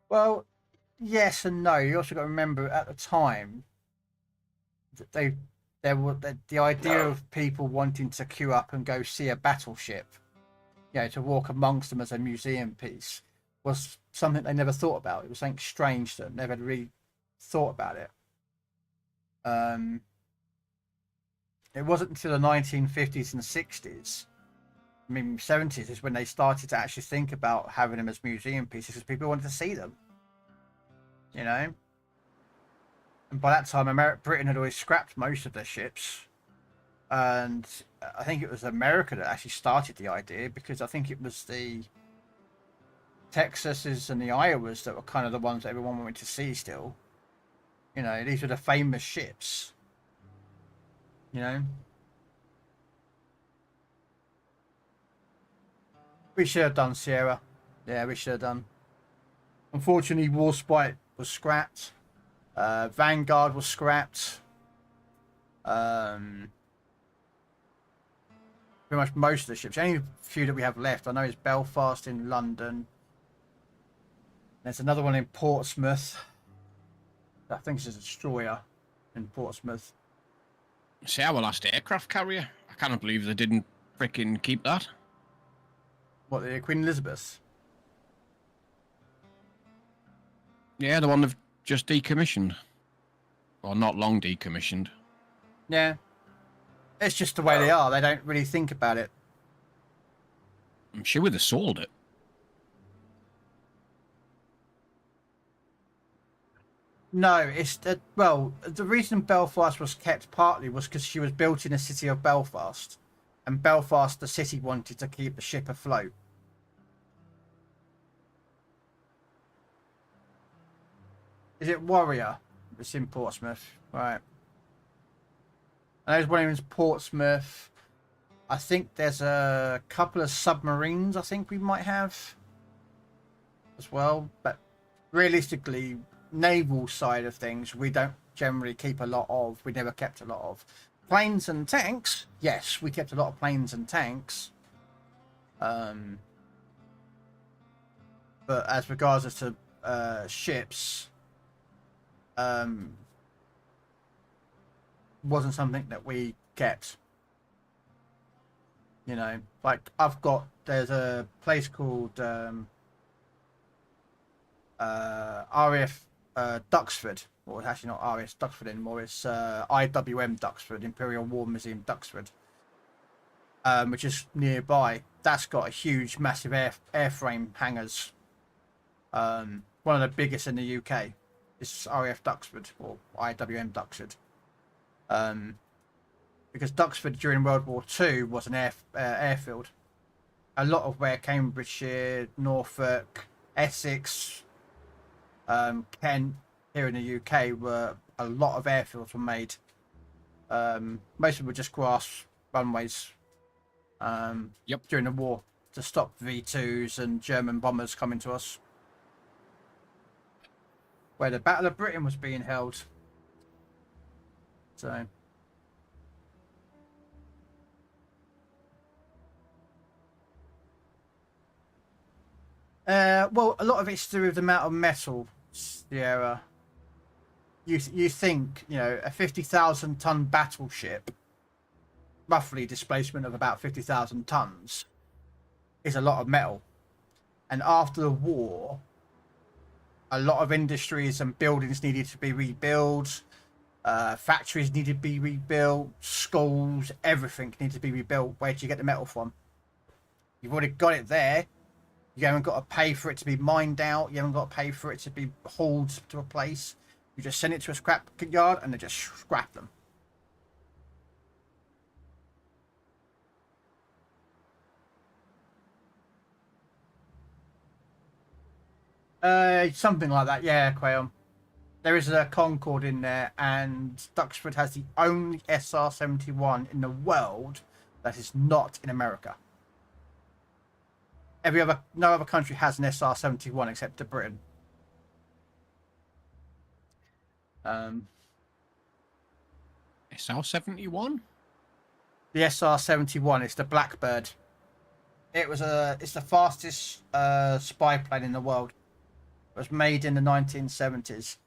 Well, yes and no. You also got to remember at the time that the idea of people wanting to queue up and go see a battleship, you know, to walk amongst them as a museum piece, was something they never thought about. It was something strange that never really thought about it. It wasn't until the 1950s and 60s, I mean 70s, is when they started to actually think about having them as museum pieces because people wanted to see them. You know? And by that time, Britain had always scrapped most of their ships. And I think it was America that actually started the idea, because I think it was the Texases and the Iowas that were kind of the ones that everyone wanted to see still. You know, these were the famous ships. You know? We should have done Sierra. Yeah, we should have done. Unfortunately, Warspite was scrapped. Vanguard was scrapped. Pretty much most of the ships. The only few that we have left, I know, is Belfast in London. There's another one in Portsmouth. I think it's a destroyer in Portsmouth. See, our last aircraft carrier. I cannot believe they didn't freaking keep that. What, the Queen Elizabeth? Yeah, the one they've just decommissioned. Or not long decommissioned. Yeah. It's just the way they are. They don't really think about it. I'm sure they sold it. No, it's well, the reason Belfast was kept partly was because she was built in the city of Belfast, and Belfast, the city, wanted to keep the ship afloat. Is it Warrior? It's in Portsmouth, right? And there's one in Portsmouth. I think there's a couple of submarines I think we might have as well, but realistically, naval side of things, we don't generally keep a lot of. We never kept a lot of. Planes and tanks, yes, we kept a lot of planes and tanks. But as regards to ships, wasn't something that we kept. You know, like there's a place called RAF Duxford, or it's actually not RAF Duxford anymore, it's IWM Duxford, Imperial War Museum Duxford, which is nearby. That's got a huge, massive airframe hangars. One of the biggest in the UK. It's RAF Duxford, or IWM Duxford. Because Duxford during World War II was an airfield. A lot of where Cambridgeshire, Norfolk, Essex, Kent, here in the UK, were a lot of airfields were made. Most of them were just grass runways. During the war to stop V2s and German bombers coming to us. Where the Battle of Britain was being held. So. Well, a lot of it's to do with the amount of metal, Sierra. You think, you know, a 50,000 ton battleship, roughly displacement of about 50,000 tons, is a lot of metal. And after the war, a lot of industries and buildings needed to be rebuilt. Factories need to be rebuilt. Schools, everything needs to be rebuilt. Where do you get the metal from? You've already got it there. You haven't got to pay for it to be mined out. You haven't got to pay for it to be hauled to a place. You just send it to a scrap yard and they just scrap them. Something like that, yeah, Quail. There is a Concorde in there, and Duxford has the only SR-71 in the world that is not in America. No other country has an SR-71 except Britain. SR-71? The SR-71 is the Blackbird. It's the fastest spy plane in the world. It was made in the 1970s.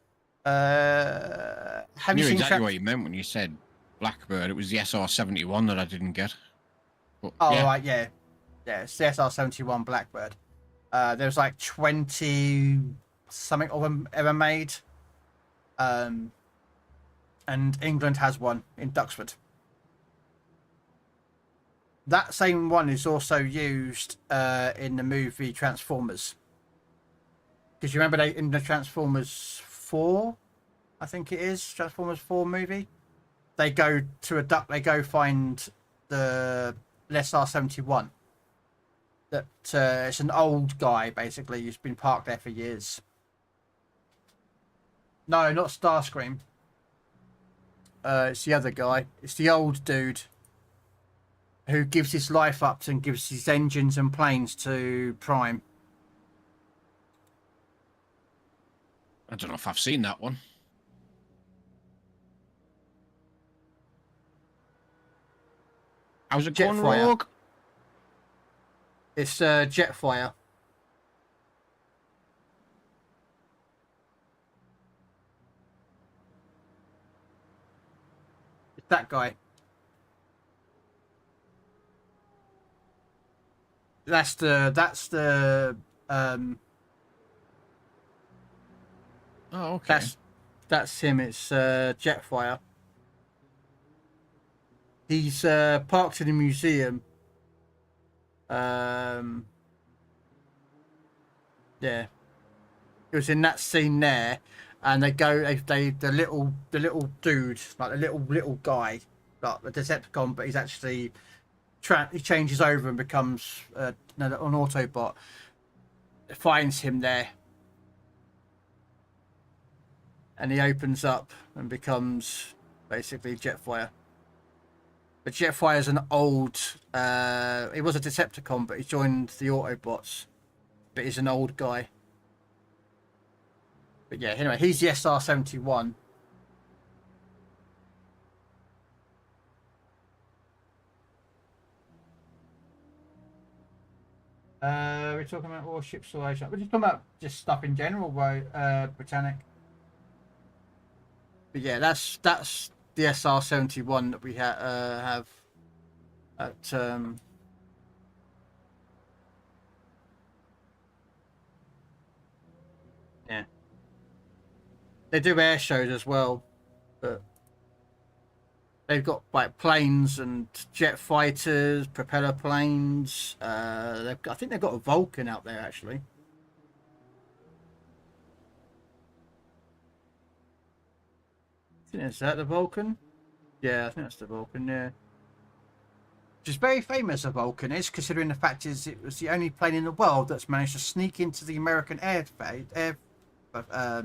I knew exactly what you meant when you said Blackbird. It was the SR-71 that I didn't get. But, yeah. Right, yeah. Yeah, it's the SR-71 Blackbird. There's like 20 something of them ever made. And England has one in Duxford. That same one is also used in the movie Transformers. Because you remember in the Transformers 4, I think it is, Transformers 4 movie, they go find the SR-71. That it's an old guy, basically. He's been parked there for years. No, not Starscream. It's the other guy. It's the old dude who gives his life up and gives his engines and planes to Prime. I don't know if I've seen that one. How's it going, Rogue? It's Jetfire. It's that guy. That's the Oh, okay. That's him. It's Jetfire. He's parked in a museum. Yeah. It was in that scene there, and the little dude, like the little guy, like the Decepticon, but he's actually he changes over and becomes an Autobot. Finds him there. And he opens up and becomes basically Jetfire. But Jetfire's an old... he was a Decepticon, but he joined the Autobots. But he's an old guy. But yeah, anyway, he's the SR-71. We're talking about warships or Asia. We're just talking about just stuff in general, Britannic. But yeah, that's the SR-71 that we have at yeah. They do air shows as well, but they've got like planes and jet fighters, propeller planes. I think they've got a Vulcan out there actually. Is that the Vulcan? Yeah, I think that's the Vulcan, yeah. Which is very famous, a Vulcan is, considering the fact is it was the only plane in the world that's managed to sneak into the American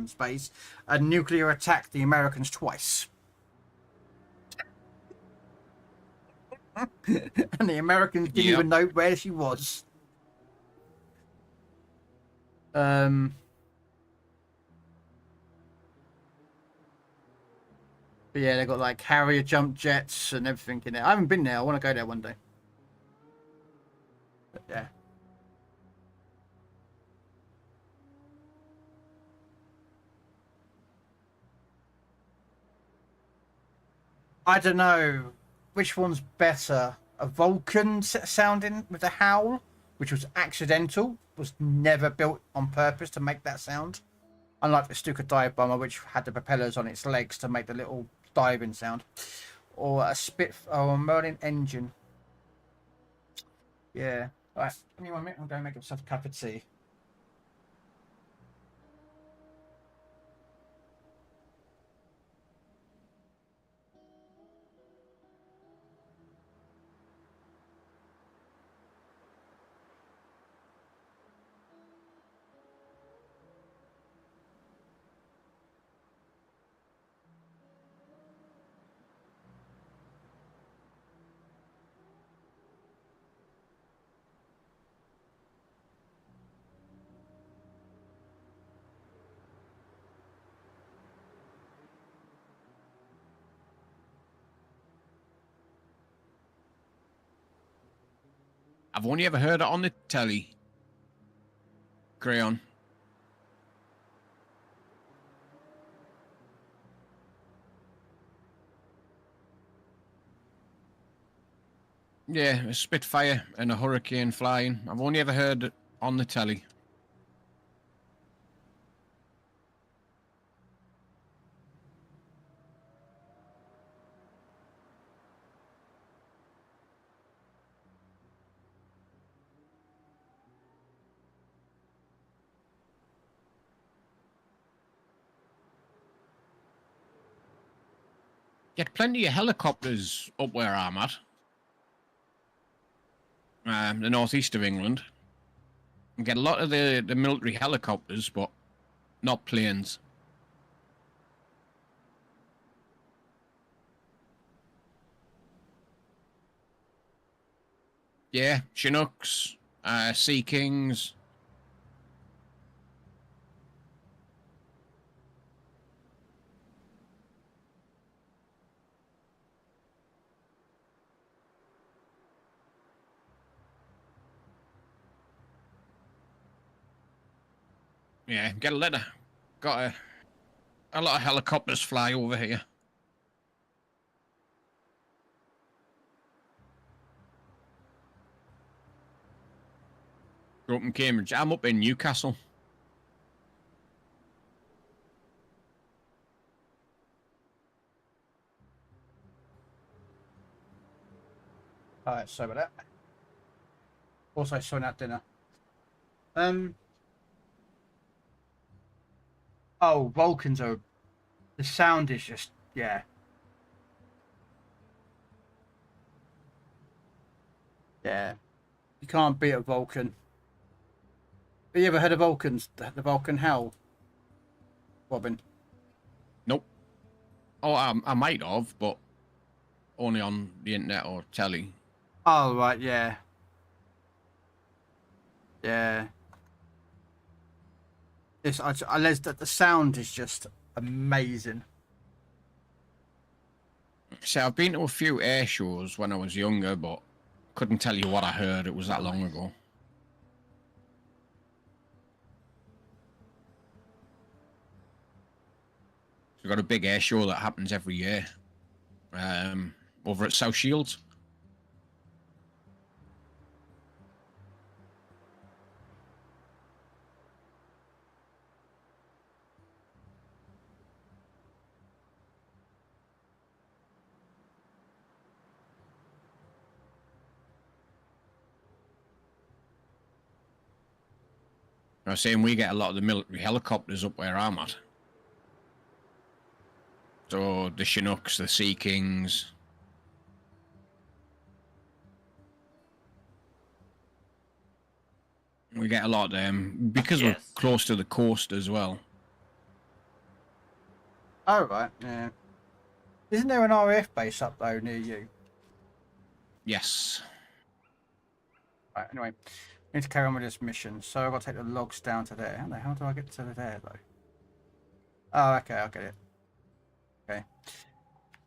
space and nuclear attack the Americans twice. And the Americans didn't even know where she was. But yeah, they've got like Harrier jump jets and everything in there. I haven't been there. I want to go there one day. But yeah. I don't know which one's better. A Vulcan sounding with a howl, which was accidental, was never built on purpose to make that sound. Unlike the Stuka dive bomber, which had the propellers on its legs to make the little diving sound. Or a or a Merlin engine. Yeah. Alright, give me 1 minute, I'll go make myself a cup of tea. I've only ever heard it on the telly. Crayon. Yeah, a Spitfire and a Hurricane flying. I've only ever heard it on the telly. Get plenty of helicopters up where I'm at. The northeast of England. You get a lot of the military helicopters, but not planes. Yeah, Chinooks, Sea Kings. Yeah, get a letter. Got a lot of helicopters fly over here. Grew up in Cambridge. I'm up in Newcastle. Alright, sorry about that. Also sorting out dinner. Oh, Vulcans are... The sound is just... Yeah. Yeah. You can't beat a Vulcan. Have you ever heard of Vulcans? The Vulcan Hell? Robin? Nope. Oh, I might have, but only on the internet or telly. Oh, right, yeah. Yeah. It's, the sound is just amazing. See, I've been to a few air shows when I was younger, but couldn't tell you what I heard. It was that long ago. We've got a big air show that happens every year over at South Shields. I was saying we get a lot of the military helicopters up where I'm at. So the Chinooks, the Sea Kings. We get a lot of them because we're close to the coast as well. Oh, right, yeah. Isn't there an RAF base up though near you? Yes. Right, anyway. I need to carry on with this mission, so I've got to take the logs down to there. How the hell do I get to there though? Oh, okay, I'll get it. Okay.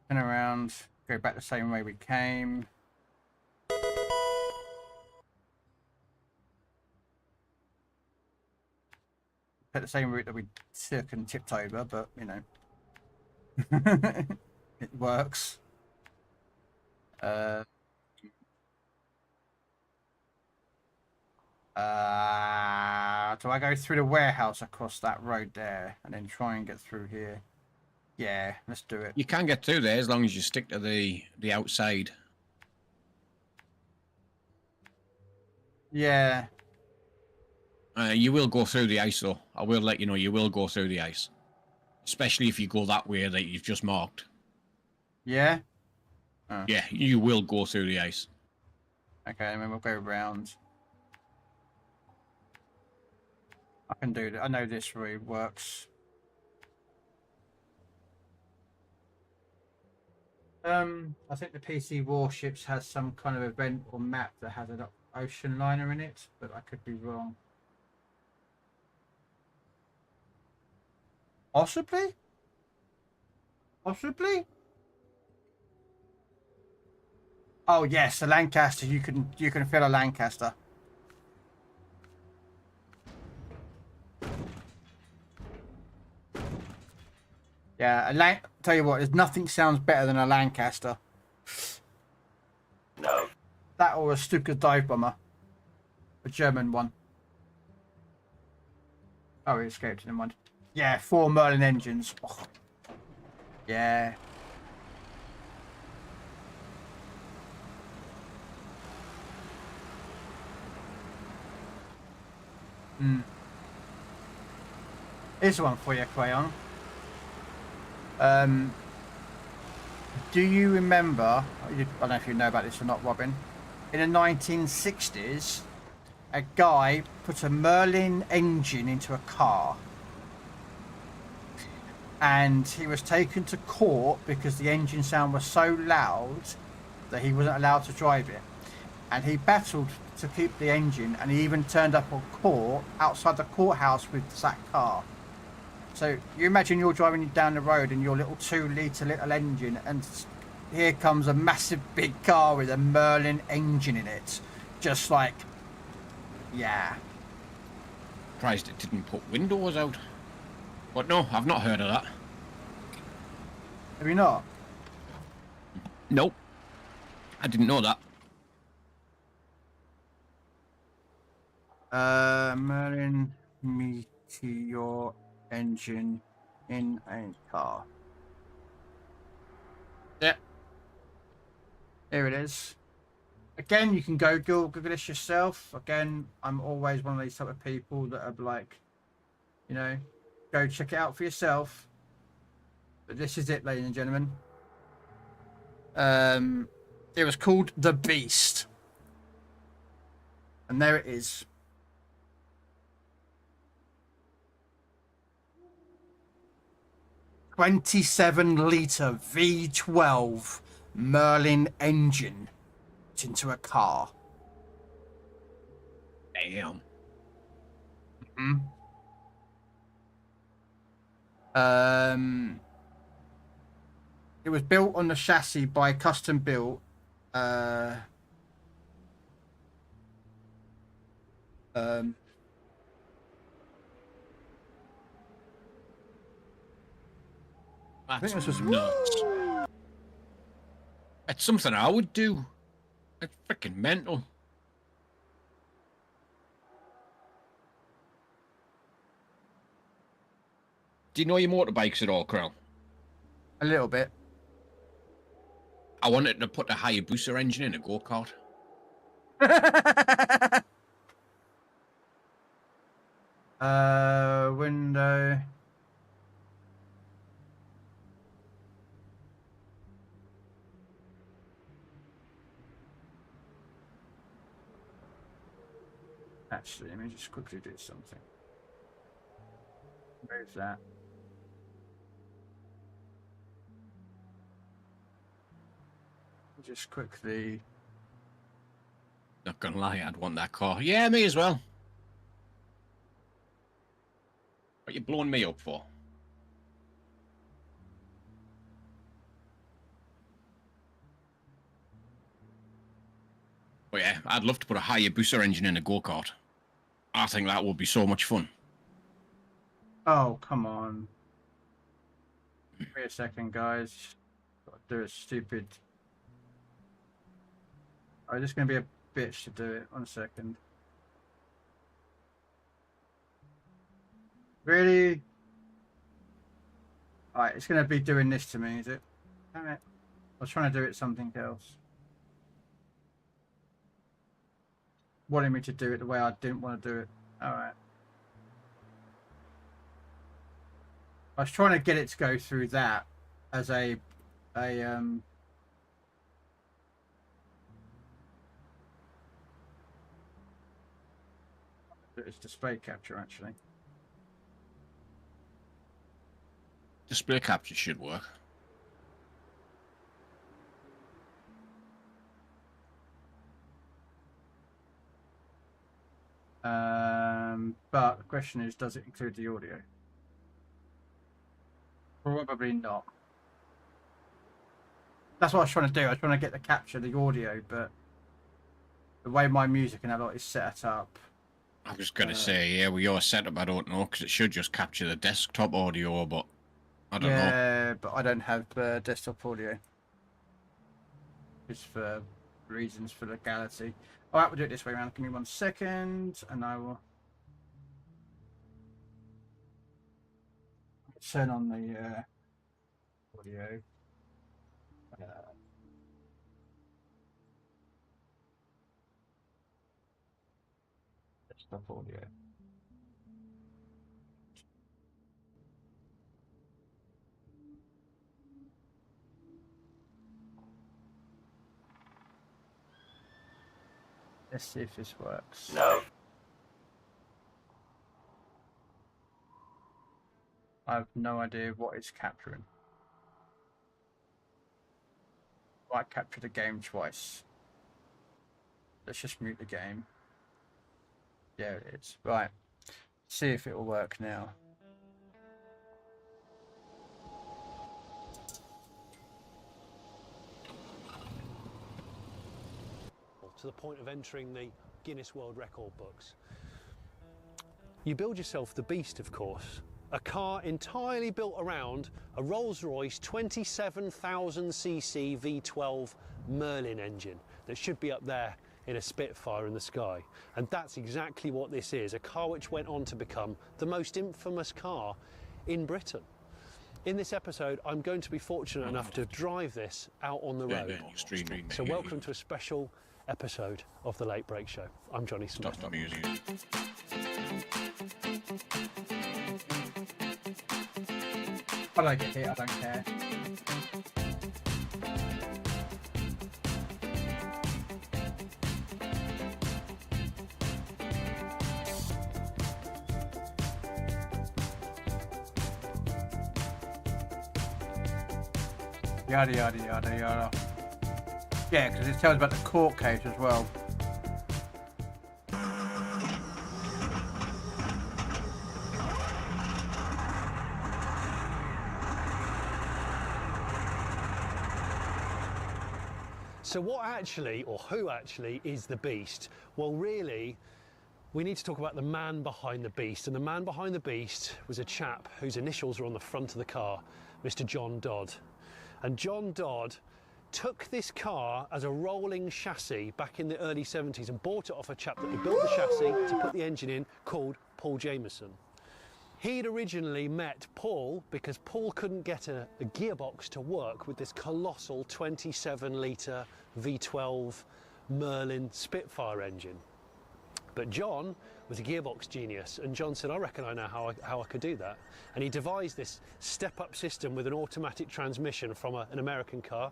Turn around, go back the same way we came. Take the same route that we took and tipped over, but you know. It works. Do I go through the warehouse across that road there and then try and get through here? Yeah, let's do it. You can get through there as long as you stick to the outside. Yeah. You will go through the ice, though. I will let you know you will go through the ice. Especially if you go that way that you've just marked. Yeah? Oh. Yeah, you will go through the ice. Okay, then we'll go round. I can do that. I know this route works. I think the PC Warships has some kind of event or map that has an ocean liner in it, but I could be wrong. Possibly? Possibly? Oh yes, a Lancaster. You can fill a Lancaster. Yeah, tell you what, there's nothing sounds better than a Lancaster. No. That or a Stuka dive bomber, a German one. Oh, he escaped in one. Yeah, 4 Merlin engines. Oh. Yeah. Here's one for you, Crayon. Do you remember, I don't know if you know about this or not, Robin, in the 1960s, a guy put a Merlin engine into a car and he was taken to court because the engine sound was so loud that he wasn't allowed to drive it, and he battled to keep the engine, and he even turned up on court outside the courthouse with that car. So you imagine you're driving down the road in your little 2-litre little engine, and here comes a massive big car with a Merlin engine in it. Just like, yeah. Surprised it didn't put windows out. But no, I've not heard of that. Have you not? Nope. I didn't know that. Merlin Meteor engine in a car. Yeah. Here it is. Again, you can go Google this yourself. Again, I'm always one of these type of people that are like, you know, go check it out for yourself. But this is it, ladies and gentlemen. It was called The Beast. And there it is. .27-litre V12 Merlin engine into a car. Damn. It was built on the chassis by custom built. I think this was nuts. It's something I would do. It's freaking mental. Do you know your motorbikes at all, Krell? A little bit. I wanted to put a Hayabusa engine in a go-kart. Window. Actually, let me just quickly do something. Where's that? Just quickly. Not gonna lie, I'd want that car. Yeah, me as well. What you blowing me up for? Oh yeah, I'd love to put a Hayabusa engine in a go-kart. I think that would be so much fun. Oh, come on. Wait a second, guys. Gotta do a stupid... Oh, this is going to be a bitch to do it. 1 second. Really? Alright, it's going to be doing this to me, is it? Damn it. I was trying to do it something else. Wanting me to do it the way I didn't want to do it. Alright. I was trying to get it to go through that as it's display capture actually. Display capture should work. But the question is, does it include the audio? Probably not. That's what I was trying to do. I was trying to get the capture the audio, but the way my music and that lot is set up. I was going to say, yeah, with your setup, I don't know, because it should just capture the desktop audio, but I don't know. Yeah, but I don't have desktop audio. Just for reasons for legality. Alright, we'll do it this way around. Give me 1 second, and I will turn on the audio. Desktop audio. Let's see if this works. No. I have no idea what it's capturing. I captured the game twice. Let's just mute the game. Yeah, it is. Right. See if it will work now. To the point of entering the Guinness World Record books. You build yourself the Beast, of course, a car entirely built around a Rolls-Royce 27,000cc V12 Merlin engine that should be up there in a Spitfire in the sky. And that's exactly what this is, a car which went on to become the most infamous car in Britain. In this episode, I'm going to be fortunate enough to drive this out on the road. So welcome to a special episode of The Late Break Show. I'm Johnny Smith. Stop the music. I like it here, I don't care. Yada yada yada yada. Yeah, because it tells about the court case as well. So what actually, or who actually, is the Beast? Well, really, we need to talk about the man behind the Beast. And the man behind the Beast was a chap whose initials are on the front of the car, Mr. John Dodd. And John Dodd took this car as a rolling chassis back in the early 70s and bought it off a chap that had built the chassis to put the engine in called Paul Jameson. He'd originally met Paul because Paul couldn't get a gearbox to work with this colossal 27-litre V12 Merlin Spitfire engine. But John was a gearbox genius, and John said, I reckon I know how I could do that. And he devised this step-up system with an automatic transmission from an American car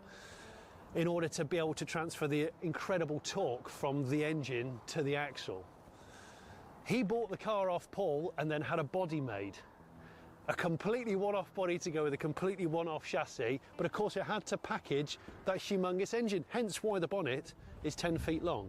in order to be able to transfer the incredible torque from the engine to the axle. He bought the car off Paul and then had a body made. A completely one-off body to go with a completely one-off chassis, but of course it had to package that humongous engine, hence why the bonnet is 10 feet long.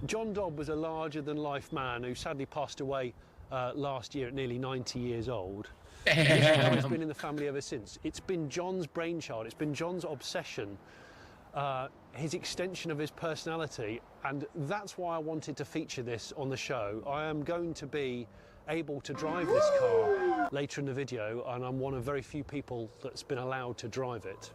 John Dodd was a larger-than-life man who sadly passed away last year at nearly 90 years old. This car has been in the family ever since. It's been John's brainchild, it's been John's obsession, his extension of his personality, and that's why I wanted to feature this on the show. I am going to be able to drive this car later in the video, and I'm one of very few people that's been allowed to drive it.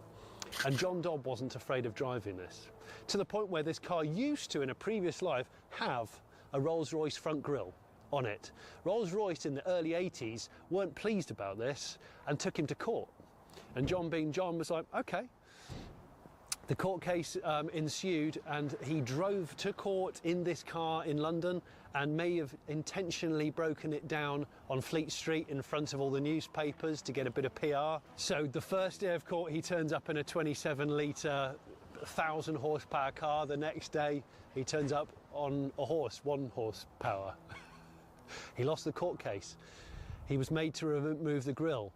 And John Dodd wasn't afraid of driving this, to the point where this car used to, in a previous life, have a Rolls-Royce front grille on it. Rolls-Royce in the early 80s weren't pleased about this and took him to court. And John being John was like, okay. The court case ensued, and he drove to court in this car in London and may have intentionally broken it down on Fleet Street in front of all the newspapers to get a bit of PR. So the first day of court, he turns up in a 27-litre, 1,000 horsepower car. The next day, he turns up on a horse, 1 horsepower. He lost the court case. He was made to remove the grille.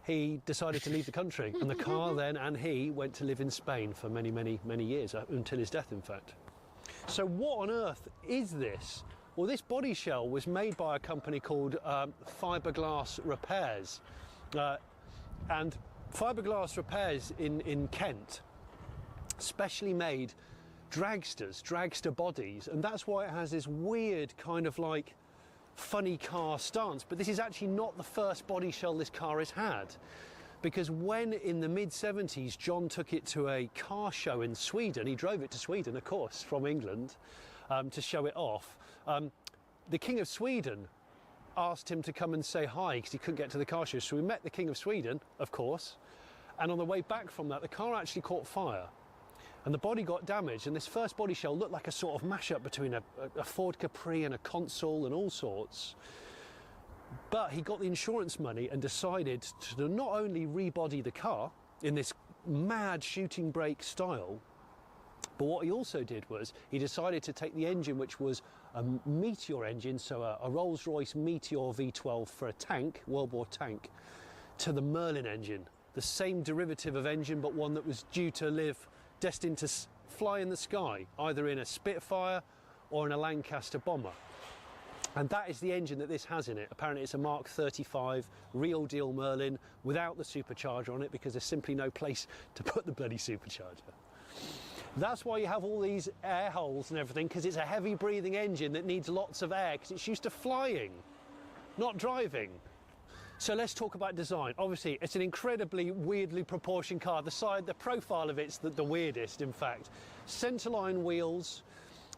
He decided to leave the country, and the car then and he went to live in Spain for many, many, many years, until his death, in fact. So what on earth is this? Well, this body shell was made by a company called Fiberglass Repairs. And Fiberglass Repairs in Kent specially made dragster bodies, and that's why it has this weird kind of like funny car stance. But this is actually not the first body shell this car has had, because when in the mid-70s John took it to a car show in Sweden, he drove it to Sweden, of course, from England, to show it off. The King of Sweden asked him to come and say hi because he couldn't get to the car show, so we met the King of Sweden, of course, and on the way back from that the car actually caught fire and the body got damaged, and this first body shell looked like a sort of mashup between a Ford Capri and a Consul and all sorts. But he got the insurance money and decided to not only rebody the car in this mad shooting brake style, but what he also did was he decided to take the engine, which was a Meteor engine, so a Rolls-Royce Meteor V12 for a tank, World War tank, to the Merlin engine, the same derivative of engine, but one that was due to live, destined to fly in the sky, either in a Spitfire or in a Lancaster bomber. And that is the engine that this has in it. Apparently it's a Mark 35 real deal Merlin without the supercharger on it, because there's simply no place to put the bloody supercharger. That's why you have all these air holes and everything, because it's a heavy breathing engine that needs lots of air, because it's used to flying, not driving. So let's talk about design. Obviously, it's an incredibly weirdly proportioned car. The profile of it's the weirdest, in fact. Centerline wheels.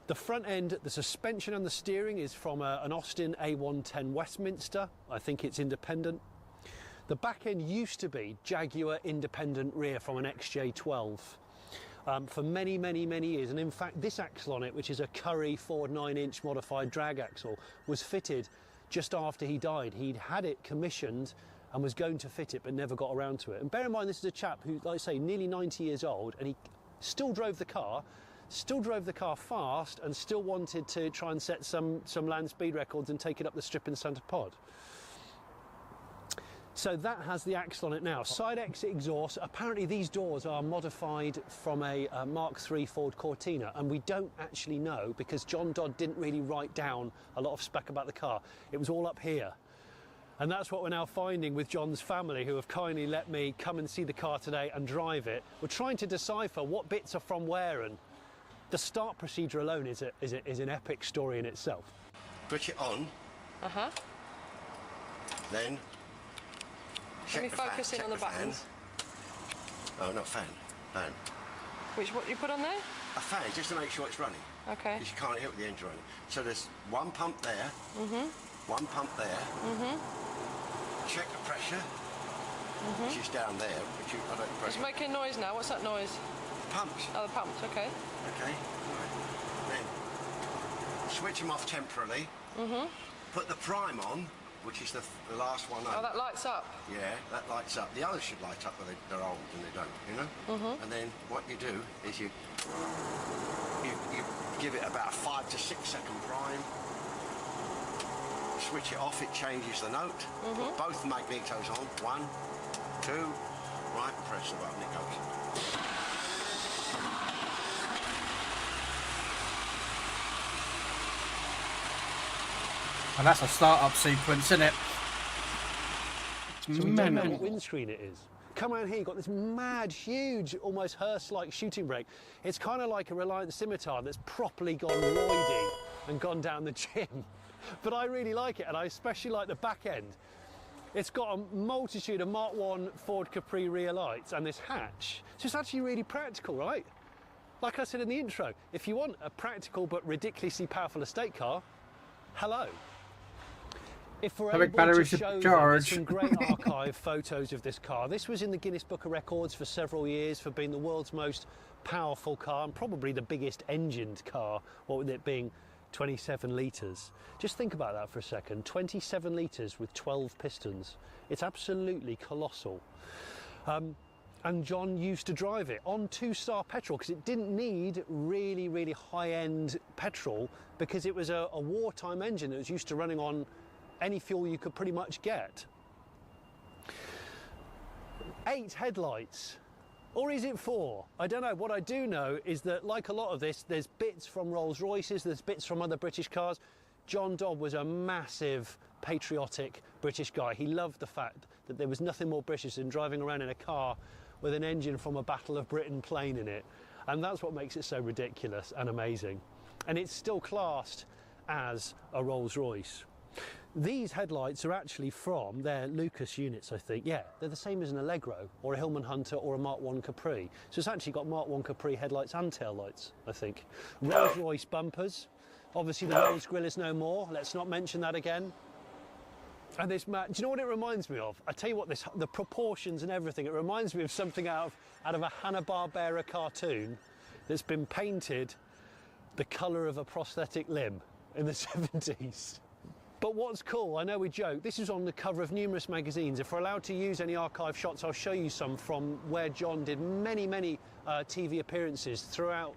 The front end, the suspension and the steering is from an Austin A110 Westminster. I think it's independent. The back end used to be Jaguar independent rear from an XJ12 for many, many, many years. And in fact, this axle on it, which is a Curry Ford 9-inch modified drag axle, was fitted just after he died. He'd had it commissioned and was going to fit it, but never got around to it. And bear in mind, this is a chap who, like I say, nearly 90 years old, and he still drove the car fast, and still wanted to try and set some land speed records and take it up the strip in Santa Pod. So that has the axle on it now. Side exit exhaust. Apparently these doors are modified from a Mark III Ford Cortina, and we don't actually know, because John Dodd didn't really write down a lot of spec about the car. It was all up here. And that's what we're now finding with John's family, who have kindly let me come and see the car today and drive it. We're trying to decipher what bits are from where, and the start procedure alone is an epic story in itself. Put it on. Uh-huh. Then let me focus in on the buttons. Oh, not fan. Fan. What you put on there? A fan, just to make sure it's running. Okay. Because you can't hear it with the engine running. So there's one pump there. Mm-hmm. One pump there. Mm-hmm. Check the pressure. Mm-hmm. Which is down there. Which I don't press. It's making noise now. What's that noise? Pumps. Oh, the pumps. Okay. Okay. Right. Then switch them off temporarily. Mm-hmm. Put the prime on, which is the last one up. Oh, that lights up. Yeah, that lights up. The others should light up, but they're old and they don't, you know? Mm-hmm. And then what you do is you give it about a 5 to 6 second prime. Switch it off, it changes the note. Mm-hmm. Put both magnetos on. 1, 2, right, press the button, it goes. And that's a start-up sequence, isn't it? So we don't know what windscreen it is. Come around here, you've got this mad, huge, almost hearse-like shooting brake. It's kind of like a Reliant Scimitar that's properly gone roidy and gone down the gym. But I really like it, and I especially like the back end. It's got a multitude of Mark I Ford Capri rear lights and this hatch. So it's actually really practical, right? Like I said in the intro, if you want a practical but ridiculously powerful estate car, hello. If we're How big able battery to should show them, charge? there's some great archive photos of this car. This was in the Guinness Book of Records for several years for being the world's most powerful car and probably the biggest engined car, what with it being 27 litres. Just think about that for a second. 27 litres with 12 pistons. It's absolutely colossal. And John used to drive it on 2-star petrol because it didn't need really, really high-end petrol because it was a wartime engine that was used to running on any fuel you could pretty much get. 8 headlights. Or is it 4? I don't know. What I do know is that, like a lot of this, there's bits from Rolls-Royces, there's bits from other British cars. John Dodd was a massive, patriotic British guy. He loved the fact that there was nothing more British than driving around in a car with an engine from a Battle of Britain plane in it. And that's what makes it so ridiculous and amazing. And it's still classed as a Rolls-Royce. These headlights are actually from their Lucas units, I think. Yeah, they're the same as an Allegro or a Hillman Hunter or a Mark 1 Capri. So it's actually got Mark 1 Capri headlights and taillights, I think. Rolls-Royce bumpers. Obviously the Rolls grille is no more. Let's not mention that again. And this do you know what it reminds me of? I tell you what, the proportions and everything, it reminds me of something out of a Hanna-Barbera cartoon that's been painted the colour of a prosthetic limb in the 70s. But what's cool, I know we joke, this is on the cover of numerous magazines. If we're allowed to use any archive shots, I'll show you some from where John did many, many TV appearances throughout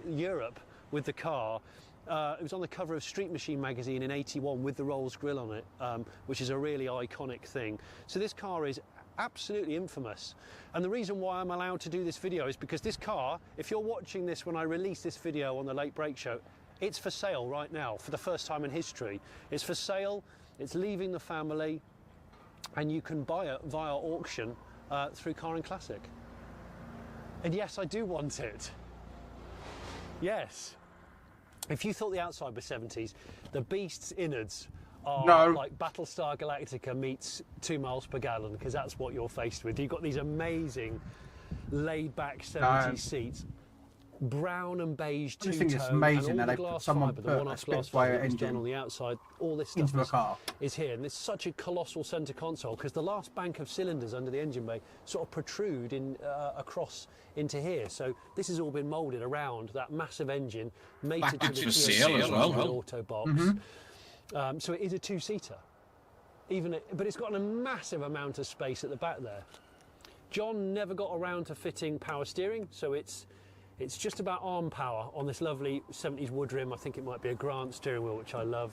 Europe with the car. It was on the cover of Street Machine magazine in '81 with the Rolls grille on it, which is a really iconic thing. So this car is absolutely infamous. And the reason why I'm allowed to do this video is because this car, if you're watching this when I release this video on the Late Break Show, it's for sale right now, for the first time in history. It's for sale, it's leaving the family, and you can buy it via auction through Car and Classic. And yes, I do want it. Yes. If you thought the outside was 70s, the Beast's innards are like Battlestar Galactica meets 2 miles per gallon, because that's what you're faced with. You've got these amazing laid-back 70s seats. Brown and beige two-tone, I think it's amazing that someone put a Spitfire engine on the outside. All this stuff into a car is here, and there's such a colossal centre console because the last bank of cylinders under the engine bay sort of protrude in across into here. So this has all been moulded around that massive engine, mated to the sail as well. auto box. So it is a 2-seater, but it's got a massive amount of space at the back there. John never got around to fitting power steering, so it's just about arm power on this lovely 70s wood rim. I think it might be a Grant steering wheel, which I love.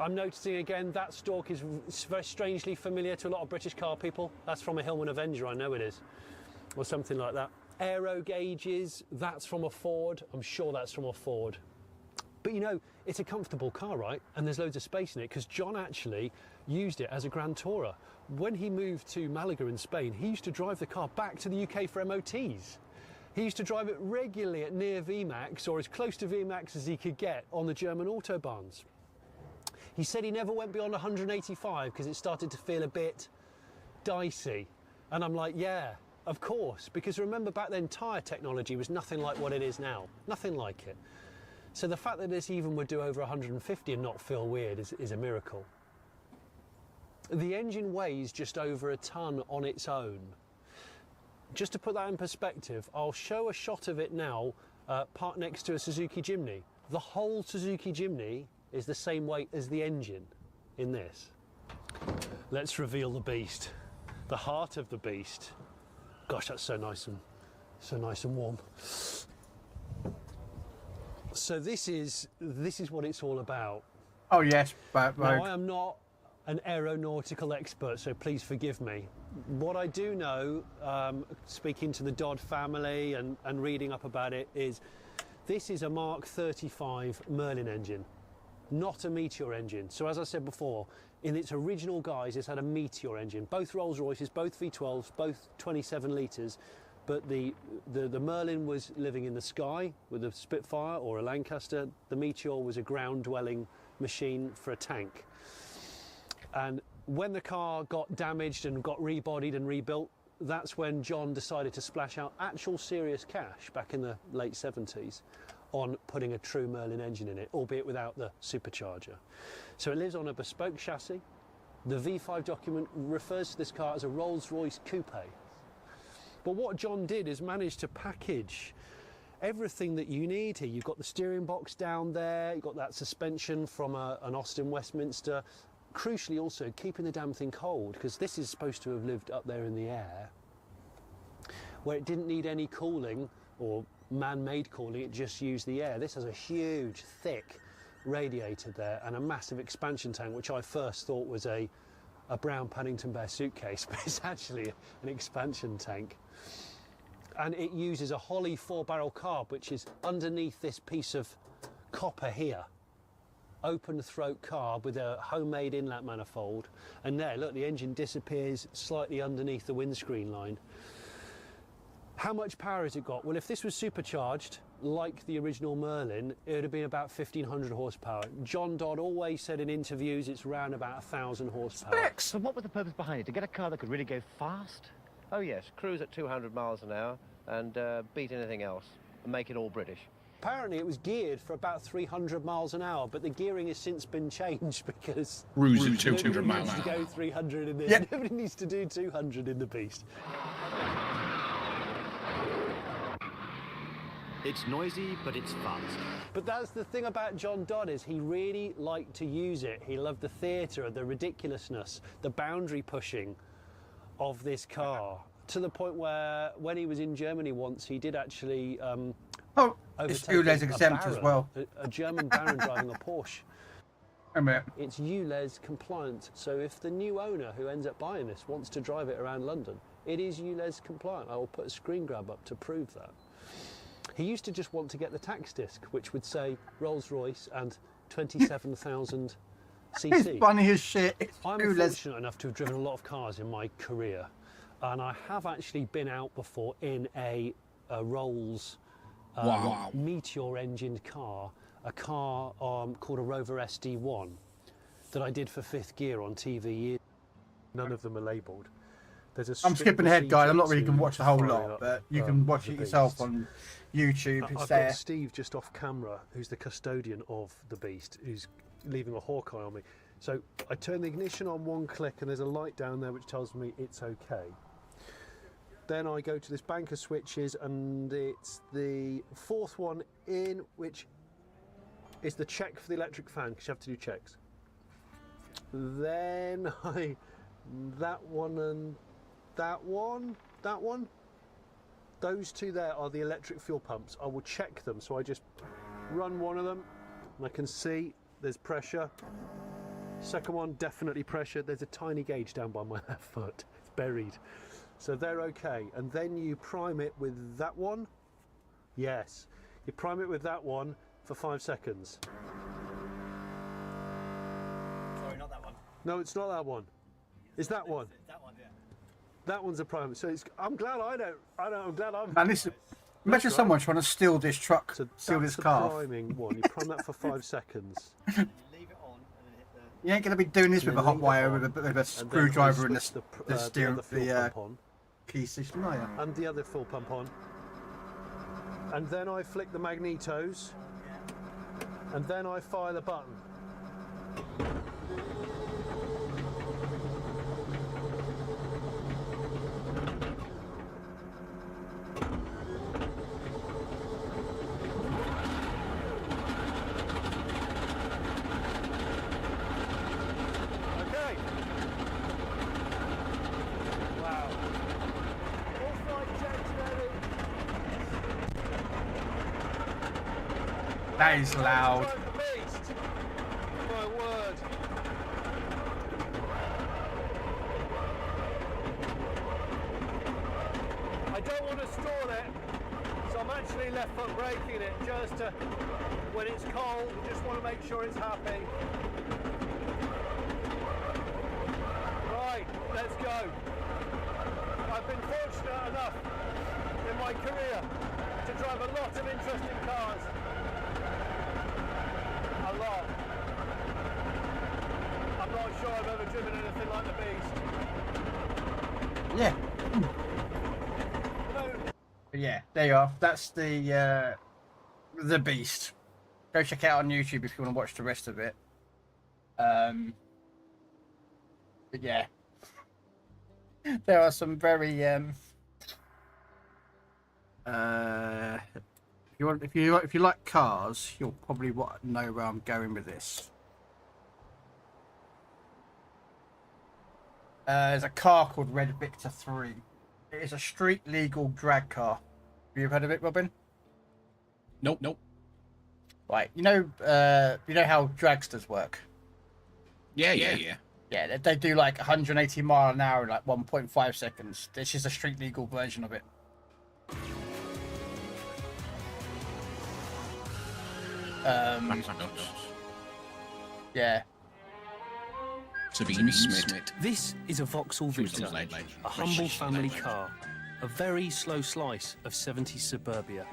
I'm noticing again that stalk is very strangely familiar to a lot of British car people. That's from a Hillman Avenger, I know it is, or something like that. Aero gauges, that's from a Ford. I'm sure that's from a Ford. But you know, it's a comfortable car, right? And there's loads of space in it because John actually used it as a Grand Tourer. When he moved to Malaga in Spain, he used to drive the car back to the UK for MOTs. He used to drive it regularly at near VMAX, or as close to VMAX as he could get on the German autobahns. He said he never went beyond 185 because it started to feel a bit dicey. And I'm like, yeah, of course, because remember back then tyre technology was nothing like what it is now. Nothing like it. So the fact that this even would do over 150 and not feel weird is a miracle. The engine weighs just over a tonne on its own. Just to put that in perspective, I'll show a shot of it now parked next to a Suzuki Jimny. The whole Suzuki Jimny is the same weight as the engine in this. Let's reveal the beast, the heart of the beast. Gosh, that's so nice and warm. So this is what it's all about. Oh yes, now I am not an aeronautical expert, so please forgive me. What I do know, speaking to the Dodd family and reading up about it, is this is a Mark 35 Merlin engine, not a Meteor engine. So as I said before, in its original guise, it's had a Meteor engine. Both Rolls-Royces, both V12s, both 27 litres, but the Merlin was living in the sky with a Spitfire or a Lancaster. The Meteor was a ground-dwelling machine for a tank. And when the car got damaged and got rebodied and rebuilt, that's when John decided to splash out actual serious cash back in the late 70s on putting a true Merlin engine in it, albeit without the supercharger. So it lives on a bespoke chassis. The V5 document refers to this car as a Rolls-Royce coupe. But what John did is manage to package everything that you need here. You've got the steering box down there, you've got that suspension from an Austin Westminster. Crucially also keeping the damn thing cold, because this is supposed to have lived up there in the air, where it didn't need any cooling or man-made cooling, it just used the air. This has a huge, thick radiator there and a massive expansion tank, which I first thought was a brown Paddington Bear suitcase, but it's actually an expansion tank. And it uses a Holley 4-barrel carb, which is underneath this piece of copper here. Open throat carb with a homemade inlet manifold. And there, look, the engine disappears slightly underneath the windscreen line. How much power has it got? Well, if this was supercharged, like the original Merlin, it would have been about 1,500 horsepower. John Dodd always said in interviews it's around about 1,000 horsepower. Strix! And what was the purpose behind it? To get a car that could really go fast? Oh yes, cruise at 200 miles an hour and beat anything else and make it all British. Apparently it was geared for about 300 miles an hour, but the gearing has since been changed because Cruising 200 miles nobody an needs to hour. go 300 in this. Yep. Nobody needs to do 200 in the Beast. It's noisy, but it's fast. But that's the thing about John Dodd, is he really liked to use it. He loved the theatre, the ridiculousness, the boundary pushing of this car, to the point where when he was in Germany once, he did actually it's ULEZ exempt as well. A German baron driving a Porsche. It's ULEZ compliant, so if the new owner who ends up buying this wants to drive it around London, it is ULEZ compliant. I will put a screen grab up to prove that. He used to just want to get the tax disc, which would say Rolls-Royce and 27,000 cc. It's funny as shit. It's I'm ULEZ. fortunate enough to have driven a lot of cars in my career, and I have actually been out before in a Rolls Wow. Meteor engined car, a car called a Rover SD1 that I did for Fifth Gear on TV. None of them are labelled. There's a I'm skipping ahead, guys. I'm not really going to watch the whole lot, but you can watch it yourself on YouTube. It's I've there. got Steve just off camera, who's the custodian of the Beast, who's leaving a Hawkeye on me. So I turn the ignition on one click and there's a light down there which tells me it's okay. Then I go to this bank of switches and it's the fourth one in, which is the check for the electric fan, because you have to do checks. Then that one and that one, those two there are the electric fuel pumps. I will check them, so I just run one of them and I can see there's pressure. Second one, definitely pressure. There's a tiny gauge down by my left foot, it's buried. So they're okay. And then you prime it with that one. Yes, you prime it with that one for 5 seconds. Sorry, not that one. No, it's not that one. It's that one. That one, yeah. That one's a prime. So it's, I'm glad I'm glad I'm. Man, listen, imagine someone trying to steal this truck, steal this car. Priming one. You prime that for 5 seconds. Leave it on and then hit the... You ain't going to be doing this with a hot wire with a screwdriver and the steering, the key system, are you? And the other full pump on. And then I flick the magnetos. And then I fire the button. That is loud. My word. I don't want to stall it, so I'm actually left foot braking it just to, when it's cold, I just want to make sure it's happy. Right, let's go. I've been fortunate enough in my career to drive a lot of interesting cars. A lot. I'm not sure I've ever driven anything like the Beast. Yeah. Yeah, there you are. That's the The Beast. Go check it out on YouTube if you want to watch the rest of it. But yeah, there are some very if you like cars, you'll probably know where I'm going with this. There's a car called Red Victor 3. It is a street legal drag car. Have you heard of it, Robin? Nope. Right, you know how dragsters work. Yeah. Yeah, they do like 180 mile an hour in like 1.5 seconds. This is a street legal version of it. Yeah. Sabine Smith. This is a Vauxhall Victor, a humble family car, a very slow slice of 70s suburbia.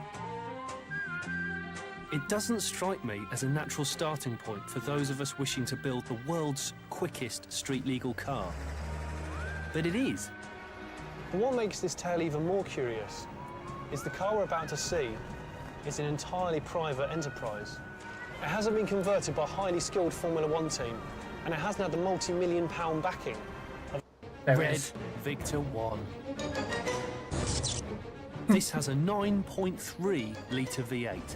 It doesn't strike me as a natural starting point for those of us wishing to build the world's quickest street-legal car. But it is. And what makes this tale even more curious is the car we're about to see is an entirely private enterprise. It hasn't been converted by a highly skilled Formula One team, and it hasn't had the multi-million-pound backing of Red Victor 1. This has a 9.3-litre V8.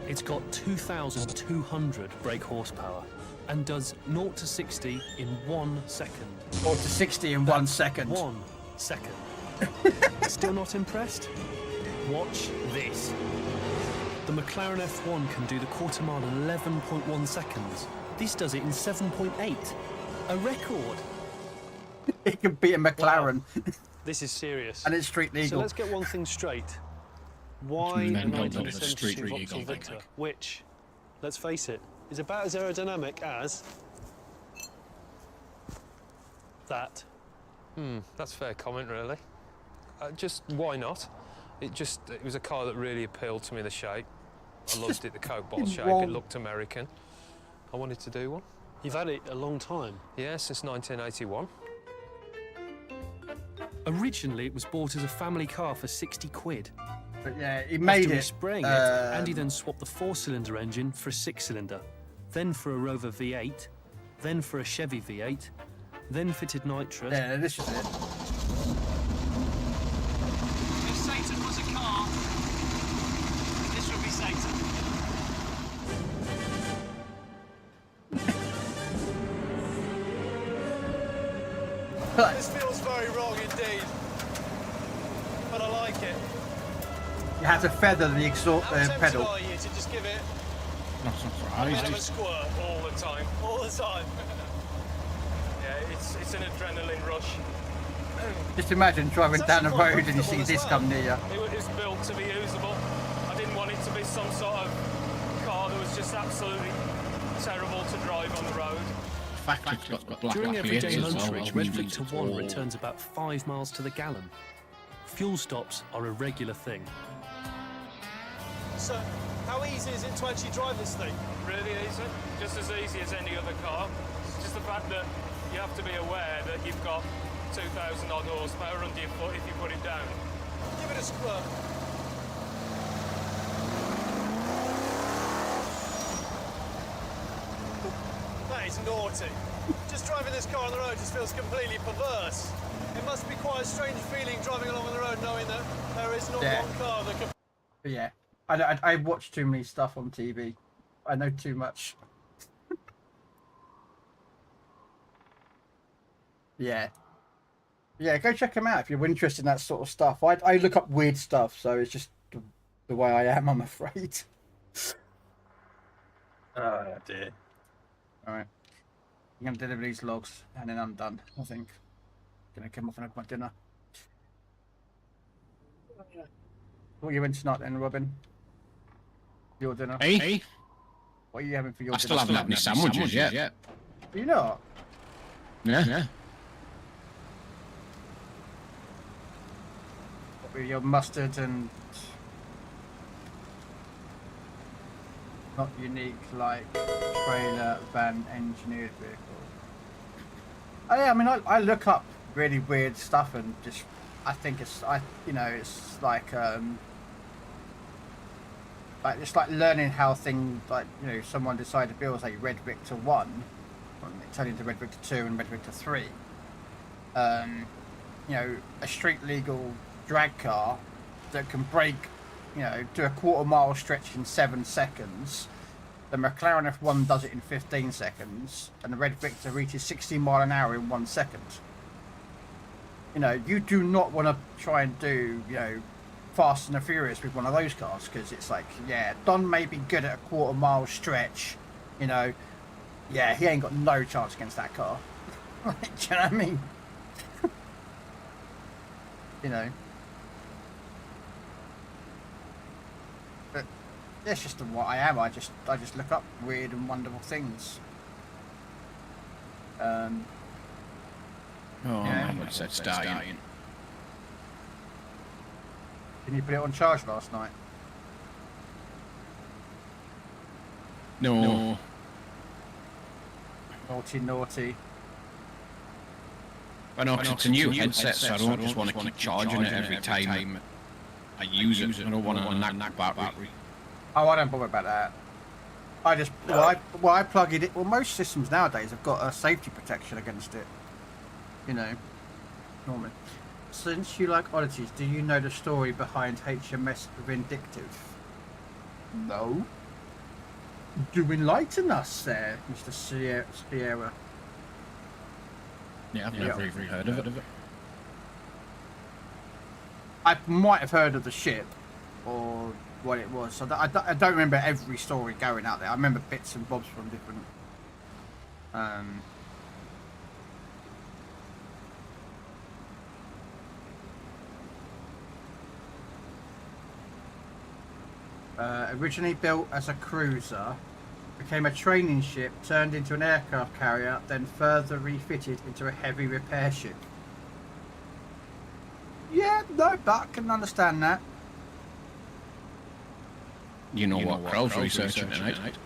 It's got 2,200 brake horsepower and does 0 to 60 in 1 second. 0 to 60 in 1 second. 1 second. Still not impressed? Watch this. The McLaren F1 can do the quarter mile in 11.1 seconds. This does it in 7.8. A record. It can beat a McLaren. Wow. This is serious. And it's street legal. So let's get one thing straight. Why a 1972 Vauxhall Victor, which, let's face it, is about as aerodynamic as that? That's a fair comment, really. Just why not? It was a car that really appealed to me, the shape. I loved it, the Coke bottle shape. It looked American. I wanted to do one. You've had it a long time? Yeah, since 1981. Originally, it was bought as a family car for 60 quid. But yeah, he made it. Spraying it, Andy then swapped the 4-cylinder engine for a 6-cylinder, then for a Rover V8, then for a Chevy V8, then fitted nitrous. Yeah, this is it. If Satan was a car, this would be Satan. This feels very wrong indeed, but I like it. You have to feather the exhaust pedal. How tempted are you to just give it Not a surprised. squirt all the time? All the time. Yeah, it's an adrenaline rush. Just imagine driving down the road and you see this come near you. It was built to be usable. I didn't want it to be some sort of car that was just absolutely terrible to drive on the road. During everyday lunch reach, Red Victor 1 returns about 5 miles to the gallon. Fuel stops are a regular thing. So, how easy is it to actually drive this thing? Really easy. Just as easy as any other car. It's just the fact that you have to be aware that you've got 2,000 odd horsepower under your foot if you put it down. Give it a squirt. That is naughty. Just driving this car on the road just feels completely perverse. It must be quite a strange feeling driving along on the road knowing that there is not one car that can... But yeah, I watch too many stuff on TV. I know too much. Yeah, go check them out if you're interested in that sort of stuff. I look up weird stuff, so it's just the way I am, I'm afraid. Oh dear. Alright. I'm going to deliver these logs, and then I'm done, I think. Gonna come off and have my dinner. What are you having tonight then, Robin? Your dinner? Hey? What are you having for your dinner? I still haven't had any sandwiches yet. Are you not? Yeah. What with your mustard and... not unique, like trailer, van, engineered vehicle. Oh yeah, I mean, I look up really weird stuff and just, I think it's, it's like, I like it's like learning how things like someone decided to build a Red Victor 1, and it turned into Red Victor 2 and Red Victor 3. A street legal drag car that can break, do a quarter-mile stretch in 7 seconds. The McLaren F1 does it in 15 seconds, and the Red Victor reaches 60 miles an hour in 1 second. You do not want to try and do, Fast and the Furious with one of those cars, because it's like, yeah, Don may be good at a quarter-mile stretch, yeah, he ain't got no chance against that car. Do you know what I mean? But that's just what I am. I just look up weird and wonderful things. Man, what's that starting? Can you put it on charge last night? No. Naughty. I know, because it's a new headset, so I don't just want to keep charging it every time I use it. I don't want to knock battery. Oh, I don't bother about that. I just, I plug it in. Well, most systems nowadays have got a safety protection against it. Normally. Since you like oddities, do you know the story behind HMS Vindictive? No. Do enlighten us there, Mr. Sierra. Yeah, I've never even heard of it. I might have heard of the ship, or what it was. So I don't remember every story going out there. I remember bits and bobs from different... originally built as a cruiser, became a training ship, turned into an aircraft carrier, then further refitted into a heavy repair ship. Yeah, no, but I can understand that. You know what Krell's researching tonight?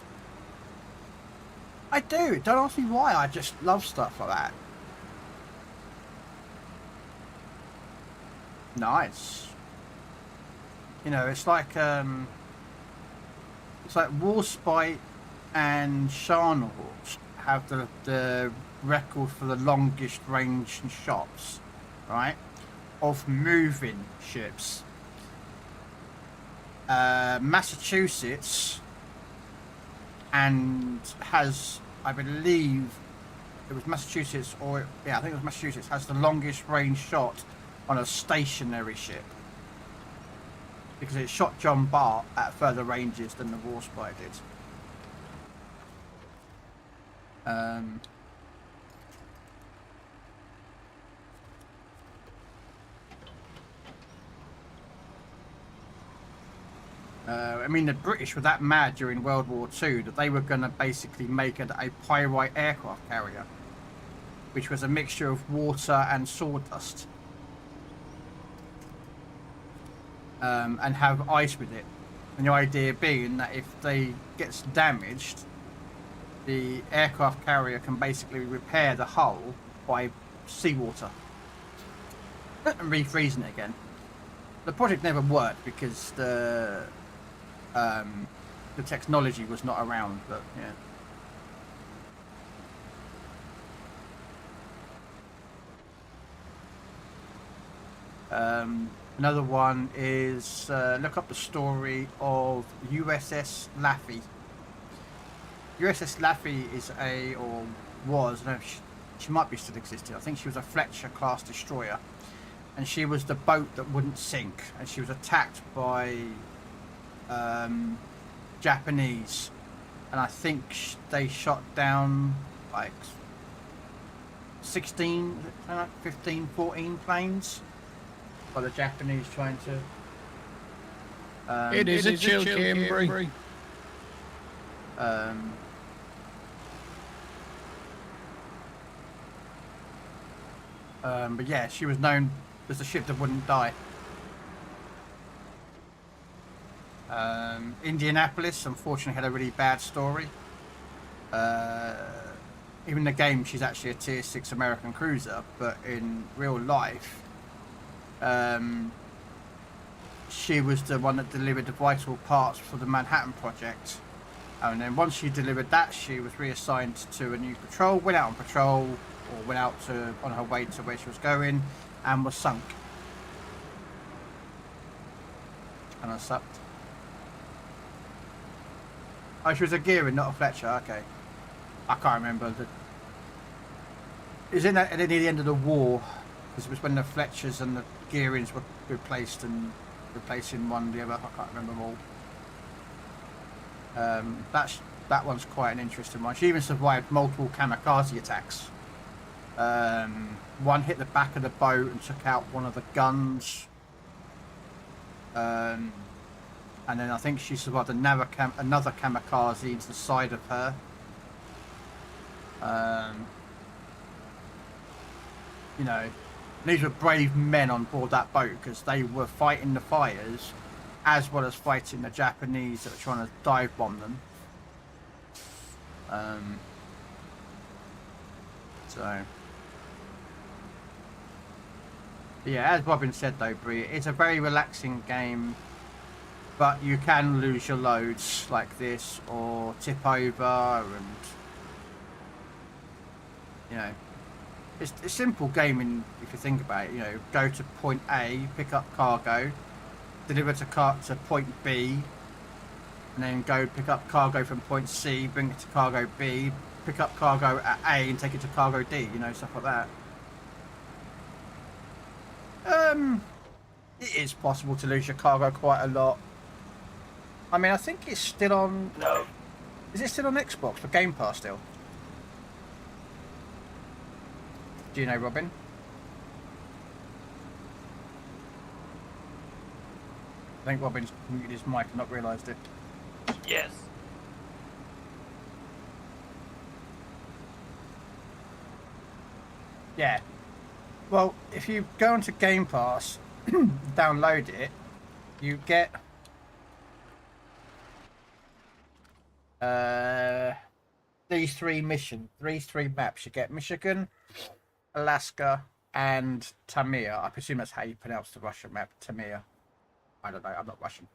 I do. Don't ask me why. I just love stuff like that. Nice. It's like Warspite and Charnels have the record for the longest range shots, right, of moving ships. Massachusetts has, I believe it was Massachusetts, I think it was Massachusetts, has the longest range shot on a stationary ship, because it shot John Bart at further ranges than the Warspite did. I mean, the British were that mad during World War II that they were going to basically make a pyrite aircraft carrier, which was a mixture of water and sawdust, and have ice with it. And the idea being that if they gets damaged, the aircraft carrier can basically repair the hull by seawater and refreezing it again. The project never worked because the technology was not around, but yeah. Another one is look up the story of USS Laffey. USS Laffey is was, I don't know if she might be still existing. I think she was a Fletcher class destroyer, and she was the boat that wouldn't sink, and she was attacked by Japanese, and I think they shot down like 16, 15, 14 planes by the Japanese trying to... it is a chill Cambry. But yeah, she was known as the ship that wouldn't die. Indianapolis, unfortunately, had a really bad story. Even in the game, she's actually a Tier 6 American cruiser, but in real life, she was the one that delivered the vital parts for the Manhattan Project. And then once she delivered that, she was reassigned to a new patrol, went out on patrol, or went out on her way to where she was going, and was sunk. And I sucked. Oh, she was a Gearing, not a Fletcher. Okay, I can't remember. It was near the end of the war, because it was when the Fletchers and the Gearings were replaced and replacing one the other. I can't remember them all. That one's quite an interesting one. She even survived multiple kamikaze attacks. One hit the back of the boat and took out one of the guns. And then I think she survived another kamikaze into the side of her. You know, these were brave men on board that boat because they were fighting the fires as well as fighting the Japanese that were trying to dive bomb them. So yeah, as Robin said though, Brie, it's a very relaxing game, but you can lose your loads like this or tip over, and you know, it's a simple gaming if you think about it. You know, go to point A, pick up cargo, deliver to point B, and then go pick up cargo from point C, bring it to cargo B, pick up cargo at A and take it to cargo D, you know, stuff like that. It is possible to lose your cargo quite a lot. I mean, I think it's still on... No. Is it still on Xbox for Game Pass still? Do you know, Robin? I think Robin's muted his mic and not realised it. Yes. Yeah. Well, if you go onto Game Pass, download it, you get these three maps. You get Michigan, Alaska, and Tamir. I presume that's how you pronounce the Russian map, Tamir. I don't know, I'm not Russian.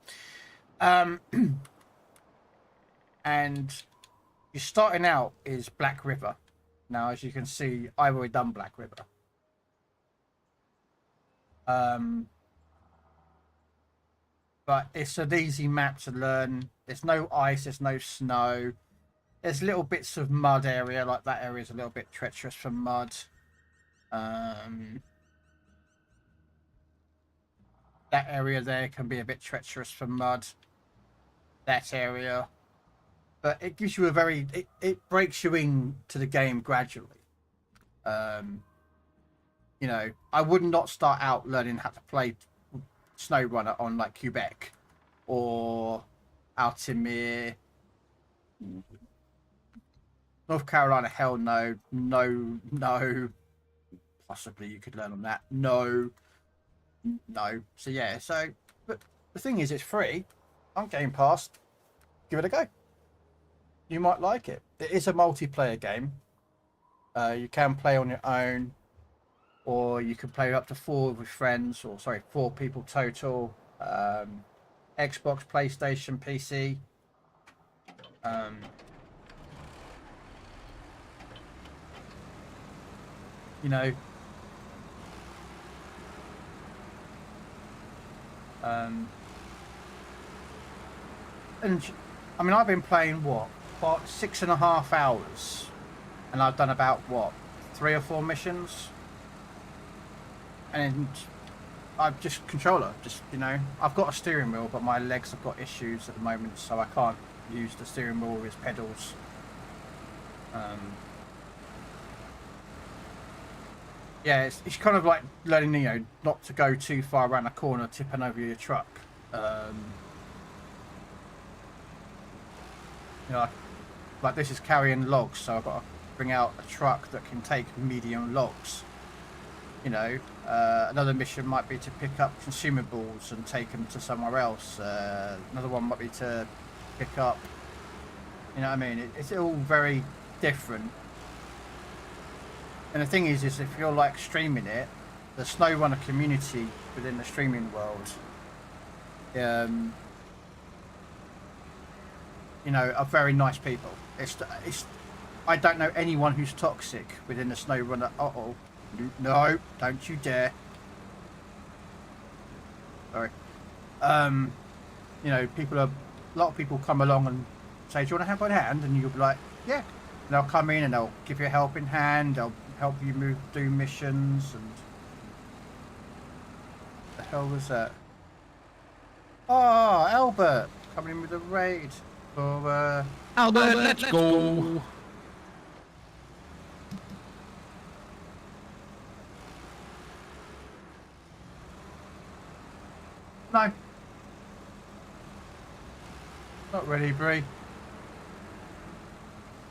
And you're starting out is Black River. Now, as you can see, I've already done Black River. But it's an easy map to learn. There's no ice, there's no snow. There's little bits of mud area, like that area is a little bit treacherous for mud. That area there can be a bit treacherous for mud. That area. But it gives you a very... It breaks you into the game gradually. You know, I would not start out learning how to play SnowRunner on like Quebec or Altamir. North Carolina, hell no. No. Possibly you could learn on that. No. So yeah, but the thing is, it's free on Game Pass. Give it a go. You might like it. It is a multiplayer game. You can play on your own, or you can play up to 4 with friends, or sorry, 4 people total. Xbox, PlayStation, PC. You know, and I mean, I've been playing what 6.5 hours, and I've done about what 3 or 4 missions, and I've just controller, you know, I've got a steering wheel, but my legs have got issues at the moment, so I can't use the steering wheel with its pedals. Yeah, it's kind of like learning, you know, not to go too far around a corner, tipping over your truck. You know, like this is carrying logs, so I've got to bring out a truck that can take medium logs. You know, another mission might be to pick up consumables and take them to somewhere else. Another one might be to pick up, you know what I mean? It's all very different. And the thing is if you're like streaming it, the SnowRunner community within the streaming world you know, are very nice people. It's I don't know anyone who's toxic within the snow runner. Uh-oh. No, don't you dare. Sorry. You know, a lot of people come along and say, do you want to help on hand? And you'll be like, yeah. And they'll come in and they'll give you a helping hand. They'll help you do missions. And what the hell was that? Oh, Albert coming in with a raid. For, Albert, let's go. No. Not really, Bree.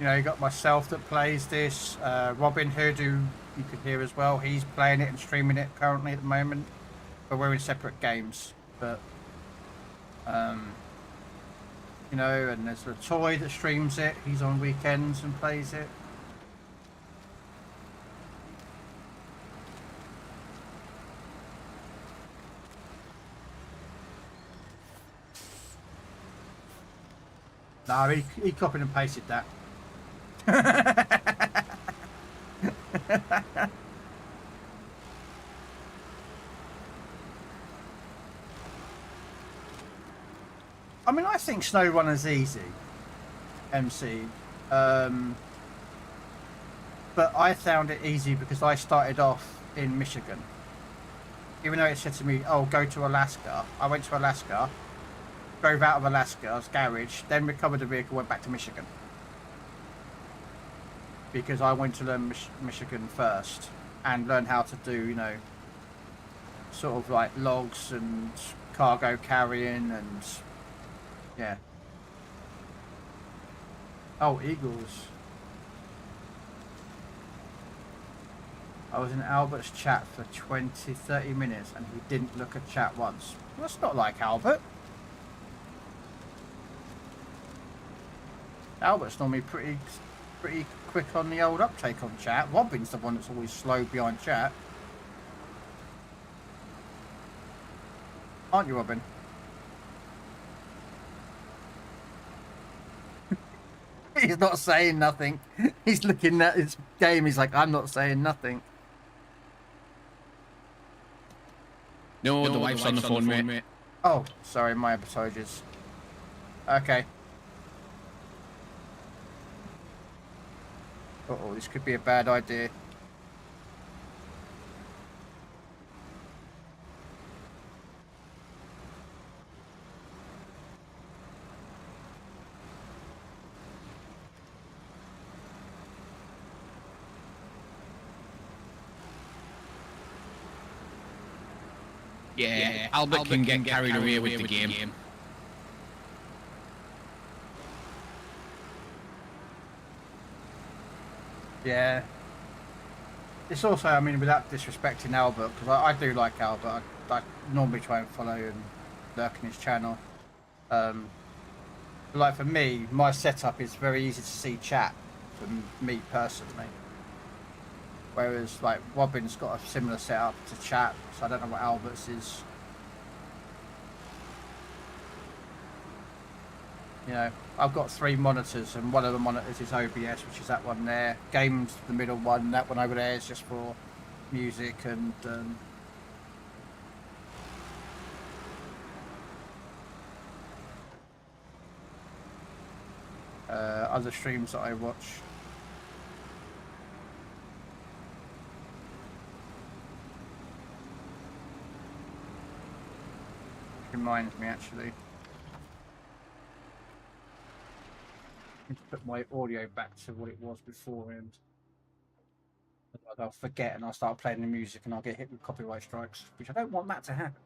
You know, you got myself that plays this. Robin Hood, who you could hear as well. He's playing it and streaming it currently at the moment. But we're in separate games. But, you know, and there's a toy that streams it. He's on weekends and plays it. No, he copied and pasted that. I mean, I think SnowRunner's easy, MC. But I found it easy because I started off in Michigan. Even though it said to me, oh, go to Alaska. I went to Alaska. Drove out of Alaska's garage, then recovered the vehicle, went back to Michigan. Because I went to learn Michigan first and learn how to do, you know, sort of like logs and cargo carrying and, yeah. Oh, Eagles. I was in Albert's chat for 20-30 minutes and he didn't look at chat once. Well, that's not like Albert. Albert's normally pretty quick on the old uptake on chat. Robin's the one that's always slow behind chat. Aren't you, Robin? He's not saying nothing. He's looking at his game. He's like, I'm not saying nothing. No, the wife's on the phone, mate. Oh, sorry, my apologies. Okay. Uh-oh, this could be a bad idea. Yeah, Albert can get carried away with the game. Yeah. It's also, I mean, without disrespecting Albert, because I do like Albert. I normally try and follow and lurk in his channel. But like for me, my setup is very easy to see chat for me personally. Whereas like Robin's got a similar setup to chat, so I don't know what Albert's is. You know, I've got 3 monitors and one of the monitors is OBS, which is that one there. Game's the middle one, that one over there is just for music and other streams that I watch. Reminds me actually. I need to put my audio back to what it was beforehand. Otherwise I'll forget and I'll start playing the music and I'll get hit with copyright strikes, which I don't want that to happen.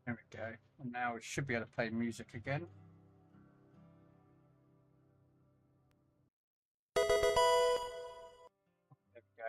There we go. And now it should be able to play music again. There we go.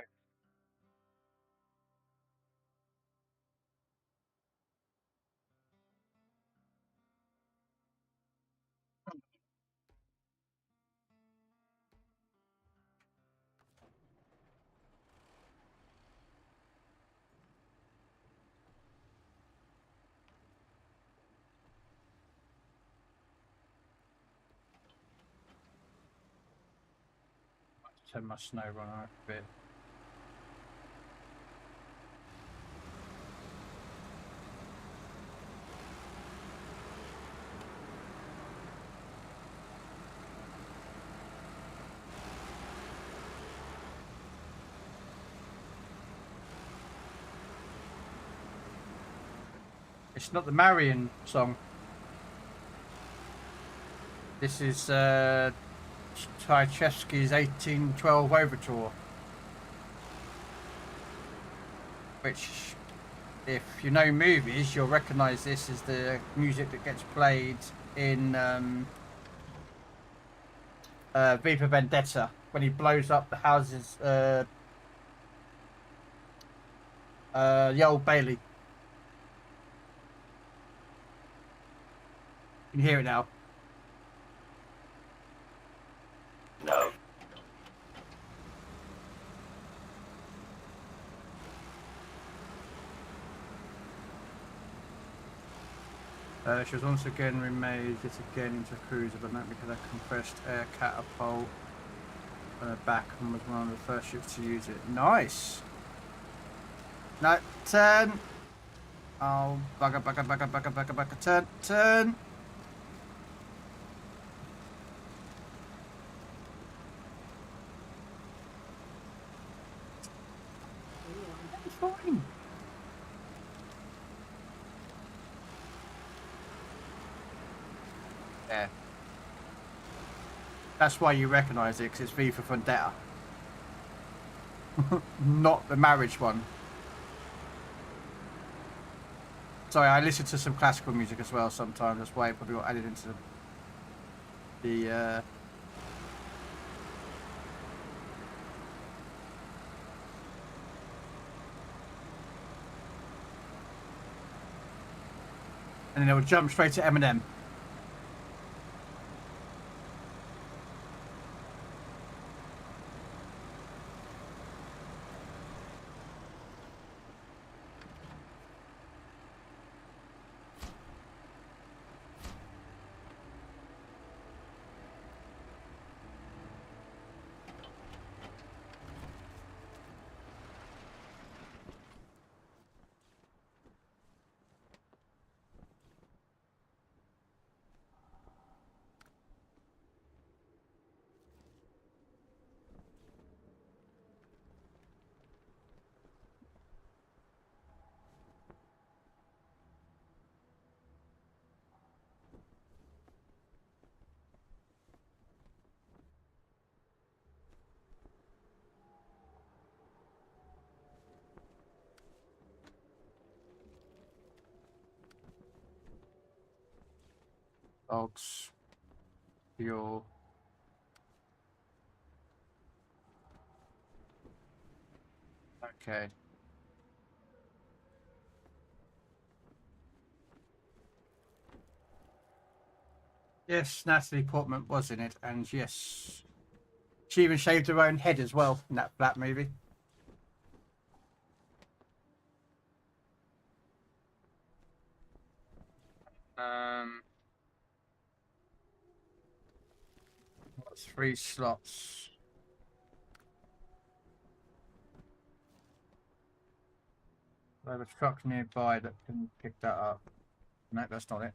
turn my snow runner off a bit. It's not the Marion song. This is Tchaikovsky's 1812 Overture. Which, if you know movies, you'll recognise this as the music that gets played in V for Vendetta when he blows up the houses, the Old Bailey. You can hear it now. No. She was once again remade yet again into a cruiser, but not because a compressed air catapult on her back, and was one of the first ships to use it. Nice! No, turn! Oh, bugger, turn! Fine. Yeah. That's why you recognise it, because it's V for Vendetta. Not the marriage one. Sorry, I listen to some classical music as well sometimes. That's why it probably got added into the and then it will jump straight to Eminem. Dogs. Fuel. Okay. Yes, Natalie Portman was in it, and yes, she even shaved her own head as well in that movie. Got 3 slots. I have a truck nearby that can pick that up. No, that's not it.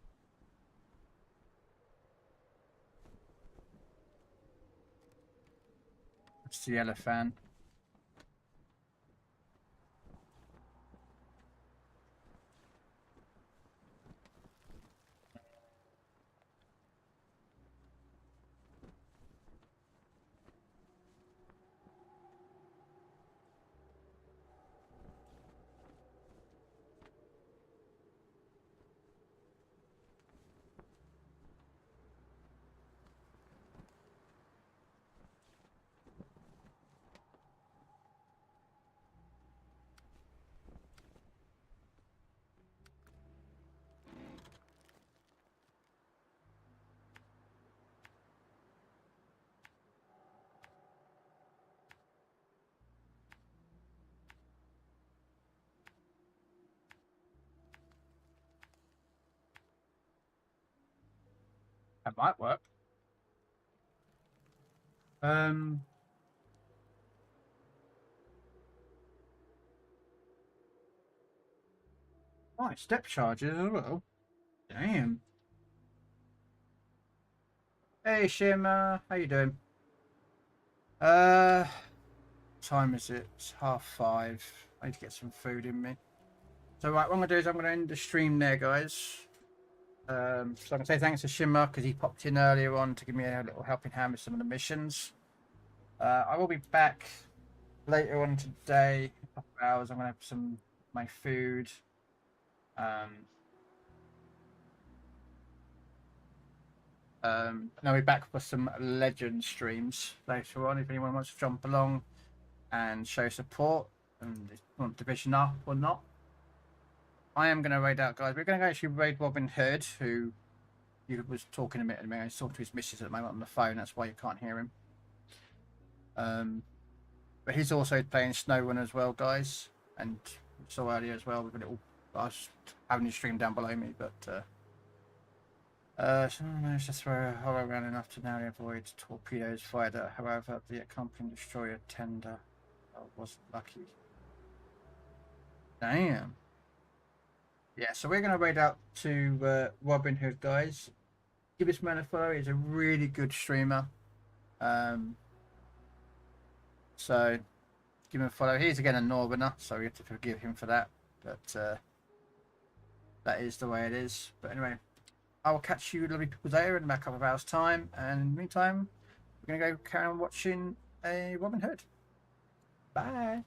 It's the elephant. That might work. Oh, step charges as well. Damn. Hey Shimmer, how you doing? Time is it? It's 5:30. I need to get some food in me. So right, what I'm gonna do is I'm gonna end the stream there, guys. So I'm gonna say thanks to Shimmer because he popped in earlier on to give me a little helping hand with some of the missions. I will be back later on today, a couple of hours. I'm gonna have some my food. And I'll be back for some legend streams later on if anyone wants to jump along and show support and want division up or not. I am going to raid out, guys. We're going to actually raid Robin Hood, who you was talking a minute ago. He's talking to his missus at the moment on the phone. That's why you can't hear him. But he's also playing SnowRunner as well, guys. And saw earlier as well with a little. I was having his stream down below me, but someone managed to throw a horror around enough to narrowly avoid torpedoes fired at, however, the accompanying destroyer tender. I wasn't lucky. Damn. Yeah, so we're going to raid out to Robin Hood, guys. Give this man a follow. He's a really good streamer. So give him a follow. He's again a Northerner, so we have to forgive him for that. But that is the way it is. But anyway, I will catch you lovely people there in about a couple of hours' time. And in the meantime, we're going to go carry on watching a Robin Hood. Bye.